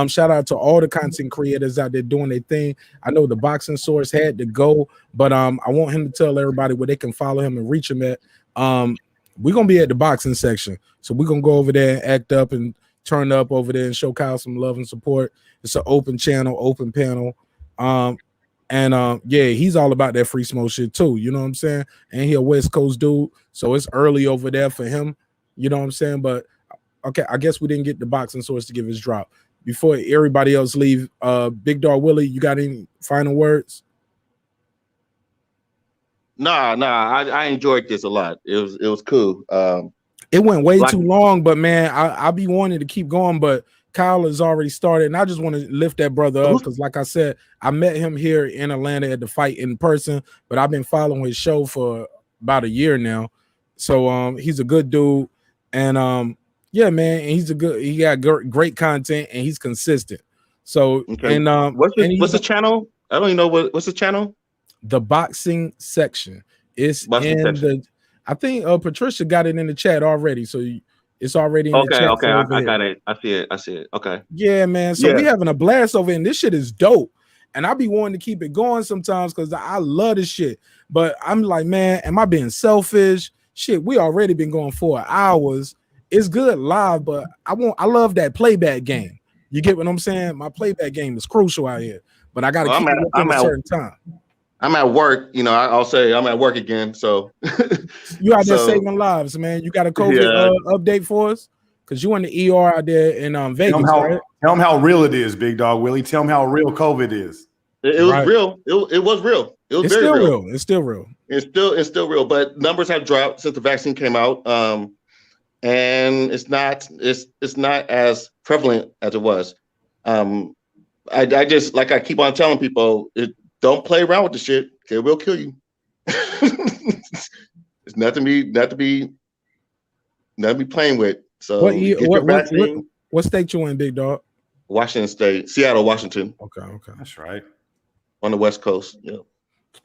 Shout out to all the content creators out there doing their thing. I know the Boxing Source had to go, but I want him to tell everybody where they can follow him and reach him at. We're going to be at the boxing section. So we're going to go over there and act up and turn up over there and show Kyle some love and support. It's an open channel, open panel. Yeah, he's all about that free smoke shit too. You know what I'm saying? And he a West Coast dude, so it's early over there for him. You know what I'm saying? But okay, I guess we didn't get the Boxing Source to give his drop. Before everybody else leave, Big Dog Willie, you got any final words? Nah, I enjoyed this a lot. It was cool. It went way too long, but man, I be wanting to keep going, but Kyle has already started, and I just want to lift that brother up because, like I said, I met him here in Atlanta at the fight in person, but I've been following his show for about a year now. So he's a good dude, and yeah, man, and he got great content, and he's consistent. So okay. And what's the channel? I don't even know what's the channel. The boxing section. It's boxing in section. I think Patricia got it in the chat already, so it's already in the chat. Okay, I got it. I see it. Okay. Yeah, man. So we having a blast over, and this shit is dope. And I be wanting to keep it going sometimes because I love this shit. But I'm like, man, am I being selfish? Shit, we already been going 4 hours. It's good live, but I love that playback game. You get what I'm saying? My playback game is crucial out here, but I gotta keep it within a certain time. I'm at work, I'll say I'm at work again. So you out there saving lives, man. You got a COVID update for us? Because you in the ER out there in Vegas, right? Tell them how real it is, Big Dog Willie. Tell them how real COVID is. It was real. It was real. It was very real. It's still real. It's still real. But numbers have dropped since the vaccine came out. And it's not as prevalent as it was. I just, like I keep on telling people, don't play around with the shit. It will kill you. It's not to be playing with. So get your vaccine. What state you in, big dog? Washington State, Seattle, Washington. Okay. That's right. On the West Coast. Yeah.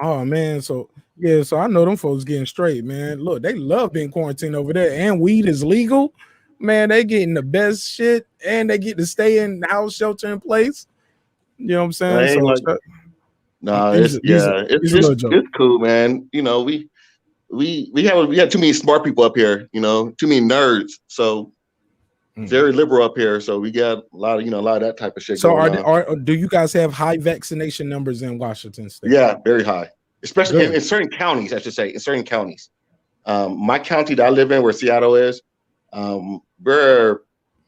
Oh man, so I know them folks getting straight, man. Look, they love being quarantined over there, and weed is legal. Man, they getting the best shit, and they get to stay in house, shelter in place. You know what I'm saying? Ain't like, no, it's cool, man. You know, we have too many smart people up here. You know, too many nerds. So very liberal up here. So we got a lot of that type of shit. So do you guys have high vaccination numbers in Washington State? Yeah, very high, especially in certain counties. I should say in certain counties. My county that I live in, where Seattle is, we're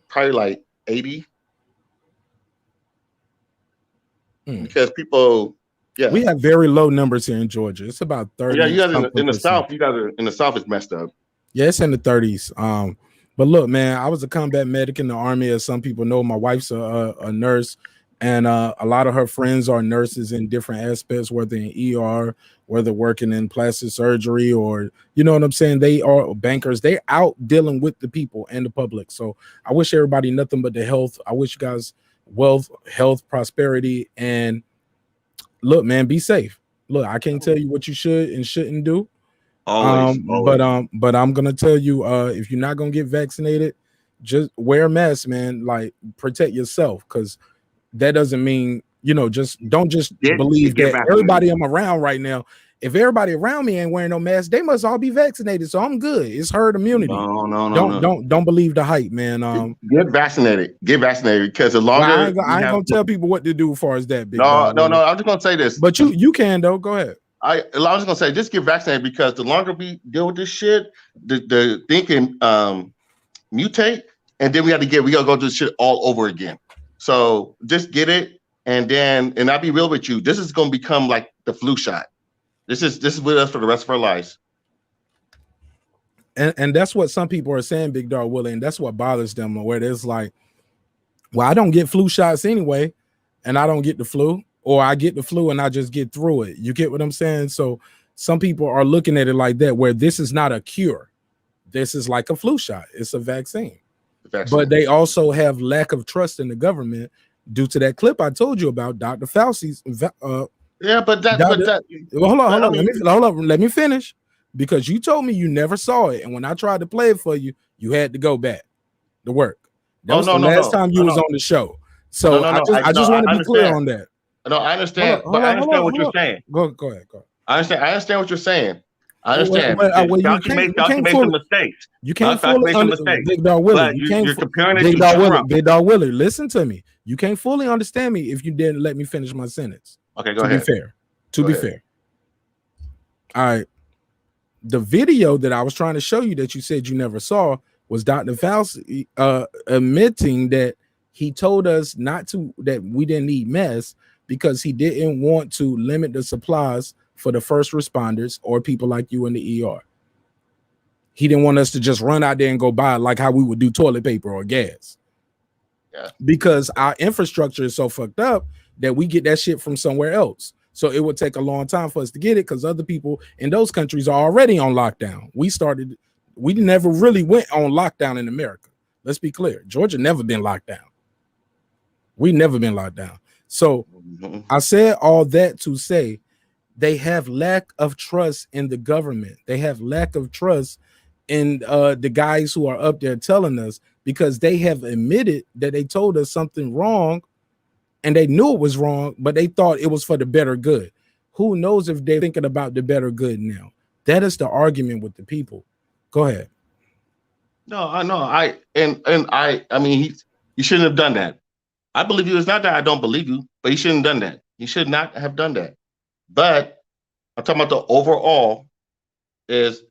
probably like 80. Because people, we have very low numbers here in Georgia. It's about 30. Yeah, you guys in the South, in the South is messed up. Yeah, it's in the 30s. But look, man, I was a combat medic in the Army, as some people know. My wife's a nurse, and a lot of her friends are nurses in different aspects, whether in ER, whether working in plastic surgery, or you know what I'm saying. They are bankers. They're out dealing with the people and the public. So I wish everybody nothing but the health. I wish you guys wealth, health, prosperity, and look, man, be safe. Look, I can't tell you what you should and shouldn't do. Always. But I'm gonna tell you, if you're not gonna get vaccinated, just wear a mask, man. Like, protect yourself, because that doesn't mean, you know, don't believe that everybody I'm around right now. If everybody around me ain't wearing no mask, they must all be vaccinated. So I'm good. It's herd immunity. No. Don't believe the hype, man. Get vaccinated. Get vaccinated, because the longer I ain't gonna tell people what to do as far as that. Big no. dog, I'm just gonna say this. But you can though. Go ahead. I was gonna say, just get vaccinated, because the longer we deal with this shit, the thing can mutate, and then we gotta go through this shit all over again. So just get it, and I'll be real with you. This is gonna become like the flu shot. This is with us for the rest of our lives. And that's what some people are saying, Big Dog Willie, and that's what bothers them, where there's like, well, I don't get flu shots anyway, and I don't get the flu. Or I get the flu and I just get through it. You get what I'm saying? So some people are looking at it like that, where this is not a cure. This is like a flu shot. It's a vaccine. But they also have lack of trust in the government due to that clip I told you about, Dr. Fauci's. Hold on. Let me finish, because you told me you never saw it, and when I tried to play it for you, you had to go back to work. That was the last time you was on the show. So I just want to be clear on that. No, I understand, but I understand what you're saying. Go ahead. I understand what you're saying. I understand. Fauci made some mistakes. You can't fully understand. Big Dog Willie. You're comparing it Big to Dog Big Dog Willie, listen to me. You can't fully understand me if you didn't let me finish my sentence. Okay, go ahead. To be fair. All right. The video that I was trying to show you that you said you never saw was Dr. Fauci admitting that he told us that we didn't need masks, because he didn't want to limit the supplies for the first responders or people like you in the ER. He didn't want us to just run out there and go buy like how we would do toilet paper or gas. Yeah. Because our infrastructure is so fucked up that we get that shit from somewhere else. So it would take a long time for us to get it, because other people in those countries are already on lockdown. We never really went on lockdown in America. Let's be clear. Georgia never been locked down. We never been locked down. So I said all that to say they have lack of trust in the government. They have lack of trust in the guys who are up there telling us, because they have admitted that they told us something wrong, and they knew it was wrong, but they thought it was for the better good. Who knows if they're thinking about the better good now? That is the argument with the people. Go ahead. No, I know. I mean, he shouldn't have done that. I believe you. It's not that I don't believe you, but he shouldn't have done that. He should not have done that. But I'm talking about the overall is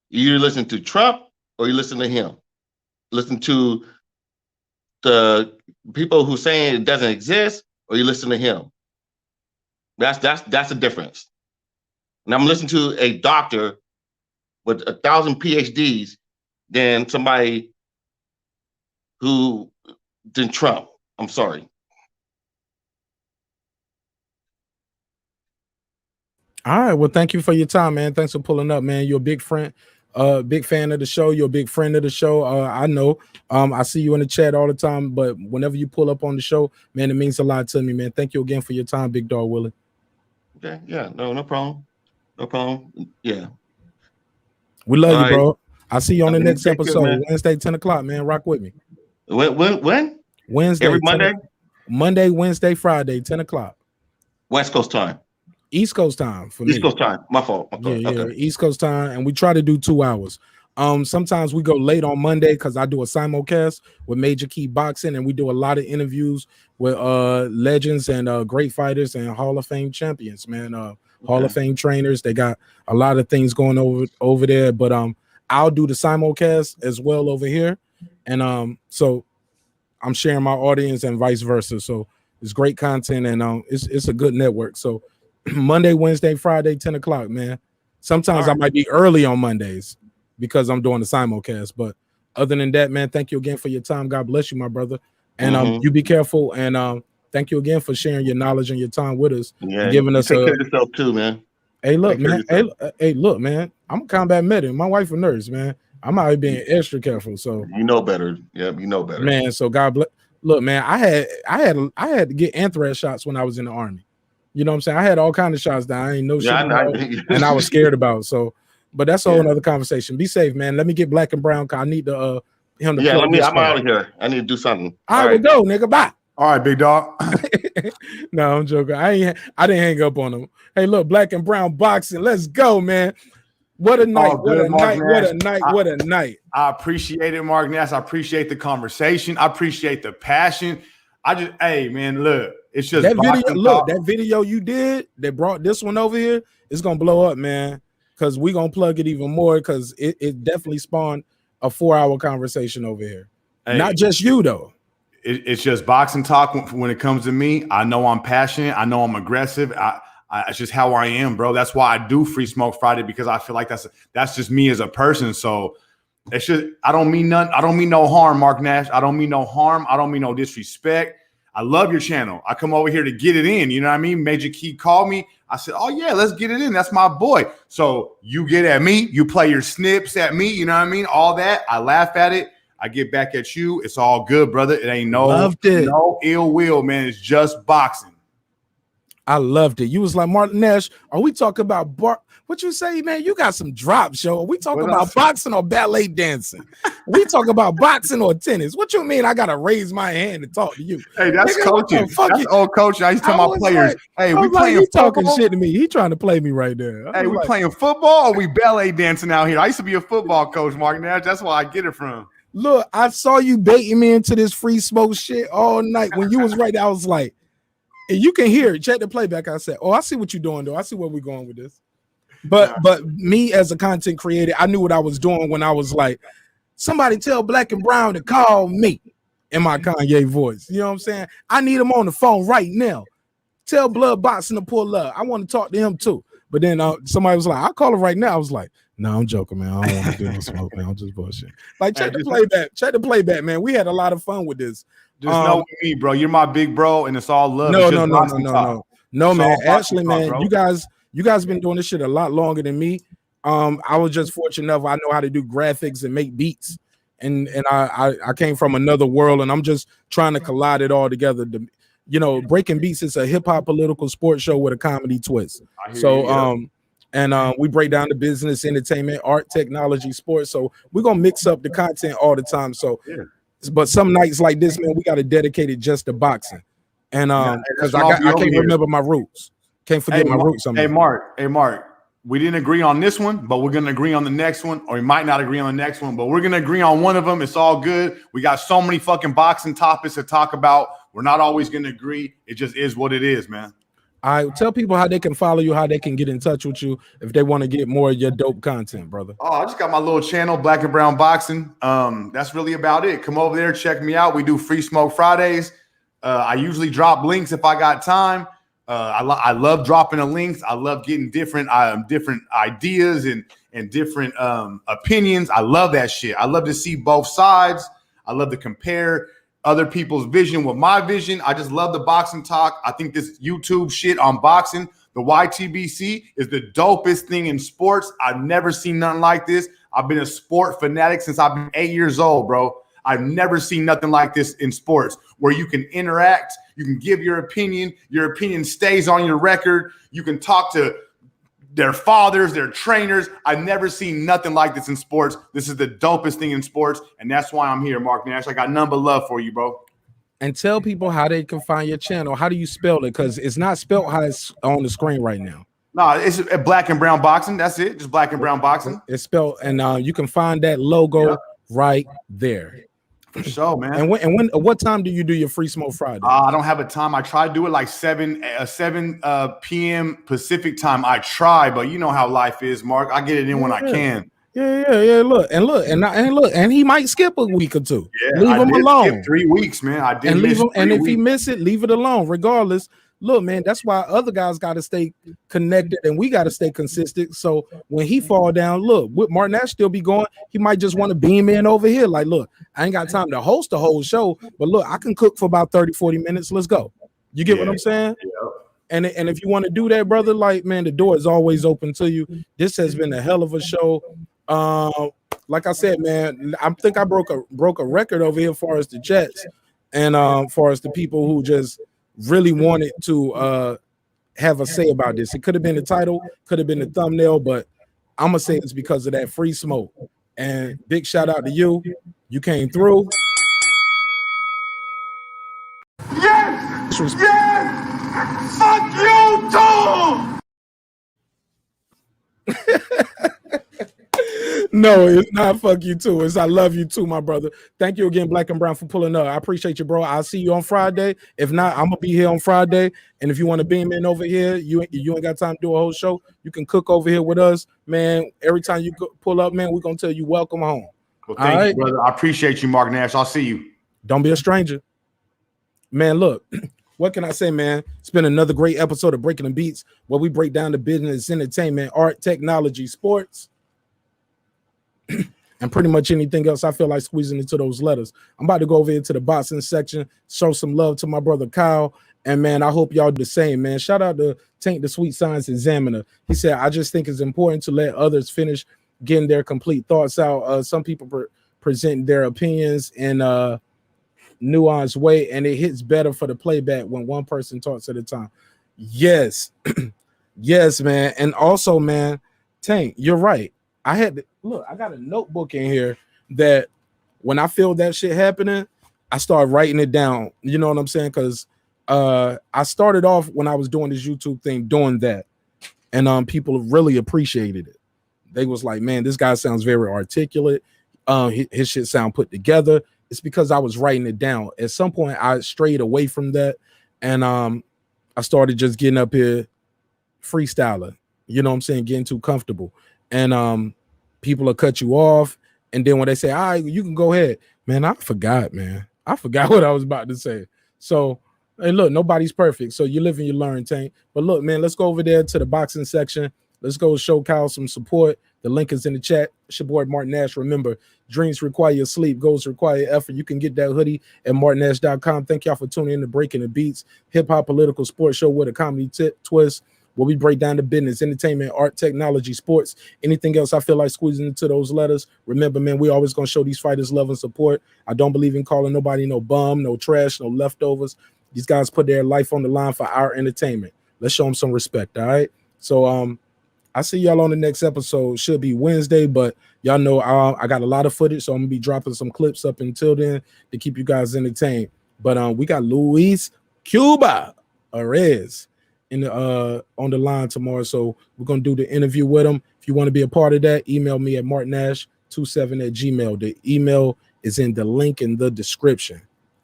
you listen to Trump or you listen to him. Listen to the people who saying it doesn't exist, or you listen to him. That's the difference. And I'm listening to a doctor with 1,000 PhDs than somebody than Trump. I'm sorry. All right. Well, thank you for your time, man. Thanks for pulling up, man. You're a big friend. Big fan of the show. You're a big friend of the show. I know. I see you in the chat all the time, but whenever you pull up on the show, man, it means a lot to me, man. Thank you again for your time, Big Dog Willie. Okay, yeah, no problem. No problem. Yeah. We love All you, right. bro. I'll see you on the next Take care, episode, man. Wednesday, 10 o'clock, man. Rock with me. When? Wednesday. Every Monday? Monday, Wednesday, Friday, 10 o'clock. West Coast time. East Coast time for me. East Coast time. My fault. Yeah, Okay. East Coast time, and we try to do 2 hours. Sometimes we go late on Monday because I do a simulcast with Major Key Boxing, and we do a lot of interviews with legends and great fighters and Hall of Fame champions, man. Hall of Fame trainers. They got a lot of things going over there, but I'll do the simulcast as well over here, and so I'm sharing my audience and vice versa. So it's great content, and it's a good network. So Monday, Wednesday, Friday, 10 o'clock, man. Sometimes I might be early on Mondays because I'm doing the simulcast. But other than that, man, thank you again for your time. God bless you, my brother. And you be careful. And thank you again for sharing your knowledge and your time with us. Yeah, and giving us take care of yourself too, man. Hey, look, man. Hey, look, man. I'm a combat medic. My wife a nurse, man. I'm out here being extra careful. So you know better. Yeah, you know better. Man, so God bless. Look, man, I had to get anthrax shots when I was in the Army. You know what I'm saying? I had all kinds of shots that I ain't know shit about, and I was scared about. So, but that's a whole other conversation. Be safe, man. Let me get Black and Brown because I need to him to I'm out of here. I need to do something. All right, we'll go, nigga. Bye. All right, big dog. No, I'm joking. I didn't hang up on him. Hey, look, Black and Brown boxing. Let's go, man. What a night. What a night. What a night. What a night. I appreciate it, Marq. I appreciate the conversation. I appreciate the passion. Hey, man, look, it's just that video. Look, that video you did that brought this one over here is gonna blow up, man. Because we're gonna plug it even more because it definitely spawned a 4-hour conversation over here. Hey, not just you though. It's just boxing talk when it comes to me. I know I'm passionate. I know I'm aggressive. It's just how I am, bro. That's why I do Free Smoke Friday, because I feel like that's just me as a person. So it's just, I don't mean nothing. I don't mean no harm, Marq Nash. I don't mean no harm. I don't mean no disrespect. I love your channel. I come over here to get it in. You know what I mean? Major Key called me. I said, oh yeah, let's get it in. That's my boy. So you get at me, you play your snips at me. You know what I mean? All that. I laugh at it. I get back at you. It's all good, brother. It ain't no ill will, man. It's just boxing. I loved it. You was like, Marq Nash, are we talking about what you say, man? You got some drops, yo. Are we talking about boxing or ballet dancing? We talking about boxing or tennis? What you mean I gotta raise my hand and talk to you? Hey, that's coaching. That's old coaching. I used to tell my players, hey, we playing talking shit to me. He trying to play me right there. Hey, we playing football or we ballet dancing out here? I used to be a football coach, Marq Nash. That's where I get it from. Look, I saw you baiting me into this free smoke shit all night. When you was right there, I was like, and you can hear it. Check the playback. I said, oh, I see what you're doing, though. I see where we're going with this. But me as a content creator, I knew what I was doing when I was like, somebody tell Black and Brown to call me in my Kanye voice. You know what I'm saying? I need him on the phone right now. Tell Blood Boxing to pull up. I want to talk to him too. But then somebody was like, I'll call him right now. I was like, no, I'm joking, man. I don't want to do no smoke, man. I'm just bullshit. Like, check the playback. Check the playback, man. We had a lot of fun with this. Just know me, bro. You're my big bro, and it's all love. No, man. Actually, man, you guys been doing this shit a lot longer than me. I was just fortunate enough. I know how to do graphics and make beats, and I came from another world, and I'm just trying to collide it all together. You know, Breaking Beats is a hip hop political sports show with a comedy twist. So, we break down the business, entertainment, art, technology, sports. So we're gonna mix up the content all the time. So, but some nights like this, man, we got to dedicate it just to boxing. And because I can't remember my roots. Can't forget my roots. Hey, Marq, we didn't agree on this one, but we're gonna agree on the next one, or we might not agree on the next one, but we're gonna agree on one of them. It's all good. We got so many fucking boxing topics to talk about. We're not always gonna agree. It just is what it is, man. I tell people how they can follow you, how they can get in touch with you if they want to get more of your dope content, brother. Oh, I just got my little channel, Black and Brown Boxing. That's really about it. Come over there, check me out. We do Free Smoke Fridays. I usually drop links if I got time. I love dropping the links. I love getting different ideas and different opinions. I love that shit. I love to see both sides. I love to compare other people's vision with my vision. I just love the boxing talk. I think this YouTube shit on boxing, the YTBC, is the dopest thing in sports. I've never seen nothing like this. I've been a sport fanatic since I've been 8 years old, bro. I've never seen nothing like this in sports where you can interact, you can give your opinion stays on your record, you can talk to their fathers, their trainers. I've never seen nothing like this in sports. This is the dopest thing in sports, and that's why I'm here, Marq Nash. I got nothing but love for you, bro. And tell people how they can find your channel. How do you spell it? Because it's not spelled how it's on the screen right now. No, it's Black and Brown Boxing. That's it. Just Black and Brown Boxing. It's spelled, and you can find that logo right there. For sure, man. And when what time do you do your Free Smoke Friday? I don't have a time. I try to do it like 7 p.m. Pacific time. I try, but you know how life is, Mark. I get it in when I can. Yeah. Look, and he might skip a week or two. Yeah, leave him alone. Skip 3 weeks, man. I did. And leave him. And if he weeks. miss it, leave it alone. Regardless, look, man. That's why other guys got to stay connected, and we got to stay consistent. So when he fall down, look, with Marq Nash still be going. He might just want to beam in over here. Like, look, I ain't got time to host the whole show, but look, I can cook for about 30-40 minutes. Let's go. You get what I'm saying? Yeah. And if you want to do that, brother, like, man, the door is always open to you. This has been a hell of a show. Like I said, man, I think I broke a record over here as far as the chats and far as the people who just really wanted to have a say about this. It could have been the title, could have been the thumbnail, but I'm gonna say it's because of that free smoke. And big shout out to you. You came through. Yes! Yes! Fuck you too! No, it's not fuck you too. It's I love you too, my brother. Thank you again, Black and Brown, for pulling up. I appreciate you, bro. I'll see you on Friday. If not, I'm gonna be here on Friday. And if you want to beam in over here, you ain't got time to do a whole show. You can cook over here with us, man. Every time you pull up, man, we're gonna tell you welcome home. Well, thank you, brother. I appreciate you, Marq Nash. I'll see you. Don't be a stranger, man. Look. What can I say, man? It's been another great episode of Breaking the Beats, where we break down the business, entertainment, art, technology, sports, and pretty much anything else I feel like squeezing into those letters. I'm about to go over into the boxing section, show some love to my brother Kyle, and man, I hope y'all do the same, man. Shout out to Tank the Sweet Science Examiner. He said, I just think it's important to let others finish getting their complete thoughts out. Some people present their opinions in nuanced way, and it hits better for the playback when one person talks at a time. Yes. Yes, man. And also, man, Tank, you're right. I got a notebook in here that when I feel that shit happening, I start writing it down. You know what I'm saying? Because I started off when I was doing this YouTube thing doing that, and people really appreciated it. They was like, man, this guy sounds very articulate. His shit sound put together. It's because I was writing it down. At some point, I strayed away from that, and I started just getting up here freestyling. You know what I'm saying? Getting too comfortable, and people will cut you off, and then when they say, "All right, you can go ahead," man, I forgot, man. I forgot what I was about to say. So, hey, look, nobody's perfect. So you live and you learn, Tank. But look, man, let's go over there to the boxing section. Let's go show Kyle some support. The link is in the chat. It's your boy Marq Nash. Remember, dreams require sleep, goals require effort. You can get that hoodie at marqnash.com. Thank y'all for tuning in to Breaking the Beats, hip-hop political sports show with a comedy twist, where we break down the business, entertainment, art, technology, sports, anything else I feel like squeezing into those letters. Remember, man, we always going to show these fighters love and support. I don't believe in calling nobody no bum, no trash, no leftovers. These guys put their life on the line for our entertainment. Let's show them some respect, all right? So, I see y'all on the next episode. Should be Wednesday, but y'all know I got a lot of footage, so I'm gonna be dropping some clips up until then to keep you guys entertained. But we got Luis Cuba Arez in the on the line tomorrow, so we're gonna do the interview with him. If you want to be a part of that, email me at marqnash27@gmail.com. The email is in the link in the description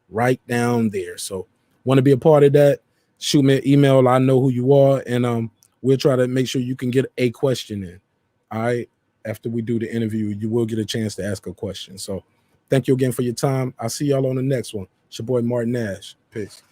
right down there. So want to be a part of that, shoot me an email. I know who you are, and we'll try to make sure you can get a question in. All right. After we do the interview, you will get a chance to ask a question. So thank you again for your time. I'll see y'all on the next one. It's your boy Marq Nash. Peace.